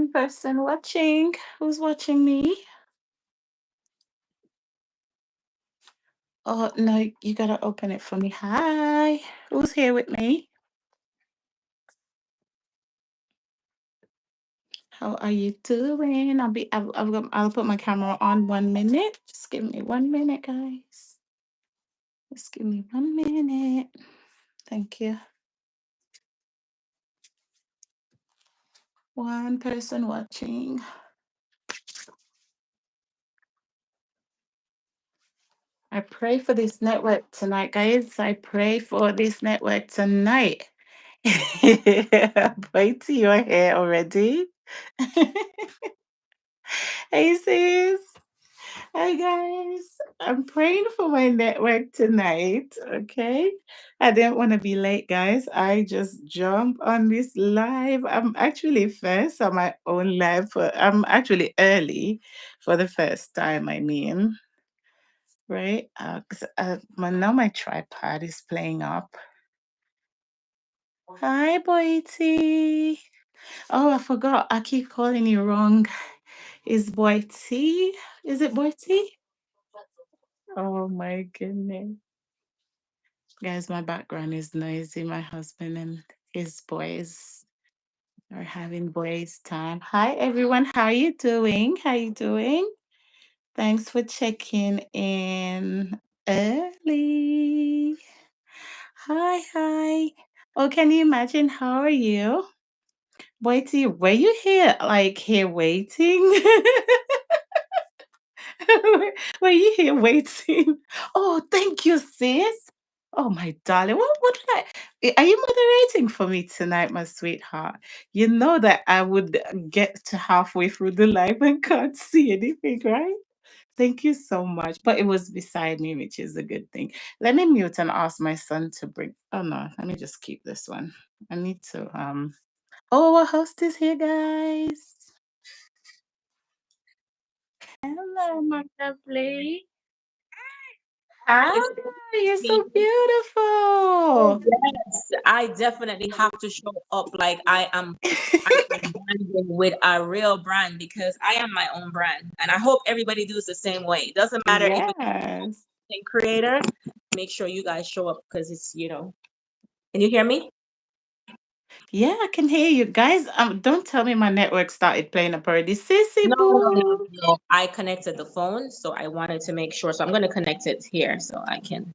one person watching. Who's watching me? Oh, no, you gotta open it for me. Hi. Who's here with me? How are you doing? I'll put my camera on 1 minute. Just give me 1 minute, guys. Just give me 1 minute. Thank you. One person watching. I pray for this network tonight, guys. I pray for this network tonight. Wait till you're here already. Hey, sis. Hi, guys. I'm praying for my network tonight. Okay. I didn't want to be late, guys. I just jumped on this live. I'm actually first on my own live. I'm actually early for the first time, I mean. Right? Now my tripod is playing up. Hi, Boity. Oh, I forgot. I keep calling you wrong. Is Boity? Is it Boity? Oh my goodness. Guys, my background is noisy. My husband and his boys are having boys time. Hi everyone. How you doing? How you doing? Thanks for checking in early. Hi, hi. Oh, can you imagine? How are you? Boity, were you here here waiting? Were you here waiting? Oh, thank you, sis. Oh, my darling. What did are you moderating for me tonight, my sweetheart? You know that I would get to halfway through the live and can't see anything, right? Thank you so much. But it was beside me, which is a good thing. Let me mute and ask my son to bring. Oh no, let me just keep this one. I need to Oh, our host is here, guys. Hello, my lovely. Ah, If you're me, so beautiful. yes, I definitely have to show up like I am branding with a real brand because I am my own brand, and I hope everybody does the same way. It doesn't matter if it's Yes. a creator. Make sure you guys show up because it's. Can you hear me? Yeah, I can hear you. Guys, don't tell me my network started playing up already. Sissy No, no, no, boo. no. I connected the phone, so I wanted to make sure. So I'm going to connect it here so I can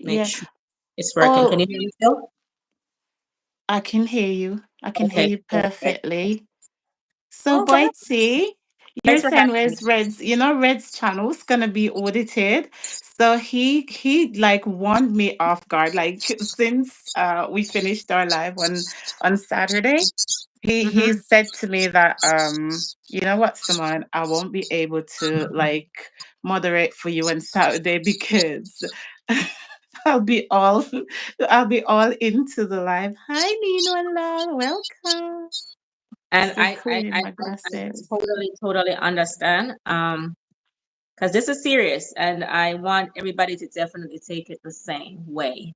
make Yeah. sure it's working. Can Oh, you hear me still? I can hear you. I can hear Okay, you perfect. perfectly. So, Okay. Boity, you're Thanks for saying having me. where's Red's, Red's channel's gonna be audited. So he like warned me off guard. Like since we finished our live on Saturday, he Hmm. said to me that you know what, Simone, I won't be able to like moderate for you on Saturday because I'll be all I'll be all into the live. Hi Nino and Lal, welcome. And Still I, I, cleaning I, my I glasses. totally, totally understand. Because this is serious, and I want everybody to definitely take it the same way.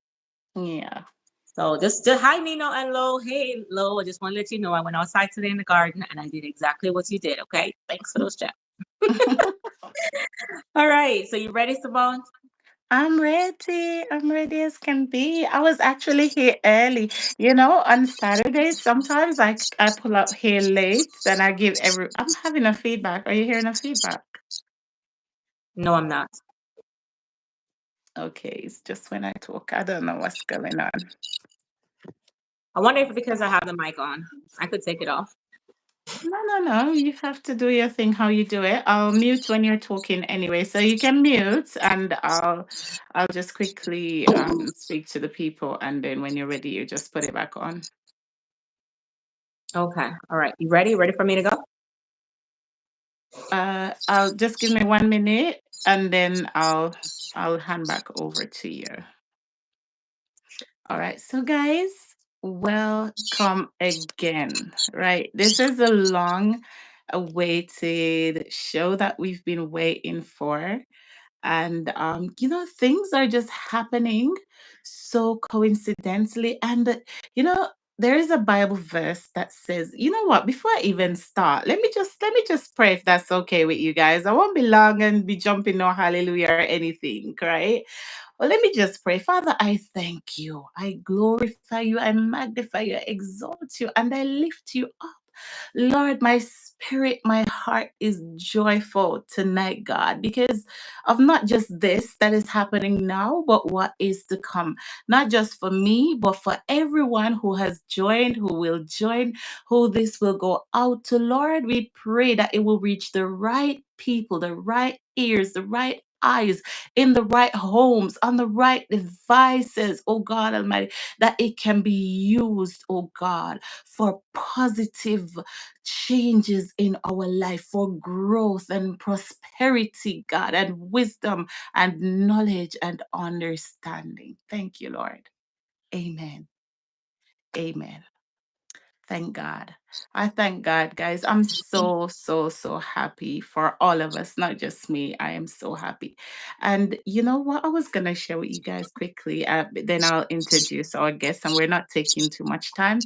Yeah. So just hi Nino and Lo. Hey Lo, I just want to let you know I went outside today in the garden and I did exactly what you did. Okay, thanks for those checks. All right, so you ready, Simone? I'm ready. I'm ready as can be. I was actually here early. On Saturdays, sometimes I pull up here late, then I give I'm having a feedback. Are you hearing a feedback? No, I'm not. Okay, it's just when I talk. I don't know what's going on. I wonder if because I have the mic on, I could take it off. No, no, no. You have to do your thing how you do it. I'll mute when you're talking anyway. So you can mute and I'll just quickly speak to the people and then when you're ready, you just put it back on. Okay, all right. You ready? Ready for me to go? I'll just give me 1 minute and then I'll hand back over to you. All right. So guys, welcome again. Right. This is a long awaited show that we've been waiting for. And things are just happening so coincidentally. And there is a Bible verse that says, you know what, before I even start, let me just pray if that's okay with you guys. I won't be long and be jumping no hallelujah or anything, right? Well, let me just pray. Father, I thank you. I glorify you. I magnify you. I exalt you. And I lift you up. Lord, my spirit, my heart is joyful tonight, God, because of not just this that is happening now, but what is to come. Not just for me, but for everyone who has joined, who will join, who this will go out to. Lord, we pray that it will reach the right people, the right ears, the right eyes, in the right homes, on the right devices, oh God Almighty, that it can be used, oh God, for positive changes in our life, for growth and prosperity, God, and wisdom and knowledge and understanding. Thank you, Lord. Amen. Amen. Thank God. I thank God, guys. I'm so, so, so happy for all of us, not just me. I am so happy. And you know what? I was going to share with you guys quickly, but then I'll introduce our guests, and we're not taking too much time.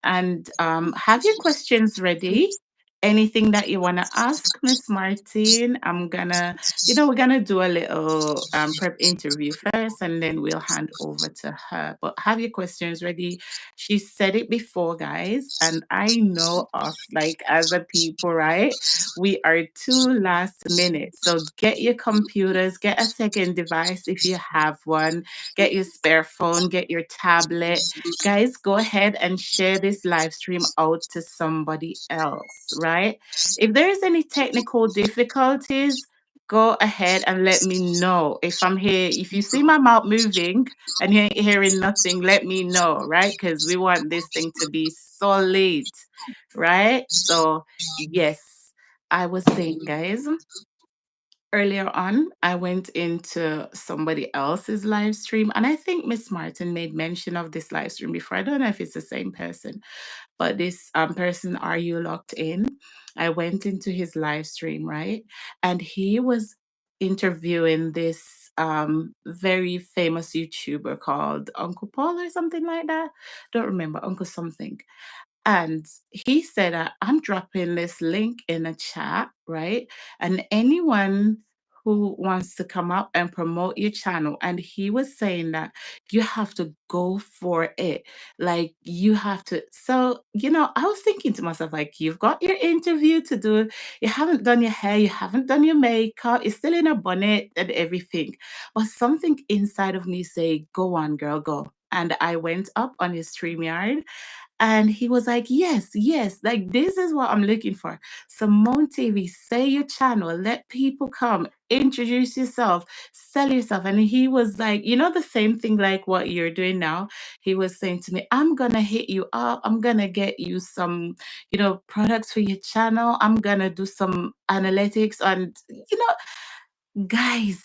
And have your questions ready. Anything that you want to ask Miss Martin, we're gonna do a little prep interview first, and then we'll hand over to her. But have your questions ready. She said it before, guys, and I know us like as a people, right? We are too last minute. So get your computers, get a second device if you have one, get your spare phone, get your tablet. Guys, go ahead and share this live stream out to somebody else, right? If there is any technical difficulties, go ahead and let me know. If I'm here, if you see my mouth moving and you're hearing nothing, let me know, right? Because we want this thing to be solid, right? So, yes, I was saying, guys, earlier on, I went into somebody else's live stream, and I think Miss Martin made mention of this live stream before. I don't know if it's the same person, but this person, Are You Locked In? I went into his live stream, right? And he was interviewing this very famous YouTuber called Uncle Paul or something like that. Don't remember, Uncle something. And he said, I'm dropping this link in a chat, right? And anyone who wants to come up and promote your channel. And he was saying that you have to go for it. Like you have to. So, I was thinking to myself, like, you've got your interview to do. You haven't done your hair, you haven't done your makeup, you're still in a bonnet and everything. But something inside of me say, go on, girl, go. And I went up on his StreamYard, and he was like, yes, yes, like this is what I'm looking for. Simone TV, say your channel, let people come, introduce yourself, sell yourself. And he was like, the same thing like what you're doing now. He was saying to me, I'm going to hit you up. I'm going to get you some, products for your channel. I'm going to do some analytics. And, guys,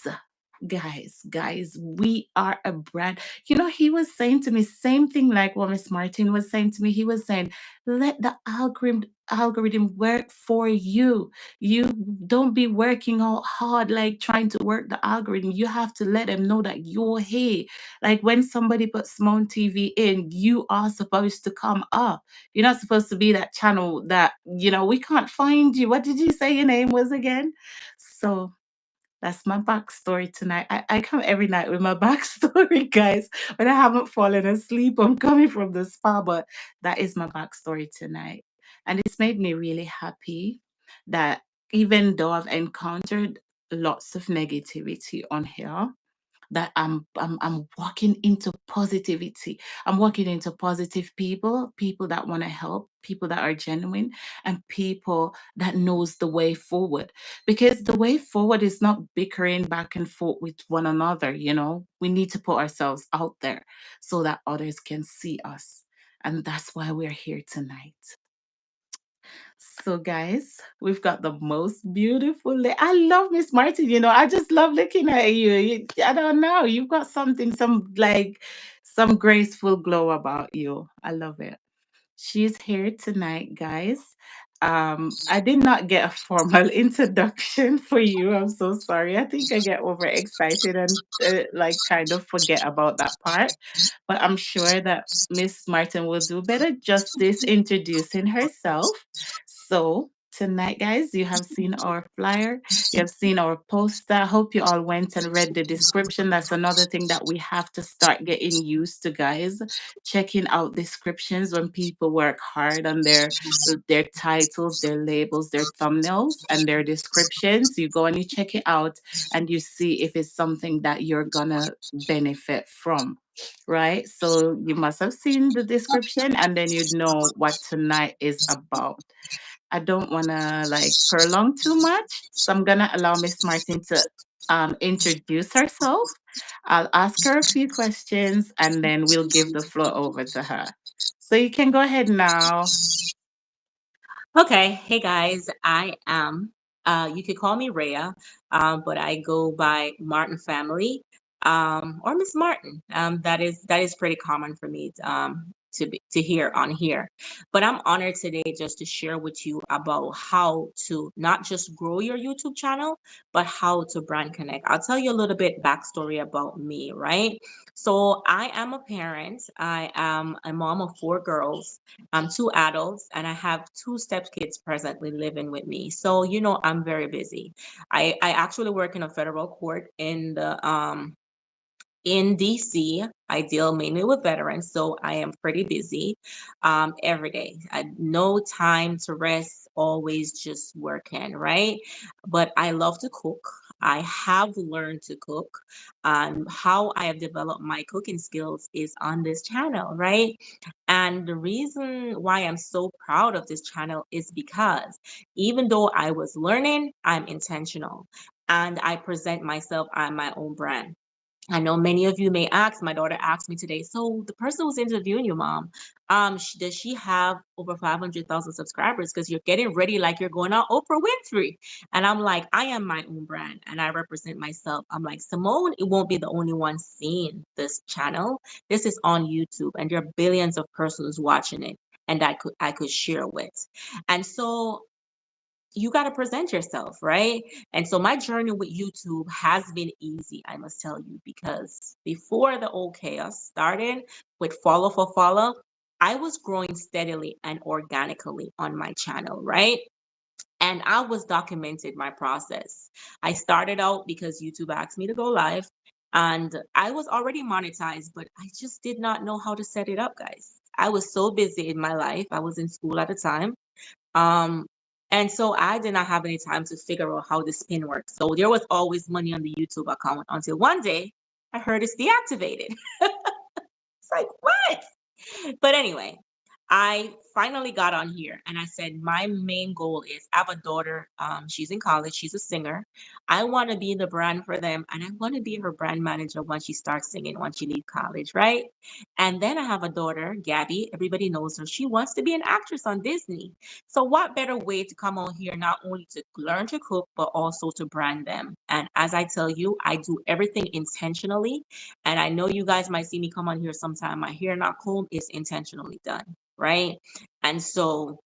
guys, we are a brand. He was saying to me, same thing like what Miss Martin was saying to me. He was saying, let the algorithm work for you. You don't be working all hard, like trying to work the algorithm. You have to let them know that you're here. Like when somebody puts Simone TV in, you are supposed to come up. You're not supposed to be that channel that, we can't find you. What did you say your name was again? So that's my backstory tonight. I come every night with my backstory, guys. When I haven't fallen asleep, I'm coming from the spa, but that is my backstory tonight. And it's made me really happy that even though I've encountered lots of negativity on here, that I'm walking into positivity. I'm walking into positive people, people that want to help, people that are genuine, and people that knows the way forward. Because the way forward is not bickering back and forth with one another, We need to put ourselves out there so that others can see us. And that's why we're here tonight. So, guys, we've got the most beautiful. I love Miss Martin. I just love looking at you. I don't know. You've got something, some graceful glow about you. I love it. She's here tonight, guys. I did not get a formal introduction for you. I'm so sorry. I think I get overexcited and like kind of forget about that part. But I'm sure that Miss Martin will do better justice introducing herself. So, tonight, guys, you have seen our flyer, you have seen our poster. I hope you all went and read the description. That's another thing that we have to start getting used to, guys. Checking out descriptions when people work hard on their titles, their labels, their thumbnails, and their descriptions. You go and you check it out and you see if it's something that you're gonna benefit from. Right? So you must have seen the description and then you'd know what tonight is about. I don't want to like prolong too much. So I'm going to allow Miss Martin to introduce herself. I'll ask her a few questions and then we'll give the floor over to her. So you can go ahead now. Okay, hey guys, I am. You could call me Rhea, but I go by Martin Family, or Miss Martin. That is pretty common for me to hear on here. But I'm honored today just to share with you about how to not just grow your YouTube channel, but how to brand connect. I'll tell you a little bit backstory about me, right? So I am a parent. I am a mom of four girls, two adults, and I have two stepkids presently living with me. So, I'm very busy. I actually work in a federal court in DC. I deal mainly with veterans, so I am pretty busy every day. No time to rest, always just working, right? But I love to cook. I have learned to cook. How I have developed my cooking skills is on this channel, right? And the reason why I'm so proud of this channel is because even though I was learning, I'm intentional and I present myself on my own brand. I know many of you may ask, my daughter asked me today, so the person who's interviewing you, mom, does she have over 500,000 subscribers? Because you're getting ready like you're going on Oprah Winfrey. And I'm like, I am my own brand and I represent myself. I'm like, Simone, it won't be the only one seeing this channel. This is on YouTube and there are billions of persons watching it and I could share with. And so you got to present yourself, right? And so my journey with YouTube has been easy, I must tell you, because before the old chaos started with follow for follow, I was growing steadily and organically on my channel, right? And I was documented my process. I started out because YouTube asked me to go live and I was already monetized, but I just did not know how to set it up, guys. I was so busy in my life. I was in school at the time, um, and so I did not have any time to figure out how the spin works. So there was always money on the YouTube account until one day I heard it's deactivated. It's like, what? But anyway, I finally got on here and I said, my main goal is I have a daughter. She's in college, she's a singer. I want to be the brand for them and I want to be her brand manager when she starts singing, when she leaves college, right? And then I have a daughter, Gabby. Everybody knows her. She wants to be an actress on Disney. So, what better way to come on here not only to learn to cook, but also to brand them? And as I tell you, I do everything intentionally. And I know you guys might see me come on here sometime. My hair not combed is intentionally done, right? And so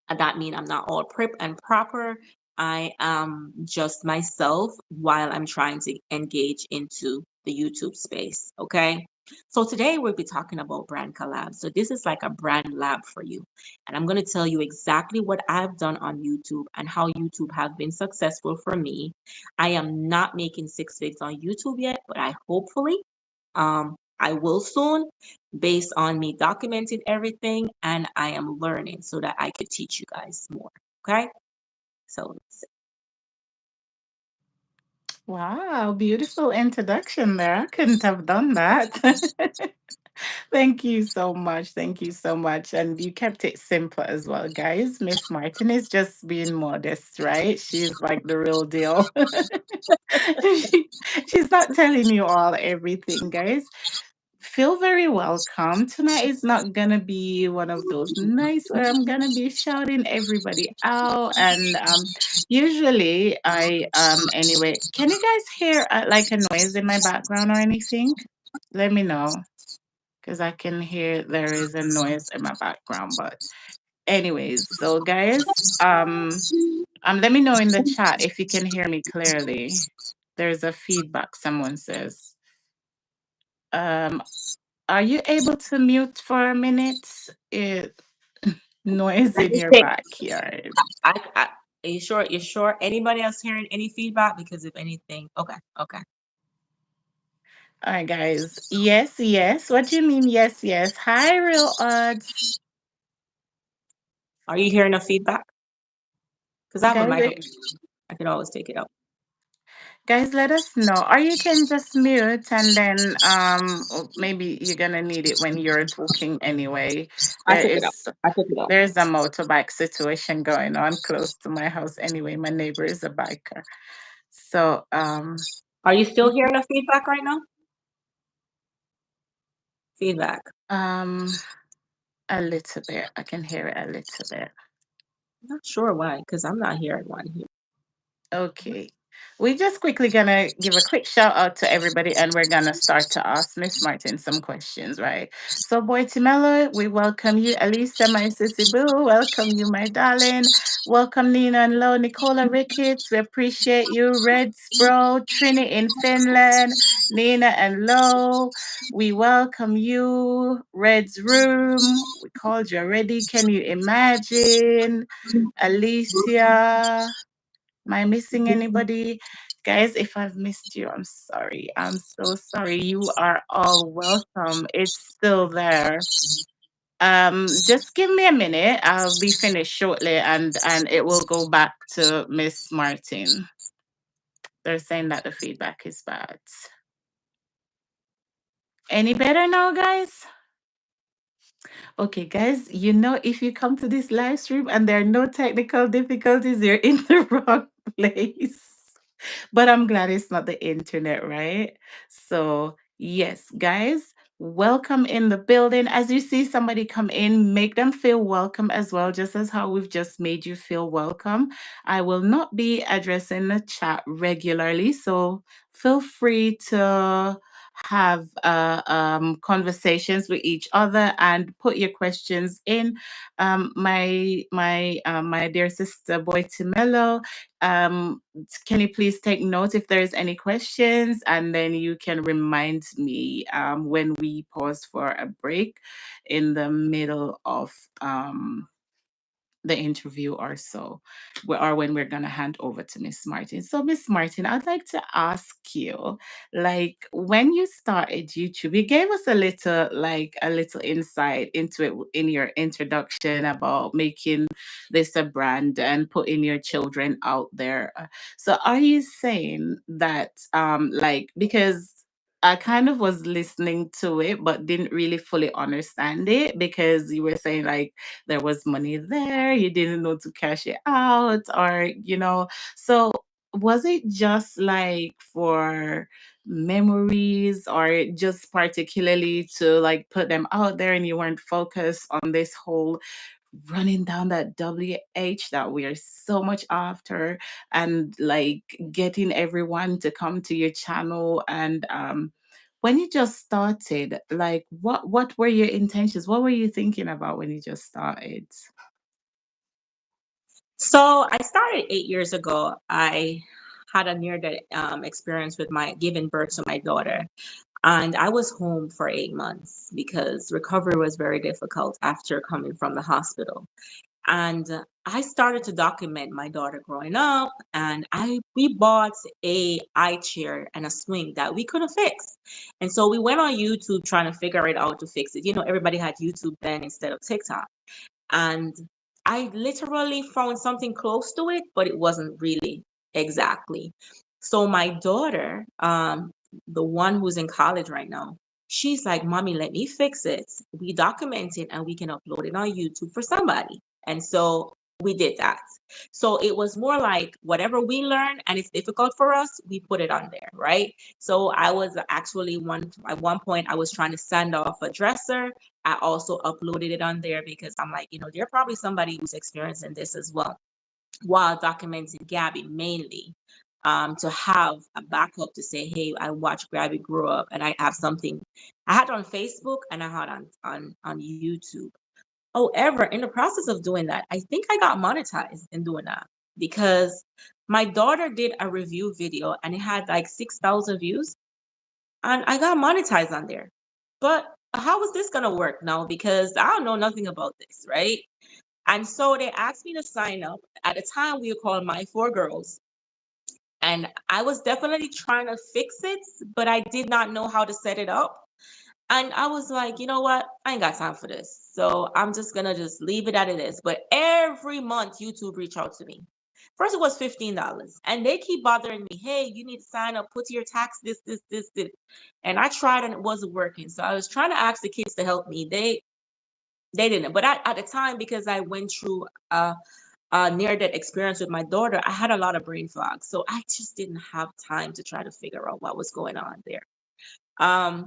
that means I'm not all prep and proper. I am just myself while I'm trying to engage into the YouTube space. Okay. So today we'll be talking about brand collabs. So this is like a brand lab for you. And I'm going to tell you exactly what I've done on YouTube and how YouTube have been successful for me. I am not making six figs on YouTube yet, but I will soon, based on me documenting everything and I am learning so that I could teach you guys more. Okay. So Wow, beautiful introduction there. I couldn't have done that. Thank you so much. Thank you so much. And you kept it simple as well, guys. Miss Martin is just being modest, right? She's like the real deal. She- She's not telling you all everything, guys. Feel very welcome. Tonight is not gonna be one of those nights where I'm gonna be shouting everybody out. And usually I anyway. Can you guys hear like a noise in my background or anything? Let me know because I can hear there is a noise in my background, but Anyways, so guys, let me know in the chat if you can hear me clearly. There's a feedback, someone says. Um, are you able to mute for a minute? It noise Let in me your check. backyard. I are you sure? You sure? Anybody else hearing any feedback? Because if anything, okay, okay. All right, guys. Yes, yes. What do you mean? Yes, yes. Hi, real odds. Are you hearing a feedback? Because I have a Guys, microphone. I can always take it out. guys, let us know. Or you can just mute and then maybe you're gonna need it when you're talking anyway. I There took it out. is I took it out. there's a motorbike situation going on close to my house anyway. My neighbor is a biker. So Are you still hearing a feedback right now? Feedback. um a little bit. I can hear it a little bit. I'm not sure why, because I'm not hearing one here. Okay. We just quickly gonna give a quick shout out to everybody and we're gonna start to ask Miss Martin some questions, right? So Boy Timelo, we welcome you. Elisa, my sissy boo, welcome you, my darling. Welcome Nina and Lo, Nicola Ricketts, we appreciate you. Reds Bro, Trini in Finland, Nina and Lo, we welcome you. Red's Room, we called you already. Can you imagine? Alicia. Am I missing anybody? Guys, if I've missed you, I'm sorry. I'm so sorry. You are all welcome. It's still there. Just give me a minute. I'll be finished shortly and it will go back to Miss Martin. They're saying that the feedback is bad. Any better now, guys? Okay, guys, if you come to this live stream and there are no technical difficulties, you're in the wrong place. But I'm glad it's not the internet, right? So, yes, guys, welcome in the building. As you see somebody come in, make them feel welcome as well, just as how we've just made you feel welcome. I will not be addressing the chat regularly, so feel free to have conversations with each other and put your questions in. My dear sister Boy Timelo, can you please take note if there's any questions, and then you can remind me when we pause for a break in the middle of the interview or so, or when we're gonna hand over to Miss Martin. So, Miss Martin, I'd like to ask you, like, when you started YouTube, you gave us a little insight into it in your introduction about making this a brand and putting your children out there. So, are you saying that, because I kind of was listening to it, but didn't really fully understand it because you were saying like there was money there, you didn't know to cash it out, so was it just like for memories or just particularly to like put them out there and you weren't focused on this whole running down that WH that we are so much after and like getting everyone to come to your channel and when you just started, like what were your intentions? What were you thinking about when you just started? So I started 8 years ago. I had a near-death experience with my giving birth to my daughter. And I was home for 8 months because recovery was very difficult after coming from the hospital. And I started to document my daughter growing up, and we bought a eye chair and a swing that we couldn't fix. And so we went on YouTube trying to figure it out to fix it. Everybody had YouTube then instead of TikTok. And I literally found something close to it, but it wasn't really exactly. So my daughter, the one who's in college right now, she's like, "Mommy, let me fix it. We document it and we can upload it on YouTube for somebody." And so we did that. So it was more like whatever we learn and it's difficult for us, we put it on there, right? So I was actually at one point I was trying to sand off a dresser. I also uploaded it on there because I'm like, there's probably somebody who's experiencing this as well, while documenting Gabby mainly, to have a backup to say, hey, I watched Gabby grow up and I have something I had on Facebook and I had on YouTube. However, in the process of doing that, I think I got monetized in doing that because my daughter did a review video and it had like 6,000 views and I got monetized on there. But how is this going to work now? Because I don't know nothing about this, right? And so they asked me to sign up. At the time, we were called My Four Girls. And I was definitely trying to fix it, but I did not know how to set it up. And I was like, you know what? I ain't got time for this. So I'm just gonna just leave it at it is. But every month YouTube reach out to me. First it was $15. And they keep bothering me. Hey, you need to sign up, put your tax, this. And I tried and it wasn't working. So I was trying to ask the kids to help me. They didn't. But at the time, because I went through near that experience with my daughter, I had a lot of brain fog. So I just didn't have time to try to figure out what was going on there.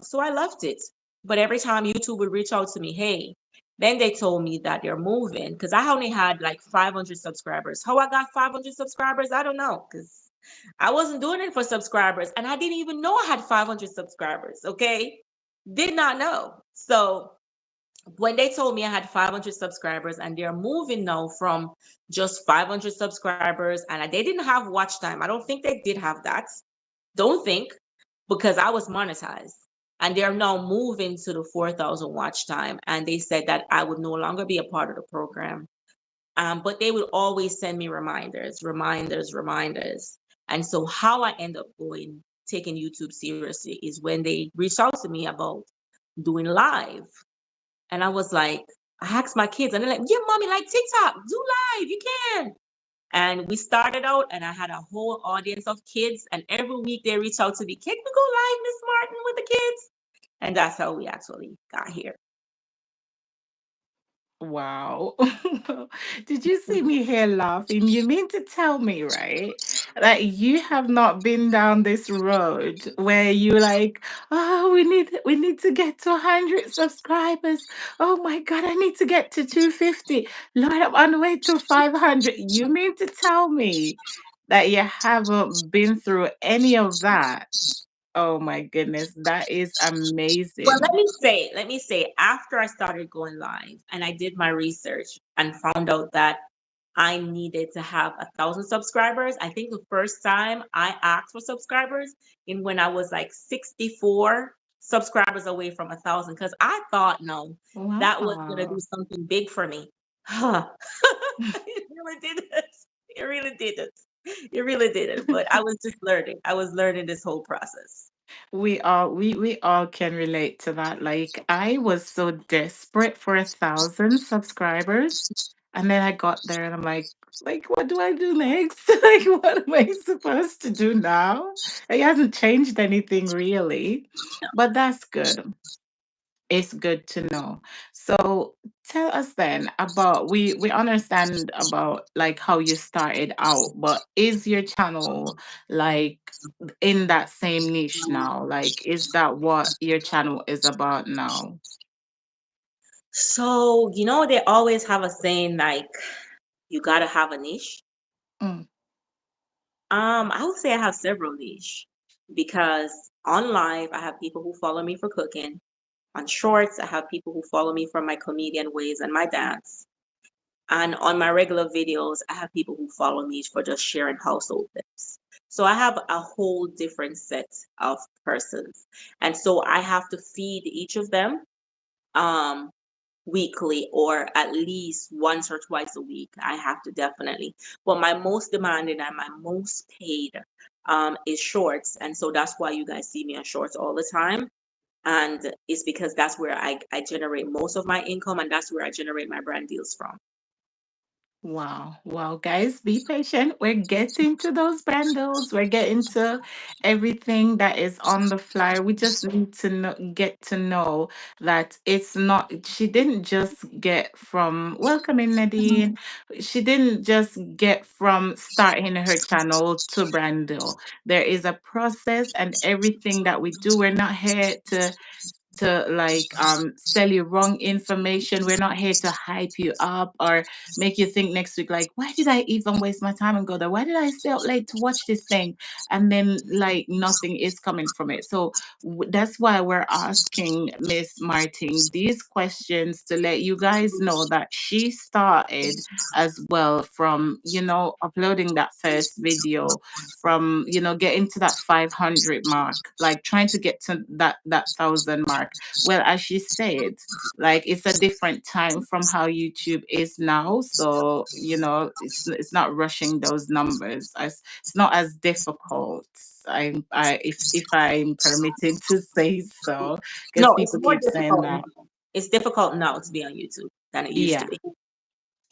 So I left it. But every time YouTube would reach out to me, hey, then they told me that they're moving because I only had like 500 subscribers. How I got 500 subscribers, I don't know because I wasn't doing it for subscribers and I didn't even know I had 500 subscribers. Okay. Did not know. So when they told me I had 500 subscribers and they're moving now from just 500 subscribers and they didn't have watch time. I don't think they did have that. Don't think because I was monetized. And they're now moving to the 4,000 watch time. And they said that I would no longer be a part of the program. But they would always send me reminders, reminders, reminders. And so how I end up taking YouTube seriously is when they reached out to me about doing live. And I was like, I asked my kids, and they're like, yeah, mommy, like TikTok, do live, you can. And we started out, and I had a whole audience of kids. And every week they reach out to me, can we go live, Miss Martin, with the kids? And that's how we actually got here. Wow. Did you see me here laughing? You mean to tell me, right, that you have not been down this road where you like, oh, we need to get to 100 subscribers. Oh my God, I need to get to 250. Lord, I'm on the way to 500. You mean to tell me that you haven't been through any of that? Oh my goodness, that is Well, amazing. let me say, after I started going live and I did my research and found out that I needed to have 1,000 subscribers. I think the first time I asked for subscribers in when I was like 64 subscribers away from 1,000 because I thought, no, that was gonna do Wow. something big for me. Huh. It really didn't. It really didn't. It really didn't. But I was just learning. I was learning this whole process. We all can relate to that. Like I was so desperate for 1,000 subscribers, and then I got there, and I'm like, what do I do next? Like, what am I supposed to do now? It hasn't changed anything really, but that's good. It's good to know. So tell us then about we understand about like how you started out, but is your channel like in that same niche now? Like is that what your channel is about now? So, they always have a saying like, you gotta have a niche. Mm, I would say I have several niche because on live I have people who follow me for cooking. On shorts, I have people who follow me for my comedian ways and my dance. And on my regular videos, I have people who follow me for just sharing household tips. So I have a whole different set of persons. And so I have to feed each of them um weekly or at least once or twice a week. I have to definitely. But my most demanded and my most paid is shorts. And so that's why you guys see me on shorts all the time. And it's because that's where I generate most of my income and that's where I generate my brand deals from. wow. Well, guys, be patient. We're getting to those bundles. We're getting to everything that is on the flyer. We just need to get to know that it's not, she didn't just get from, welcome in Nadine. She didn't just get from starting her channel to brand deal. There is a process and everything that we do. We're not here to to like sell you wrong information. We're not here to hype you up or make you think next week like, why did I even waste my time and go there? Why did I stay up late to watch this thing? And then like nothing is coming from it. So that's why we're asking Miss Martin these questions to let you guys know that she started as well from, uploading that first video, from, getting to that 500 mark, like trying to get to that 1,000 mark. Well, as she said, like it's a different time from how YouTube is now. So, it's not rushing those numbers. It's not as difficult. If I'm permitted to say so, because No, it's people more keep saying difficult that. now. It's difficult now to be on YouTube than it used to Yeah. be.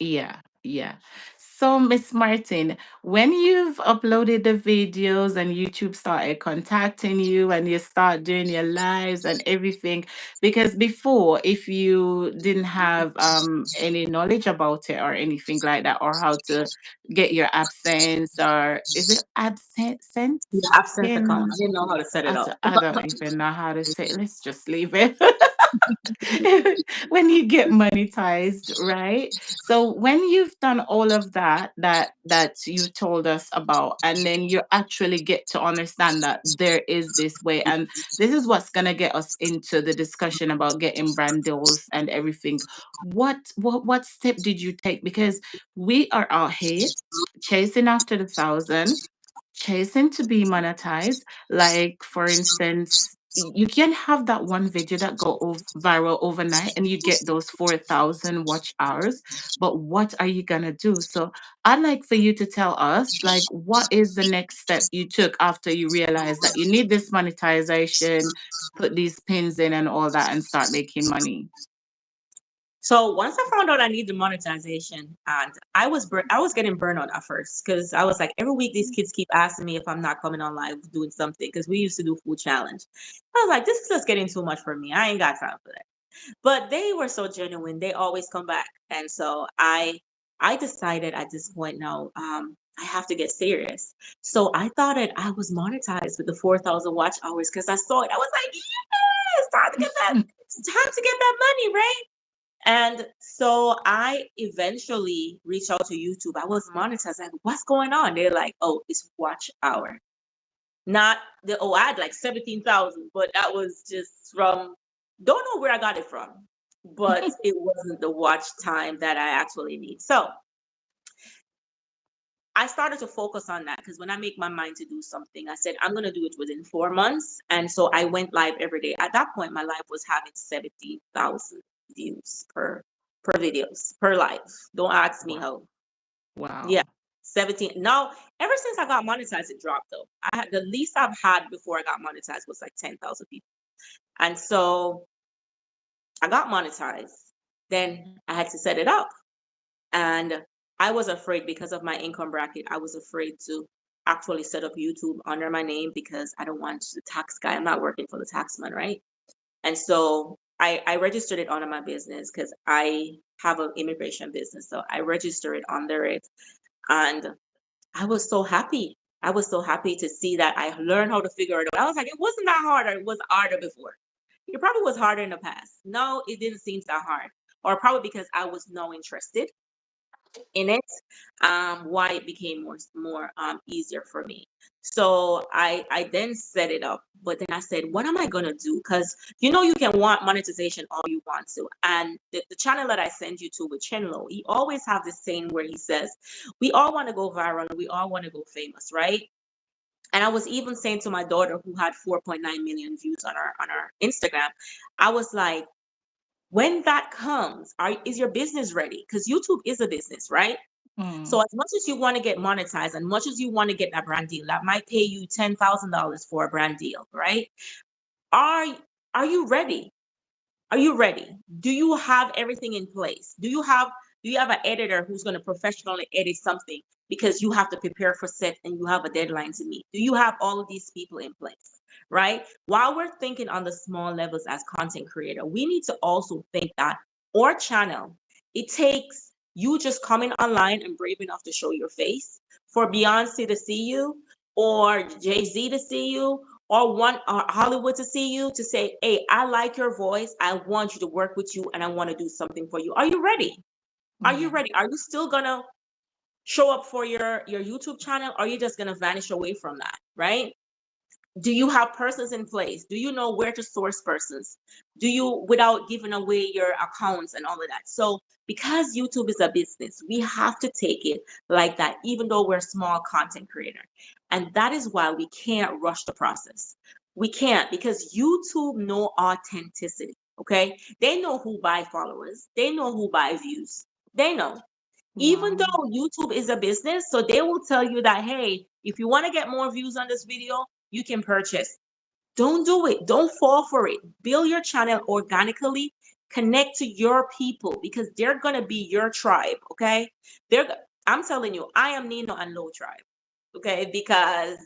Yeah, yeah. So, Miss Martin, when you've uploaded the videos and YouTube started contacting you and you start doing your lives and everything, because before, if you didn't have any knowledge about it or anything like that, or how to get your AdSense, or is it AdSense? Yeah, absence account. I In, didn't know how to set it up. I don't even know how to say it. Let's just leave it. When you get monetized, right? So when you've done all of that you've told us about, and then you actually get to understand that there is this way, and this is what's gonna get us into the discussion about getting brand deals and everything. What step did you take? Because we are out here chasing after the 1,000, chasing to be monetized. Like for instance, you can have that one video that go viral overnight and you get those 4,000 watch hours, but what are you gonna do? So I'd like for you to tell us, like, what is the next step you took after you realized that you need this monetization, put these pins in and all that, and start making money? So once I found out I needed monetization, and I was getting burnout at first because I was like, every week these kids keep asking me if I'm not coming on live doing something, because we used to do food challenge. I was like, this is just getting too much for me. I ain't got time for that. But they were so genuine. They always come back. And so I decided at this point now, I have to get serious. So I thought that I was monetized with the 4,000 watch hours because I saw it. I was like, yes, time to get that, it's time to get that money, right? And so I eventually reached out to YouTube. I was monetized. Like, what's going on? They're like, oh, it's watch hour. Not the I had like 17,000, but that was just from, don't know where I got it from, but it wasn't the watch time that I actually need. So I started to focus on that because when I make my mind to do something, I said I'm gonna do it within 4 months. And so I went live every day. At that point, my live was having 70,000 views per videos per live. Don't ask me Wow. how. Yeah, Wow. 17. Now, ever since I got monetized, it dropped though. I had the least I've had before I got monetized was like 10,000 people. And so I got monetized. Then I had to set it up. And I was afraid because of my income bracket. I was afraid to actually set up YouTube under my name because I don't want the tax guy. I'm not working for the taxman, right? And so I registered it under my business because I have an immigration business. So I registered it under it. And I was so happy. I was so happy to see that I learned how to figure it out. I was like, it wasn't that hard, or it was harder before. It probably was harder in the past. No, it didn't seem that hard. Or probably because I was no interested in it, why it became more easier for me. So I then set it up, but then I said, what am I gonna do? Because you can want monetization all you want to, and the channel that I send you to with Chinlo, he always have this saying where he says, we all want to go viral and we all want to go famous, right? And I was even saying to my daughter who had 4.9 million views on our Instagram, I was like, when that comes, is your business ready? Because YouTube is a business, right? So Mm. as much as you want to get monetized, and much as you want to get that brand deal, that might pay you $10,000 for a brand deal, right? Are are you ready? Are you ready? Do you have everything in place? Do you have an editor who's going to professionally edit something because you have to prepare for set and you have a deadline to meet? Do you have all of these people in place? Right? While we're thinking on the small levels as content creator, we need to also think that our channel, it takes you just coming online and brave enough to show your face for Beyonce to see you, or Jay-Z to see you, or want Hollywood to see you to say, hey, I like your voice. I want you to work with you and I want to do something for you. Are you ready? Are you Yeah. ready? Are you still gonna show up for your YouTube channel? Or are you just gonna vanish away from that? Right? Do you have persons in place? Do you know where to source persons? Do you, without giving away your accounts and all of that? So because YouTube is a business, we have to take it like that, even though we're a small content creator. And that is why we can't rush the process. We can't, because YouTube know authenticity. Okay, they know who buy followers, they know who buy views, they know. Even Wow. though YouTube is a business, so they will tell you that, hey, if you want to get more views on this video, you can purchase. Don't do it. Don't fall for it. Build your channel organically. Connect to your people because they're going to be your tribe. Okay. They're, I'm telling you, I am Nino and Low tribe. Okay. Because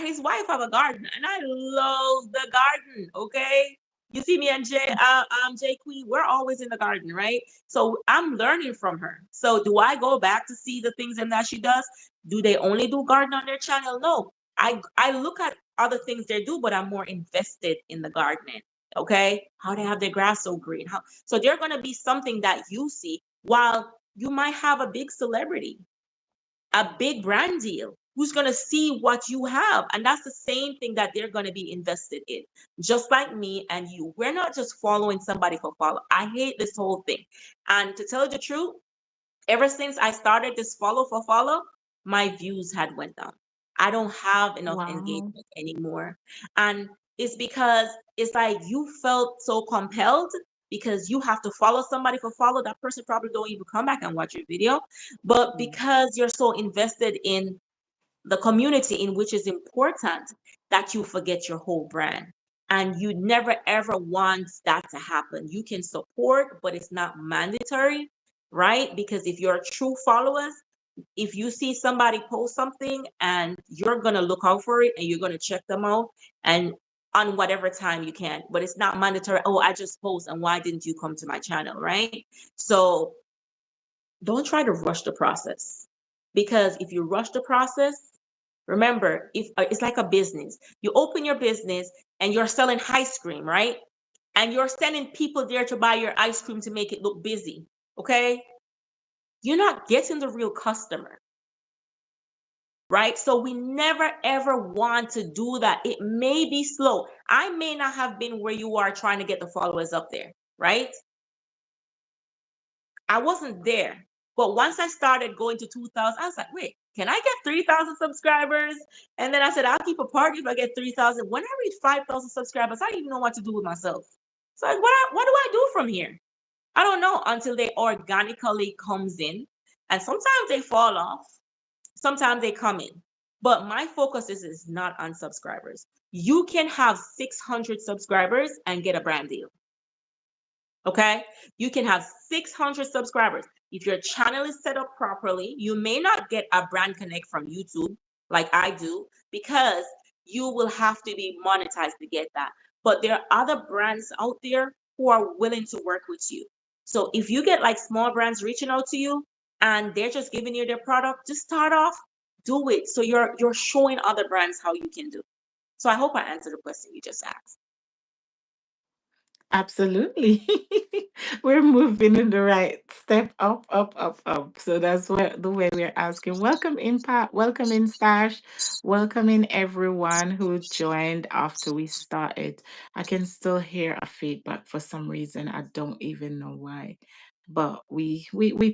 his wife have a garden, and I love the garden. Okay, you see me and Jay Queen, we're always in the garden, right? So I'm learning from her. So do I go back to see the things that she does? Do they only do garden on their channel? No, I look at other things they do, but I'm more invested in the gardening. Okay, how they have their grass so green. How so they're gonna be something that you see while you might have a big celebrity, a big brand deal who's going to see what you have. And that's the same thing that they're going to be invested in. Just like me and you. We're not just following somebody for follow. I hate this whole thing. And to tell you the truth, ever since I started this follow for follow, my views had went down. I don't have enough Wow. engagement anymore. And it's because it's like you felt so compelled because you have to follow somebody for follow. That person probably don't even come back and watch your video. But Yeah. because you're so invested in the community in which is important, that you forget your whole brand. And you never ever want that to happen. You can support, but it's not mandatory, right? Because if you're true followers, if you see somebody post something and you're going to look out for it and you're going to check them out and on whatever time you can, but it's not mandatory. Oh, I just post and why didn't you come to my channel, right? So don't try to rush the process, because if you rush the process, remember, if it's like a business, you open your business and you're selling ice cream, right? And you're sending people there to buy your ice cream to make it look busy, okay? You're not getting the real customer, right? So we never ever want to do that. It may be slow. I may not have been where you are trying to get the followers up there, right? I wasn't there. But once I started going to 2,000, I was like, wait, can I get 3,000 subscribers? And then I said, I'll keep a party if I get 3,000. When I reach 5,000 subscribers, I don't even know what to do with myself. So like, what do I do from here? I don't know until they organically comes in. And sometimes they fall off. Sometimes they come in. But my focus is not on subscribers. You can have 600 subscribers and get a brand deal. Okay, you can have 600 subscribers. If your channel is set up properly, you may not get a brand connect from YouTube like I do, because you will have to be monetized to get that. But there are other brands out there who are willing to work with you. So if you get like small brands reaching out to you and they're just giving you their product, just start off, do it. So you're showing other brands how you can do. So I hope I answered the question you just asked. Absolutely. We're moving in the right step, up, up, up, up. So that's what the way we're asking. Welcome in, Pat. Welcome in, Stash. Welcome in, everyone who joined after we started. I can still hear a feedback for some reason. I don't even know why. But we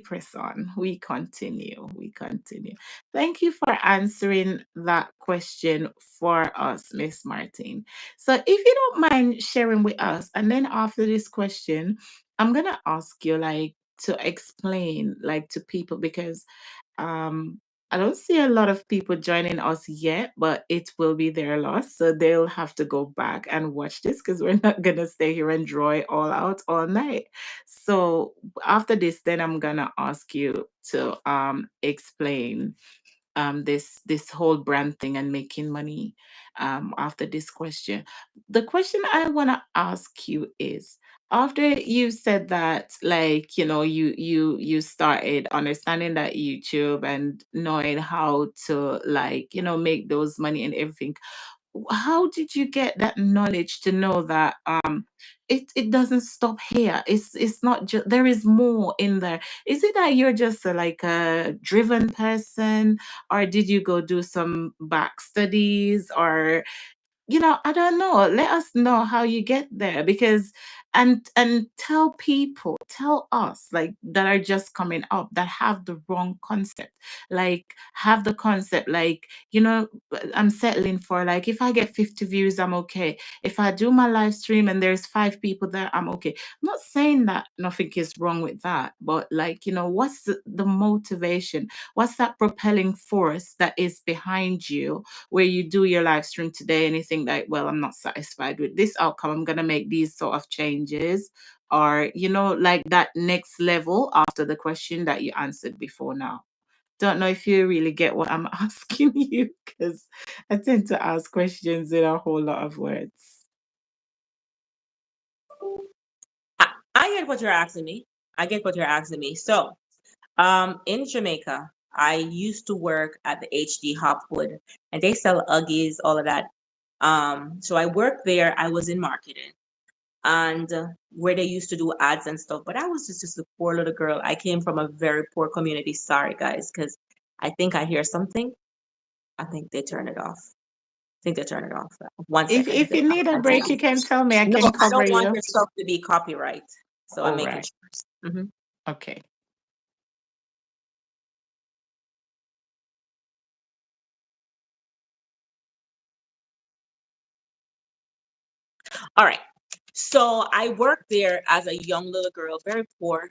press on. We continue. We continue. Thank you for answering that question for us, Miss Martin. So if you don't mind sharing with us, and then after this question, I'm gonna ask you like to explain like to people because um I don't see a lot of people joining us yet, but it will be their loss. So they'll have to go back and watch this because we're not gonna stay here and draw it all out all night. So after this, then I'm gonna ask you to explain this whole brand thing and making money after this question. The question I want to ask you is, after you said that, like, you started understanding that YouTube and knowing how to, like, make those money and everything, how did you get that knowledge to know that it doesn't stop here? It's not just, there is more in there. Is it that you're just like a driven person, or did you go do some back studies, or I don't know. Let us know how you get there, because and tell us, like, that are just coming up, that have the wrong concept. Like, have the concept, like, I'm settling for, like, if I get 50 views, I'm okay. If I do my live stream and there's 5 people there, I'm okay. I'm not saying that nothing is wrong with that, but, like, what's the motivation? What's that propelling force that is behind you, where you do your live stream today and you think like, well, I'm not satisfied with this outcome, I'm going to make these sort of changes, or like that next level after the question that you answered before now? Don't know if you really get what I'm asking you, because I tend to ask questions in a whole lot of words. I get what you're asking me. I get what you're asking me. So, in Jamaica, I used to work at the HD Hopwood, and they sell Uggies, all of that. So I worked there. I was in marketing, and where they used to do ads and stuff. But I was just a poor little girl. I came from a very poor community. Sorry, guys, because I think I hear something. I think they turn it off. I think they turn it off. One if second. if you need a break, you can tell me, I No, can I cover don't want you. your stuff to be copyright. So I'm All making right. sure. Okay. All right. So I worked there as a young little girl, very poor.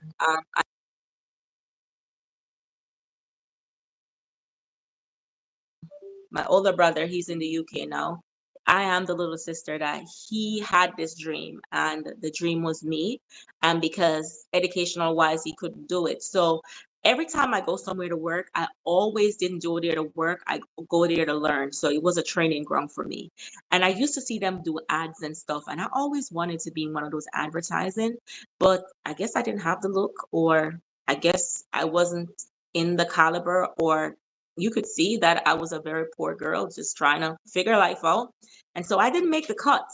My older brother, he's in the UK now. I am the little sister that he had this dream, and the dream was me. And because educational wise, he couldn't do it. So every time I go somewhere to work, I always didn't go there to work. I go there to learn. So it was a training ground for me. And I used to see them do ads and stuff. And I always wanted to be in one of those advertising, but I guess I didn't have the look, or I guess I wasn't in the caliber, or you could see that I was a very poor girl just trying to figure life out. And so I didn't make the cut.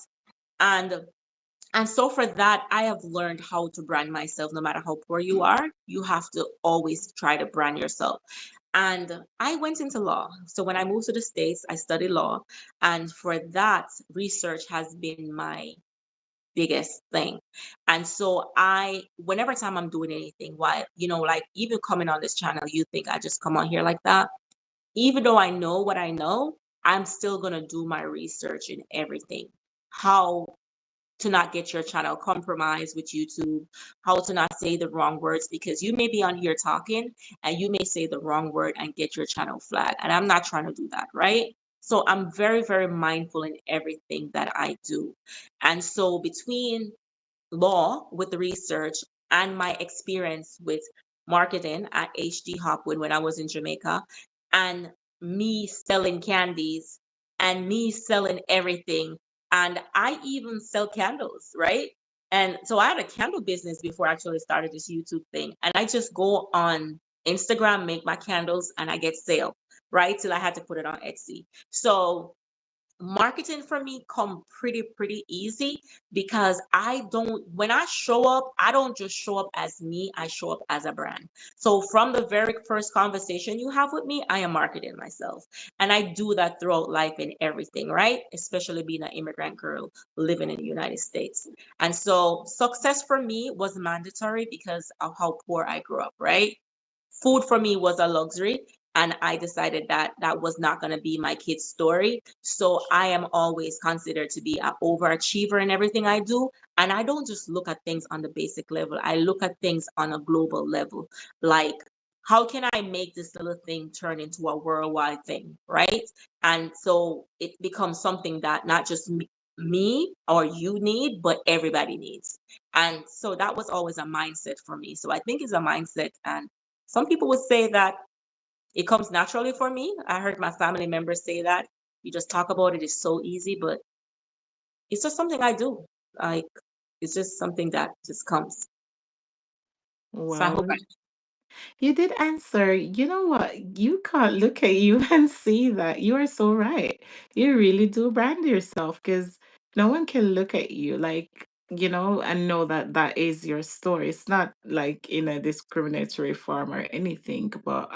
And and so for that, I have learned how to brand myself. No matter how poor you are, you have to always try to brand yourself. And I went into law. So when I moved to the States, I studied law. And for that, research has been my biggest thing. And so whenever time I'm doing anything, why, like even coming on this channel, you think I just come on here like that? Even though I know what I know, I'm still going to do my research in everything. How to not get your channel compromised with YouTube, how to not say the wrong words, because you may be on here talking and you may say the wrong word and get your channel flagged. And I'm not trying to do that, right? So I'm very, very mindful in everything that I do. And so between law with the research and my experience with marketing at HD Hopwood when I was in Jamaica, and me selling candies and me selling everything. And I even sell candles, right? And so I had a candle business before I actually started this YouTube thing. And I just go on Instagram, make my candles, and I get sale, right? Till I had to put it on Etsy. So marketing for me come pretty easy, because I don't when I show up, I don't just show up as me, I show up as a brand. So from the very first conversation you have with me, I am marketing myself. And I do that throughout life in everything, right? Especially being an immigrant girl living in the United States. And so success for me was mandatory because of how poor I grew up, right? Food for me was a luxury, and I decided that that was not going to be my kid's story. So I am always considered to be an overachiever in everything I do, and I don't just look at things on the basic level, I look at things on a global level. Like, how can I make this little thing turn into a worldwide thing, right? And so it becomes something that not just me or you need, but everybody needs. And so that was always a mindset for me. So I think it's a mindset. And some people would say that it comes naturally for me. I heard my family members say that. You just talk about it, it's so easy, but it's just something I do. Like, it's just something that just comes. So I hope Well, I You did answer. You know what? You can't look at you and see that. You are so right. You really do brand yourself because no one can look at you and know that that is your story. It's not like in a discriminatory form or anything, but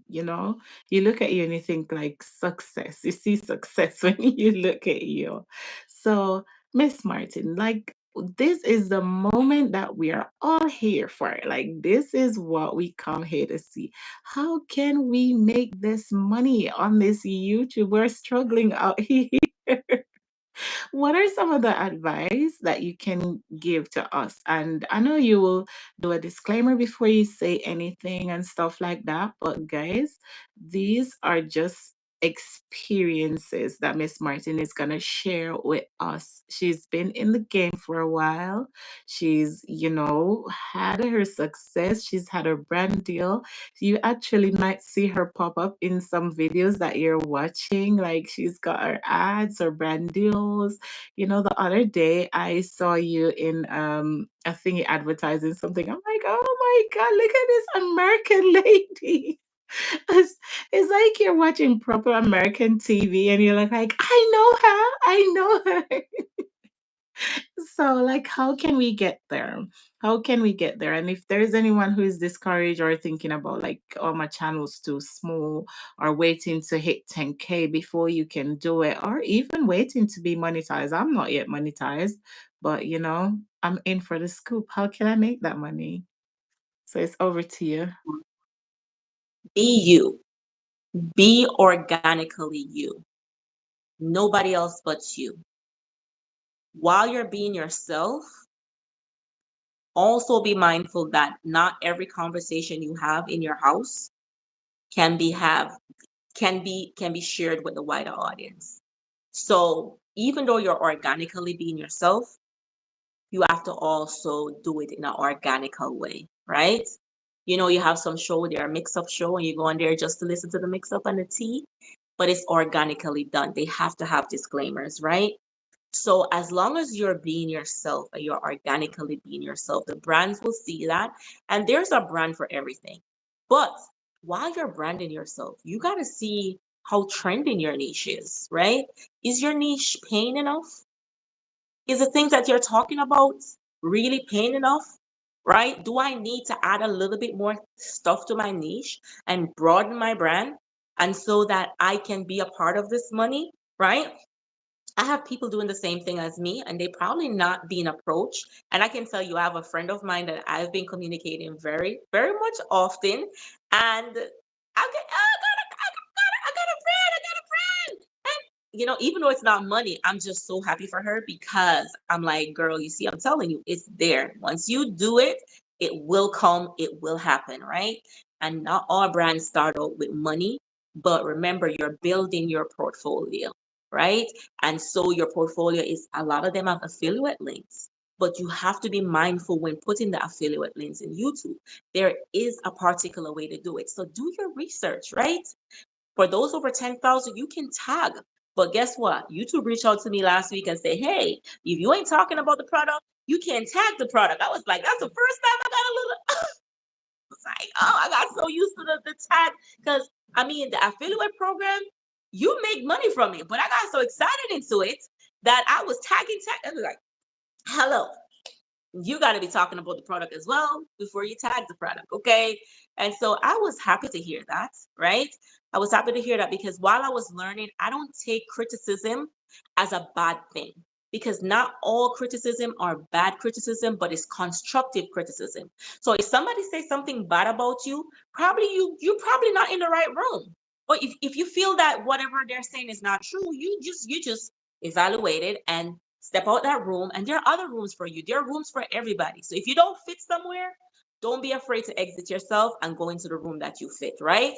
you look at you and you think like success. You see success when you look at you. So, Miss Martin, like this is the moment that we are all here for. Like, this is what we come here to see. How can we make this money on this YouTube? We're struggling out here. What are some of the advice that you can give to us? And I know you will do a disclaimer before you say anything and stuff like that, but guys, these are just experiences that Miss Martin is going to share with us. She's been in the game for a while. She's, had her success. She's had her brand deal. You actually might see her pop up in some videos that you're watching. Like she's got her ads or brand deals. The other day I saw you in a thingy advertising something. I'm like, oh my God, look at this American lady. It's like you're watching proper American TV and you're like, I know her. I know her. So, like, how can we get there? How can we get there? And if there is anyone who is discouraged or thinking about, like, oh, my channel's too small, or waiting to hit 10K before you can do it, or even waiting to be monetized. I'm not yet monetized, but I'm in for the scoop. How can I make that money? So, it's over to you. Be you. Be organically you. Nobody else but you. While you're being yourself, also be mindful that not every conversation you have in your house can be have can be shared with the wider audience. So even though you're organically being yourself, you have to also do it in an organical way, right? You have some show, they're a mix-up show, and you go on there just to listen to the mix-up and the tea, but it's organically done. They have to have disclaimers, right? So as long as you're being yourself and you're organically being yourself, the brands will see that. And there's a brand for everything. But while you're branding yourself, you got to see how trending your niche is, right? Is your niche paying enough? Is the things that you're talking about really paying enough? Right? Do I need to add a little bit more stuff to my niche and broaden my brand? And so that I can be a part of this money, right? I have people doing the same thing as me, and they probably not being approached. And I can tell you, I have a friend of mine that I've been communicating very, very much often. And I got a friend, I got a friend. And even though it's not money, I'm just so happy for her because I'm like, girl, you see, I'm telling you, it's there. Once you do it, it will come, it will happen, right? And not all brands start out with money, but remember, you're building your portfolio, right? And so your portfolio is a lot of them have affiliate links, but you have to be mindful when putting the affiliate links in YouTube. There is a particular way to do it. So do your research, right? For those over 10,000, you can tag. But guess what? YouTube reached out to me last week and said, hey, if you ain't talking about the product, you can't tag the product. I was like, that's the first time I got a little, was like, oh, I got so used to the tag. Because, I mean, the affiliate program, you make money from it. But I got so excited into it that I was tagging. I was like, hello, you got to be talking about the product as well before you tag the product, okay? And so I was happy to hear that, right? I was happy to hear that because while I was learning, I don't take criticism as a bad thing because not all criticism are bad criticism, but it's constructive criticism. So if somebody says something bad about you, probably you're probably not in the right room. Or if you feel that whatever they're saying is not true, you just evaluate it and step out that room, and there are other rooms for you. There are rooms for everybody. So if you don't fit somewhere, don't be afraid to exit yourself and go into the room that you fit, right?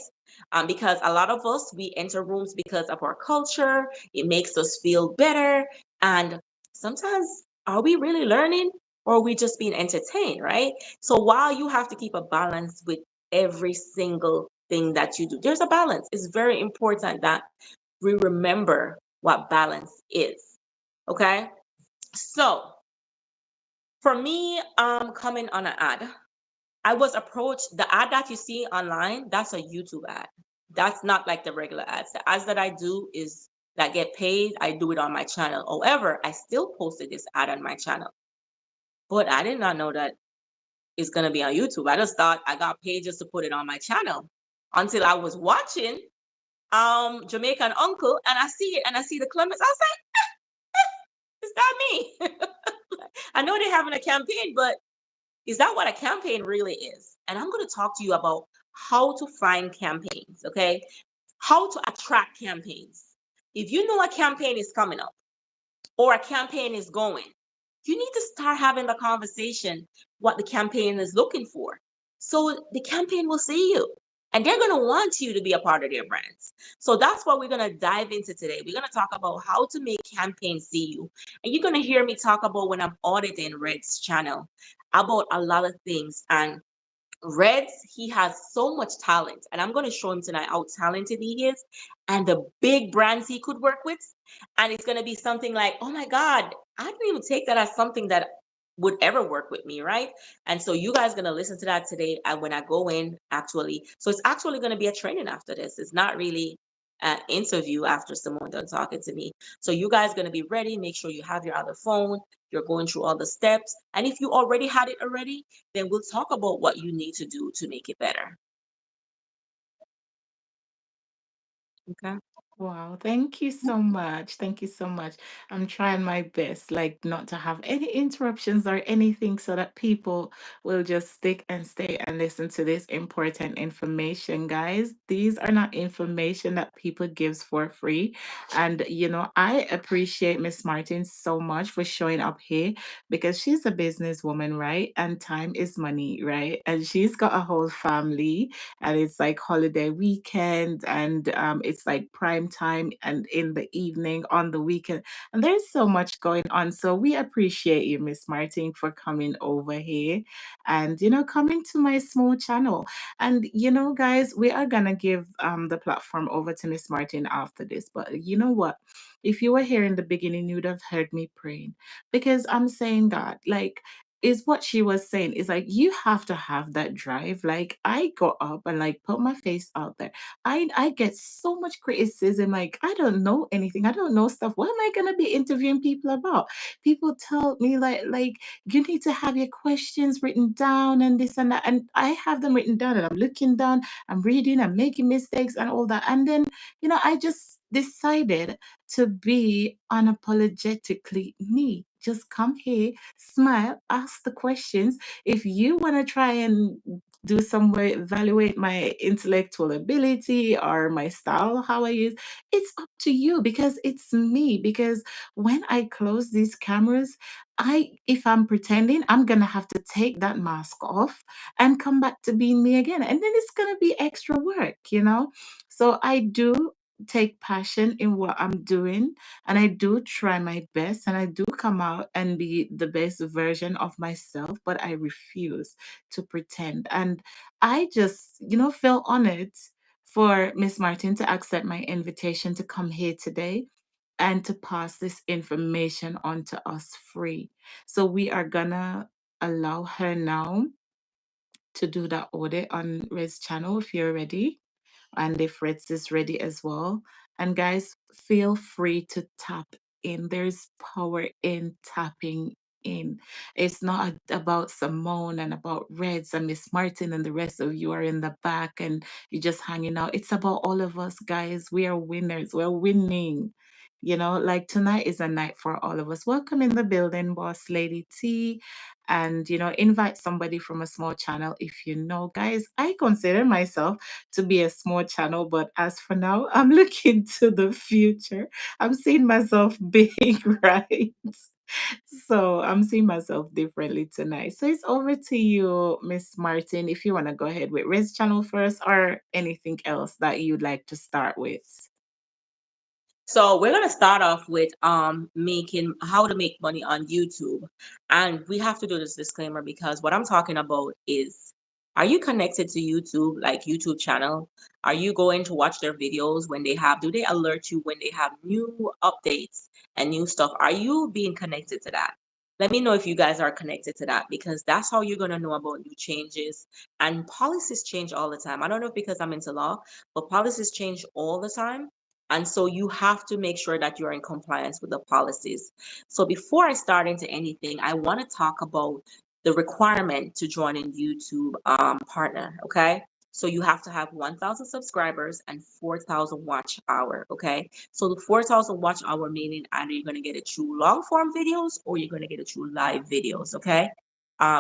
Because a lot of us, we enter rooms because of our culture. It makes us feel better. And sometimes, are we really learning or are we just being entertained, right? So while you have to keep a balance with every single thing that you do, there's a balance. It's very important that we remember what balance is. Okay. So for me, coming on an ad, I was approached. The ad that you see online, that's a YouTube ad. That's not like the regular ads. The ads that I do is that get paid. I do it on my channel. However, I still posted this ad on my channel, but I did not know that it's gonna be on YouTube. I just thought I got paid just to put it on my channel until I was watching Jamaican Uncle, and I see it and I see the comments. I was like, is that me? I know they're having a campaign, but is that what a campaign really is? And I'm going to talk to you about how to find campaigns, okay? How to attract campaigns. If you know a campaign is coming up or a campaign is going, you need to start having the conversation what the campaign is looking for. So the campaign will see you and they're going to want you to be a part of their brands. So that's what we're going to dive into today. We're going to talk about how to make campaigns see you. And you're going to hear me talk about when I'm auditing Red's channel about a lot of things. And Reds, he has so much talent, and I'm going to show him tonight how talented he is and the big brands he could work with. And it's going to be something like, oh my God, I didn't even take that as something that would ever work with me, right? And so you guys going to listen to that today. And when I go in, actually, so it's actually going to be a training after this. It's not really an interview after someone done talking to me. So you guys going to be ready. Make sure you have your other phone. You're going through all the steps. And if you already had it already, then we'll talk about what you need to do to make it better. Okay. Wow, thank you so much. Thank you so much. I'm trying my best, like not to have any interruptions or anything so that people will just stick and stay and listen to this important information, guys. These are not information that people gives for free. And I appreciate Miss Martin so much for showing up here because she's a businesswoman, right? And time is money, right? And she's got a whole family and it's like holiday weekend and it's like prime time and in the evening on the weekend and there's so much going on, so we appreciate you, Miss Martin, for coming over here and coming to my small channel. And guys, we are gonna give the platform over to Miss Martin after this, but you know what, if you were here in the beginning you'd have heard me praying because I'm saying, God, like, is what she was saying is like you have to have that drive. Like I go up and like put my face out there. I get so much criticism. Like I don't know anything. I don't know stuff. What am I gonna be interviewing people about? People tell me like you need to have your questions written down and this and that. And I have them written down and I'm looking down, I'm reading, I'm making mistakes and all that. And then, I just decided to be unapologetically me. Just come here, smile, ask the questions. If you want to try and do some way evaluate my intellectual ability or my style, how I use, it's up to you because it's me. Because when I close these cameras, if I'm pretending, I'm gonna have to take that mask off and come back to being me again. And then it's gonna be extra work. So I do take passion in what I'm doing and I do try my best and I do come out and be the best version of myself, but I refuse to pretend. And I just, feel honored for Miss Martin to accept my invitation to come here today and to pass this information on to us free. So we are gonna allow her now to do that audit on Red's channel if you're ready and if Reds is ready as well. And guys, feel free to tap in. There's power in tapping in. It's not about Simone and about Reds and Miss Martin and the rest of you are in the back and you're just hanging out. It's about all of us, guys. We are winners. We're winning. Like tonight is a night for all of us. Welcome in the building, Boss Lady T. And, invite somebody from a small channel if you know. Guys, I consider myself to be a small channel, but as for now, I'm looking to the future. I'm seeing myself big, right? So I'm seeing myself differently tonight. So it's over to you, Miss Martin, if you want to go ahead with Red's channel first or anything else that you'd like to start with. So we're gonna start off with making how to make money on YouTube. And we have to do this disclaimer because what I'm talking about is, are you connected to YouTube, like YouTube channel? Are you going to watch their videos when do they alert you when they have new updates and new stuff? Are you being connected to that? Let me know if you guys are connected to that, because that's how you're going to know about new changes. And policies change all the time. I don't know if because I'm into law, but policies change all the time. And so you have to make sure that you're in compliance with the policies. So before I start into anything, I want to talk about the requirement to join in YouTube partner. Okay. So you have to have 1,000 subscribers and 4,000 watch hour. Okay. So the 4,000 watch hour meaning either you're going to get it through long form videos or you're going to get it through live videos. Okay.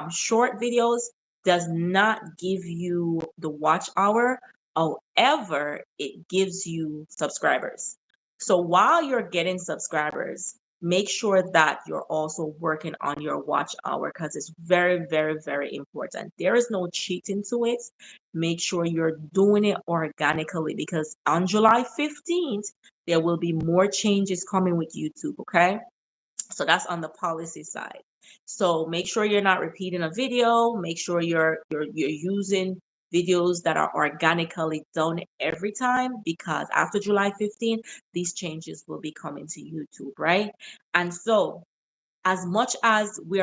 Short videos does not give you the watch hour. However, it gives you subscribers. So while you're getting subscribers, make sure that you're also working on your watch hour, because it's very, very, very important. There is no cheating to it. Make sure you're doing it organically, because on July 15th, there will be more changes coming with YouTube. Okay. So that's on the policy side. So make sure you're not repeating a video. Make sure you're using videos that are organically done every time, because after July 15th, these changes will be coming to YouTube, right? And so as much as we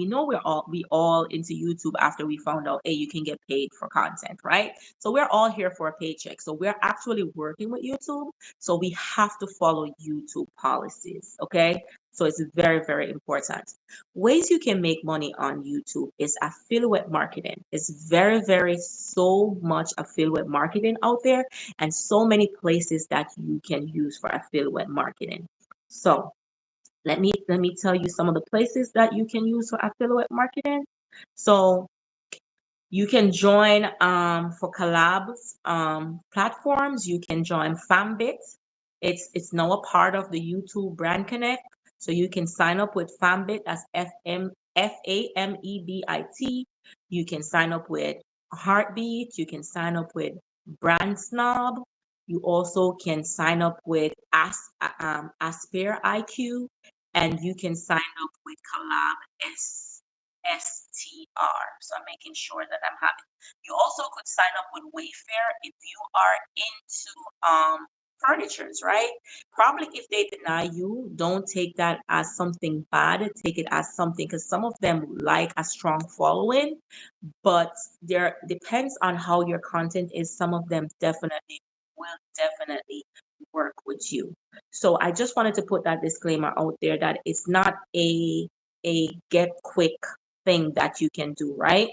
know we all into YouTube after we found out, hey, you can get paid for content, right? So we're all here for a paycheck. So we're actually working with YouTube. So we have to follow YouTube policies. Okay. So it's very, very important. Ways you can make money on YouTube is affiliate marketing. It's very, very so much affiliate marketing out there, and so many places that you can use for affiliate marketing. So let me tell you some of the places that you can use for affiliate marketing. So you can join for collabs platforms. You can join Fambit. It's now a part of the YouTube Brand Connect. So you can sign up with Fambit. That's FAMEBIT. You can sign up with Heartbeat. You can sign up with Brand Snob. You also can sign up with Aspire IQ, and you can sign up with Collab STR. So I'm making sure that I'm having. You also could sign up with Wayfair if you are into furnitures, right? Probably if they deny you, don't take that as something bad. Take it as something, because some of them like a strong following, but there depends on how your content is. Some of them definitely will definitely work with you. So I just wanted to put that disclaimer out there that it's not a get quick thing that you can do, right?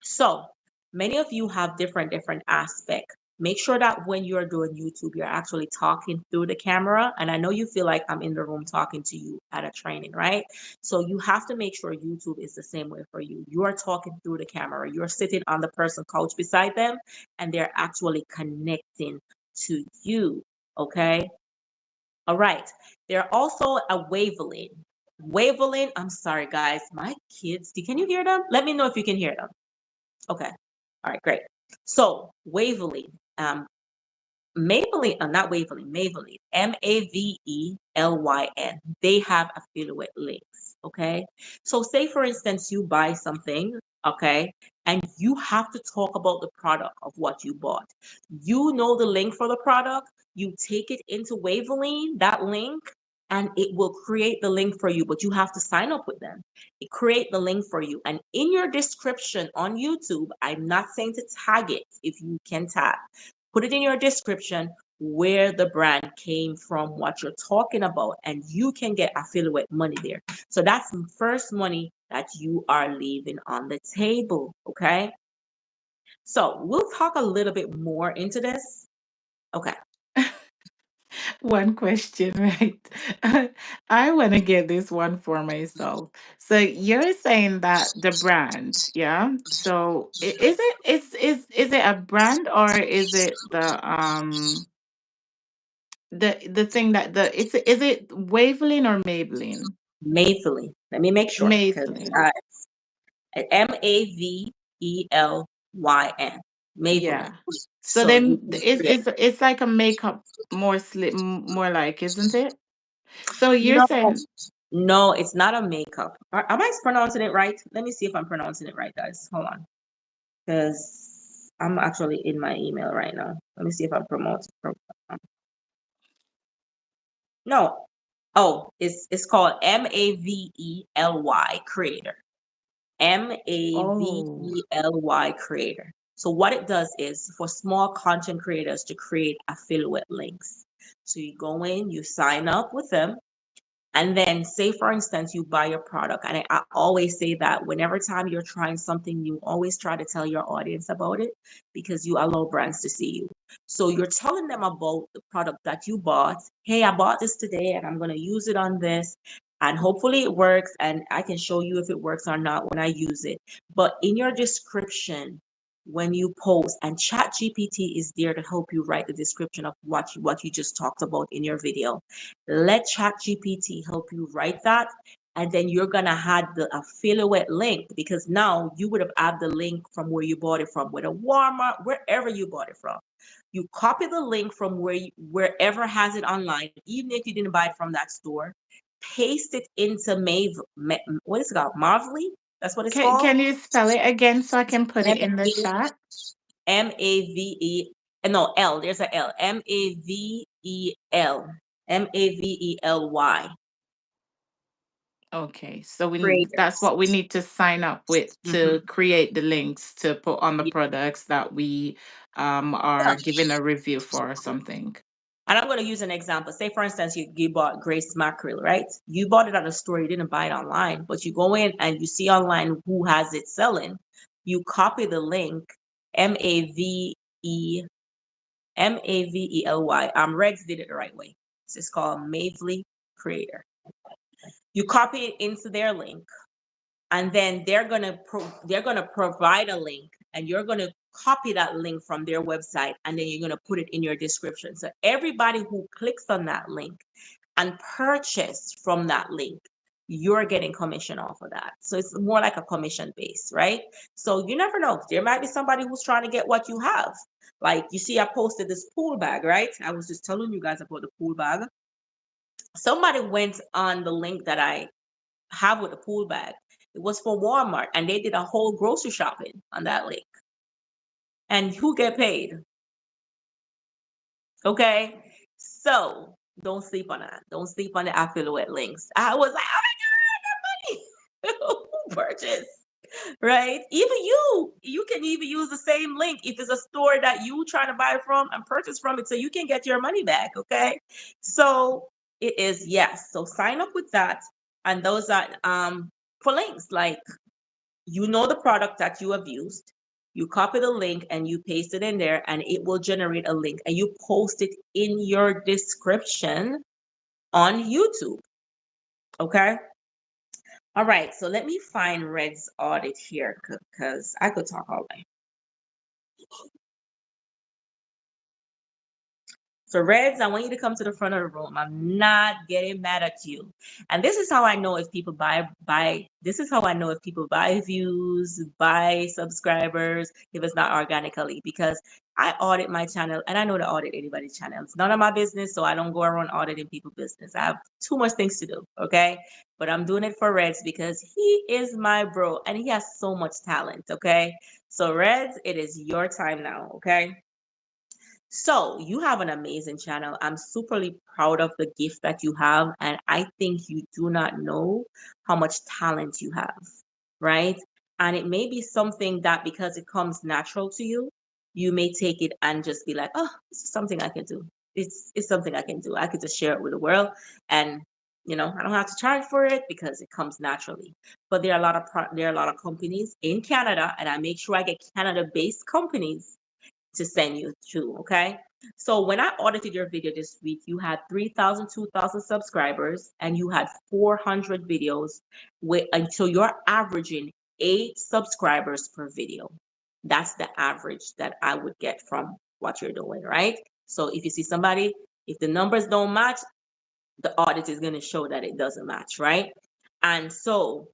So many of you have different aspects. Make sure that when you're doing YouTube, you're actually talking through the camera. And I know you feel like I'm in the room talking to you at a training, right? So you have to make sure YouTube is the same way for you. You are talking through the camera. You're sitting on the person couch beside them, and they're actually connecting to you. Okay. All right. They're also a wavelength. Wavelength. I'm sorry, guys. My kids. Can you hear them? Let me know if you can hear them. Okay. All right, great. So Waverly, Maybelline, not Waverly, Maybelline, Mavelyn. They have affiliate links. Okay. So say for instance, you buy something, okay, and you have to talk about the product of what you bought. You know the link for the product, you take it into Wavelyn, that link, and it will create the link for you, but you have to sign up with them. It create the link for you. And in your description on YouTube, I'm not saying to tag it if you can tag. Put it in your description where the brand came from, what you're talking about, and you can get affiliate money there. So that's the first money that you are leaving on the table. Okay. So we'll talk a little bit more into this. Okay. One question, right? I want to get this one for myself. So you're saying that the brand, yeah? So is it a brand, or is it the thing that the it's is it Wavelin or Maybelline? Mavelyn. Let me make sure because Maybelline. Mavelyn. Mavelyn. Yeah. So So you then can create. it's like a makeup more more like, isn't it? So you're No, saying no, it's not a makeup. Am I pronouncing it right? Let me see if I'm pronouncing it right, guys. Hold on, because I'm actually in my email right now. Let me see if I'm promoting. No, Oh, it's called Mavely Creator. Oh, Mavely Creator. So what it does is for small content creators to create affiliate links. So you go in, you sign up with them, and then say for instance you buy a product, and I always say that whenever time you're trying something new, always try to tell your audience about it, because you allow brands to see you. So you're telling them about the product that you bought. Hey, I bought this today and I'm going to use it on this, and hopefully it works, and I can show you if it works or not when I use it. But in your description, when you post, and chat gpt is there to help you write the description of what you just talked about in your video. Let ChatGPT help you write that. And then you're going to add the affiliate link, because now you would have added the link from where you bought it from, whether Walmart, wherever you bought it from. You copy the link from wherever has it online, even if you didn't buy it from that store, paste it into what is it called? Marvely? That's what it's called? can you spell it again so I can put it in the chat? Mave, no, L, there's a L. Mavely. Okay, so that's Creators. what we need to sign up with to Mhm. create the links to put on the Yeah. products that we are giving a review for or something. And I'm going to use an example. Say, for instance, you bought Grace Mackerel, right? You bought it at a store. You didn't buy it online, but you go in and you see online who has it selling. You copy the link, M-A-V-E, Mavely. Regs did it the right way. It's called Mavely Creator. You copy it into their link, and then they're gonna provide a link, and you're gonna copy that link from their website, and then you're gonna put it in your description. So everybody who clicks on that link and purchase from that link, you're getting commission off of that. So it's more like a commission base, right? So you never know. There might be somebody who's trying to get what you have. Like you see, I posted this pool bag, right? I was just telling you guys about the pool bag. Somebody went on the link that I have with the pool bag. It was for Walmart, and they did a whole grocery shopping on that link. And who get paid? Okay. So don't sleep on that. Don't sleep on the affiliate links. I was like, oh my God, who purchased? Right? Even you can even use the same link if it's a store that you trying to buy from and purchase from it, so you can get your money back. Okay. So it is, yes. So sign up with that. And those are for links like, you know, the product that you have used, you copy the link and you paste it in there, and it will generate a link, and you post it in your description on YouTube. Okay. All right. So let me find Red's audit here, because I could talk all day. So Reds, I want you to come to the front of the room. I'm not getting mad at you. And this is how I know if people buy this is how I know if people buy views, buy subscribers, if it's not organically, because I audit my channel, and I know to audit anybody's channel. It's none of my business, so I don't go around auditing people's business. I have too much things to do, okay? But I'm doing it for Reds because he is my bro and he has so much talent, okay? So Reds, it is your time now, okay? So you have an amazing channel. I'm superly proud of the gift that you have. And I think you do not know how much talent you have, right? And it may be something that because it comes natural to you, you may take it and just be like, oh, this is something I can do. It's something I can do. I could just share it with the world. And I don't have to charge for it because it comes naturally. But there are a lot of companies in Canada, and I make sure I get Canada-based companies to send you to. Okay. So when I audited your video this week, you had 3,000, 2,000 subscribers, and you had 400 videos until you're averaging 8 subscribers per video. That's the average that I would get from what you're doing, right? So if you see somebody, if the numbers don't match, the audit is going to show that it doesn't match, right? And so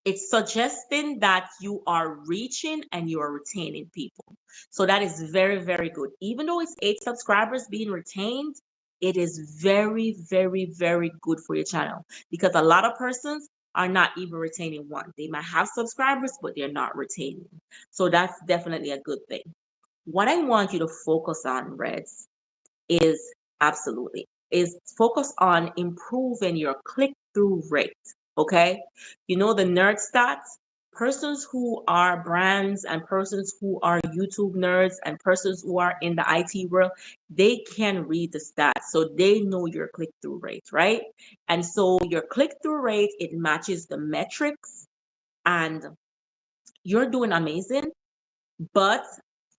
it's suggesting that you are reaching and you are retaining people. So that is very, very good. Even though it's 8 subscribers being retained, it is very, very, very good for your channel, because a lot of persons are not even retaining one. They might have subscribers, but they're not retaining. So that's definitely a good thing. What I want you to focus on, Reds, is absolutely is focus on improving your click-through rate. Okay, you know the nerd stats. Persons who are brands and persons who are YouTube nerds and persons who are in the IT world, they can read the stats, so they know your click-through rate, right? And so your click-through rate, it matches the metrics, and you're doing amazing. But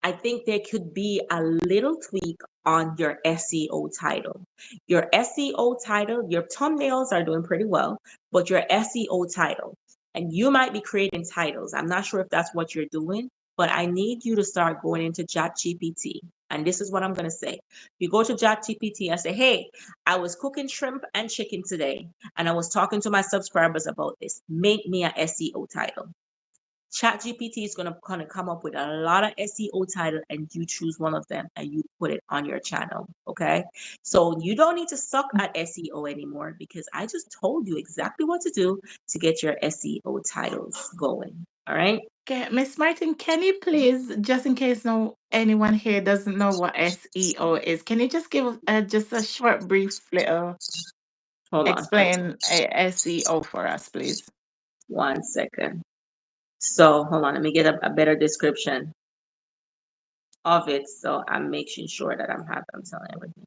I think there could be a little tweak on your SEO title. Your SEO title, your thumbnails are doing pretty well, but your SEO title, and you might be creating titles. I'm not sure if that's what you're doing, but I need you to start going into ChatGPT. And this is what I'm going to say. You go to ChatGPT and say, hey, I was cooking shrimp and chicken today, and I was talking to my subscribers about this. Make me a SEO title. ChatGPT is going to kind of come up with a lot of SEO title, and you choose one of them and you put it on your channel. Okay. So you don't need to suck at SEO anymore, because I just told you exactly what to do to get your SEO titles going. All right. Okay, Miss Martin, can you please, just in case no anyone here doesn't know what SEO is, can you just give just a short, brief little Hold on. explain SEO for us, please? 1 second. So hold on. Let me get a better description of it. So I'm making sure that I'm telling everything.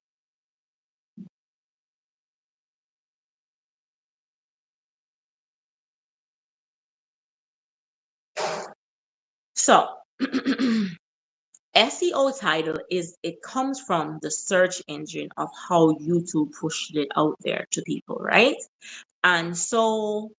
So SEO title is, it comes from the search engine of how YouTube pushed it out there to people, right? And so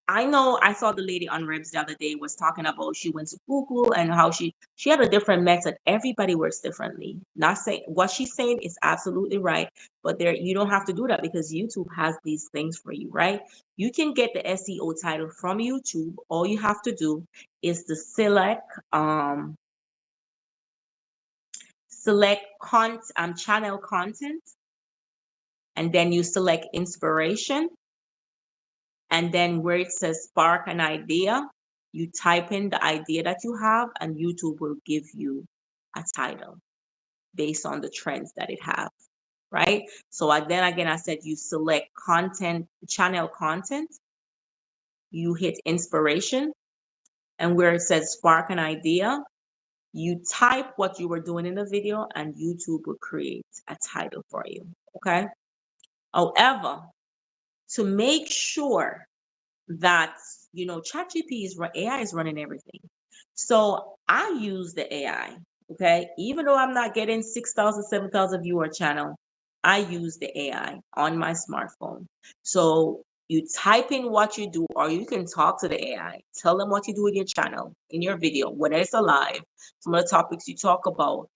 I know I saw the lady on Ribs the other day was talking about she went to Google and how she had a different method. Everybody works differently. Not saying what she's saying is absolutely right, but there, you don't have to do that because YouTube has these things for you, right? You can get the SEO title from YouTube. All you have to do is to select channel content, and then you select inspiration, and then where it says spark an idea, you type in the idea that you have, and YouTube will give you a title based on the trends that it has, right? So then again, I said you select content, channel content, you hit inspiration, and where it says spark an idea, you type what you were doing in the video, and YouTube will create a title for you. Okay. However, to make sure that, ChatGPT AI is running everything. So I use the AI. Okay. Even though I'm not getting 6,000, 7,000 viewer channel, I use the AI on my smartphone. So you type in what you do, or you can talk to the AI, tell them what you do in your channel, in your video, whether it's alive, some of the topics you talk about,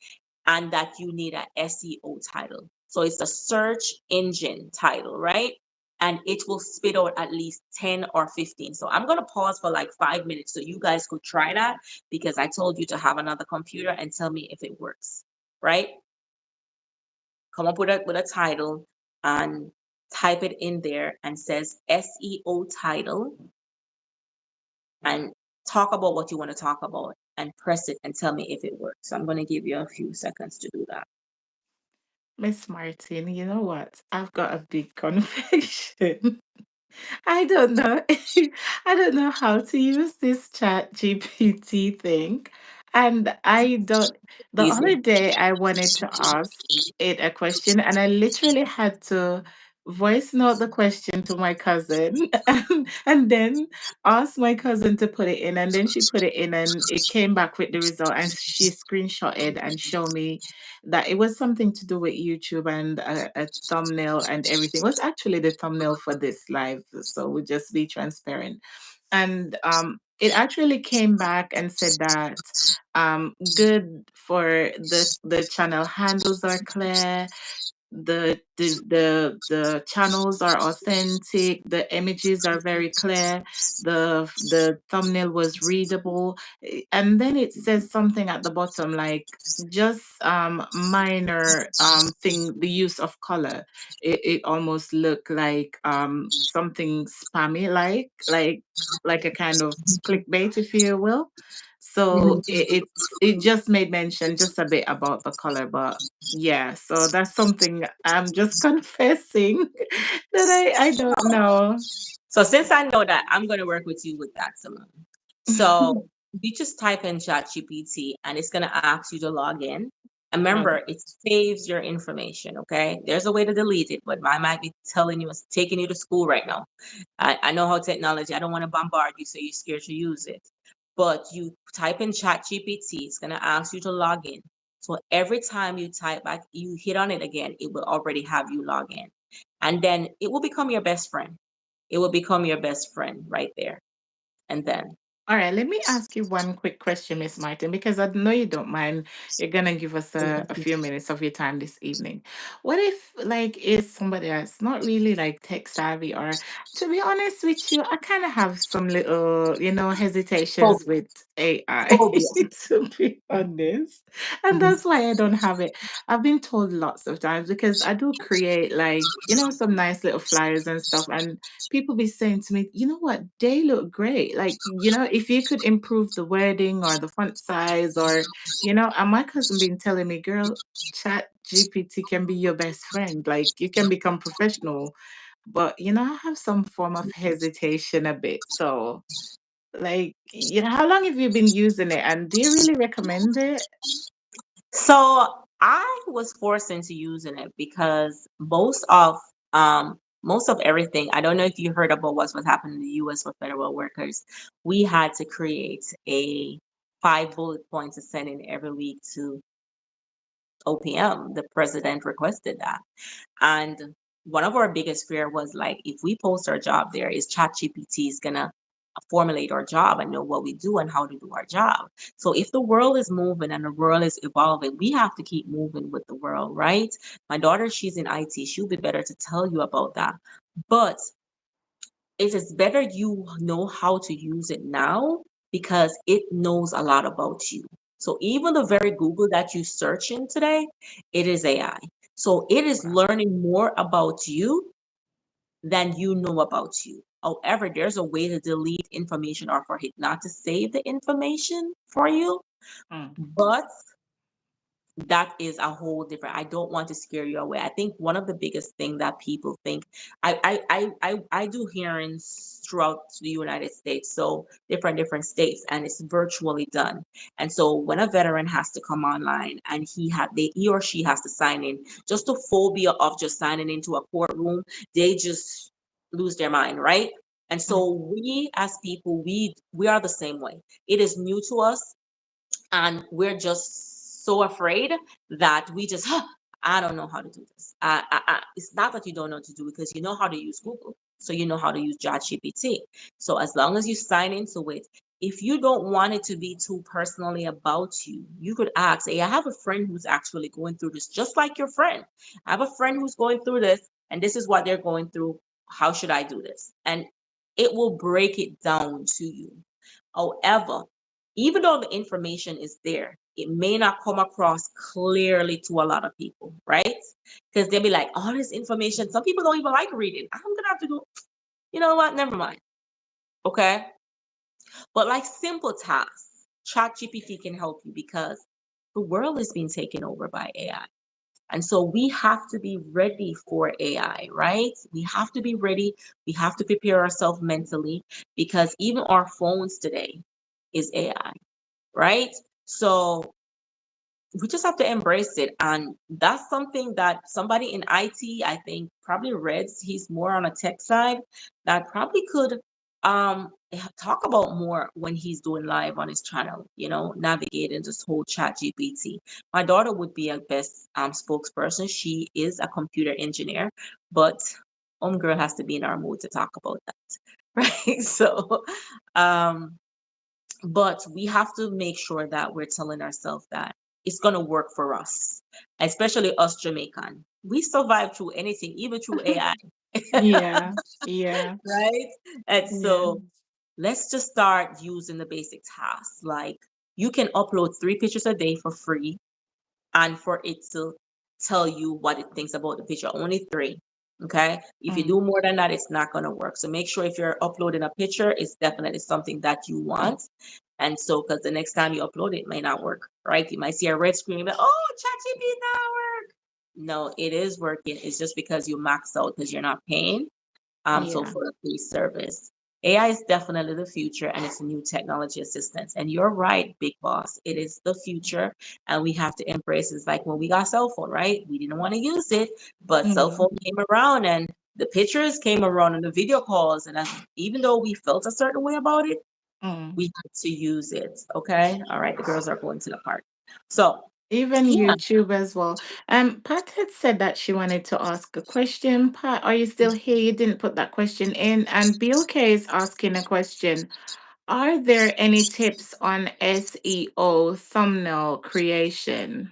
and that you need a SEO title. So it's a search engine title, right? And it will spit out at least 10 or 15. So I'm going to pause for like 5 minutes so you guys could try that, because I told you to have another computer and tell me if it works, right? Come up with a title and type it in there and says SEO title, and talk about what you want to talk about and press it and tell me if it works. So I'm going to give you a few seconds to do that. Miss Martin, you know what? I've got a big confession. I don't know. I don't know how to use this chat GPT thing. And I don't, the other Easy. day I wanted to ask it a question and I literally had to voice note the question to my cousin and then ask my cousin to put it in. And then she put it in and it came back with the result and she screenshotted and showed me that it was something to do with YouTube and a thumbnail and everything. It was actually the thumbnail for this live, so we'll just be transparent. And it actually came back and said that good for the channel handles are clear, the channels are authentic, the images are very clear, the thumbnail was readable, and then it says something at the bottom like just minor thing, the use of color. It almost looked like something spammy, like a kind of clickbait, if you will. So it just made mention just a bit about the color, but yeah, so that's something I'm just confessing that I don't know. So since I know that, I'm going to work with you with that, Simone. So you just type in ChatGPT and it's going to ask you to log in. And remember, Okay. it saves your information. Okay. There's a way to delete it, but I might be telling you it's taking you to school right now. I know how technology, I don't want to bombard you so you're scared to use it. But you type in ChatGPT, it's going to ask you to log in. So every time you type back, you hit on it again, it will already have you log in. And then it will become your best friend. It will become your best friend right there. And then, All right, let me ask you one quick question, Miss Martin, because I know you don't mind. You're gonna give us a few minutes of your time this evening. What if, like, is somebody that's not really like tech savvy, or to be honest with you, I kind of have some little, hesitations phobia. with AI, Phobia. to be honest, and Mhm. that's why I don't have it. I've been told lots of times because I do create like, some nice little flyers and stuff, and people be saying to me, you know what, they look great. Like, if you could improve the wording or the font size or, and my cousin been telling me, girl, chat GPT can be your best friend. Like you can become professional. But, I have some form of hesitation a bit. So like, how long have you been using it? And do you really recommend it? So I was forced into using it because most of everything, I don't know if you heard about what's happening in the US for federal workers. We had to create a 5 bullet points to send in every week to OPM. The president requested that. And one of our biggest fear was like, if we post our job there, is ChatGPT is gonna formulate our job and know what we do and how to do our job. So if the world is moving and the world is evolving, we have to keep moving with the world, right? My daughter, she's in IT. She'll be better to tell you about that. But it is better you know how to use it now because it knows a lot about you. So even the very Google that you search in today, it is AI. So it is Wow. learning more about you than you know about you. However, there's a way to delete information or for it not to save the information for you. Mm. But that is a whole different, I don't want to scare you away. I think one of the biggest thing that people think, I do hearings throughout the United States, so different states, and it's virtually done. And so when a veteran has to come online and he or she has to sign in, just the phobia of just signing into a courtroom, they just lose their mind, right? And Mm. so we as people, we are the same way. It is new to us, and we're just so afraid that we just I don't know how to do this. It's not that you don't know how to do it because you know how to use Google, so you know how to use ChatGPT. So as long as you sign into it, if you don't want it to be too personally about you, you could ask, hey, I have a friend who's actually going through this just like your friend. I have a friend who's going through this and this is what they're going through. How should I do this? And it will break it down to you. However, even though the information is there, it may not come across clearly to a lot of people, right? Because they'll be like, all this information, some people don't even like reading. I'm gonna have to go, you know what? Never mind. Okay. But like simple tasks, ChatGPT can help you because the world is being taken over by AI. And so we have to be ready for AI, right? We have to be ready. We have to prepare ourselves mentally because even our phones today is AI, right? So we just have to embrace it. And that's something that somebody in IT, I think, probably Reds, he's more on a tech side, that probably could talk about more when he's doing live on his channel, navigating this whole chat GPT. My daughter would be a best spokesperson. She is a computer engineer, but girl has to be in our mood to talk about that. Right. So um but we have to make sure that we're telling ourselves that it's going to work for us, especially us Jamaican. We survive through anything, even through AI. Yeah. Yeah. Right? And Yeah. so let's just start using the basic tasks. Like you can upload 3 pictures a day for free and for it to tell you what it thinks about the picture, only three. Okay. If you Mm. do more than that, it's not going to work. So make sure if you're uploading a picture, it's definitely something that you want. And so, because the next time you upload it, may not work, right? You might see a red screen, but oh, ChatGPT not work. No, it is working. It's just because you maxed out because you're not paying. So Yeah. for the free service. AI is definitely the future and it's a new technology assistance. And you're right, big boss. It is the future and we have to embrace it. It's like when we got cell phone, right? We didn't want to use it, but cell Mm. phone came around and the pictures came around and the video calls. And even though we felt a certain way about it, Mm. we had to use it. Okay. All right. The girls are going to the park. So Even yeah. YouTube as well. Pat had said that she wanted to ask a question. Pat, are you still here? You didn't put that question in. And Bill K is asking a question. Are there any tips on SEO thumbnail creation?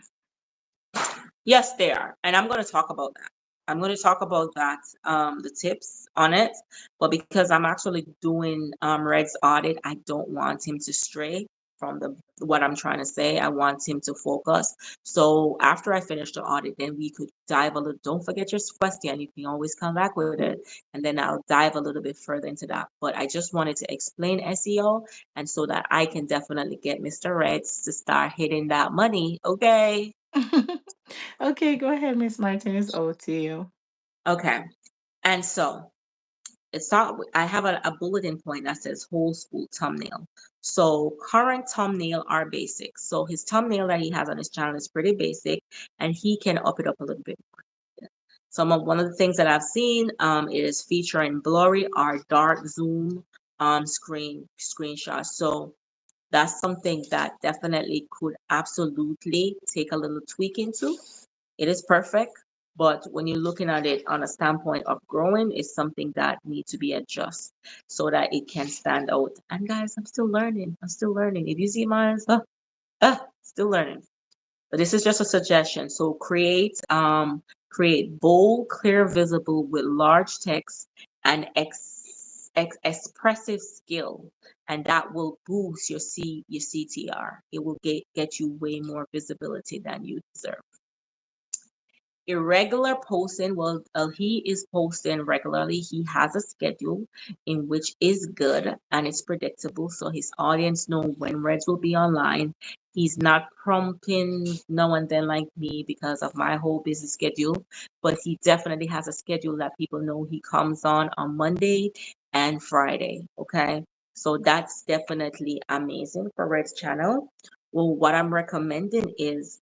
Yes, they are. And I'm going to talk about that. I'm going to talk about that, the tips on it. But because I'm actually doing Red's audit, I don't want him to stray from the what I'm trying to say. I want him to focus. So after I finish the audit, then we could dive a little. Don't forget your question. You can always come back with it, and then I'll dive a little bit further into that. But I just wanted to explain SEO, and so that I can definitely get Mr. Reds to start hitting that money. Okay. Okay, go ahead, Miss Martin. It's over to you. Okay. And so it's not, I have a bulletin point that says whole school thumbnail. So current thumbnail are basic. So his thumbnail that he has on his channel is pretty basic and he can up it up a little bit more. One of the things that I've seen is featuring blurry or dark zoom screenshots. So that's something that definitely could absolutely take a little tweak into. It is perfect, but when you're looking at it on a standpoint of growing, it's something that needs to be adjusted so that it can stand out. And guys, I'm still learning. I'm still learning. If you see mine, still learning. But this is just a suggestion. So create bold, clear, visible with large text and expressive skill, and that will boost your CTR. It will get you way more visibility than you deserve. Irregular posting, well, he is posting regularly. He has a schedule in which is good and it's predictable, so his audience know when Reds will be online. He's not prompting no and then like me because of my whole busy schedule, but he definitely has a schedule that people know he comes on Monday and Friday. Okay, so that's definitely amazing for Red's channel. Well, what I'm recommending is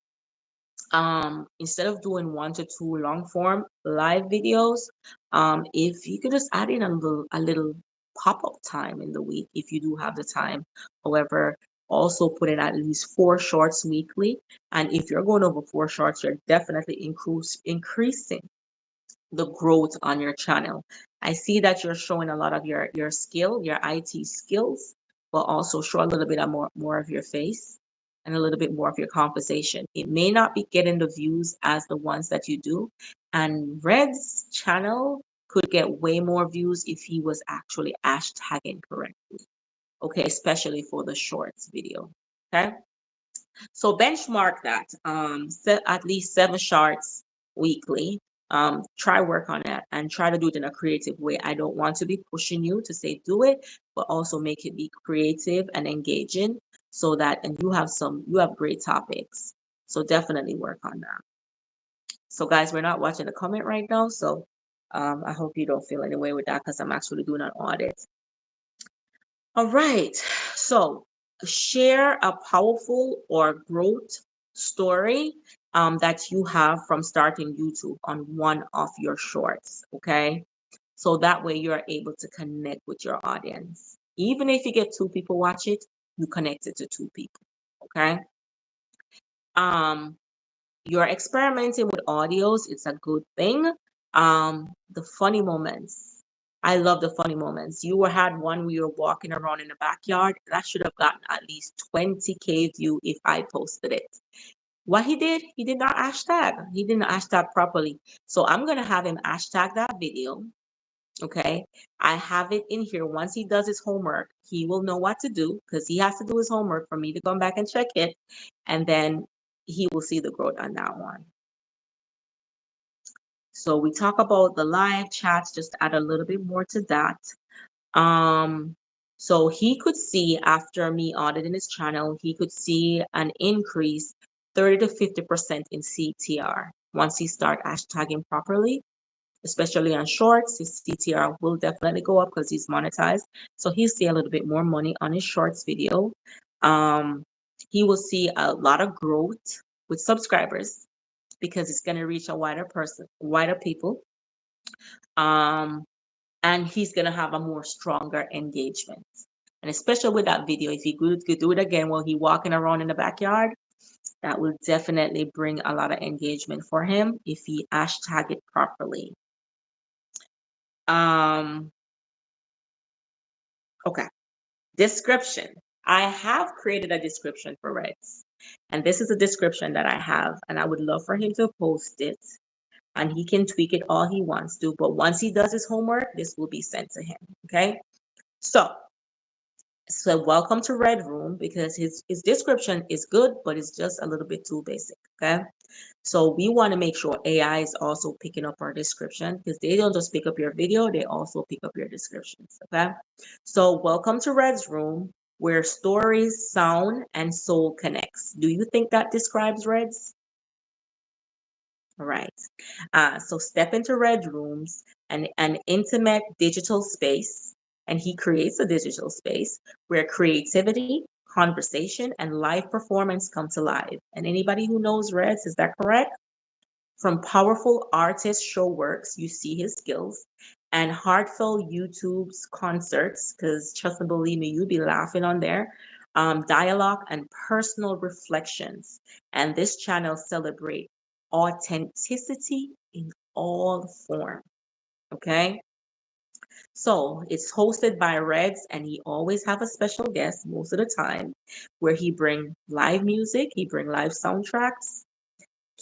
instead of doing 1 to 2 long form live videos, if you could just add in a little pop-up time in the week if you do have the time. However, also put in at least 4 shorts weekly, and if you're going over 4 shorts, you're definitely increasing the growth on your channel. I see that you're showing a lot of your skill, your IT skills, but also show a little bit of more of your face and a little bit more of your conversation. It may not be getting the views as the ones that you do, and Red's channel could get way more views if he was actually hashtagging correctly. Okay, especially for the shorts video. Okay. So benchmark that. Set at least 7 shorts weekly. Try work on that and try to do it in a creative way. I don't want to be pushing you to say do it, but also make it be creative and engaging so that and you have great topics. So definitely work on that. So guys, we're not watching the comment right now, so I hope you don't feel any way with that because I'm actually doing an audit. All right. So share a powerful or growth story that you have from starting YouTube on one of your shorts. Okay. So that way you are able to connect with your audience. Even if you get 2 people watch it, you connect it to 2 people. Okay. Um, you're experimenting with audios, it's a good thing. The funny moments. I love the funny moments. Had one where you were walking around in the backyard. That should have gotten at least 20K view if I posted it. What he did not hashtag. He didn't hashtag properly. So I'm gonna have him hashtag that video. Okay. I have it in here. Once he does his homework, he will know what to do because he has to do his homework for me to come back and check it. And then he will see the growth on that one. So we talk about the live chats, just add a little bit more to that. Um, so he could see after me auditing his channel, he could see an increase 30 to 50% in CTR once he start hashtagging properly, especially on shorts. His CTR will definitely go up because he's monetized. So he'll see a little bit more money on his shorts video. Um, he will see a lot of growth with subscribers because it's going to reach a wider people. Um, and he's going to have a more stronger engagement. And especially with that video, if he could do it again while he walking around in the backyard, that will definitely bring a lot of engagement for him if he hashtag it properly. Okay. Description. I have created a description for Reds. And this is a description that I have, and I would love for him to post it. And he can tweak it all he wants to. But once he does his homework, this will be sent to him. Okay. So welcome to Red Room, because his description is good, but it's just a little bit too basic. Okay. So we want to make sure AI is also picking up our description, because they don't just pick up your video, they also pick up your descriptions. Okay. So welcome to Red's Room, where stories, sound, and soul connects. Do you think that describes Red's? All right. So step into Red Rooms, an intimate digital space, and he creates a digital space where creativity, conversation, and live performance come to life. And anybody who knows Reds, is that correct? From powerful artist show works, you see his skills, and heartfelt YouTube's concerts, because trust and believe me, you'd be laughing on there. Dialogue and personal reflections. And this channel celebrate authenticity in all form. Okay. So it's hosted by Reds, and he always have a special guest most of the time, where he bring live music, he bring live soundtracks,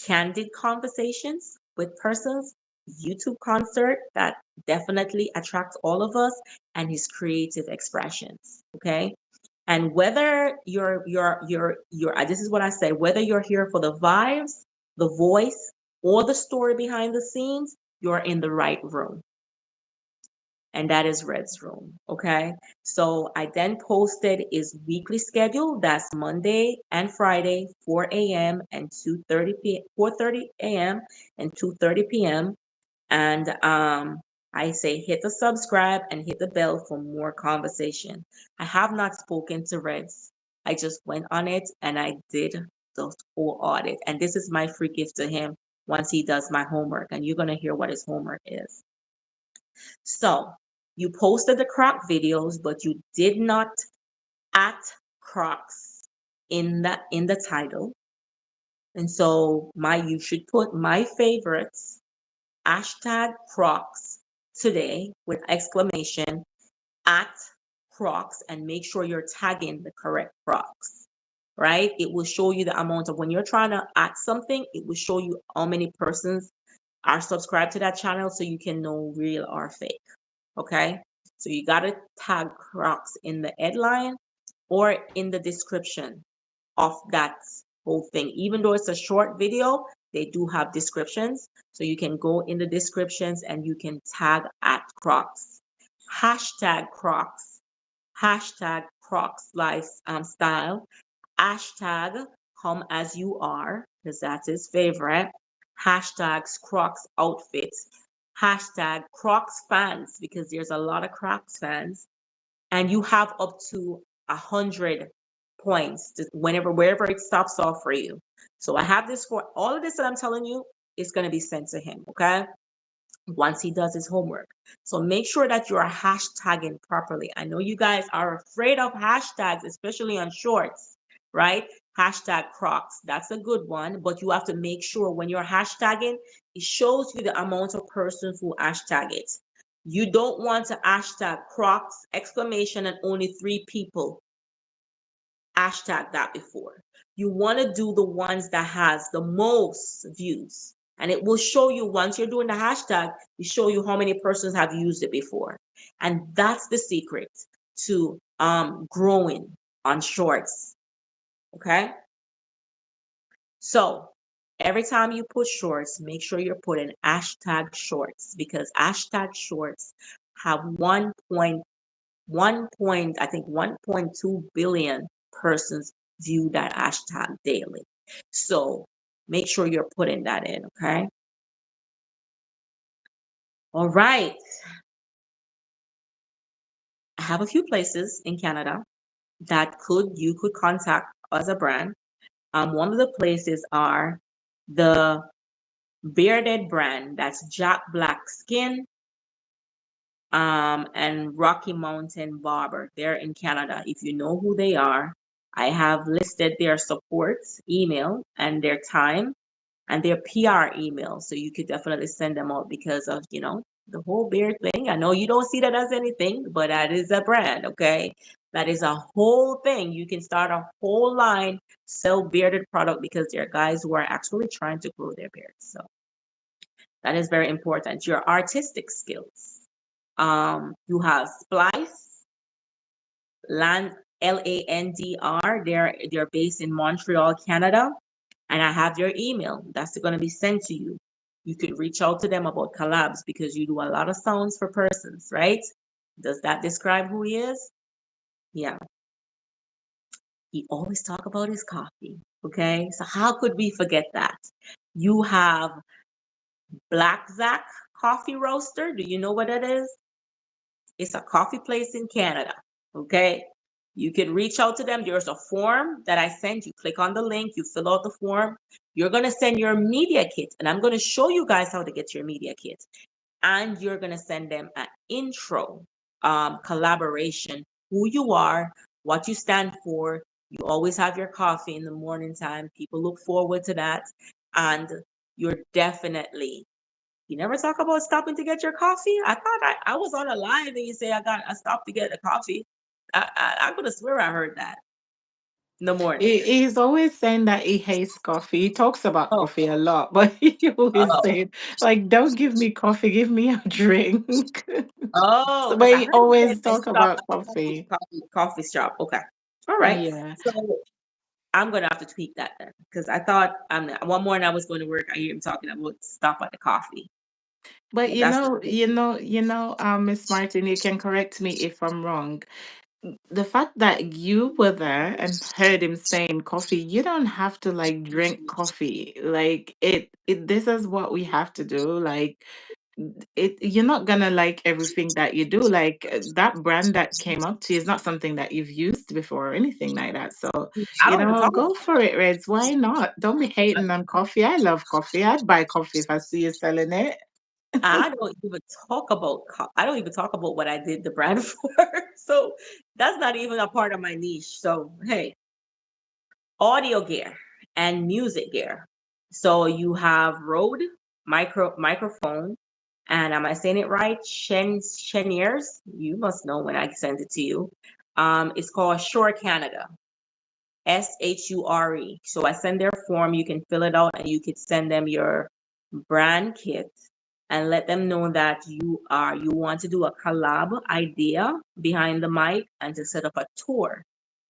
candid conversations with persons, YouTube concert that definitely attracts all of us, and his creative expressions. Okay. And whether this is what I say, whether you're here for the vibes, the voice, or the story behind the scenes, you're in the right room. And that is Red's room. Okay. So I then posted his weekly schedule. That's Monday and Friday, 4 a.m. and 2:30 p.m. 4:30 a.m. and 2:30 p.m. And I say hit the subscribe and hit the bell for more conversation. I have not spoken to Reds. I just went on it and I did the whole audit. And this is my free gift to him once he does my homework. And you're going to hear what his homework is. So you posted the Croc videos, but you did not at Crocs in the title. And so you should put my favorites, hashtag Crocs today with exclamation at Crocs, and make sure you're tagging the correct Crocs. Right? It will show you the amount of, when you're trying to add something, it will show you how many persons are subscribed to that channel, so you can know real or fake. Okay. So you got to tag Crocs in the headline or in the description of that whole thing. Even though it's a short video, they do have descriptions. So you can go in the descriptions and you can tag at Crocs. Hashtag Crocs. Hashtag Crocs lifestyle. Hashtag come as you are, because that's his favorite. Hashtags Crocs outfits. Hashtag Crocs fans, because there's a lot of Crocs fans. And you have up to 100 points wherever it stops off for you. So I have this for all of this that I'm telling you is going to be sent to him. Okay. Once he does his homework. So make sure that you are hashtagging properly. I know you guys are afraid of hashtags, especially on shorts, right? Hashtag Crocs. That's a good one, but you have to make sure when you're hashtagging, it shows you the amount of persons who hashtag it. You don't want to hashtag Crocs exclamation and only 3 people hashtag that before. You want to do the ones that has the most views. And it will show you, once you're doing the hashtag, it show you how many persons have used it before. And that's the secret to growing on shorts. Okay. So Every time you put shorts, make sure you're putting hashtag shorts, because hashtag shorts have 1.2 billion persons view that hashtag daily. So make sure you're putting that in, okay? All right. I have a few places in Canada that you could contact as a brand. One of the places are the bearded brand, that's Jack Black Skin, and Rocky Mountain Barber. They're in Canada. If you know who they are, I have listed their support email and their time and their PR email. So you could definitely send them out because of, the whole beard thing. I know you don't see that as anything, but that is a brand, okay? That is a whole thing. You can start a whole line, sell bearded product, because there are guys who are actually trying to grow their beards. So that is very important. Your artistic skills. You have Splice, Land Landr. They're based in Montreal, Canada, and I have your email. That's going to be sent to you. You could reach out to them about collabs because you do a lot of sounds for persons, right? Does that describe who he is? Yeah. He always talk about his coffee. Okay, so how could we forget that? You have Black Zack Coffee Roaster. Do you know what it is? It's a coffee place in Canada. Okay. You can reach out to them. There's a form that I sent. You click on the link, you fill out the form. You're going to send your media kit, and I'm going to show you guys how to get your media kit. And you're going to send them an intro collaboration, who you are, what you stand for. You always have your coffee in the morning time. People look forward to that. And you're definitely, you never talk about stopping to get your coffee? I thought I was on a live and you say I stopped to get a coffee. I'm gonna swear I heard that in the morning. He's always saying that he hates coffee. He talks about Oh, coffee a lot, but he always oh, saying, like, don't give me coffee, give me a drink. oh, So, because but I he heard you said always I talk stopped about at the coffee. coffee shop. Okay, all right. Yeah. So I'm gonna have to tweak that then, because I thought one morning I was going to work. I hear him talking about stop at the coffee, But but that's the Miss Martin, you can correct me if I'm wrong. The fact that you were there and heard him saying coffee, you don't have to like drink coffee. Like it this is what we have to do. Like you're not gonna like everything that you do. Like that brand that came up to you is not something that you've used before or anything like that. So, I don't even talk about. go for it, Reds. Why not? Don't be hating on coffee. I love coffee. I'd buy coffee if I see you selling it. I don't even talk about what I did the brand for. So that's not even a part of my niche. So hey, audio gear and music gear. So you have Rode microphone, and am I saying it right? Cheniers. You must know when I send it to you. It's called Shure Canada. Shure. So I send their form. You can fill it out, and you could send them your brand kit and let them know that you want to do a collab idea behind the mic and to set up a tour.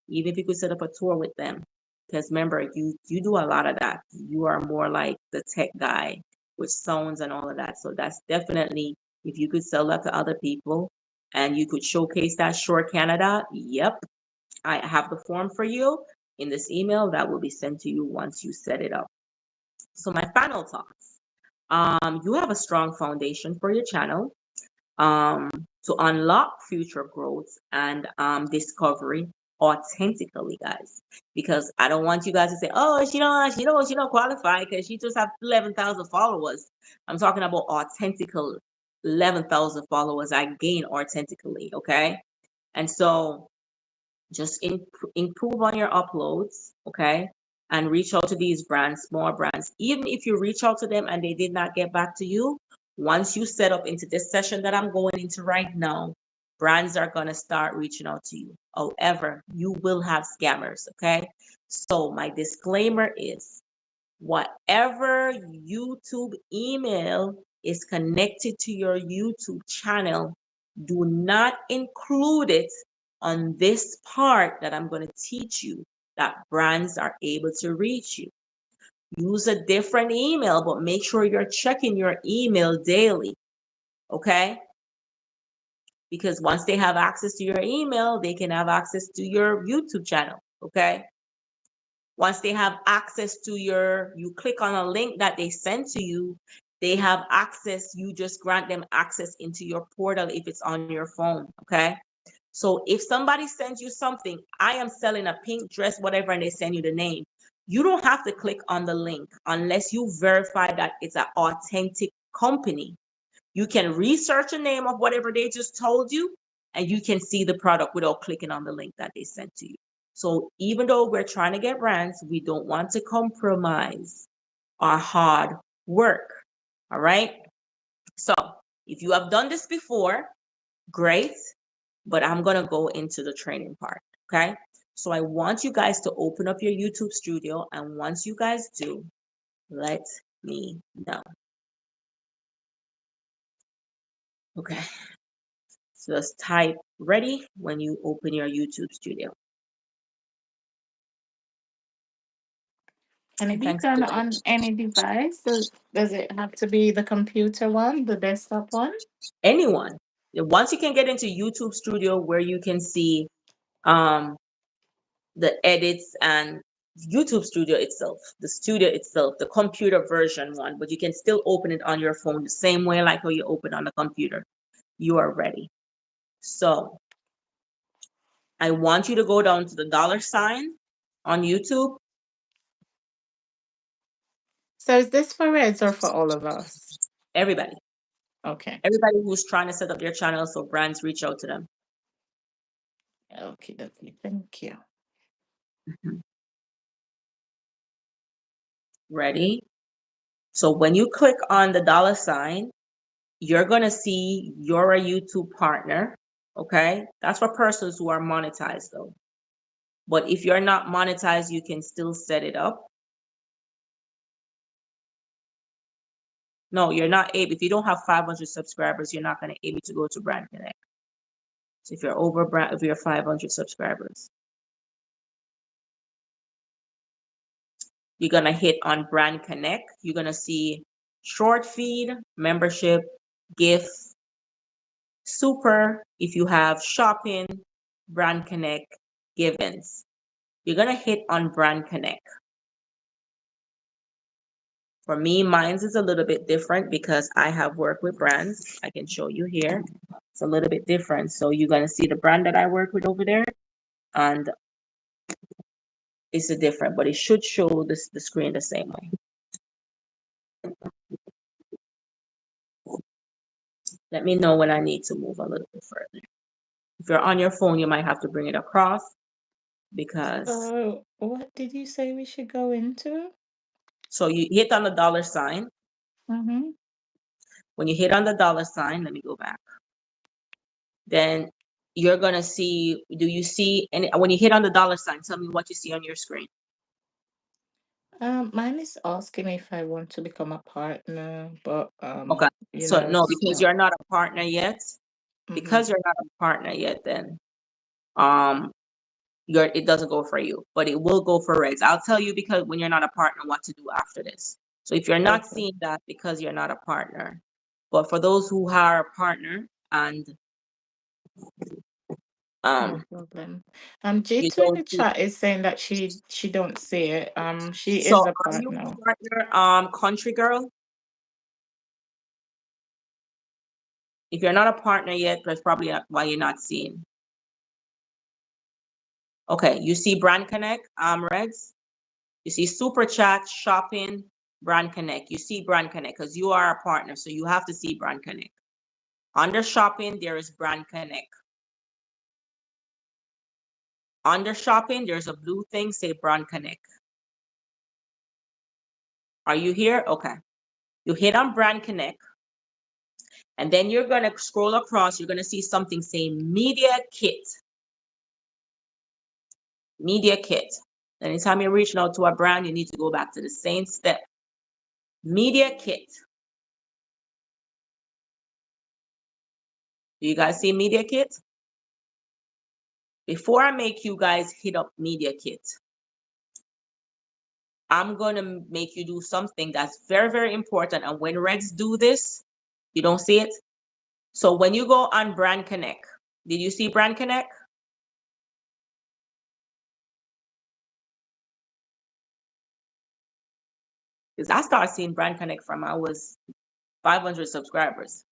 Even if you could set up a tour with them, because remember, you do a lot of that. You are more like the tech guy with sounds and all of that. So that's definitely, if you could sell that to other people and you could showcase that Shore Canada. Yep, I have the form for you in this email that will be sent to you once you set it up. So my final thoughts. You have a strong foundation for your channel um, to unlock future growth and discovery authentically, guys. Because I don't want you guys to say, "Oh, she don't qualify because she just have 11,000 followers." I'm talking about authentical 11,000 followers I gain authentically, okay? And so just improve on your uploads, okay? And reach out to these brands, small brands. Even if you reach out to them and they did not get back to you, once you set up into this session that I'm going into right now, brands are going to start reaching out to you. However, you will have scammers, okay? So my disclaimer is, whatever YouTube email is connected to your YouTube channel, do not include it on this part that I'm going to teach you, that brands are able to reach you. Use a different email, but make sure you're checking your email daily, okay? Because once they have access to your email, they can have access to your YouTube channel, okay? Once they have access to you click on a link that they send to you, they have access, you just grant them access into your portal if it's on your phone, okay? So if somebody sends you something, I am selling a pink dress, whatever, and they send you the name, you don't have to click on the link unless you verify that it's an authentic company. You can research the name of whatever they just told you, and you can see the product without clicking on the link that they sent to you. So even though we're trying to get brands, we don't want to compromise our hard work. All right. So if you have done this before, great. But I'm going to go into the training part. Okay. So I want you guys to open up your YouTube studio. And once you guys do, let me know. Okay. So just type ready when you open your YouTube studio. Can it be Thanks done to on any device? Does it have to be the computer one, the desktop one? anyone. Once you can get into YouTube studio where you can see um, the edits and YouTube studio itself, the studio itself, the computer version one, but you can still open it on your phone the same way like how you open on the computer. You are ready. So I want you to go down to the $ on YouTube. So is this for Reds or for all of us? Everybody, Okay. everybody who's trying to set up their channel so brands reach out to them. Okay, thank you. Mhm. Ready? So when you click on the $, you're going to see you're a YouTube partner. Okay. That's for persons who are monetized though. But if you're not monetized, you can still set it up. No, you're not able. If you don't have 500 subscribers, you're not going to be able to go to Brand Connect. So if you're 500 subscribers, you're going to hit on Brand Connect. You're going to see short feed, membership, gift, super. If you have shopping, Brand Connect, givens. You're going to hit on Brand Connect. For me, mine's is a little bit different because I have worked with brands. I can show you here. It's a little bit different. So you're going to see the brand that I work with over there, and it's a different, but it should show the screen the same way. Let me know when I need to move a little bit further. If you're on your phone, you might have to bring it across because, So what did you say we should go into? so you hit on the $. Mm-hmm. When you hit on the $, let me go back. Then you're going to see, do you see any, when you hit on the $, tell me what you see on your screen. Mine is asking me if I want to become a partner, but Okay. So no, it's because not. you're not a partner yet. Mm-hmm. Because you're not a partner yet, then um it doesn't go for you, but it will go for Reds. I'll tell you because when you're not a partner, what to do after this. So if you're not Okay. seeing that because you're not a partner, but for those who are a partner and No um problem. you G2 in don't the see. chat is saying that she don't see it. She So is a are you partner. a partner, country girl? If you're not a partner yet, that's probably why you're not seeing. Okay, you see Brand Connect, Reds. You see Super Chat, Shopping, Brand Connect. You see Brand Connect because you are a partner, so you have to see Brand Connect. Under Shopping, there is Brand Connect. Under Shopping, there's a blue thing, say Brand Connect. Are you here? Okay. You hit on Brand Connect, and then you're going to scroll across. You're going to see something saying Media Kit. Media Kit. Anytime you're reaching out to a brand, you need to go back to the same step. Media Kit. Do you guys see Media Kit? Before I make you guys hit up Media Kit, I'm going to make you do something that's very, very important. And when Reds do this, you don't see it. So when you go on Brand Connect, did you see Brand Connect? Because I started seeing Brand Connect from I was 500 subscribers.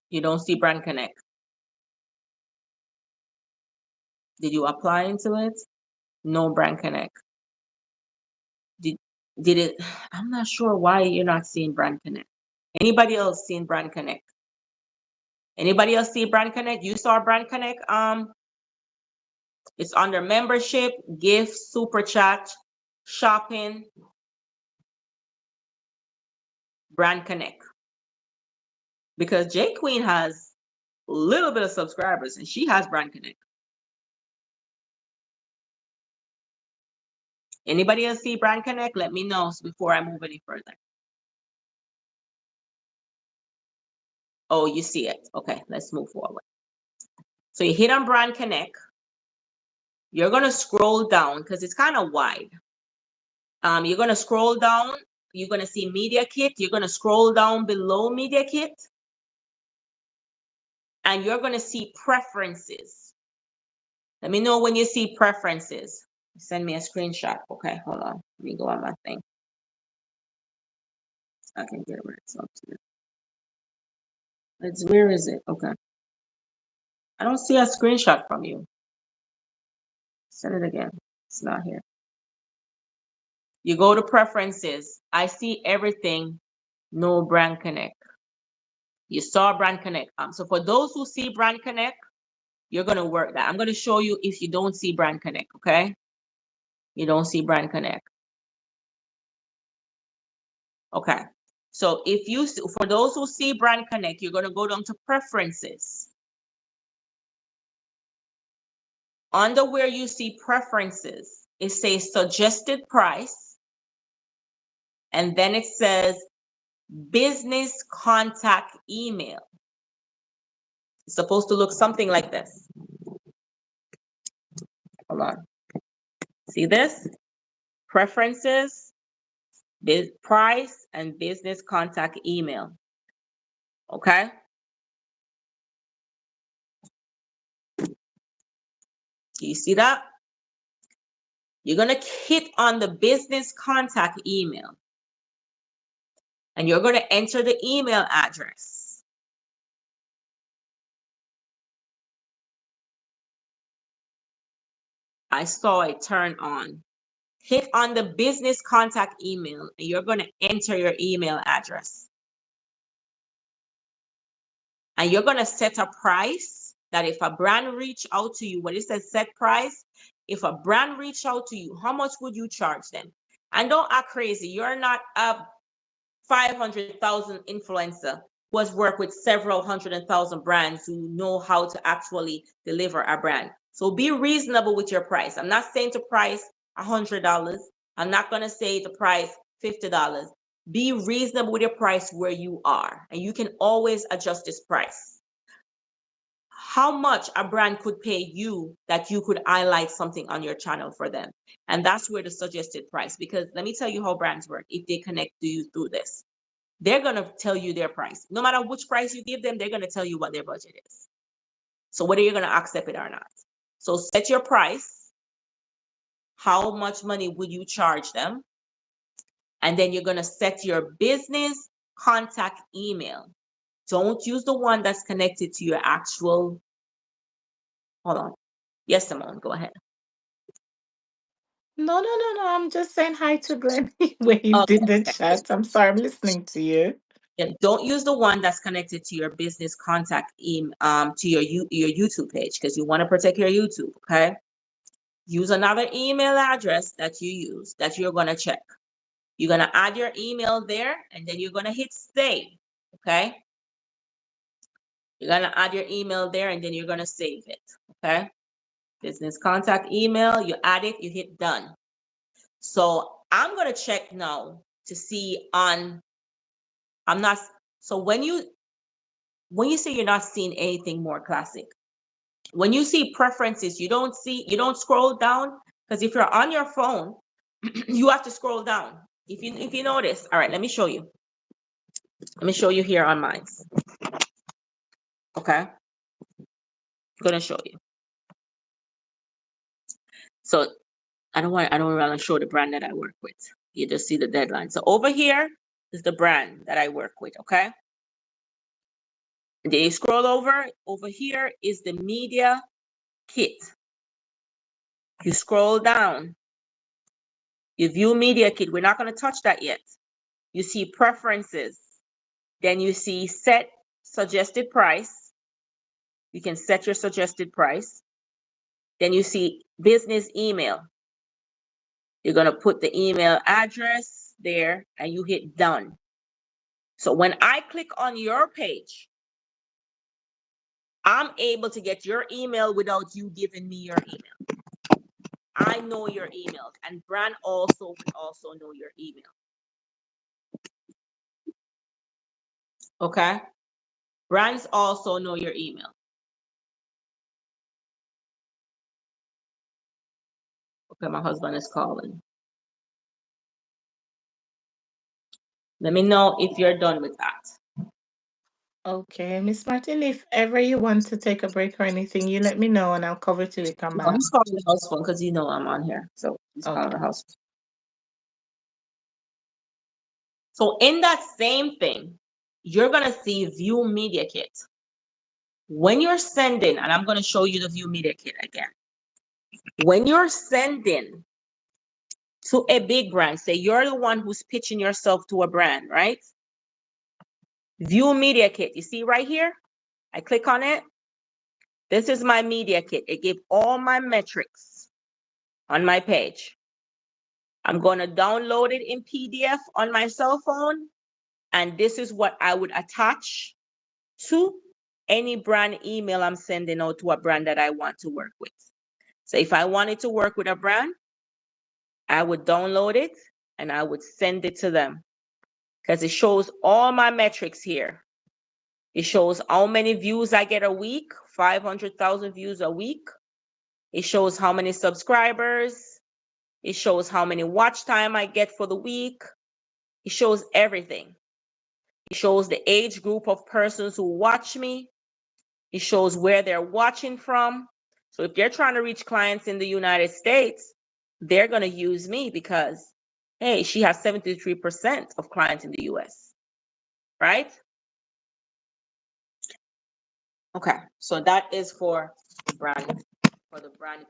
You don't see Brand Connect. Did you apply into it? No Brand Connect. Did it? I'm not sure why you're not seeing Brand Connect. Anybody else seeing Brand Connect? Anybody else see Brand Connect? You saw Brand Connect? It's under membership, gifts, super chat, shopping, Brand Connect. Because J Queen has a little bit of subscribers and she has Brand Connect. Anybody else see Brand Connect? Let me know before I move any further. Oh, you see it. Okay, let's move forward. So you hit on Brand Connect. You're going to scroll down because it's kind of wide. You're going to scroll down. You're going to see Media Kit. You're going to scroll down below Media Kit. And you're going to see Preferences. Let me know when you see Preferences. Send me a screenshot. Okay, hold on. Let me go on my thing. I can get where it's up to. Where is it? Okay. I don't see a screenshot from you. Send it again. It's not here. You go to Preferences. I see everything. No Brand Connect. You saw Brand Connect. So for those who see Brand Connect, you're going to work that. I'm going to show you if you don't see Brand Connect, okay? You don't see Brand Connect. Okay. So if you, for those who see Brand Connect, you're going to go down to Preferences. Under where you see Preferences, it says Suggested Price. And then it says Business Contact Email. It's supposed to look something like this. Hold on. See this? Preferences, price, and business contact email. Okay? Do you see that? You're going to hit on the business contact email. And you're going to enter the email address. I saw it turn on. Hit on the business contact email and you're going to enter your email address. And you're going to set a price that if a brand reach out to you, when it says set price, if a brand reach out to you, how much would you charge them? And don't act crazy. You're not a 500,000 influencer who has worked with several 100,000 brands who know how to actually deliver a brand. So be reasonable with your price. I'm not saying to price $100. I'm not going to say to price $50. Be reasonable with your price where you are, and you can always adjust this price. How much a brand could pay you that you could highlight something on your channel for them. And that's where the suggested price, because let me tell you how brands work. If they connect to you through this, they're going to tell you their price. No matter which price you give them, they're going to tell you what their budget is. So whether you're going to accept it or not. So set your price. How much money would you charge them? And then you're going to set your business contact email. Don't use the one that's connected to your actual. Hold on. Yes, Simone, go ahead. No. I'm just saying hi to Glenn. Waved in the Okay. chat. I'm sorry, I'm listening to you. Yeah, don't use the one that's connected to your business contact email, to your YouTube page, because you want to protect your YouTube. Okay. Use another email address that you use that you're going to check. You're going to add your email there and then you're going to hit save. Okay. You're going to add your email there and then you're going to save it. Okay. Business contact email, you add it, you hit done. So I'm going to check now to see on, I'm not, so when you say you're not seeing anything more classic, When you see preferences, you don't scroll down, because if you're on your phone, you have to scroll down. If you notice, all right, let me show you. Let me show you here on mine. Okay, I'm gonna show you. So I don't want to show the brand that I work with. You just see the deadline. So over here is the brand that I work with. Okay. And then you scroll over. Over here is the media kit. You scroll down. You view media kit. We're not going to touch that yet. You see preferences. Then you see set suggested price. You can set your suggested price. Then you see business email. You're going to put the email address there and you hit done. So when I click on your page, I'm able to get your email without you giving me your email. I know your emails, and brand also would also know your email. Okay? Brands also know your email. Okay, my husband is calling. Let me know if you're done with that. Okay, Miss Martin, if ever you want to take a break or anything, you let me know and I'll cover till you come No, back. he's calling the house phone because you know I'm on here. So he's calling Okay. the house phone. So in that same thing, you're going to see view media kit. When you're sending, and I'm going to show you the view media kit again. When you're sending to a big brand, say you're the one who's pitching yourself to a brand, right? View media kit. You see right here? I click on it. This is my media kit. It gives all my metrics on my page. I'm going to download it in PDF on my cell phone. And this is what I would attach to any brand email I'm sending out to a brand that I want to work with. So if I wanted to work with a brand, I would download it and I would send it to them, because it shows all my metrics here. It shows how many views I get a week, 500,000 views a week. It shows how many subscribers. It shows how many watch time I get for the week. It shows everything. It shows the age group of persons who watch me. It shows where they're watching from. So if they're trying to reach clients in the United States, they're going to use me because, hey, she has 73% of clients in the US, right? Okay, so that is for the brand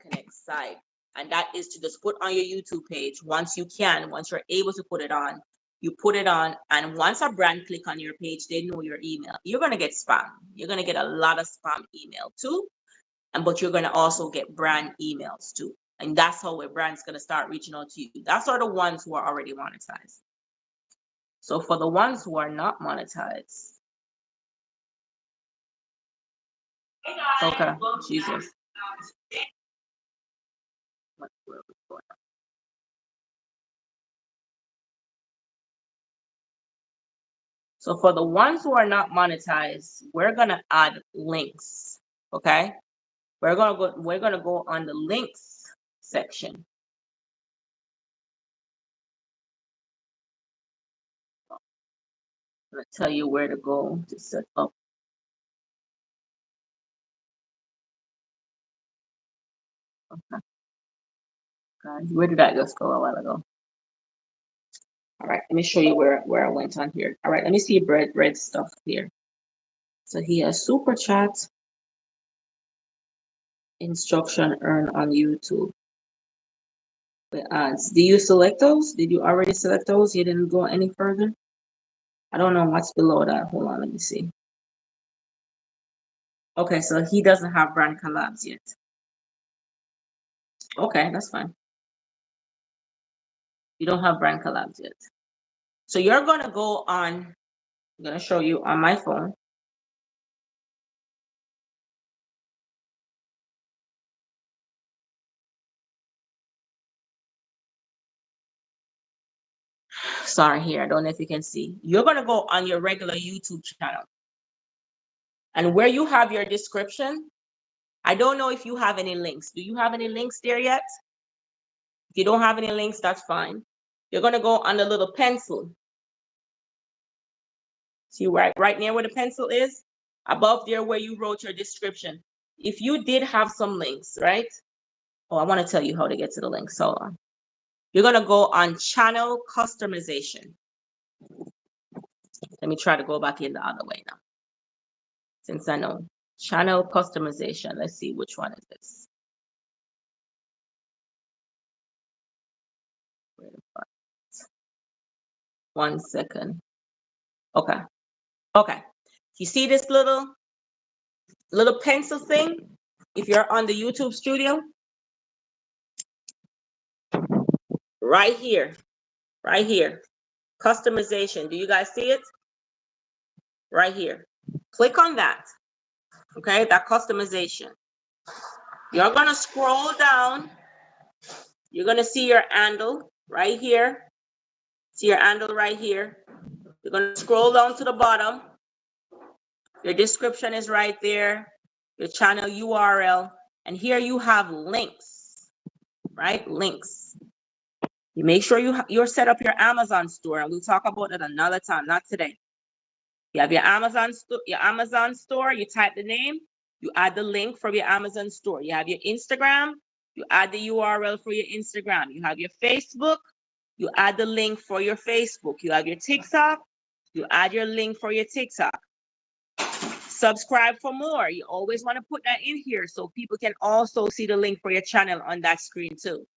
connect side. And that is to just put on your YouTube page once you're able to put it on, you put it on. And once a brand click on your page, they know your email. You're going to get spam. You're going to get a lot of spam email too. But you're going to also get brand emails too. And that's how a brand's going to start reaching out to you. That's are the ones who are already monetized. So for the ones who are not monetized, okay, Jesus. So for the ones who are not monetized, we're gonna add links. Okay, we're gonna go on the links section. I'm gonna tell you where to go to set up. Okay. Guys, where did I just go a while ago? All right, let me show you where I went on here. All right, let me see red stuff here. So he has super chat, instruction, earn on YouTube. The ads. Do you select those? Did you already select those? You didn't go any further? I don't know what's below that. Hold on, let me see. Okay, so he doesn't have brand collabs yet. Okay, that's fine. You don't have brand collabs yet. So you're gonna go on, I'm gonna show you on my phone. Sorry here, I don't know if you can see. You're gonna go on your regular YouTube channel. And where you have your description, I don't know if you have any links. Do you have any links there yet? If you don't have any links, that's fine. You're going to go on the little pencil. See right near where the pencil is? Above there where you wrote your description. If you did have some links, right? Oh, I want to tell you how to get to the links. Hold on. You're going to go on channel customization. Let me try to go back in the other way now. Since I know. Channel customization. Let's see, which one is this? 1 second. Okay. Okay. You see this little pencil thing? If you're on the YouTube studio, right here, customization. Do you guys see it? Right here. Click on that. Okay, that customization. You're gonna scroll down. You're gonna see your handle right here. See your handle right here. You're gonna scroll down to the bottom. Your description is right there. Your channel URL. And here you have links, right? Links. You make sure you're set up your Amazon store, and we'll talk about it another time, not today. You have your Amazon store, you type the name, you add the link for your Amazon store. You have your Instagram, you add the URL for your Instagram. You have your Facebook, you add the link for your Facebook. You have your TikTok, you add your link for your TikTok. Subscribe for more. You always want to put that in here so people can also see the link for your channel on that screen too.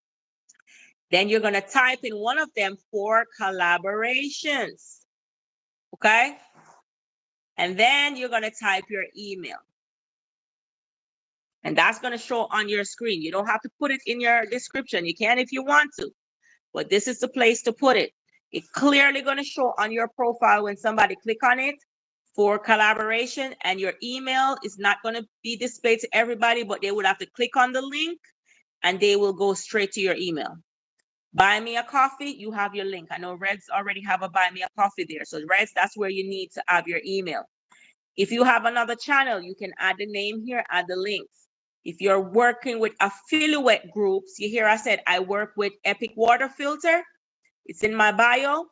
Then you're going to type in one of them for collaborations. Okay? And then you're going to type your email. And that's going to show on your screen. You don't have to put it in your description. You can if you want to. But this is the place to put it. It's clearly going to show on your profile when somebody click on it for collaboration. And your email is not going to be displayed to everybody, but they would have to click on the link and they will go straight to your email. Buy me a coffee, you have your link. I know Reds already have a buy me a coffee there. So Reds, that's where you need to have your email. If you have another channel, you can add the name here, add the links. If you're working with affiliate groups, you hear I said I work with Epic Water Filter. It's in my bio.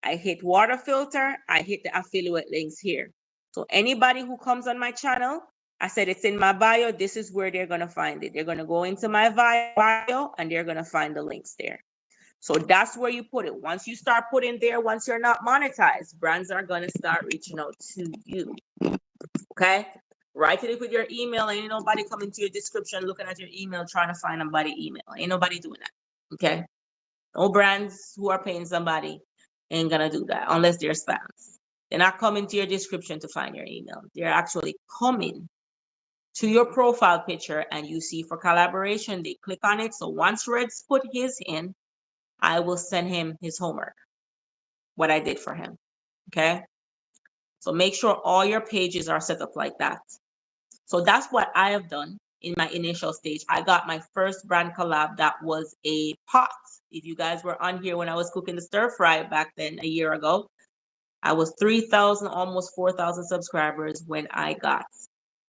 I hit water filter, I hit the affiliate links here. So anybody who comes on my channel, I said it's in my bio. This is where they're going to find it. They're going to go into my bio and they're going to find the links there. So that's where you put it. Once you start putting there, once you're not monetized, brands are going to start reaching out to you. Okay? Write it with your email. Ain't nobody coming to your description looking at your email trying to find somebody email. Ain't nobody doing that. Okay? No brands who are paying somebody ain't going to do that unless they're spams. They're not coming to your description to find your email. They're actually coming to your profile picture and you see for collaboration, they click on it. So once Red's put his in, I will send him his homework, what I did for him. Okay? So make sure all your pages are set up like that. So that's what I have done in my initial stage. I got my first brand collab that was a pot. If you guys were on here when I was cooking the stir fry back then a year ago, I was 3,000, almost 4,000 subscribers when I got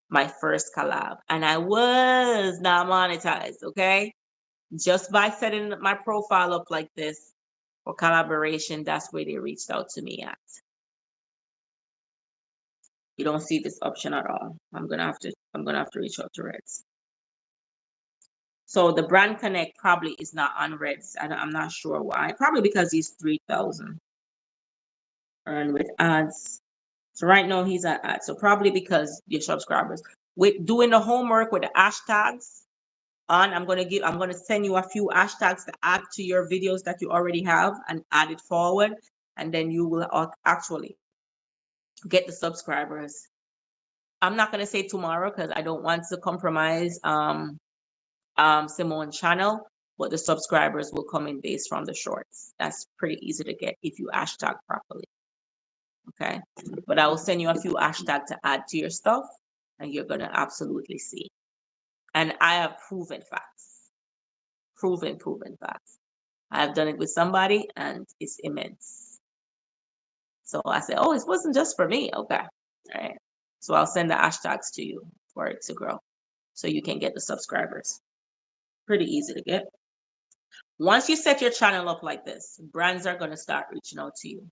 my first collab. And I was not monetized, okay? Just by setting my profile up like this for collaboration, that's where they reached out to me at. You don't see this option at all. I'm gonna have to reach out to Reds. So the brand connect probably is not on Reds. I'm not sure why. Probably because he's 3,000 earned with ads. So right now he's at ads. So probably because your subscribers. With doing the homework with the hashtags on, I'm gonna send you a few hashtags to add to your videos that you already have and add it forward, and then you will actually get the subscribers. I'm not gonna say tomorrow because I don't want to compromise Simone channel, but the subscribers will come in based from the shorts. That's pretty easy to get if you hashtag properly. Okay, but I will send you a few hashtags to add to your stuff, and you're gonna absolutely see. And I have proven facts. Proven facts. I have done it with somebody, and it's immense. So I said, oh, it wasn't just for me. Okay, all right. So I'll send the hashtags to you for it to grow. so you can get the subscribers. Pretty easy to get. Once you set your channel up like this, brands are going to start reaching out to you.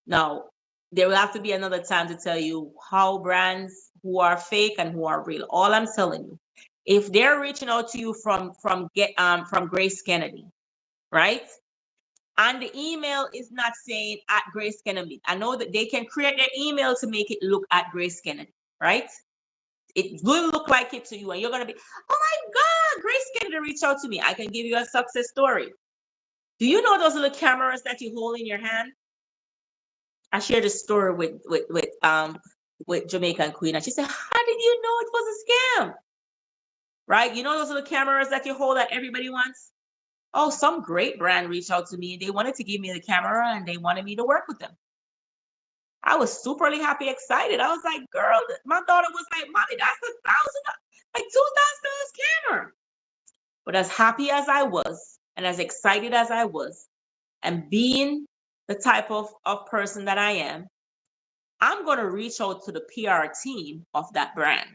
Now, there will have to be another time to tell you how brands who are fake and who are real. All I'm telling you, if they're reaching out to you from Grace Kennedy, right? And the email is not saying at Grace Kennedy. I know that they can create their email to make it look at Grace Kennedy, right? It will look like it to you, and you're gonna be, oh my God, Grace Kennedy reached out to me. I can give you a success story. Do you know those little cameras that you hold in your hand? I shared a story with Jamaican Queen, and she said, how did you know it was a scam? Right? You know those little cameras that you hold that everybody wants? Oh, some great brand reached out to me. They wanted to give me the camera and they wanted me to work with them. I was superly happy, excited. I was like, girl, my daughter was like, Mommy, that's $1,000, like $2,000 camera. But as happy as I was and as excited as I was, and being the type of person that I am, I'm going to reach out to the PR team of that brand.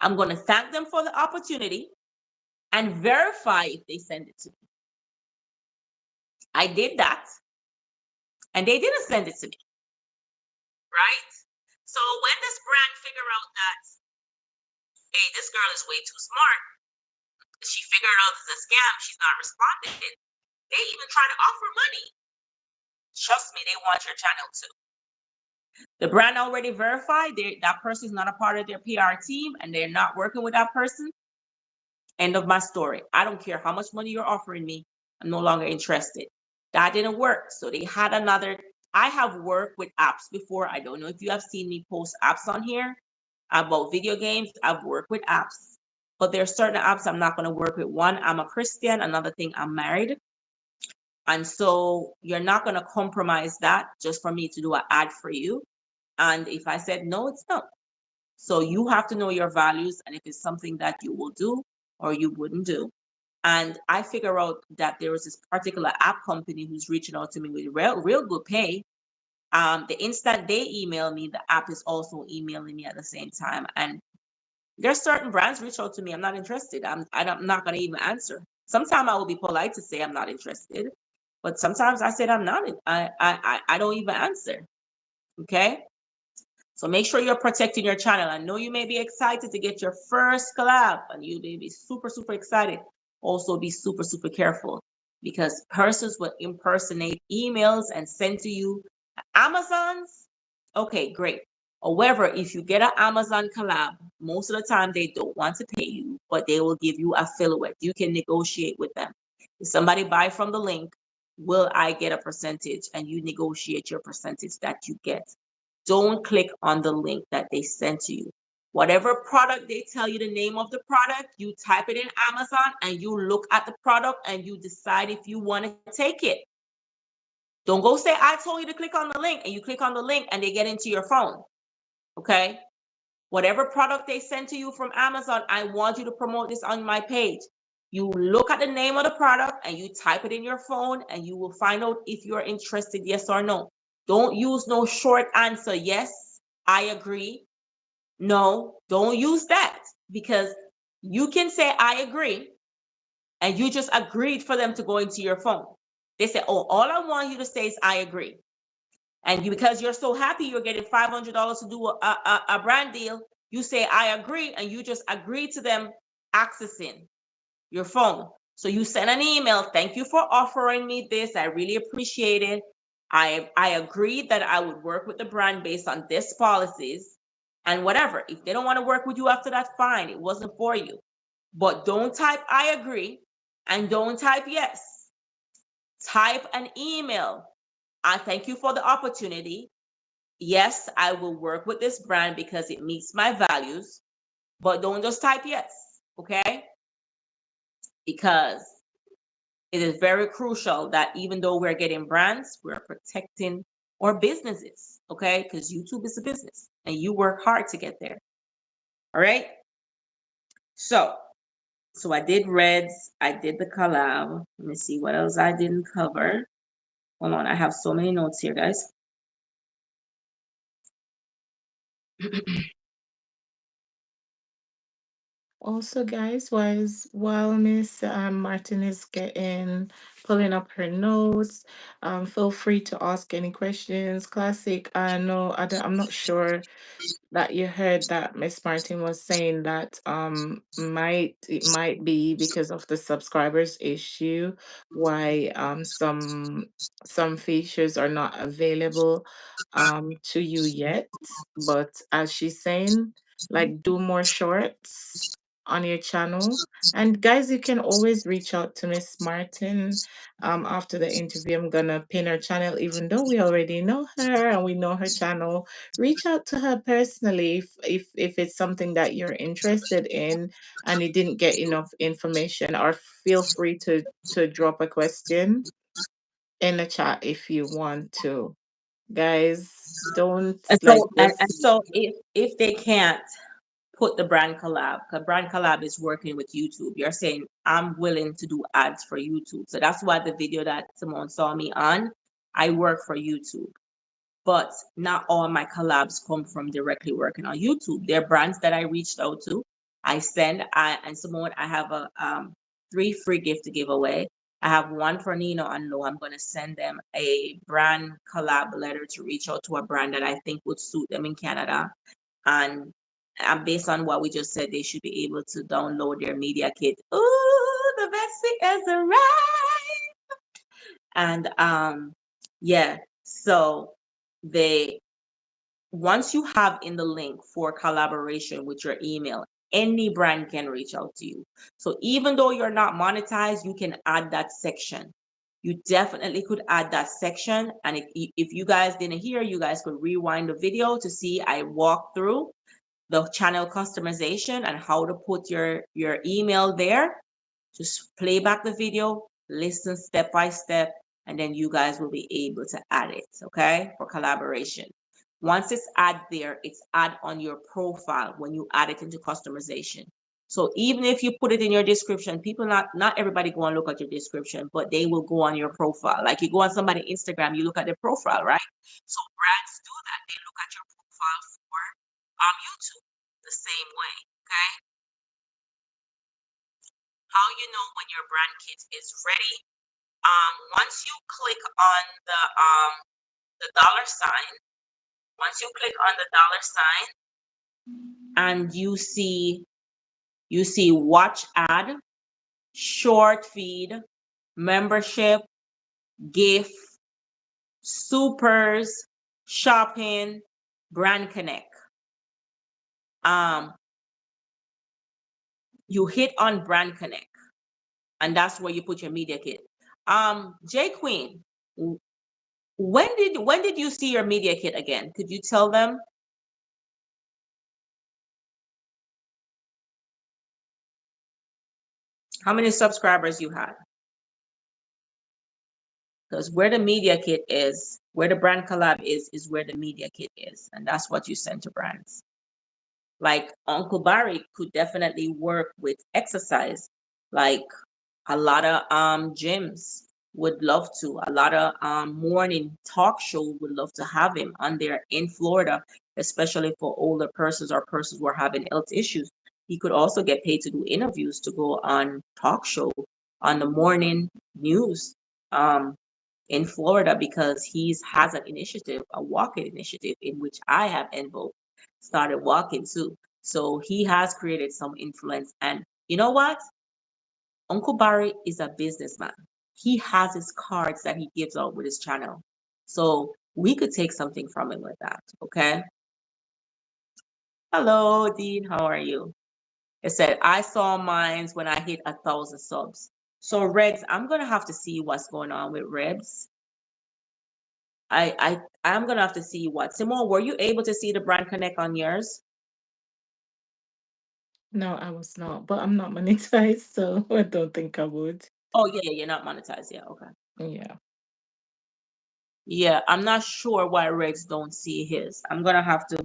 I'm going to thank them for the opportunity and verify if they send it to me. I did that, and they didn't send it to me, right? So when this brand figure out that, hey, this girl is way too smart, she figured out it's a scam, she's not responding, they even try to offer money. Trust me, they want your channel too. The brand already verified that person is not a part of their PR team and they're not working with that person. End of my story. I don't care how much money you're offering me. I'm no longer interested. That didn't work. So they had another. I have worked with apps before. I don't know if you have seen me post apps on here about video games. I've worked with apps, but there are certain apps I'm not going to work with. One, I'm a Christian. Another thing, I'm married. And so you're not going to compromise that just for me to do an ad for you. And if I said no, it's no. So you have to know your values and if it's something that you will do or you wouldn't do. And I figure out that there was this particular app company who's reaching out to me with real good pay. The instant they email me, the app is also emailing me at the same time. And there's certain brands reach out to me. I'm not interested. I'm not going to even answer. Sometimes I will be polite to say I'm not interested, but sometimes I said I'm not. I don't even answer. Okay. So make sure you're protecting your channel. I know you may be excited to get your first collab and you may be super, super excited. Also be super, super careful because persons will impersonate emails and send to you Amazons. Okay, great. However, if you get an Amazon collab, most of the time they don't want to pay you, but they will give you affiliate. You can negotiate with them. If somebody buy from the link, will I get a percentage? And you negotiate your percentage that you get. Don't click on the link that they sent to you. Whatever product they tell you the name of the product, you type it in Amazon and you look at the product and you decide if you want to take it. Don't go say, I told you to click on the link, and you click on the link and they get into your phone. Okay? Whatever product they send to you from Amazon, I want you to promote this on my page. You look at the name of the product and you type it in your phone and you will find out if you're interested, yes or no. Don't use no short answer. Yes, I agree. No, don't use that because you can say I agree and you just agreed for them to go into your phone. They say, oh, all I want you to say is I agree. And because you're so happy you're getting $500 to do a brand deal, you say I agree and you just agree to them accessing your phone. So you send an email, thank you for offering me this. I really appreciate it. I agreed that I would work with the brand based on this policies and whatever. If they don't want to work with you after that, fine. It wasn't for you. But don't type I agree and don't type yes. Type an email. I thank you for the opportunity. Yes, I will work with this brand because it meets my values. But don't just type yes, okay? Because it is very crucial that even though we're getting brands, we're protecting our businesses, okay? Because YouTube is a business and you work hard to get there. All right. So I did Reds, I did the collab. Let me see what else I didn't cover. Hold on, I have so many notes here, guys. Also, guys, while Miss Martin is getting pulling up her notes, feel free to ask any questions. Classic. I know I'm not sure that you heard that Miss Martin was saying that it might be because of the subscribers issue why some features are not available to you yet. But as she's saying, like, do more shorts on your channel. And guys, you can always reach out to Miss Martin after the interview. I'm gonna pin her channel, even though we already know her and we know her channel. Reach out to her personally if it's something that you're interested in and you didn't get enough information, or feel free to drop a question in the chat if you want to. Guys, don't And like this. so if they can't put the brand collab, because brand collab is working with YouTube, you're saying I'm willing to do ads for YouTube. So that's why the video that Simone saw me on, I work for YouTube. But not all my collabs come from directly working on YouTube. They're brands that I reached out to. And Simone, I have a 3 free gift to give away. I have one for Nino and Lo. I'm gonna send them a brand collab letter to reach out to a brand that I think would suit them in Canada. And based on what we just said, they should be able to download their media kit. Ooh, the best thing is right. And yeah, so they once you have in the link for collaboration with your email, any brand can reach out to you. So even though you're not monetized, you can add that section. You definitely could add that section. And if you guys didn't hear, you guys could rewind the video to see I walk through the channel customization and how to put your email there. Just play back the video, listen step by step, and then you guys will be able to add it, okay, for collaboration. Once it's add there, it's add on your profile when you add it into customization. So even if you put it in your description, people not everybody go and look at your description, but they will go on your profile. Like you go on somebody Instagram, you look at their profile, right? So brands do that. They look at your profile for YouTube the same way, okay? How you know when your brand kit is ready? Once you click on the dollar sign, once you click on the dollar sign and you see watch ad, short feed, membership, gift, supers, shopping, brand connect. You hit on brand connect, and that's where you put your media kit. J Queen, when did you see your media kit again? Could you tell them? How many subscribers you had? Because where the media kit is, where the brand collab is where the media kit is, and that's what you send to brands. Like Uncle Barry could definitely work with exercise. Like a lot of gyms would love to. A lot of morning talk show would love to have him on there in Florida, especially for older persons or persons who are having health issues. He could also get paid to do interviews to go on talk show on the morning news in Florida because he's has an initiative, a walking initiative in which I have involved, started walking too. So he has created some influence. And you know what? Uncle Barry is a businessman. He has his cards that he gives out with his channel. So we could take something from him with that. Okay. Hello, Dean. How are you? It said, I saw mines when I hit 1,000 subs. So Reds, I'm gonna have to see what's going on with Reds. I'm gonna have to see what. Simone, were you able to see the brand connect on yours? No, I was not, but I'm not monetized, so I don't think I would. Oh yeah, you're not monetized. Yeah, okay. Yeah. Yeah, I'm not sure why Reds don't see his. I'm gonna have to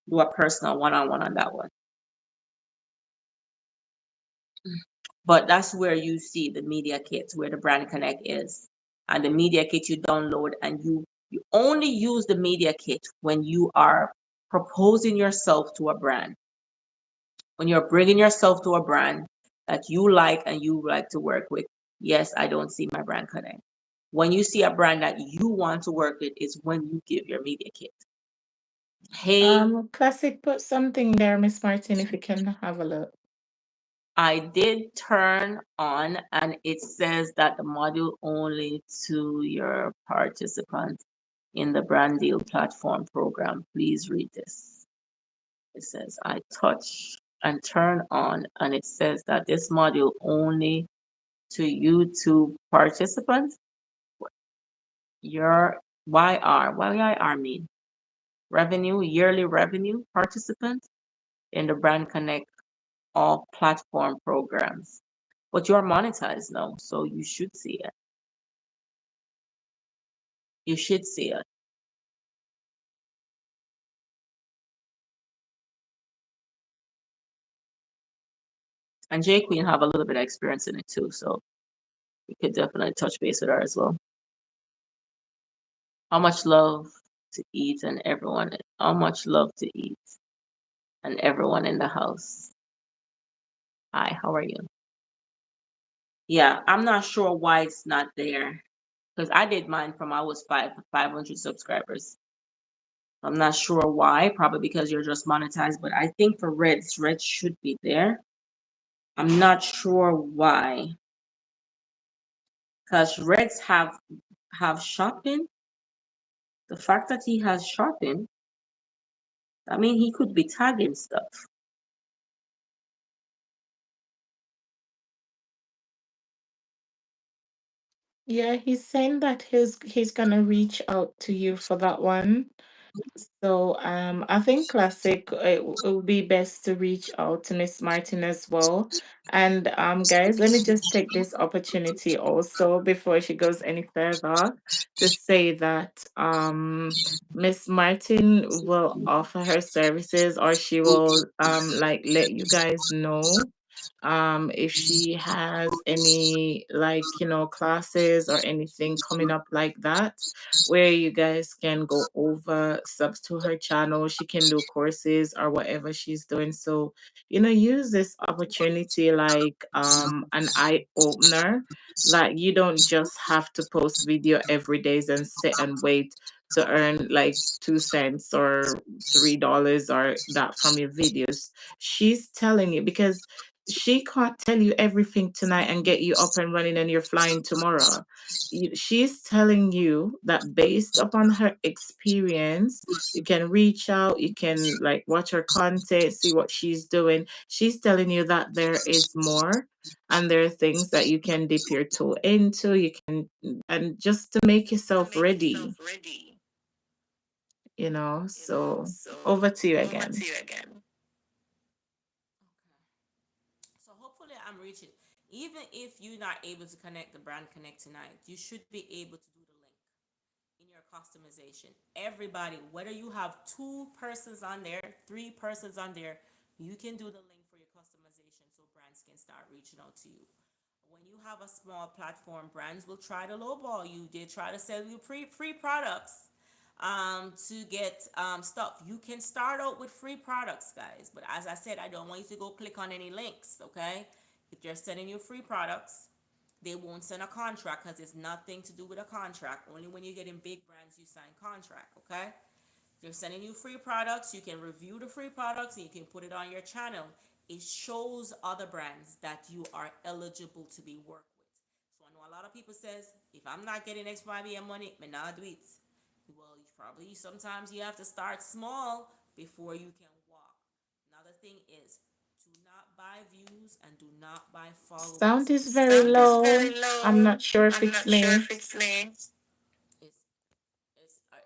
do a personal one-on-one on that one. But that's where you see the media kit, where the brand connect is. And the media kit you download and you only use the media kit when you are proposing yourself to a brand. When you're bringing yourself to a brand that you like and you like to work with, yes, I don't see my brand connect. When you see a brand that you want to work with, is when you give your media kit. Hey, Classic, put something there, Miss Martin, if you can have a look. I did turn on, and it says that the module only to your participants in the brand deal platform program. Please read this. It says I touch and turn on, and it says that this module only to YouTube participants. Your YR, what YR mean? Revenue, yearly revenue participants in the Brand Connect all platform programs. But you're monetized now, so you should see it. You should see it. And J Queen have a little bit of experience in it too, so you could definitely touch base with her as well. How much love to eat and everyone, how much love to eat and everyone in the house. Hi, how are you? Yeah, I'm not sure why it's not there because I did mine from I was 500 subscribers. I'm not sure why, probably because you're just monetized, but I think for Reds should be there. I'm not sure why, because Reds have shopping. The fact that he has shopping, I mean, he could be tagging stuff. Yeah, he's saying that he's gonna reach out to you for that one. So I think classic it would be best to reach out to Miss Martin as well. And guys, let me just take this opportunity also before she goes any further to say that Miss Martin will offer her services, or she will like let you guys know if she has any, like, classes or anything coming up like that, where you guys can go over subs to her channel. She can do courses or whatever she's doing. So, use this opportunity like an eye opener. Like, you don't just have to post video every day and sit and wait to earn like 2 cents or $3 or that from your videos. She's telling you because she can't tell you everything tonight and get you up and running and you're flying tomorrow. She's telling you that based upon her experience, you can reach out, you can like watch her content, see what she's doing. She's telling you that there is more and there are things that you can dip your toe into. You can, and just to make yourself ready, So over to you again. So hopefully I'm reaching. Even if you're not able to connect the brand connect tonight, you should be able to do the link in your customization. Everybody, whether you have 2 persons on there, 3 persons on there, you can do the link for your customization so brands can start reaching out to you. When you have a small platform, brands will try to lowball you. They try to sell you free products to get stuff. You can start out with free products, guys. But as I said, I don't want you to go click on any links, okay? If they're sending you free products, they won't send a contract because it's nothing to do with a contract. Only when you get in big brands, you sign contract, okay? They're sending you free products. You can review the free products and you can put it on your channel. It shows other brands that you are eligible to be worked with. So I know a lot of people says, if I'm not getting XYBM money, me not do it. Well, you probably sometimes you have to start small before you can walk. Another thing is, do not buy views and do not buy Sound followers. is very Sound is low. very I'm low. not sure if I'm it's not sure me. if it's me.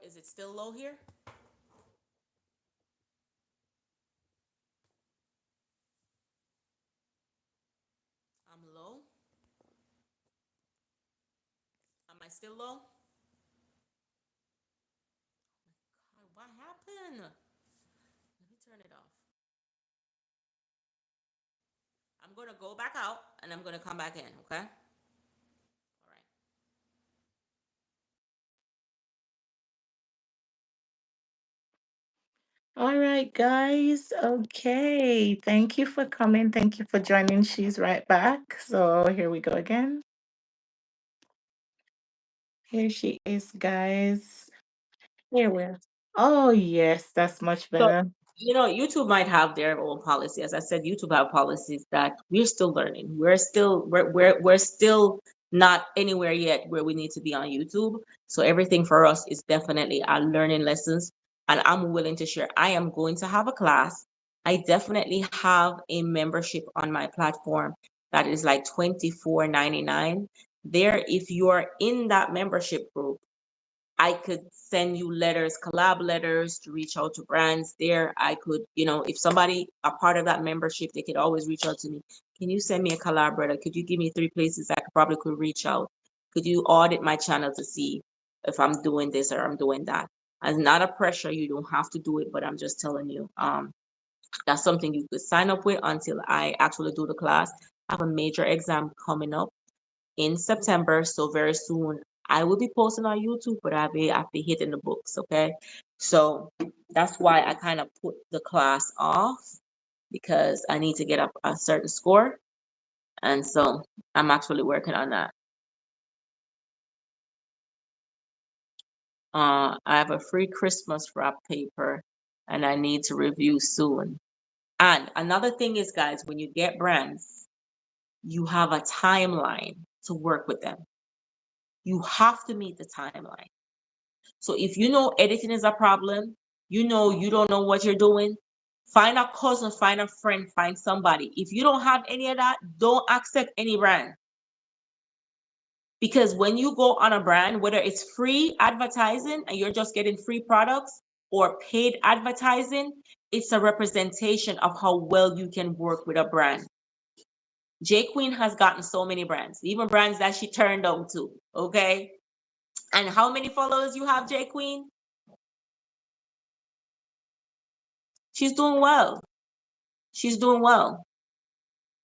Is it still low here? I'm low. Am I still low? God, what happened? Let me turn it off. I'm gonna go back out and I'm gonna come back in, okay? All right. All right, guys. Okay. Thank you for coming. Thank you for joining. She's right back. So here we go again. Here she is, guys. Here we are. Oh, yes, that's much So, better. YouTube might have their own policy. As I said, YouTube have policies that we're still learning. We're still not anywhere yet where we need to be on YouTube. So everything for us is definitely our learning lessons. And I'm willing to share. I am going to have a class. I definitely have a membership on my platform that is like $24.99. There, if you're in that membership group, I could send you letters, collab letters to reach out to brands there. I could, if somebody a part of that membership, they could always reach out to me. Can you send me a collaborator? Could you give me 3 places I could reach out? Could you audit my channel to see if I'm doing this or I'm doing that? It's not a pressure. You don't have to do it, but I'm just telling you, that's something you could sign up with until I actually do the class. I have a major exam coming up in September. So very soon I will be posting on YouTube, but I'll be hitting the books. Okay. So that's why I kind of put the class off because I need to get up a certain score. And so I'm actually working on that. I have a free Christmas wrap paper and I need to review soon. And another thing is, guys, when you get brands, you have a timeline to work with them. You have to meet the timeline. So if you know editing is a problem, you don't know what you're doing, find a cousin, find a friend, find somebody. If you don't have any of that, don't accept any brand. Because when you go on a brand, whether it's free advertising and you're just getting free products or paid advertising, it's a representation of how well you can work with a brand. J Queen has gotten so many brands, even brands that she turned on to. Okay. And how many followers you have, J Queen? She's doing well. She's doing well.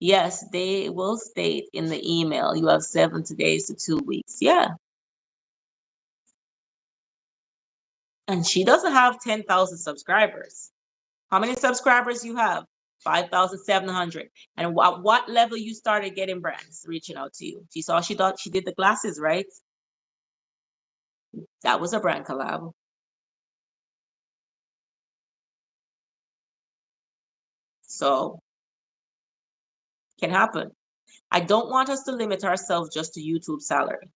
Yes, they will state in the email you have 70 days to 2 weeks. Yeah. And she doesn't have 10,000 subscribers. How many subscribers you have? 5,700. And what level you started getting brands reaching out to you? She saw she did the glasses, right? That was a brand collab. So can happen. I don't want us to limit ourselves just to YouTube salary.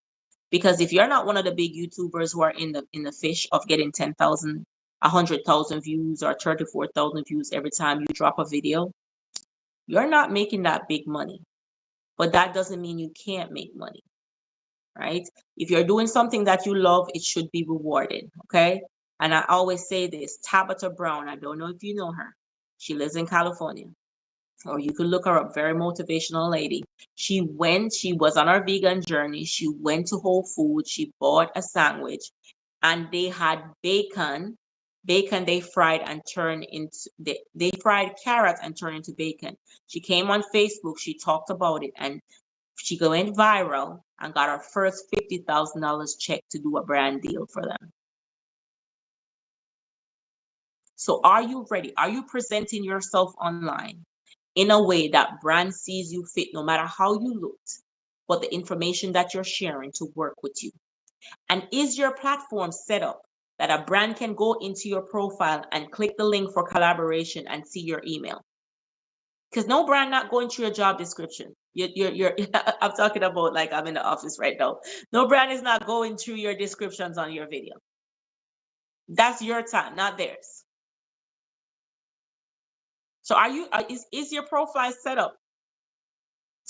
Because if you're not one of the big YouTubers who are in the fish of getting 10,000, 100,000 views or 34,000 views every time you drop a video, you're not making that big money. But that doesn't mean you can't make money, right? If you're doing something that you love, it should be rewarded, okay? And I always say this, Tabitha Brown, I don't know if you know her. She lives in California, or you could look her up. Very motivational lady. She was on her vegan journey. She went to Whole Foods. She bought a sandwich, and they had bacon. Bacon they fried and turned into they fried carrots and turned into bacon. She came on Facebook. She talked about it, and she went viral and got her first $50,000 check to do a brand deal for them. So, are you ready? Are you presenting yourself online in a way that brand sees you fit no matter how you looked, but the information that you're sharing to work with you? And is your platform set up that a brand can go into your profile and click the link for collaboration and see your email? Because no brand not going through your job description. You're I'm talking about like I'm in the office right now. No brand is not going through your descriptions on your video. That's your time, not theirs. So is your profile set up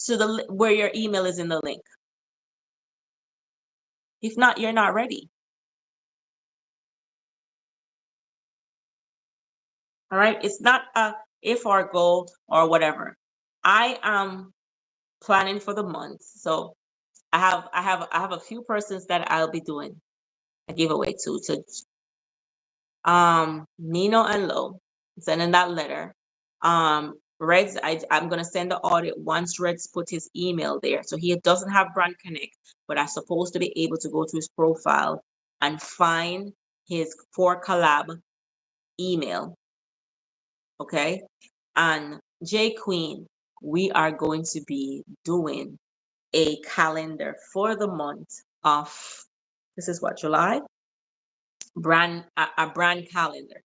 to the where your email is in the link? If not, you're not ready. All right. It's not a if or go or whatever. I am planning for the month. So I have a few persons that I'll be doing a giveaway to. So Nino and Lo, sending that letter. Reds, I'm gonna send the audit once Reds put his email there. So he doesn't have Brand Connect, but I'm supposed to be able to go to his profile and find his for collab email. Okay. And J Queen, we are going to be doing a calendar for the month of, this is what, July? A brand calendar.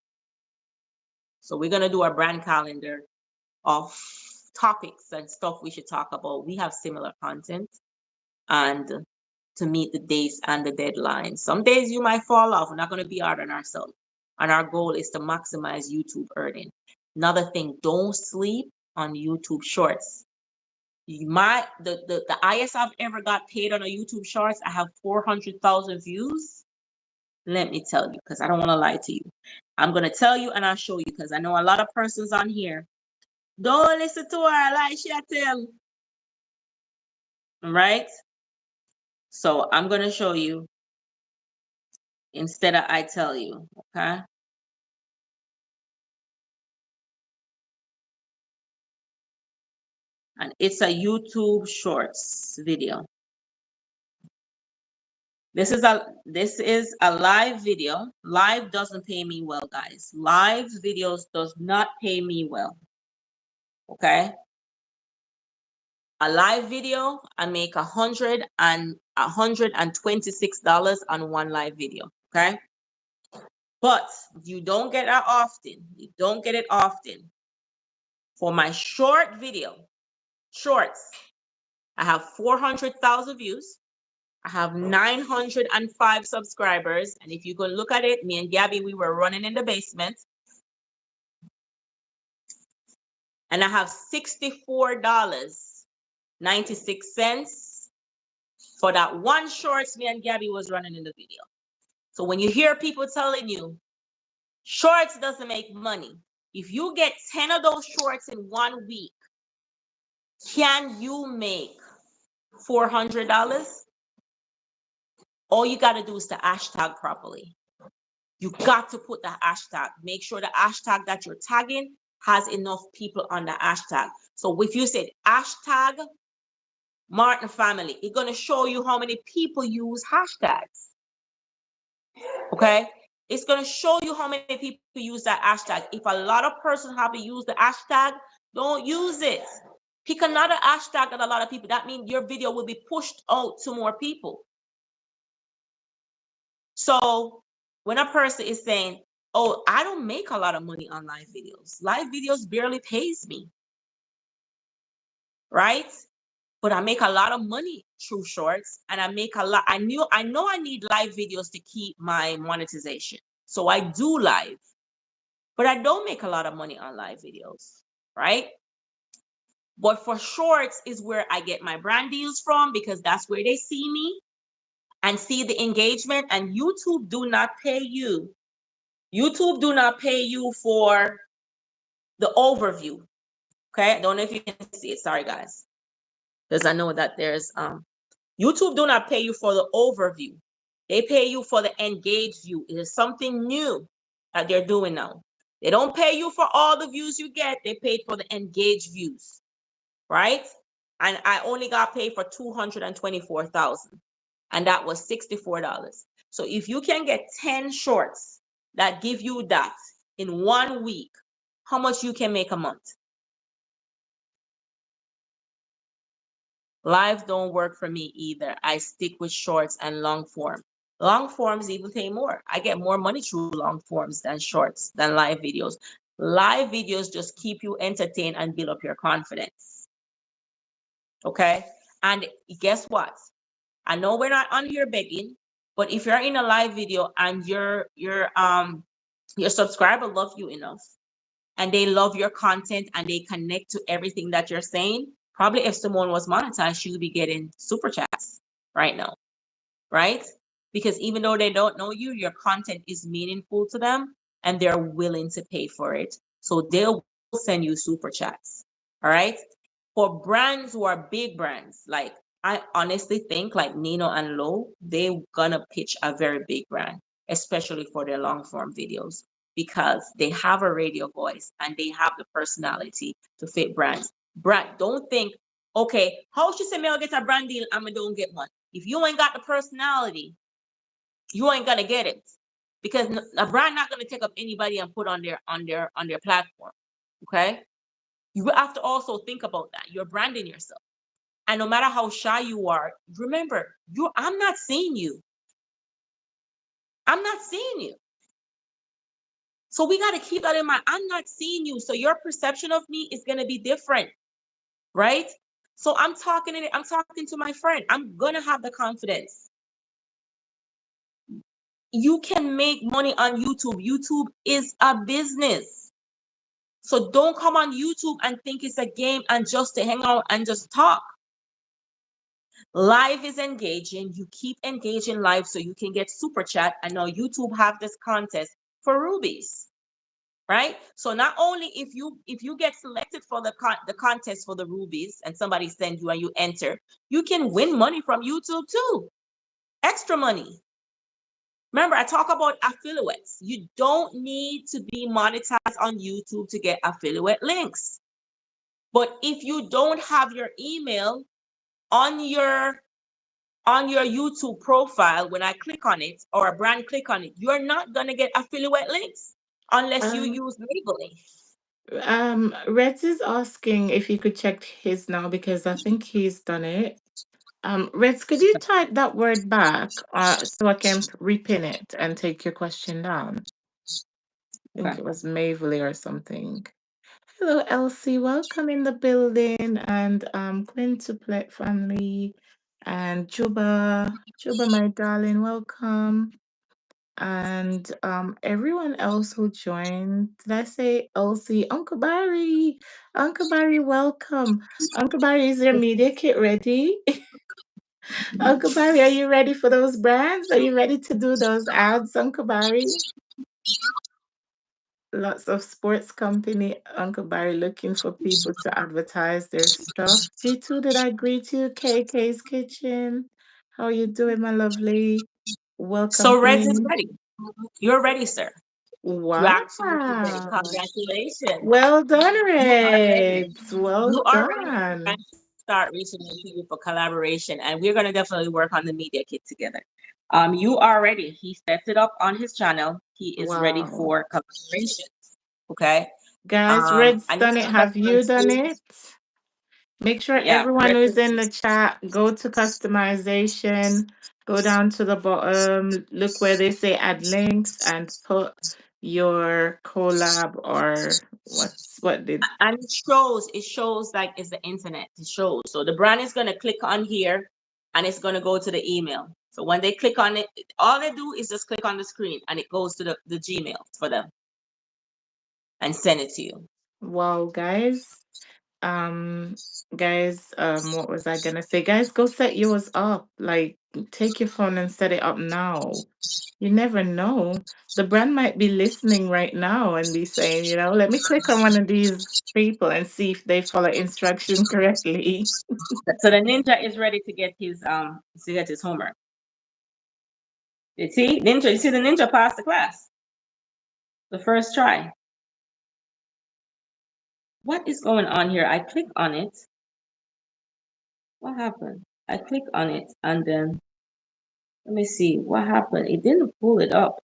So we're going to do a brand calendar of topics and stuff we should talk about. We have similar content, and to meet the dates and the deadlines. Some days you might fall off. We're not going to be hard on ourselves. And our goal is to maximize YouTube earning. Another thing, don't sleep on YouTube shorts. The highest I've ever got paid on a YouTube shorts, I have 400,000 views. Let me tell you, because I don't want to lie to you. I'm going to tell you and I'll show you, because I know a lot of persons on here. Don't listen to her like she tell. Right? So I'm going to show you instead of I tell you. Okay? And it's a YouTube shorts video. This is a live video. Live doesn't pay me well, guys. Live videos does not pay me well. Okay? A live video, I make $126 on one live video. Okay? But you don't get that often. You don't get it often. For my short video, shorts, I have 400,000 views. I have 905 subscribers. And if you go look at it, me and Gabby, we were running in the basement. And I have $64.96 for that one shorts me and Gabby was running in the video. So when you hear people telling you shorts doesn't make money, if you get 10 of those shorts in 1 week, can you make $400? All you got to do is to hashtag properly. You got to put the hashtag. Make sure the hashtag that you're tagging has enough people on the hashtag. So if you said hashtag Martin family, it's going to show you how many people use hashtags. Okay? It's going to show you how many people use that hashtag. If a lot of persons haven't used the hashtag, don't use it. Pick another hashtag that a lot of people, that means your video will be pushed out to more people. So when a person is saying, oh, I don't make a lot of money on live videos. Live videos barely pays me, right? But I make a lot of money through shorts, and I make a lot. I know I need live videos to keep my monetization. So I do live, but I don't make a lot of money on live videos, right? But for shorts is where I get my brand deals from, because that's where they see me and see the engagement. And YouTube do not pay you. YouTube do not pay you for the overview. Okay, I don't know if you can see it. Sorry, guys, because I know that there's YouTube do not pay you for the overview. They pay you for the engaged view. It is something new that they're doing now. They don't pay you for all the views you get. They paid for the engaged views, right? And I only got paid for 224,000, and that was $64. So if you can get 10 shorts that give you that in 1 week, how much you can make a month? Live don't work for me either. I stick with shorts and long form. Long forms even pay more. I get more money through long forms than shorts, than live videos. Live videos just keep you entertained and build up your confidence. Okay? And guess what? I know we're not on here begging, but if you're in a live video and your subscriber love you enough, and they love your content and they connect to everything that you're saying, probably if Simone was monetized, she would be getting super chats right now, right? Because even though they don't know you, your content is meaningful to them and they're willing to pay for it. So they'll send you super chats. All right. For brands who are big brands, like I honestly think like Nino and Lo, they're gonna pitch a very big brand, especially for their long form videos, because they have a radio voice and they have the personality to fit brands. Brand, don't think, okay, how should say me I'll get a brand deal and I don't get one? If you ain't got the personality, you ain't gonna get it, because a brand not gonna take up anybody and put on their platform. Okay. You have to also think about that. You're branding yourself. And no matter how shy you are, remember, I'm not seeing you. I'm not seeing you. So we got to keep that in mind. I'm not seeing you. So your perception of me is going to be different, right? So I'm talking to my friend. I'm going to have the confidence. You can make money on YouTube. YouTube is a business. So don't come on YouTube and think it's a game and just to hang out and just talk. Live is engaging. You keep engaging live so you can get super chat. And now YouTube have this contest for rubies, right? So not only if you get selected for the contest for the rubies and somebody sends you and you enter, you can win money from YouTube too. Extra money. Remember, I talk about affiliates. You don't need to be monetized on YouTube to get affiliate links. But if you don't have your email on your YouTube profile, when I click on it or a brand click on it, you're not going to get affiliate links unless you Um, use labeling. Reds is asking if you could check his now because I think he's done it. Reds, could you type that word back so I can repin it and take your question down? I think Okay. it was Mavely or something. Hello, Elsie. Welcome in the building. And Quintuplet family and Juba. Juba, my darling, welcome. And everyone else who joined. Did I say Elsie? Uncle Barry. Uncle Barry, welcome. Uncle Barry, is your media kit ready? Uncle Barry, are you ready for those brands? Are you ready to do those ads, Uncle Barry? Lots of sports company, Uncle Barry looking for people to advertise their stuff. G2, did I greet you? KK's Kitchen. How are you doing, my lovely? Welcome So Reds is in. ready. You're ready, sir. You're Wow. absolutely ready. Congratulations. Well done, You are ready. Reds. Well You are ready. I'm done. to start reaching out to you for collaboration, and we're going to definitely work on the media kit together. You are ready. He sets it up on his channel. He is ready Wow. for collaboration. Okay. Guys, Red's I need done to it. come back Have on you done stage. it? Make sure Yeah, everyone Red who's in the is chat, go to customization, go down to the bottom, look where they say add links and put your collab or what did and it shows like it's the internet. It shows. So the brand is gonna click on here and it's gonna go to the email. So when they click on it, all they do is just click on the screen and it goes to the Gmail for them and send it to you. wow, guys, what was I gonna say? Guys, go set yours up. Like take your phone and set it up now. You never know. The brand might be listening right now and be saying, let me click on one of these people and see if they follow instruction correctly. So the ninja is ready to get his homework. You see the ninja passed the class. The first try. What is going on here? I click on it. What happened? I click on it and then let me see what happened. It didn't pull it up.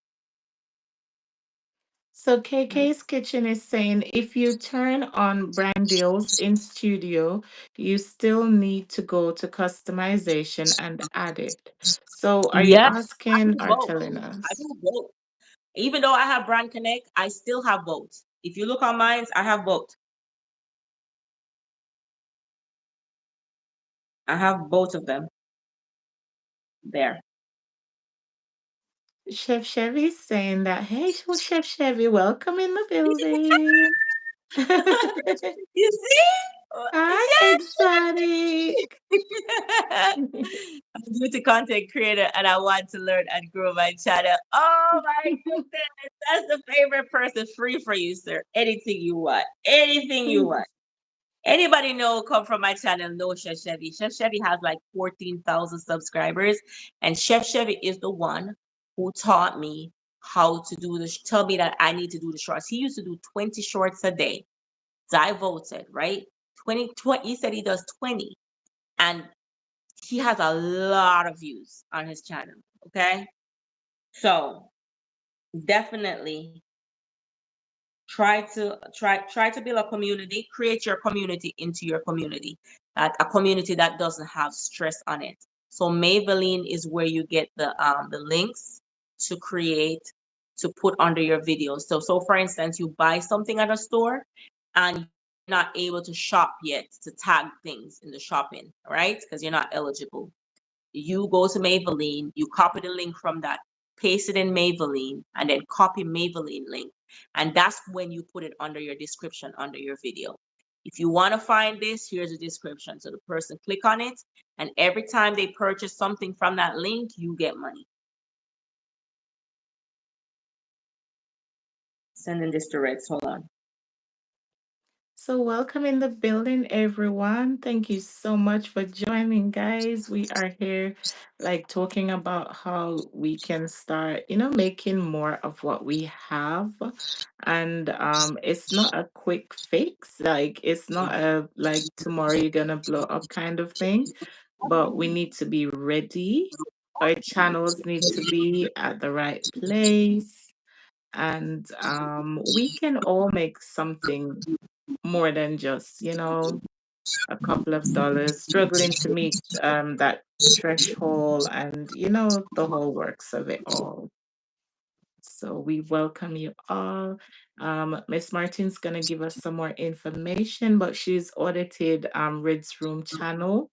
So KK's Kitchen is saying if you turn on brand deals in studio, you still need to go to customization and add it. So are you Yes, I asking do or both. telling I us? do both. Even though I have Brand Connect, I still have both. If you look on mine, I have both. I have both of them there. Chef Chevy's saying that, hey, Chef Chevy, welcome in the building. You see? Hi, Yes. exotic. I'm a beauty content creator and I want to learn and grow my channel. Oh my goodness. That's the favorite person free for you, sir. Anything you want. Anything you want. Anybody know come from my channel know Chef Chevy. Chef Chevy has like 14,000 subscribers, and Chef Chevy is the one who taught me how to do this. Tell me that I need to do the shorts. He used to do 20 shorts a day. So I voted, right? 20. He said he does 20, and he has a lot of views on his channel. Okay, so definitely try to build a community, create your community into your community, a community that doesn't have stress on it. So Maybelline is where you get the links to create, to put under your videos. So for instance, you buy something at a store and you're not able to shop yet to tag things in the shopping, right? Because you're not eligible. You go to Maybelline, you copy the link from that, paste it in Maybelline, and then copy Maybelline link. And that's when you put it under your description under your video. If you want to find this, here's a description. So the person click on it, and every time they purchase something from that link, you get money. Sending this to Rex. Hold on. So, welcome in the building, everyone. Thank you so much for joining, guys. We are here, like, talking about how we can start, making more of what we have. And it's not a quick fix. Like, it's not a like tomorrow you're gonna blow up kind of thing, but we need to be ready. Our channels need to be at the right place, and we can all make something more than just, a couple of dollars, struggling to meet that threshold, and the whole works of it all. So we welcome you all. Miss Martin's gonna give us some more information, but she's audited Red's Room channel,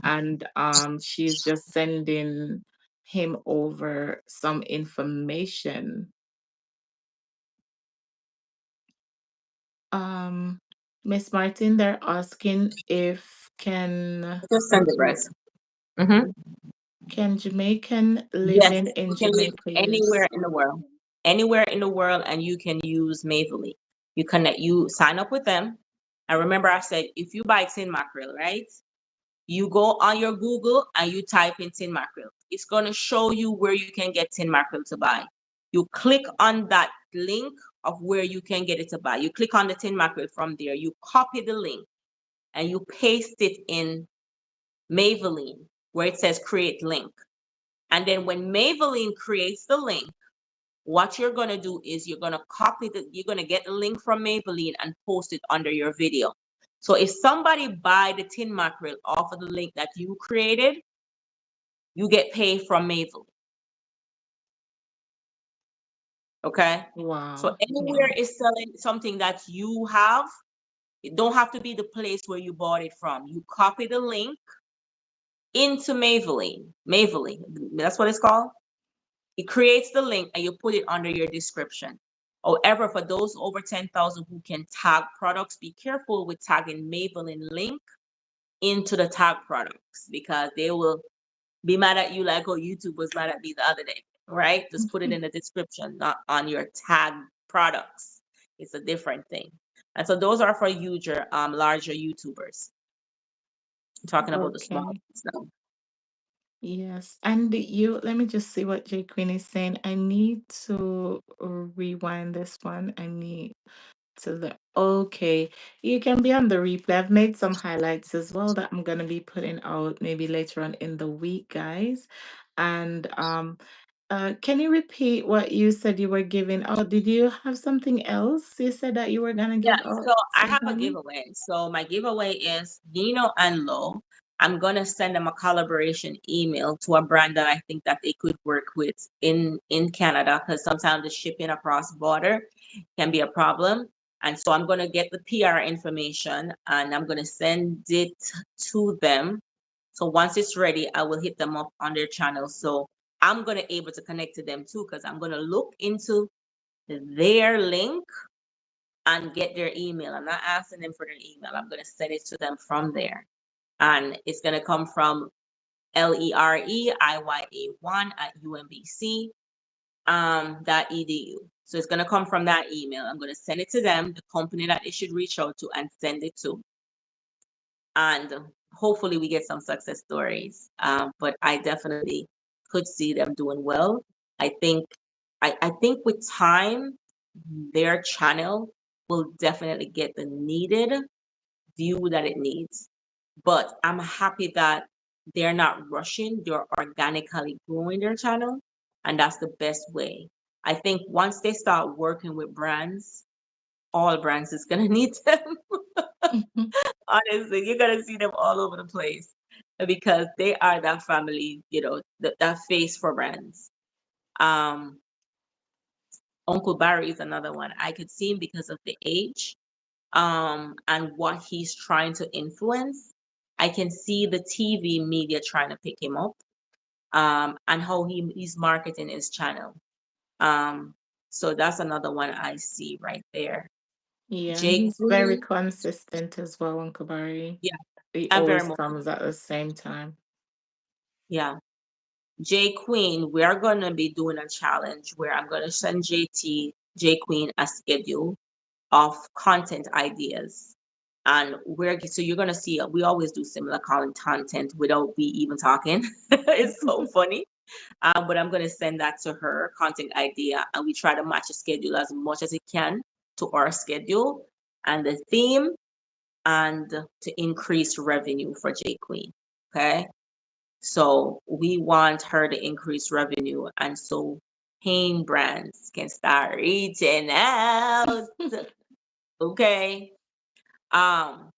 and she's just sending him over some information. Um, Miss Martin, they're asking if Just send it, Rex. Mm-hmm. can Jamaican Yes, living in you can live Jamaica use? anywhere in the world, and you can use Maverly. You sign up with them. And remember, I said if you buy tin mackerel, right? You go on your Google and you type in tin mackerel. It's going to show you where you can get tin mackerel to buy. You click on that link of where you can get it to buy. You click on the tin mackerel from there. You copy the link and you paste it in Maveline where it says create link. And then when Maveline creates the link, what you're going to do is you're going to you're going to get the link from Maveline and post it under your video. So if somebody buy the tin mackerel off of the link that you created, you get paid from Maveline. Okay. So Wow. anywhere Wow. is selling something that you have, it don't have to be the place where you bought it from. You copy the link into Maveline. Maveline, that's what it's called. It creates the link and you put it under your description. However, for those over 10,000 who can tag products, be careful with tagging Maybelline link into the tag products because they will be mad at you like, oh, YouTube was mad at me the other day, right? Just put it in the description, not on your tag products. It's a different thing. And so those are for larger YouTubers. I'm talking about the small Okay. ones now. Yes. And let me just see what J Queen is saying. I need to rewind this one. I need to the okay. You can be on the replay. I've made some highlights as well that I'm gonna be putting out maybe later on in the week, guys. And can you repeat what you said you were giving out? Did you have something else you said that you were gonna Yeah, give out so I some have a time? giveaway. So my giveaway is Nino and Lo. I'm gonna send them a collaboration email to a brand that I think that they could work with in Canada because sometimes the shipping across border can be a problem. And so I'm gonna get the PR information and I'm gonna send it to them. So once it's ready, I will hit them up on their channel. So I'm gonna able to connect to them too because I'm gonna look into their link and get their email. I'm not asking them for their email. I'm going to send it to them from there. And it's going to come from LEREIYA1 at UMBC .edu. So it's going to come from that email. I'm going to send it to them, the company that they should reach out to and send it to. And hopefully we get some success stories. But I definitely could see them doing well. I think I think with time, their channel will definitely get the needed view that it needs. But I'm happy that they're not rushing, they're organically growing their channel. And that's the best way. I think once they start working with brands, all brands is gonna need them. Mhm. Honestly, you're gonna see them all over the place because they are that family, that face for brands. Um, Uncle Barry is another one. I could see him because of the age, and what he's trying to influence. I can see the TV media trying to pick him up, and how he's marketing his channel. Um, so that's another one I see right there. Yeah, and Jake he's very Queen, consistent as well, Uncle Barry. yeah, He I'm very always much, comes at the same time. yeah. J Queen, we are gonna be doing a challenge where I'm gonna send J Queen a schedule of content ideas. And so you're gonna see we always do similar content without we even talking. It's so funny. But I'm gonna send that to her content idea, and we try to match a schedule as much as it can to our schedule and the theme, and to increase revenue for J Queen. Okay. So we want her to increase revenue, and so paying brands can start reaching out. Okay. Um,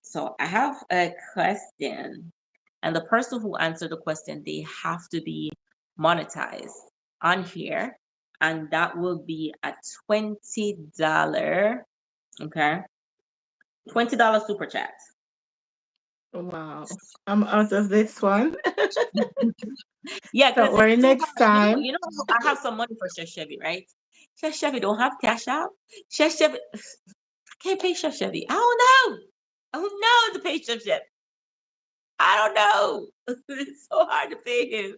so I have a question, and the person who answered the question, they have to be monetized on here, and that will be a $20, okay, $20 super chat. Wow. I'm out of this one. Yeah, Don't because worry, it's too next hard. time. I have some money for Chef Chevy, right? Chef Chevy don't have cash out. Chef Chevy, I can't pay Chef Chevy. I don't know. I don't know to pay Chef Chevy. I don't know. It's so hard to pay him.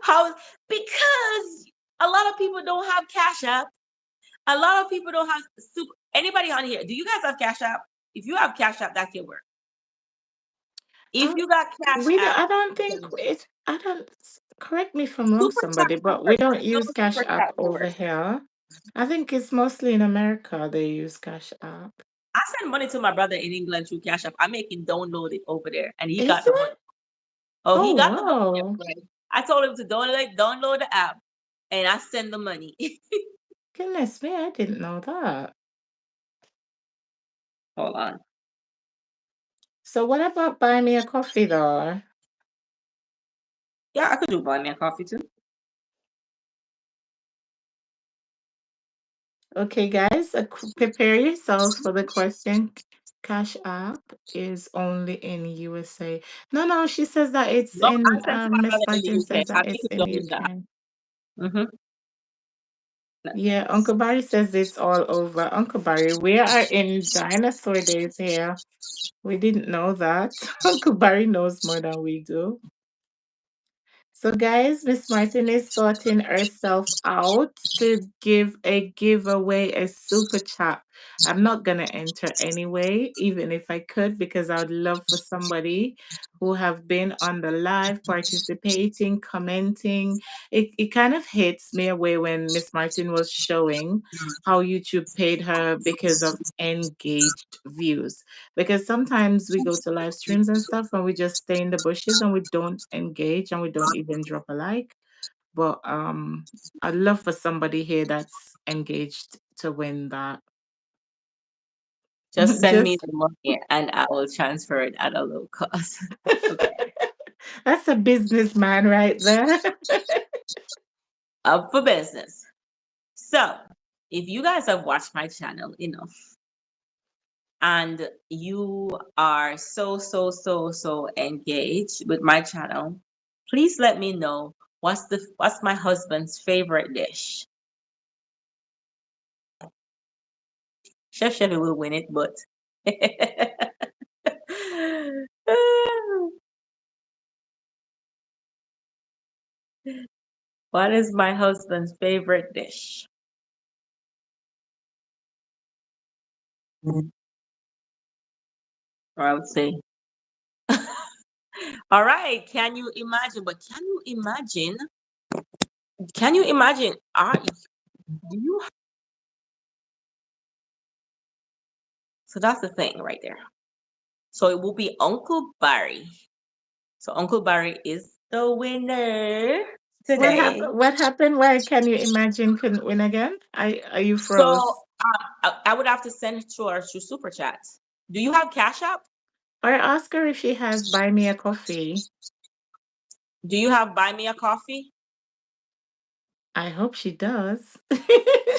How? Because a lot of people don't have cash app. A lot of people don't have super. Anybody on here? Do you guys have cash app? If you have cash app, that can work. If Um, you got cash we don't, app, I don't think then it's, I don't, correct me if I'm wrong, super chat somebody, will but we work. don't I know use Cash super App chat will over work. here. I think it's mostly in America they use Cash App. I send money to my brother in England through Cash App. I make him download it over there, and he Is got the money. it? Oh, he Oh, got the money. wow. Right? I told him to download the app, and I send the money. Goodness me, I didn't know that. Hold on. So what about buy me a coffee though? Yeah, I could do buy me a coffee too. Okay, guys, prepare yourselves for the question. Cash App is only in USA. No, no, she says that it's No, I in, sent to my Miss brother in the Martin UK. says that I think it's it's in only that. UK. Mm-hmm. Yeah, Uncle Barry says it's all over. Uncle Barry, we are in dinosaur days here. We didn't know that. Uncle Barry knows more than we do. So, guys, Miss Martin is sorting herself out to give a giveaway, a super chat. I'm not going to enter anyway, even if I could, because I would love for somebody who have been on the live participating, commenting. It kind of hits me away when Miss Martin was showing how YouTube paid her because of engaged views, because sometimes we go to live streams and stuff and we just stay in the bushes and we don't engage and we don't even drop a like. But I'd love for somebody here that's engaged to win that. Just send me Just the money, and I will transfer it at a low cost. Okay. that's a businessman right there. Up for business. So, if you guys have watched my channel enough, and you are so engaged with my channel, please let me know what's my husband's favorite dish. Chef Chevy will win it, but what is my husband's favorite dish? Or I would say, all right, can you imagine? But can you imagine? Do you? So that's the thing right there. So it will be Uncle Barry. So Uncle Barry is the winner. today. What happened? Why can you imagine couldn't win again? Are you So froze? I would have to send it to her through Super Chat. Do you have Cash App? Or ask her if she has buy me a coffee. Do you have Buy Me a Coffee? I hope she does.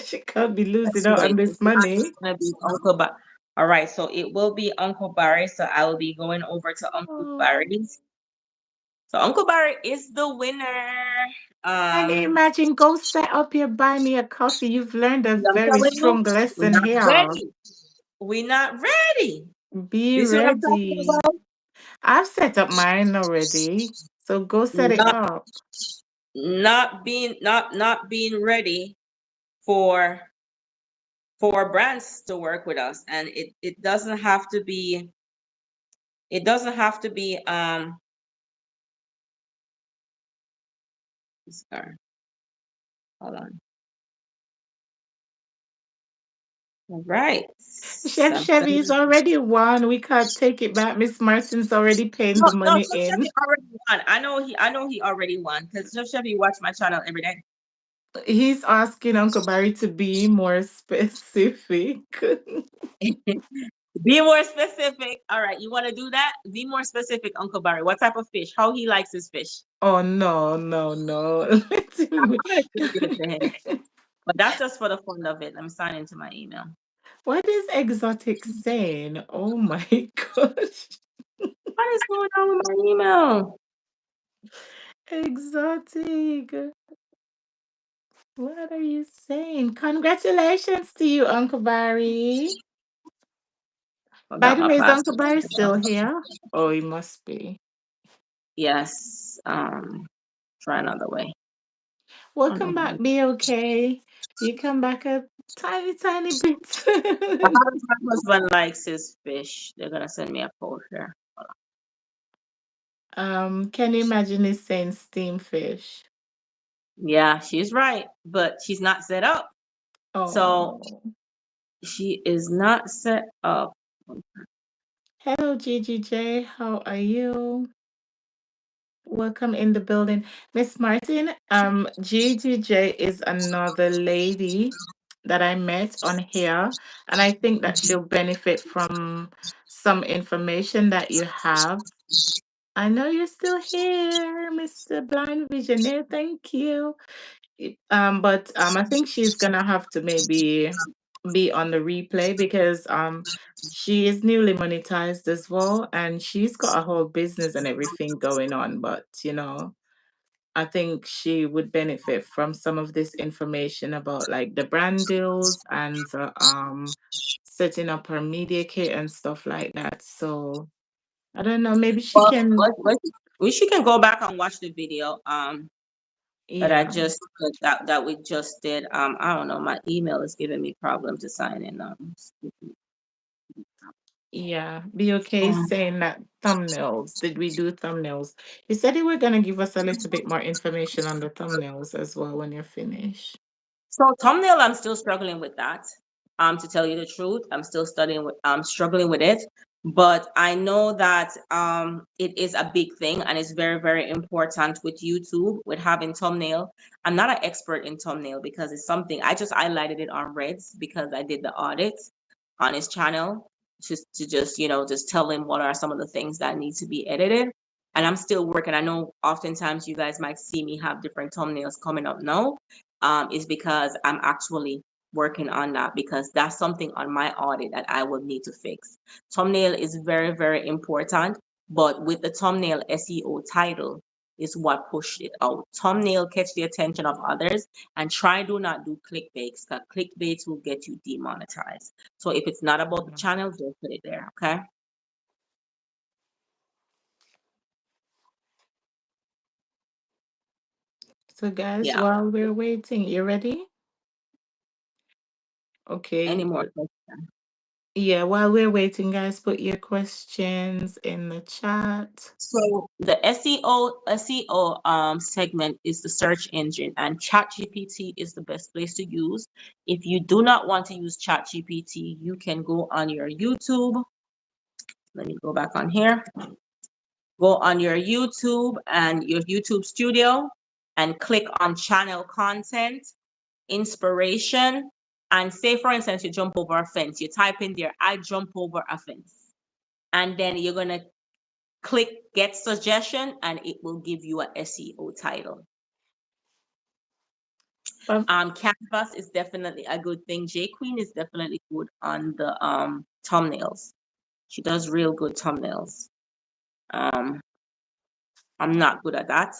She can't be losing Let's out wait. on If this not, it's money. gonna be Uncle Barry. All right, so it will be Uncle Barry. So I will be going over to Uncle Oh, Barry's. So Uncle Barry is the winner. can you Um, imagine? Go set up your buy me a coffee. You've learned a I'm very telling you, strong we're lesson not here. ready. We're not ready. Be You see what I'm talking ready. about? I've set up mine already. So go set it Not up. not being ready for brands to work with us, and it doesn't have to be. It doesn't have to be. Sorry, hold on. All right. Chef I'm Chevy's sending. already won. We can't take it back. Miss Martin's already paying No, the no, money Chef Chevy in. already won. I know he already won because Chef Chevy watch my channel every day. He's asking Uncle Barry to be more specific. Be more specific. All right, you want to do that? Be more specific, Uncle Barry. What type of fish? How he likes his fish? Oh no, no, no. Let I'm him- gonna still give it to him, but that's just for the fun of it. Let me sign into my email. What is exotic saying? Oh my gosh. What is going on with my email? Exotic. What are you saying? Congratulations to you, Uncle Barry. By Forgot the my way, is Uncle password. Barry still here? Oh, he must be. Yes. Try another way. I don't Welcome know. back, be okay. You come back a tiny, tiny bit. How does my husband likes his fish? They're gonna send me a quote here. Can you imagine he's saying steam fish? Yeah, she's right, but she's not set up. So Oh. she is not set up. Hello, GGJ. How are you? Welcome in the building. Miss Martin, GGJ is another lady that I met on here, and I think that she'll benefit from some information that you have. I know you're still here, Mr. Blind Visionaire. Thank you. But I think she's gonna have to maybe be on the replay because she is newly monetized as well, and she's got a whole business and everything going on. But I think she would benefit from some of this information about like the brand deals and setting up her media kit and stuff like that. So I don't know, maybe she Well, can. she can go back and watch the video. That I Yeah. just that we just did. I don't know. My email is giving me problem to sign in. Yeah, be okay Um, saying that thumbnails. Did we do thumbnails? You said you were gonna give us a little bit more information on the thumbnails as well when you're finished. So thumbnail, I'm still struggling with that. To tell you the truth, I'm still studying with, struggling with it. But I know that it is a big thing and it's very, very important with YouTube with having thumbnail. I'm not an expert in thumbnail because it's something I just highlighted it on Reds because I did the audit on his channel just to just just tell him what are some of the things that need to be edited. And I'm still working. I know oftentimes you guys might see me have different thumbnails coming up now is because I'm actually working on that because that's something on my audit that I will need to fix. Thumbnail is very, very important, but with the thumbnail SEO title is what pushed it out. Thumbnail catch the attention of others and try do not do clickbaits because clickbaits will get you demonetized. So if it's not about the channel, don't put it there, okay? So guys, Yeah. while we're waiting, you ready? Any Okay. more questions? Yeah, while we're waiting, guys, put your questions in the chat. So the SEO segment is the search engine, and ChatGPT is the best place to use. If you do not want to use ChatGPT, you can go on your YouTube. Let me go back on here. Go on your YouTube and your YouTube studio and click on channel content, inspiration, and say, for instance, you jump over a fence. You type in there, I jump over a fence. And then you're going to click get suggestion and it will give you a SEO title. Canvas is definitely a good thing. J Queen is definitely good on the thumbnails. She does real good thumbnails. I'm not good at that.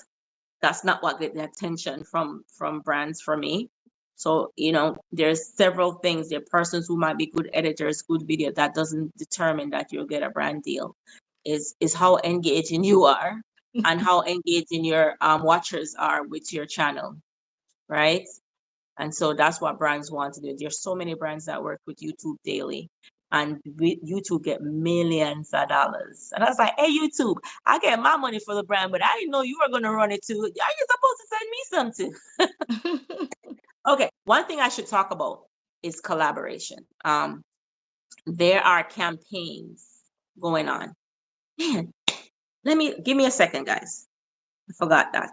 That's not what get the attention from brands for me. So, there's several things. There are persons who might be good editors, good video. That doesn't determine that you'll get a brand deal. Is how engaging you are and how engaging your watchers are with your channel, right? And so that's what brands want to do. There's so many brands that work with YouTube daily, and YouTube get millions of dollars. And I was like, hey, YouTube, I get my money for the brand, but I didn't know you were going to run it too. Are you supposed to send me something? Okay, one thing I should talk about is collaboration. There are campaigns going on. Man, give me a second, guys. I forgot that.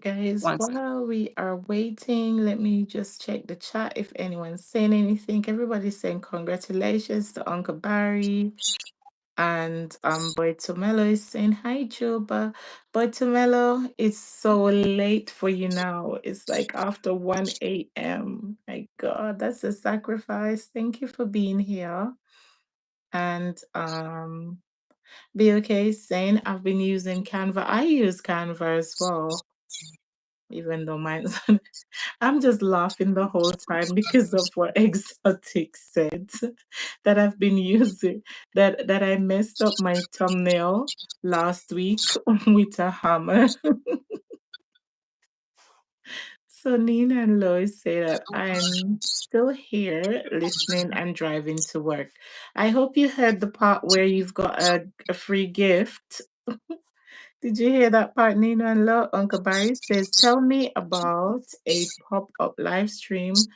Guys, while we are waiting, let me just check the chat if anyone's saying anything. Everybody's saying congratulations to Uncle Barry. And Boy Tomelo is saying hi, Juba. Boy Tomelo, it's so late for you now. It's like after 1 a.m. My God, that's a sacrifice. Thank you for being here. And Be Okay saying I've been using Canva. I use Canva as well, even though mine's I'm just laughing the whole time because of what Exotic said that I've been using that I messed up my thumbnail last week with a hammer. So Nina and Lois say that I'm still here listening and driving to work. I hope you heard the part where you've got a free gift. Did you hear that part, Nina and Lo? Uncle Barry says, tell me about a pop-up live stream.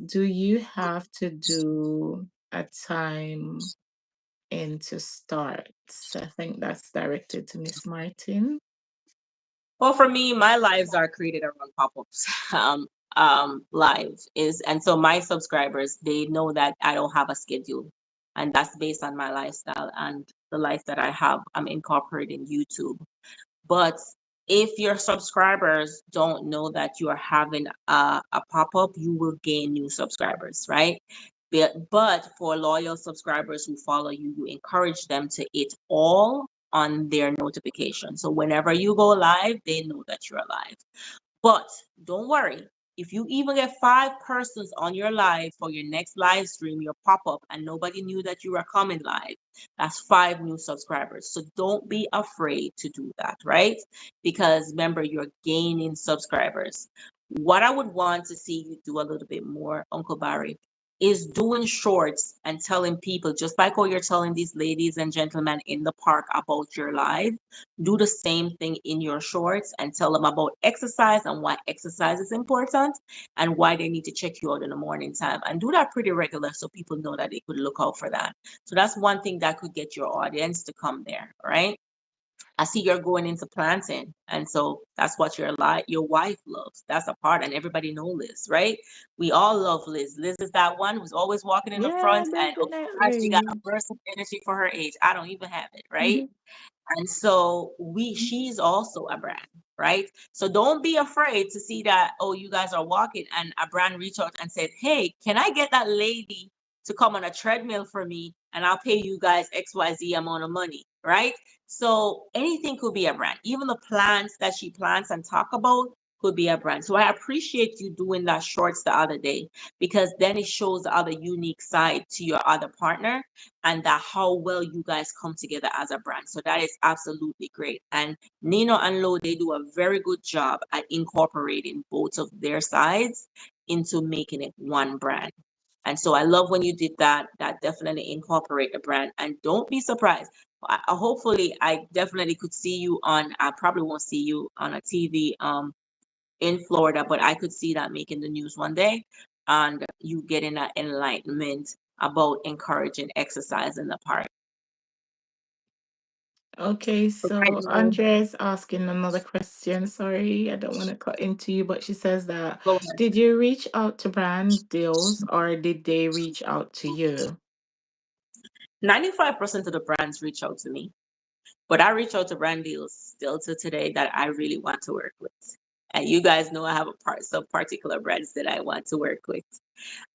Do you have to do a time in to start? I think that's directed to Miss Martin. Well, for me, my lives are created around pop-ups. Live is, and so my subscribers, they know that I don't have a schedule, and that's based on my lifestyle and the life that I have. I'm incorporating YouTube. But if your subscribers don't know that you are having a pop-up, you will gain new subscribers, right? But for loyal subscribers who follow you, you encourage them to hit all on their notification. So whenever you go live, they know that you're alive. But don't worry, if you even get 5 persons on your live for your next live stream, your pop-up, and nobody knew that you were coming live, that's 5 new subscribers. So don't be afraid to do that, right? Because remember, you're gaining subscribers. What I would want to see you do a little bit more, Uncle Barry, is doing shorts and telling people, just like how you're telling these ladies and gentlemen in the park about your live, do the same thing in your shorts and tell them about exercise and why exercise is important and why they need to check you out in the morning time, and do that pretty regular so people know that they could look out for that. So that's one thing that could get your audience to come there, right? I see you're going into planting, and so that's what your wife loves. That's a part, and everybody know Liz, right? We all love Liz. Liz is that one who's always walking in the Yeah, front, and oh gosh, she got a definitely. burst of energy for her age. I don't even have it, right? And so she's also a brand, right? So don't be afraid to see that, oh, you guys are walking and a brand reach out and said, hey, can I get that lady to come on a treadmill for me and I'll pay you guys XYZ amount of money, right? So anything could be a brand. Even the plants that she plants and talk about could be a brand. So I appreciate you doing that shorts the other day, because then it shows the other unique side to your other partner, and that how well you guys come together as a brand. So that is absolutely great. And Nino and Lo, they do a very good job at incorporating both of their sides into making it one brand. And so I love when you did that. That definitely incorporate the brand. And don't be surprised. Hopefully, I definitely could see you on. I probably won't see you on a TV in Florida, but I could see that making the news one day, and you getting that enlightenment about encouraging exercise in the park. Okay, So right so now, Andrea is asking another question. Sorry, I don't want to cut into you, but she says that go ahead. did you reach out to brand deals or did they reach out to you? 95% of the brands reach out to me, but I reach out to brand deals still to today that I really want to work with. And you guys know I have some particular brands that I want to work with.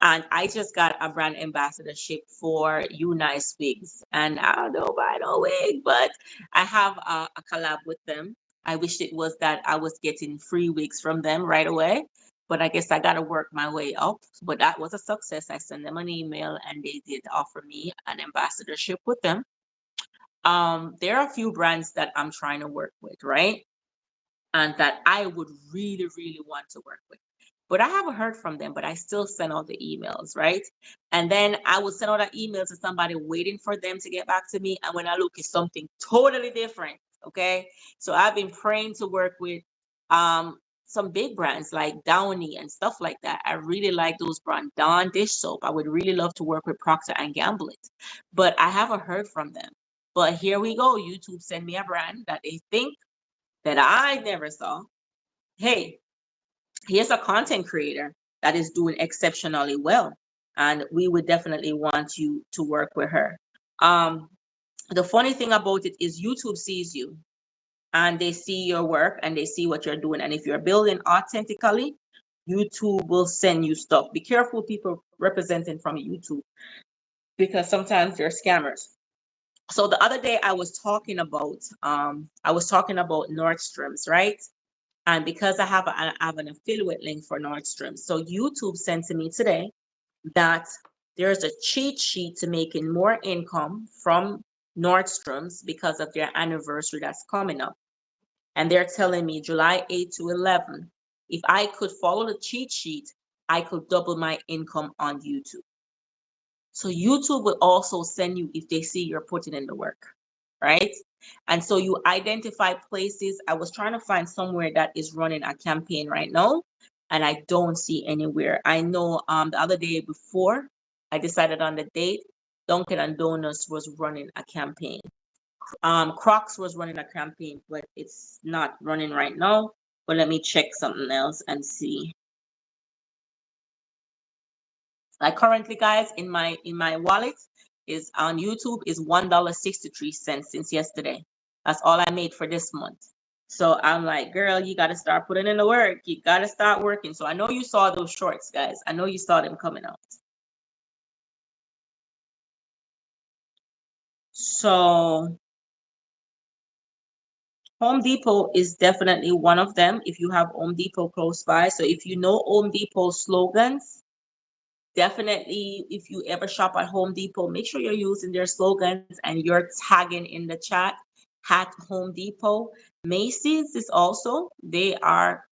And I just got a brand ambassadorship for You Nice Wigs. And I don't know buy no wig, but I have a collab with them. I wish it was that I was getting free wigs from them right away. But I guess I got to work my way up. But that was a success. I sent them an email and they did offer me an ambassadorship with them. There are a few brands that I'm trying to work with, right? And that I would really, really want to work with. But I haven't heard from them, but I still send out the emails, right? And then I would send out an email to somebody waiting for them to get back to me. And when I look, it's something totally different. Okay. So I've been praying to work with some big brands like Downy and stuff like that. I really like those brands. Dawn dish soap. I would really love to work with Procter and Gamble it. But I haven't heard from them. But here we go. YouTube sent me a brand that they think that I never saw. Hey, here's a content creator that is doing exceptionally well, and we would definitely want you to work with her. Um, the funny thing about it is YouTube sees you and they see your work and they see what you're doing. And if you're building authentically, YouTube will send you stuff. Be careful, people representing from YouTube, because sometimes they're scammers. So the other day I was talking about Nordstrom's, right? And because I have an affiliate link for Nordstrom, so YouTube sent to me today that there's a cheat sheet to making more income from Nordstrom's because of their anniversary that's coming up. And they're telling me July 8 to 11. If I could follow the cheat sheet, I could double my income on YouTube. So YouTube will also send you if they see you're putting in the work, right? And so you identify places. I was trying to find somewhere that is running a campaign right now, and I don't see anywhere. I know the other day before I decided on the date, Dunkin' and Donuts was running a campaign. Crocs was running a campaign, but it's not running right now. But let me check something else and see. Like currently, guys, in my wallet is on YouTube is $1.63 since yesterday. That's all I made for this month. So I'm like, girl, you gotta start putting in the work. You gotta start working. So I know you saw those shorts, guys. I know you saw them coming out. So Home Depot is definitely one of them if you have Home Depot close by. So if you know Home Depot slogans, definitely, if you ever shop at Home Depot, make sure you're using their slogans and you're tagging in the chat at Home Depot. Macy's is also they're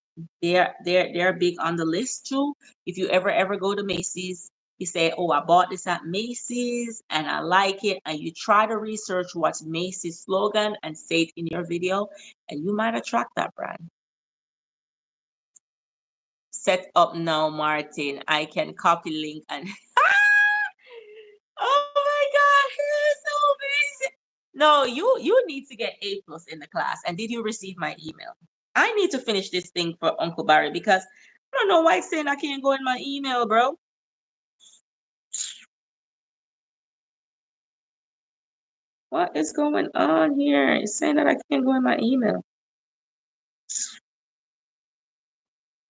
big on the list too. If you ever go to Macy's, you say, "Oh, I bought this at Macy's and I like it," and you try to research what's Macy's slogan and say it in your video, and you might attract that brand. Set up now, Martin. I can copy link and oh my God, he is so amazing. No, you need to get A plus in the class. And did you receive my email? I need to finish this thing for Uncle Barry because I don't know why it's saying I can't go in my email, bro. What is going on here? It's saying that I can't go in my email.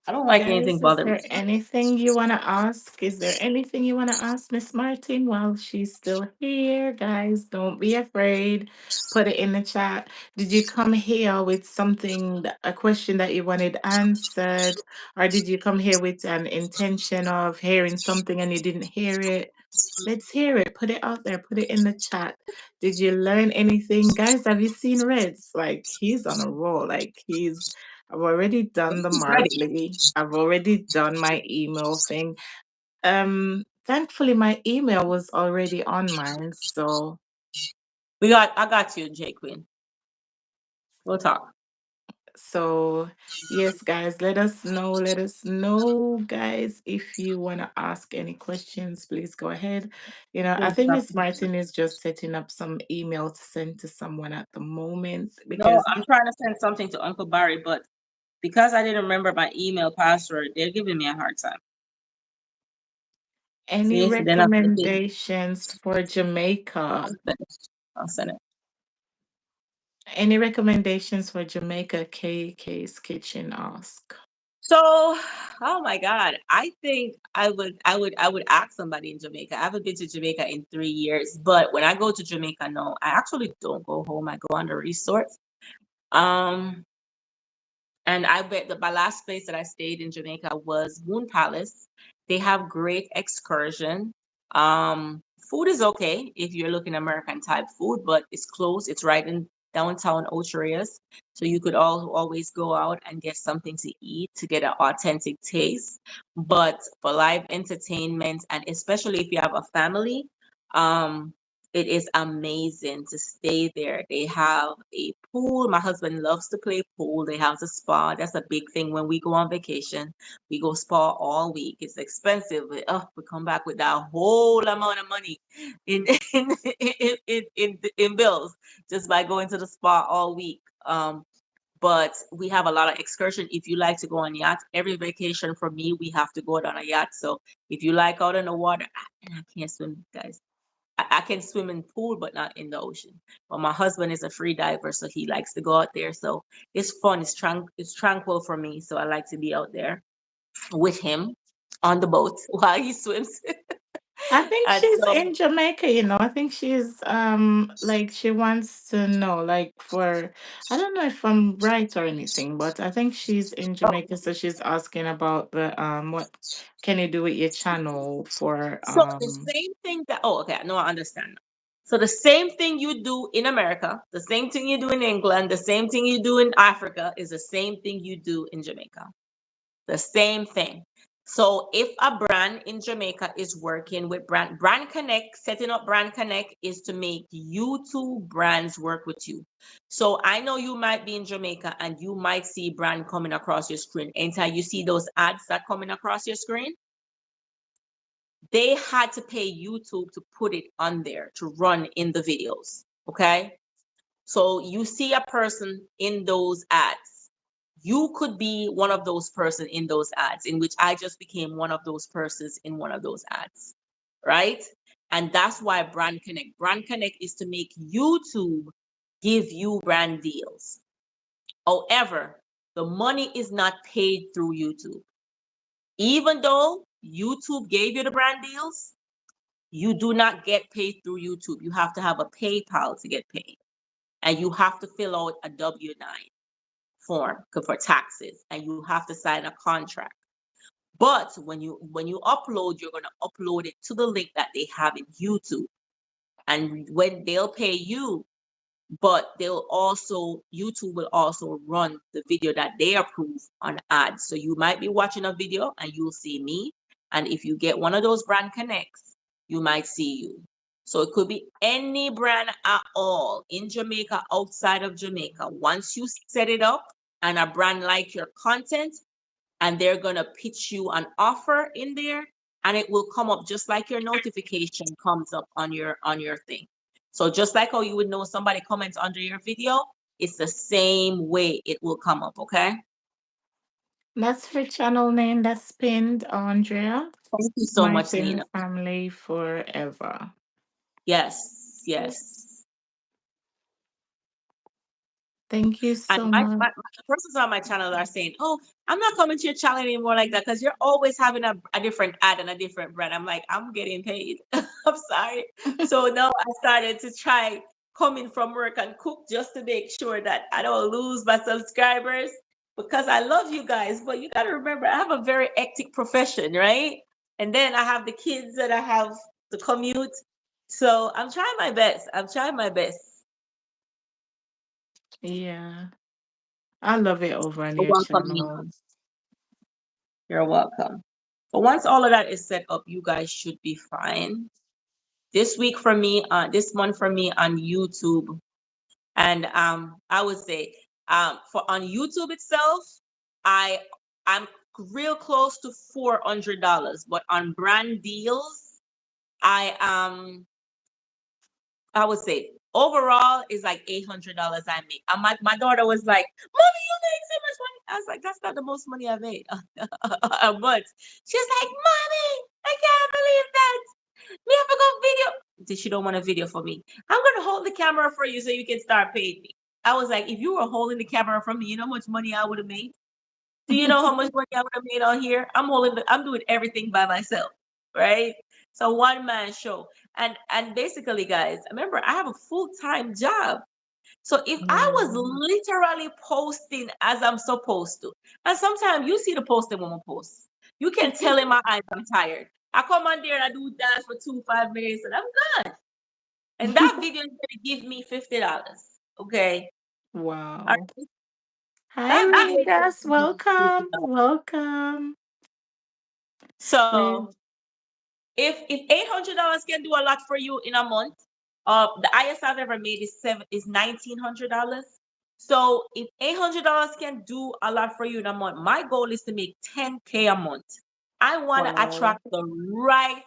I don't like anything Guys, is bothering there me. anything you want to ask? Is there anything you want to ask Miss Martin while she's still here? Guys, don't be afraid. Put it in the chat. Did you come here with something, a question that you wanted answered? Or did you come here with an intention of hearing something and you didn't hear it? Let's hear it. Put it out there. Put it in the chat. Did you learn anything? Guys, have you seen Reds? Like, he's on a roll. I've already done the He's ready. Martley. I've already done my email thing. Thankfully my email was already on mine, so I got you, J Queen. We'll talk. So, yes, guys, let us know. Let us know, guys, if you want to ask any questions, please go ahead. I Most think Miss definitely. Martin is just setting up some email to send to someone at the moment No, because I'm trying to send something to Uncle Barry, but because I didn't remember my email password, they're giving me a hard time. any See, so they're not looking. recommendations for Jamaica? I'm finished. I'll send it. Any recommendations for Jamaica? KK's Kitchen ask. So, oh my God, I think I would ask somebody in Jamaica. I haven't been to Jamaica in 3 years, but when I go to Jamaica, no, I actually don't go home. I go on the resort. Um, And I bet that my last place that I stayed in Jamaica was Moon Palace. They have great excursion. Food is okay if you're looking American type food, but it's close. It's right in downtown Ocherias. So you could always go out and get something to eat to get an authentic taste. But for live entertainment, and especially if you have a family, um, it is amazing to stay there. They have a pool. My husband loves to play pool. They have the spa. That's a big thing when we go on vacation. We go spa all week. It's expensive. But, we come back with that whole amount of money in in bills just by going to the spa all week. But we have a lot of excursion. If you like to go on yachts, every vacation for me, we have to go out on a yacht. So if you like out in the water, and I can't swim, guys. I can swim in pool, but not in the ocean. But my husband is a free diver, so he likes to go out there. So it's fun. It's tranquil for me. So I like to be out there with him on the boat while he swims. I think And she's so, in Jamaica. I think she's like she wants to know like for I don't know if I'm right or anything, but I think she's in oh, Jamaica, so she's asking about the what can you do with your channel for so the same thing that okay, no, I understand. So the same thing you do in America, the same thing you do in England, the same thing you do in Africa is the same thing you do in Jamaica. The same thing. So if a brand in Jamaica is working with brand connect, setting up brand connect is to make YouTube brands work with you. So I know you might be in Jamaica and you might see brand coming across your screen. Anytime you see those ads that coming across your screen, they had to pay YouTube to put it on there to run in the videos. Okay. So you see a person in those ads. You could be one of those person in those ads, in which I just became one of those persons in one of those ads, right? And that's why Brand Connect. Brand Connect is to make YouTube give you brand deals. However, the money is not paid through YouTube. Even though YouTube gave you the brand deals, you do not get paid through YouTube. You have to have a PayPal to get paid, and you have to fill out a W-9 form for taxes, and you have to sign a contract. But when you upload, you're going to upload it to the link that they have in YouTube, and when they'll pay you, but they'll also YouTube will also run the video that they approve on ads. So you might be watching a video and you'll see me, and if you get one of those brand connects, you might see you. So it could be any brand at all in Jamaica, outside of Jamaica. Once you set it up and a brand like your content, and they're going to pitch you an offer in there, and it will come up just like your notification comes up on your thing. So just like how you would know somebody comments under your video, it's the same way it will come up. Okay. that's her channel name that's pinned, Andrea. Thank you so much, Martin Nina. Family Forever. Yes, yes. Thank you And so my much. persons on my channel are saying, "Oh, I'm not coming to your channel anymore like that because you're always having a different ad and a different brand." I'm like, I'm getting paid. I'm sorry. So now I started to try coming from work and cook just to make sure that I don't lose my subscribers because I love you guys. But you got to remember, I have a very hectic profession, right? And then I have the kids that I have to commute. So I'm trying my best. I'm trying my best. Yeah. I love it over on You're your welcome, Nina. channel. You're welcome. But once all of that is set up, you guys should be fine. This week for me, this month for me on YouTube, and I would say For on YouTube itself, I I'm real close to $400, but on brand deals, I I would say overall is like $800 I make. My daughter was like, "Mommy, you make so much money." I was like, "That's not the most money I made a month." She's like, "Mommy, I can't believe that. We have to go video." She don't want a video for me. I'm gonna hold the camera for you so you can start paying me. I was like, if you were holding the camera from me, you know how much money I would have made? Do you know how much money I would have made on here? I'm doing everything by myself, right? So one man show. And basically, guys, remember I have a full-time job. So if I was Yeah. literally posting as I'm supposed to, and sometimes you see the posting when I post, you can tell in my eyes I'm tired. I come on there and I do dance for 2 5 minutes and I'm good. And that video is gonna give me $50. Okay. All Wow. right? Hi, That video is gonna Vegas. give me Welcome. $50. Welcome. So Re- if $800 can do a lot for you in a month, the highest I've ever made is $1,900. So if $800 can do a lot for you in a month, my goal is to make 10K a month. I want to Wow. attract the right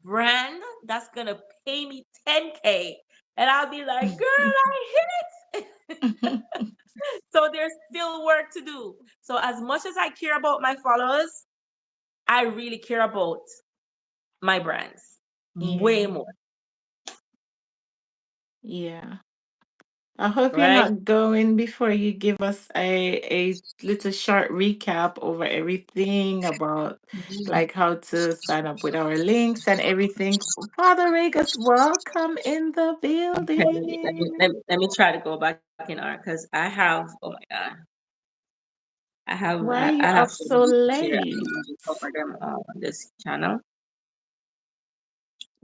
brand that's gonna pay me 10K, and I'll be like, girl, I hit it. So there's still work to do. So as much as I care about my followers, I really care about my brands way Yeah. more, Yeah. I hope you're right? not going before you give us a little short recap over everything about Mhm. like how to sign up with our links and everything. Father Vegas, welcome in the Okay, building. let me try to go back in art because I have, oh my God, Why are I you have up so so many here. I late? can cover them all on this channel.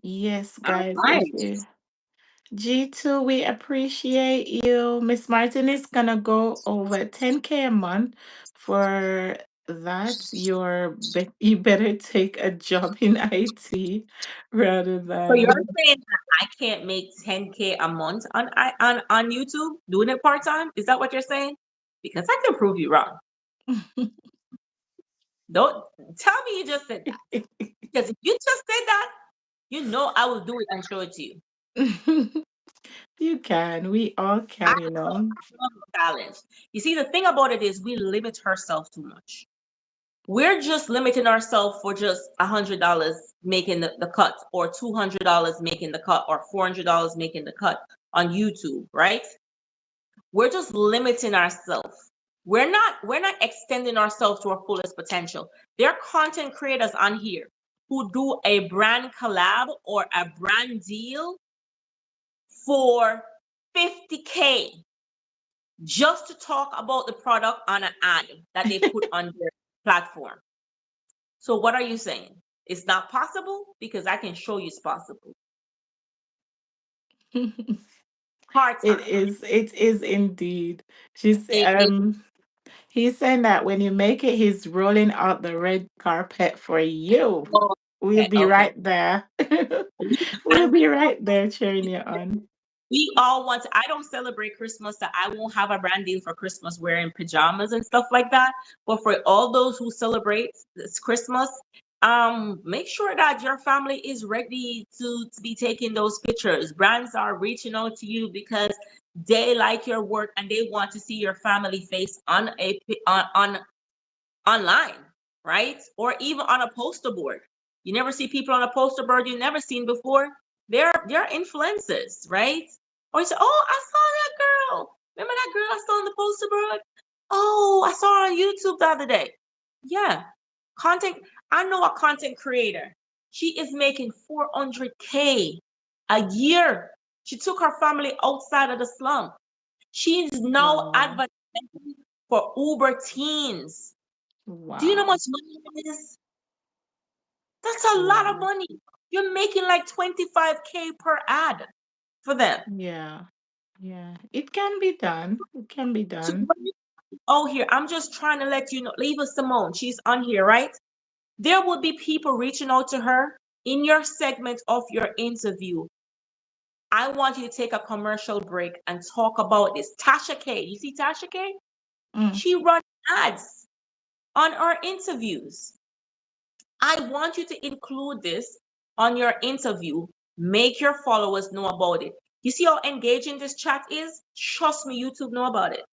Yes, All guys, if right. you G2, we appreciate you. Miss Martin is gonna go over 10K a month. For that, you better take a job in IT rather So you're than saying that I can't make 10K a month on YouTube doing it part time? Is that what you're saying? Because I can prove you wrong. Don't tell me you just said that. Because if you just said that, you know I will do it and show it to you. you can. We all I can, you know. love a challenge. You see, the thing about it is we limit ourselves too much. We're just limiting ourselves for just $100 making the cut, or $200 making the cut, or $400 making the cut on YouTube, right? We're just limiting ourselves. We're not extending ourselves to our fullest potential. There are content creators on here who do a brand collab or a brand deal for 50K just to talk about the product on an ad that they put on their platform. So what are you saying? It's not possible? Because I can show you it's possible. Part time. It is indeed. She's It He's saying that when you make it, he's rolling out the red carpet for you. oh, We'll okay, be okay. right there. We'll And be right there cheering you on. we all want to, I don't celebrate Christmas, so I won't have a brand deal for Christmas wearing pajamas and stuff like that. But for all those who celebrate this Christmas, make sure that your family is ready to be taking those pictures. Brands are reaching out to you because they like your work and they want to see your family face on online, right? Or even on a poster board. You never see people on a poster board you never seen before. They're influencers, right? Or you say, "Oh, I saw that girl. Remember that girl I saw on the poster board? Oh, I saw her on YouTube the other day." Yeah, content. I know a content creator. She is making 400K a year. She took her family outside of the slum. She is now Wow. advertising for Uber Teens. Do you know how Wow. much money that is? That's a lot of Wow. money. You're making like 25K per ad for them. Yeah. Yeah. It can be done. It can be So done. oh, here, I'm just trying to let you know. Leave Simone. She's on here, right? There will be people reaching out to her in your segment of your interview, I want you to take a commercial break and talk about this. Tasha K, you see Tasha K? Mm. She runs ads on our interviews. I want you to include this on your interview. Make your followers know about it. You see how engaging this chat is? Trust me, YouTube know about it.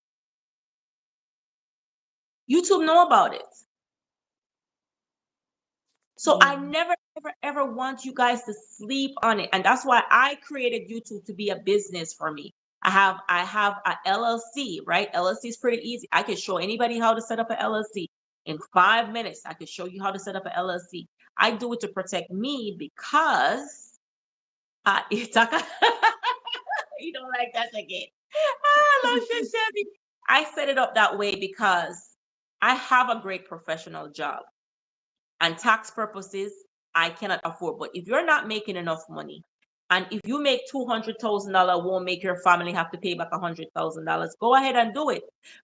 YouTube know about it. So Yeah. I never, ever, ever want you guys to sleep on it. And that's why I created YouTube to be a business for me. I have a LLC, right? LLC is pretty easy. I can show anybody how to set up an LLC. In 5 minutes, I can show you how to set up an LLC. I do it to protect me because it's like you don't like that again. I love you, Chevy. I set it up that way because I have a great professional job and tax purposes, I cannot afford. But if you're not making enough money, and if you make $200,000 won't make your family have to pay back $100,000, go ahead and do it.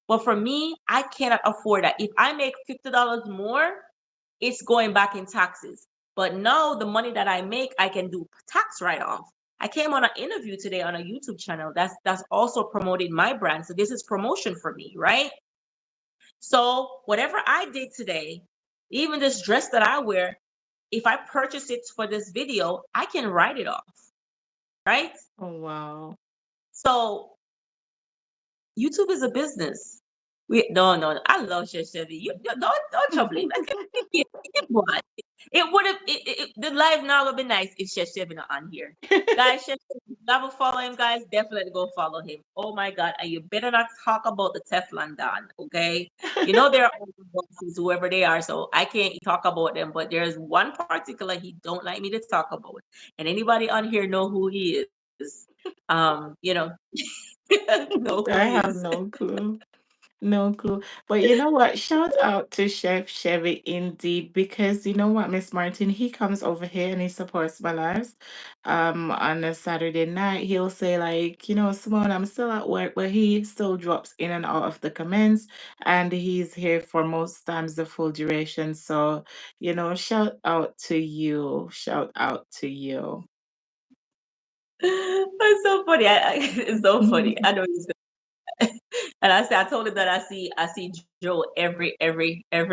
But for me, I cannot afford that. If I make $50 more, it's going back in taxes. But now the money that I make, I can do tax write-off. I came on an interview today on a YouTube channel that's also promoting my brand. So this is promotion for me, right? So whatever I did today, even this dress that I wear, if I purchase it for this video, I can write it off, right? Oh, wow. So YouTube is a business. We no, I love Chevy. Don't trouble him. It would have the life now would be nice if Chevy not on here. Guys, Chef, if you never follow him, guys, definitely go follow him. Oh my God, and you better not talk about the Teflon Don, okay? You know they're all bosses, whoever they are, so I can't talk about them. But there's one particular he don't like me to talk about, and anybody on here know who he is. You know, know who I he have is. no clue. No clue. But you know what? Shout out to Chef Chevy indeed, because you know what, Miss Martin, he comes over here and he supports my lives. On a Saturday night, he'll say, like, Simone, I'm still at work, but he still drops in and out of the comments, and he's here for most times the full duration. So, shout out to you. Shout out to you. It's so funny. It's so funny. I know he's and I told him that I see Joe every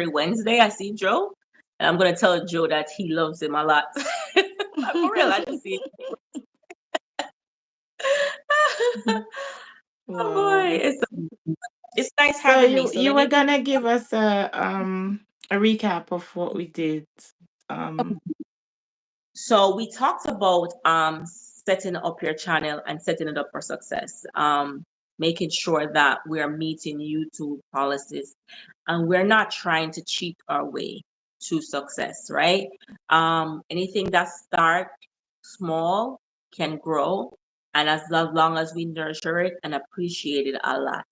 Wednesday. I see Joe, and I'm gonna tell Joe that he loves him a lot. For real, I just see. Oh boy, Wow. it's nice So having me. you So you let were me. gonna give us a recap of what we did. Um So we talked about setting up your channel and setting it up for success. Making sure that we're meeting YouTube policies and we're not trying to cheat our way to success, right? Anything that start small can grow, and as long as we nurture it and appreciate it a lot.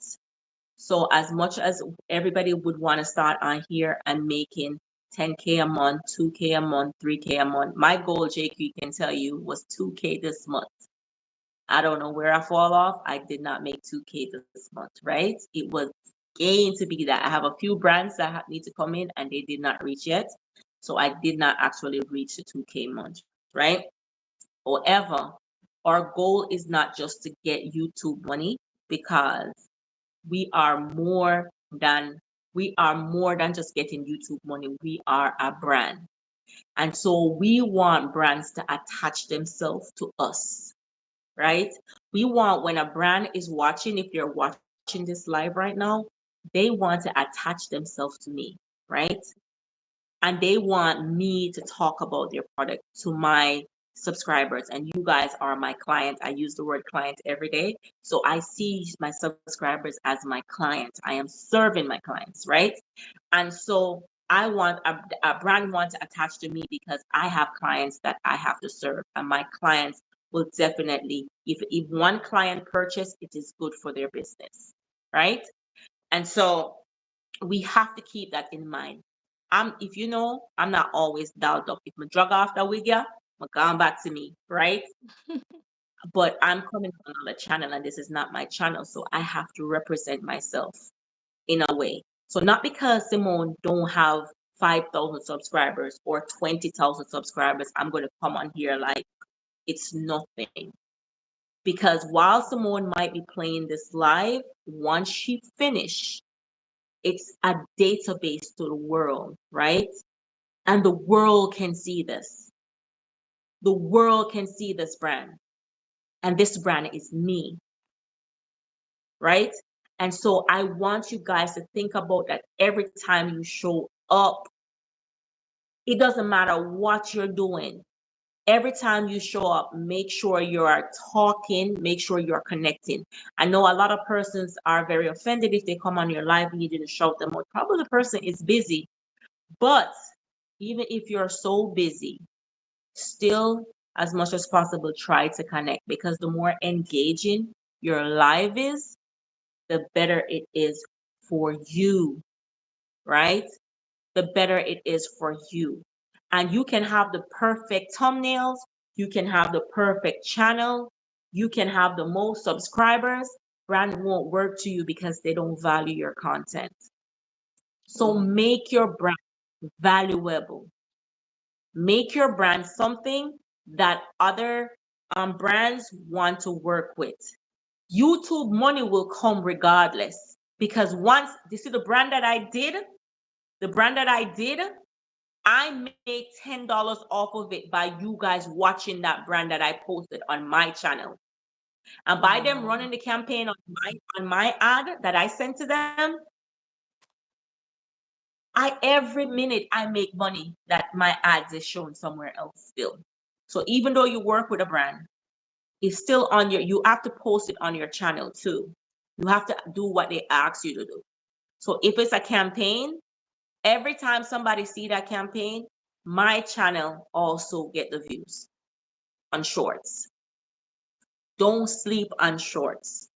So as much as everybody would want to start on here and making 10K a month, 2K a month, 3K a month, my goal, JQ can tell you, was 2K this month. I don't know where I fall off. I did not make 2K this month, right? It was going to be that. I have a few brands that need to come in and they did not reach yet. So I did not actually reach the 2K month, right? However, our goal is not just to get YouTube money, because we are more than we are more than just getting YouTube money. We are a brand. And so we want brands to attach themselves to us, right? We want, when a brand is watching, if you're watching this live right now, they want to attach themselves to me, right? And they want me to talk about their product to my subscribers. And you guys are my client. I use the word client every day. So I see my subscribers as my client. I am serving my clients, right? And so I want a brand want to attach to me because I have clients that I have to serve. And my clients will definitely, if one client purchase, it is good for their business, right? And so we have to keep that in mind. If you know, I'm not always dialed up. If my drug off that wig, yeah, I'm going back to me, right? But I'm coming from another channel and this is not my channel. So I have to represent myself in a way. So not because Simone don't have 5,000 subscribers or 20,000 subscribers, I'm going to come on here like it's nothing. Because while Simone might be playing this live, once she finish, it's a database to the world, right? And the world can see this. The world can see this brand. And this brand is me, right? And so I want you guys to think about that every time you show up. It doesn't matter what you're doing. Every time you show up, make sure you are talking, make sure you're connecting. I know a lot of persons are very offended if they come on your live and you didn't shout them out. Probably the person is busy. But even if you're so busy, still, as much as possible, try to connect, because the more engaging your live is, the better it is for you, right? The better it is for you. And you can have the perfect thumbnails, you can have the perfect channel, you can have the most subscribers. Brand won't work to you because they don't value your content. So Wow. make your brand valuable. Make your brand something that other brands want to work with. YouTube money will come regardless, because once you see the brand that I did, I made $10 off of it by you guys watching that brand that I posted on my channel. And by them Wow. running the campaign on my ad that I sent to them, I every minute I make money that my ads is shown somewhere else still. So even though you work with a brand, it's still on you have to post it on your channel too. You have to do what they ask you to do. So if it's a campaign, every time somebody see that campaign, my channel also get the views on shorts. Don't sleep on shorts.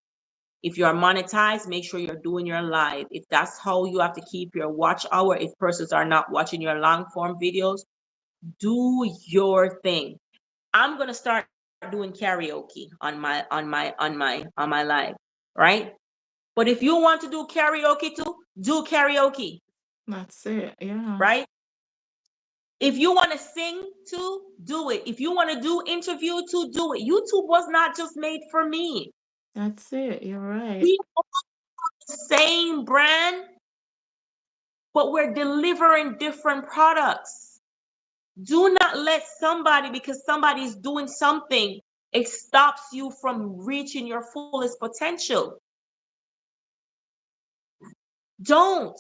If you are monetized, make sure you're doing your live. If that's how you have to keep your watch hour, if persons are not watching your long form videos, do your thing. I'm gonna start doing karaoke on my live, right? But if you want to do karaoke too, do karaoke, That's it. Yeah. right? If you want to sing too, do it. If you want to do interview too, do it. YouTube was not just made for me. That's it. You're right. We all the same brand, but we're delivering different products. Do not let somebody, because somebody's doing something, it stops you from reaching your fullest potential. Don't.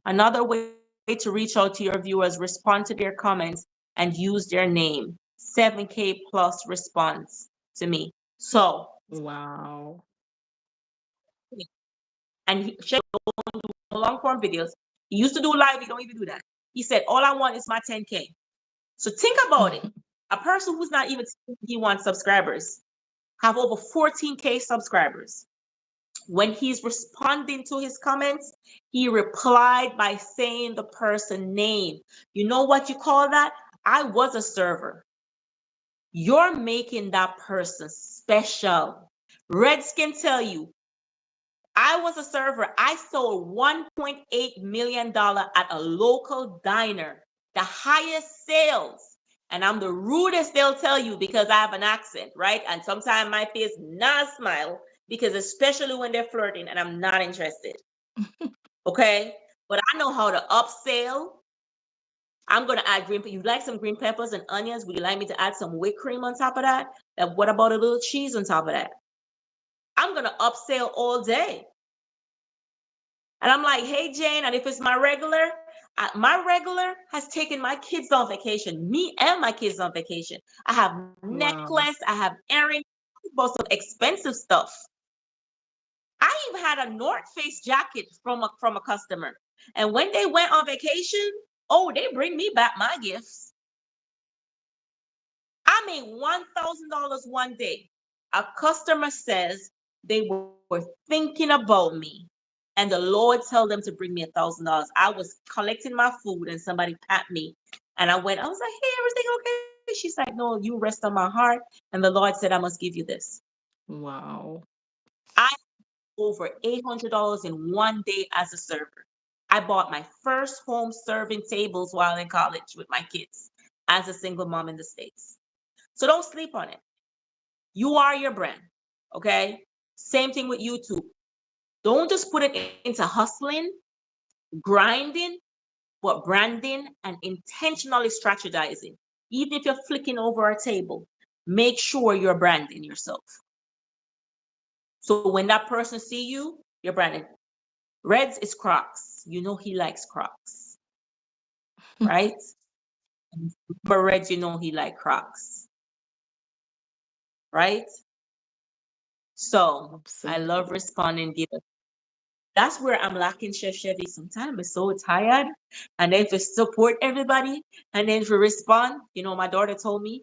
Another way to reach out to your viewers, respond to their comments and use their name. 7K plus response to me. So, Wow. and he don't do long form videos. He used to do live, he don't even do that. He said, all I want is my 10K. So think about it. A person who's not even he wants subscribers have over 14K subscribers. When he's responding to his comments, he replied by saying the person name. You know what you call that? I was a server. You're making that person special. Redskin tell you, I was a server. I sold $1.8 million at a local diner, the highest sales. And I'm the rudest they'll tell you because I have an accent, right? And sometimes my face not smile, because especially when they're flirting and I'm not interested. Okay? But I know how to upsell. I'm gonna add green. You like some green peppers and onions? Would you like me to add some whipped cream on top of that? And what about a little cheese on top of that? I'm gonna upsell all day. And I'm like, hey, Jane, and if it's my regular has taken my kids on vacation, me and my kids on vacation. I have Wow. necklace, I have earrings, bought some expensive stuff. I even had a North Face jacket from a customer. And when they went on vacation, oh, they bring me back my gifts. I made $1,000 one day. A customer says they were thinking about me, and the Lord told them to bring me $1,000. I was collecting my food, and somebody pat me, and I was like, "Hey, everything okay?" She's like, "No, you rest on my heart." And the Lord said, "I must give you this." Wow. I over $800 in one day as a server. I bought my first home serving tables while in college with my kids as a single mom in the States. So don't sleep on it. You are your brand. Okay. Same thing with YouTube. Don't just put it into hustling, grinding, but branding and intentionally strategizing. Even if you're flicking over a table, make sure you're branding yourself. So when that person see you, you're branding. Reds is Crocs. You know he likes Crocs, right? For Reds, you know he like Crocs, right? So I love Absolutely. responding. That's where I'm lacking, Chef Chevy. Sometimes I'm so tired. And then to support everybody and then to respond, my daughter told me,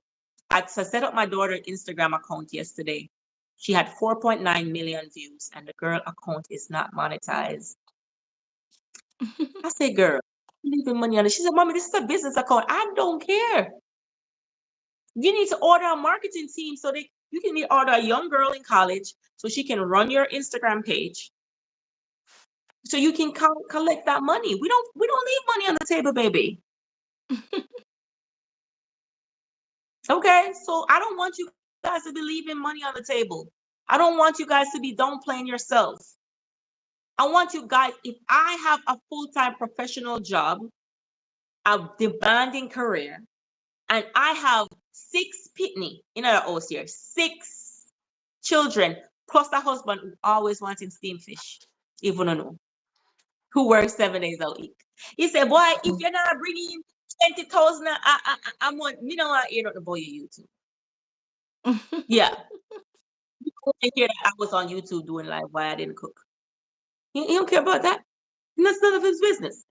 I set up my daughter Instagram account yesterday. She had 4.9 million views and the girl account is not monetized. I said, girl, you leaving money on it. She said, Mommy, this is a business account. I don't care. You need to order a marketing team so that you can order a young girl in college so she can run your Instagram page so you can collect that money. We don't leave money on the table, baby. Okay, so I don't want you guys to be leaving money on the table. I don't want you guys to be downplaying yourself. I want you guys, if I have a full-time professional job, a demanding career, and I have six pitney in our house here, six children, plus a husband who always wanting steamed fish, even know, who works 7 days a week. He said, boy, if you're not bringing 20,000 a month, you're not the boy you YouTube. Yeah. You don't hear that I was on YouTube doing live why I didn't cook. He don't care about that. And that's none of his business.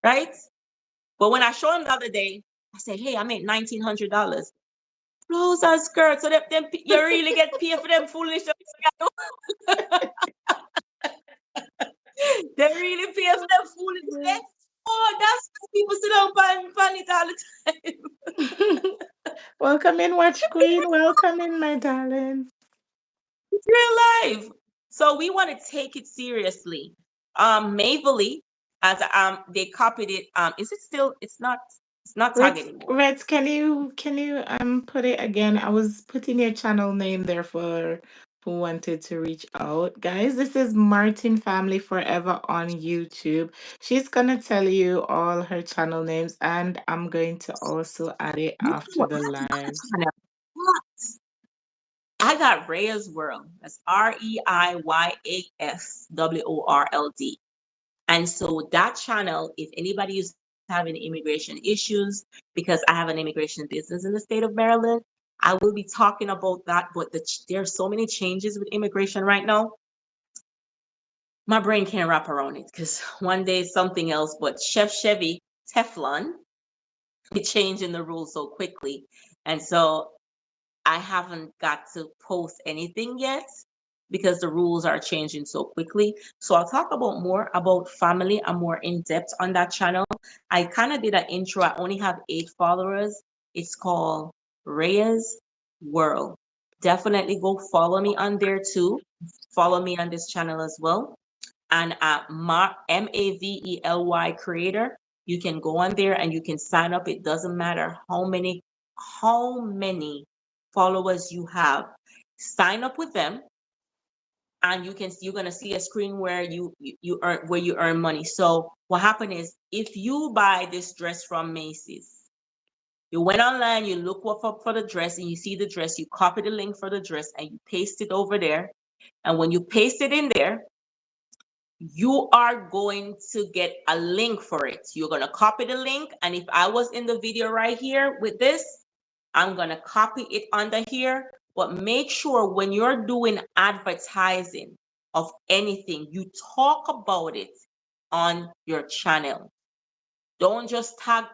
Right? But when I showed him the other day, I said, hey, I made $1,900. Clothes and skirts. So them you really get paid for them foolish. They really pay for them foolishness. Oh, that's why people sit down pan it all the time. Welcome in, Watch Queen. Welcome in, my darling. It's real life. So we want to take it seriously. Mavely, as they copied it. Is it still? It's not tag Reds, anymore. Reds, can you put it again? I was putting your channel name there for who wanted to reach out. Guys, this is Martin Family Forever on YouTube. She's gonna tell you all her channel names, and I'm going to also add it You after know, the live. I got Reyes World. That's REIYASWORLD. And so that channel, if anybody is having immigration issues, because I have an immigration business in the state of Maryland, I will be talking about that. But there's so many changes with immigration right now. My brain can't wrap around it because one day is something else. But Chef Chevy Teflon be changing the rules so quickly. And so I haven't got to post anything yet because the rules are changing so quickly. So I'll talk about more about family and more in depth on that channel. I kind of did an intro. I only have 8 followers. It's called Reyes World. Definitely go follow me on there too. Follow me on this channel as well. And at Mavely creator, you can go on there and you can sign up. It doesn't matter how many followers you have. Sign up with them and you're gonna see a screen where you earn money. So what happened is if you buy this dress from Macy's, you went online, you look up for the dress and you see the dress, you copy the link for the dress and you paste it over there. And when you paste it in there, you are going to get a link for it. You're going to copy the link. And if I was in the video right here with this, I'm going to copy it under here. But make sure when you're doing advertising of anything, you talk about it on your channel. Don't just tag.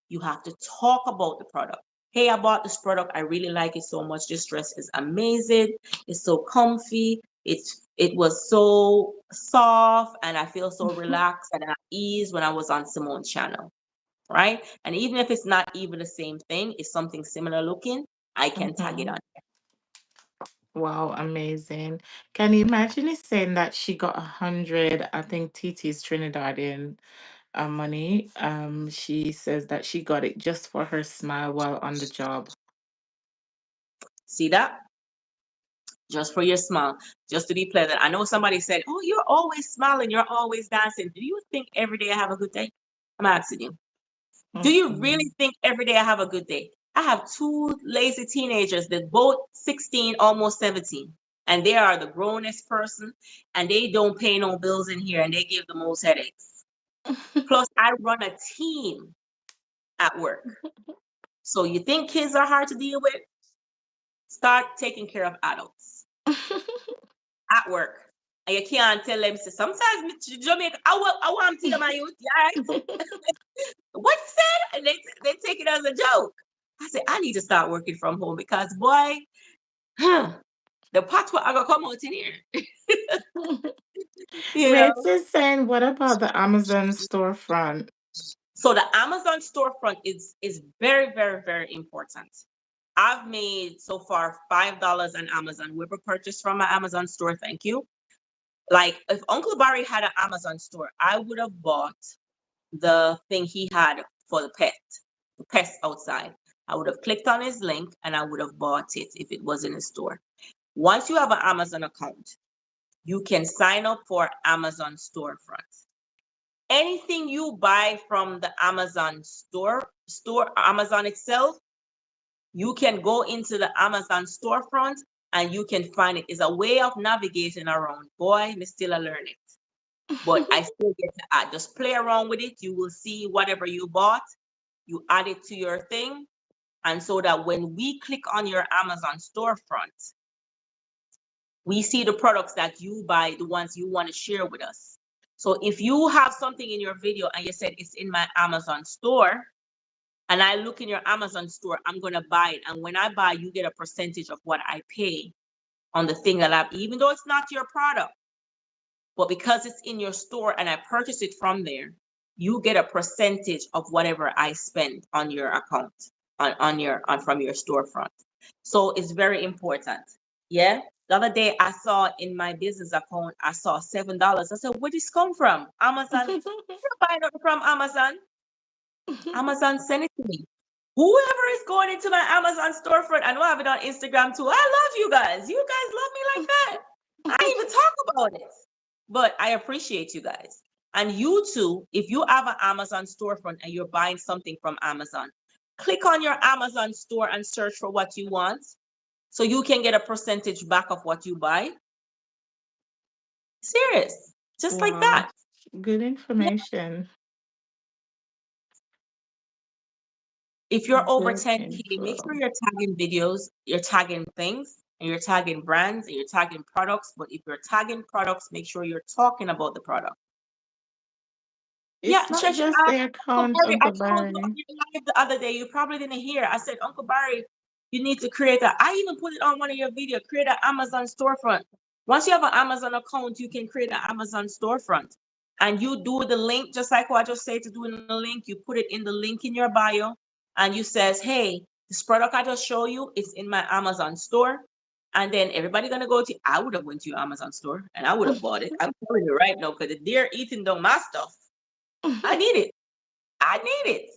You have to talk about the product. Hey, I bought this product. I really like it so much. This dress is amazing. It's so comfy. It was so soft and I feel so relaxed and at ease when I was on Simone's channel. Right. And even if it's not even the same thing, it's something similar looking, I can tag it Mhm. on. Wow, amazing. Can you imagine it saying that she got 100, I think TT's Trinidadian money. She says that she got it just for her smile while on the job. See that? Just for your smile, just to be pleasant. I know somebody said, "Oh, you're always smiling, you're always dancing." Do you think every day I have a good day? I'm asking you. Do you really Mm-mm. think every day I have a good day? I have two lazy teenagers that both 16, almost 17, and they are the grownest person, and they don't pay no bills in here, and they give the most headaches. Plus, I run a team at work. So you think kids are hard to deal with? Start taking care of adults at work. And you can't tell them, say, sometimes Jamaica, I want to tell my youth, yeah, right? What you said? And they take it as a joke. I said, I need to start working from home because boy, the pot will gonna come out in here. You know. Rach is saying, what about the Amazon storefront? So the Amazon storefront is very, very, very important. I've made so far $5 on Amazon. Whoever purchased from my Amazon store, thank you. Like if Uncle Barry had an Amazon store, I would have bought the thing he had for the pest outside. I would have clicked on his link and I would have bought it if it was in a store. Once you have an Amazon account, you can sign up for Amazon storefront. Anything you buy from the Amazon store Amazon itself, you can go into the Amazon storefront and you can find it. It's a way of navigating around. Boy, me still a learn it. But I still get to add. Just play around with it. You will see whatever you bought. You add it to your thing. And so that when we click on your Amazon storefront, we see the products that you buy, the ones you want to share with us. So if you have something in your video and you said it's in my Amazon store, and I look in your Amazon store, I'm going to buy it. And when I buy, you get a percentage of what I pay on the thing that even though it's not your product, but because it's in your store and I purchase it from there, you get a percentage of whatever I spend on your account, on from your storefront. So it's very important. Yeah. The other day I saw in my business account, I saw $7. I said, where did this come from? Amazon. You're buying it from Amazon. Amazon sent it to me. Whoever is going into my Amazon storefront, I know I have it on Instagram too. I love you guys. You guys love me like that. I ain't even talk about it, but I appreciate you guys. And you too, if you have an Amazon storefront and you're buying something from Amazon, click on your Amazon store and search for what you want so you can get a percentage back of what you buy. Serious, just like Wow. that. Good Yeah. information. If you're over Good 10K, make sure info. you're tagging videos, you're tagging things, and you're tagging brands, and you're tagging products. But if you're tagging products, make sure you're talking about the product. Yeah, It's not Treasure. just the Uncle account, Barry, I Uncle told you on Barry. your live the other day, you probably didn't hear. I said, Uncle Barry, you need to create a, I even put it on one of your videos, create an Amazon storefront. Once you have an Amazon account, you can create an Amazon storefront. And you do the link, just like what I just said to do in the link, you put it in the link in your bio, and you says, hey, this product I just show you, it's in my Amazon store. And then everybody gonna go to, I would have went to your Amazon store and I would have bought it. I'm telling you right now, because they're eating down my stuff. I need it. I need it.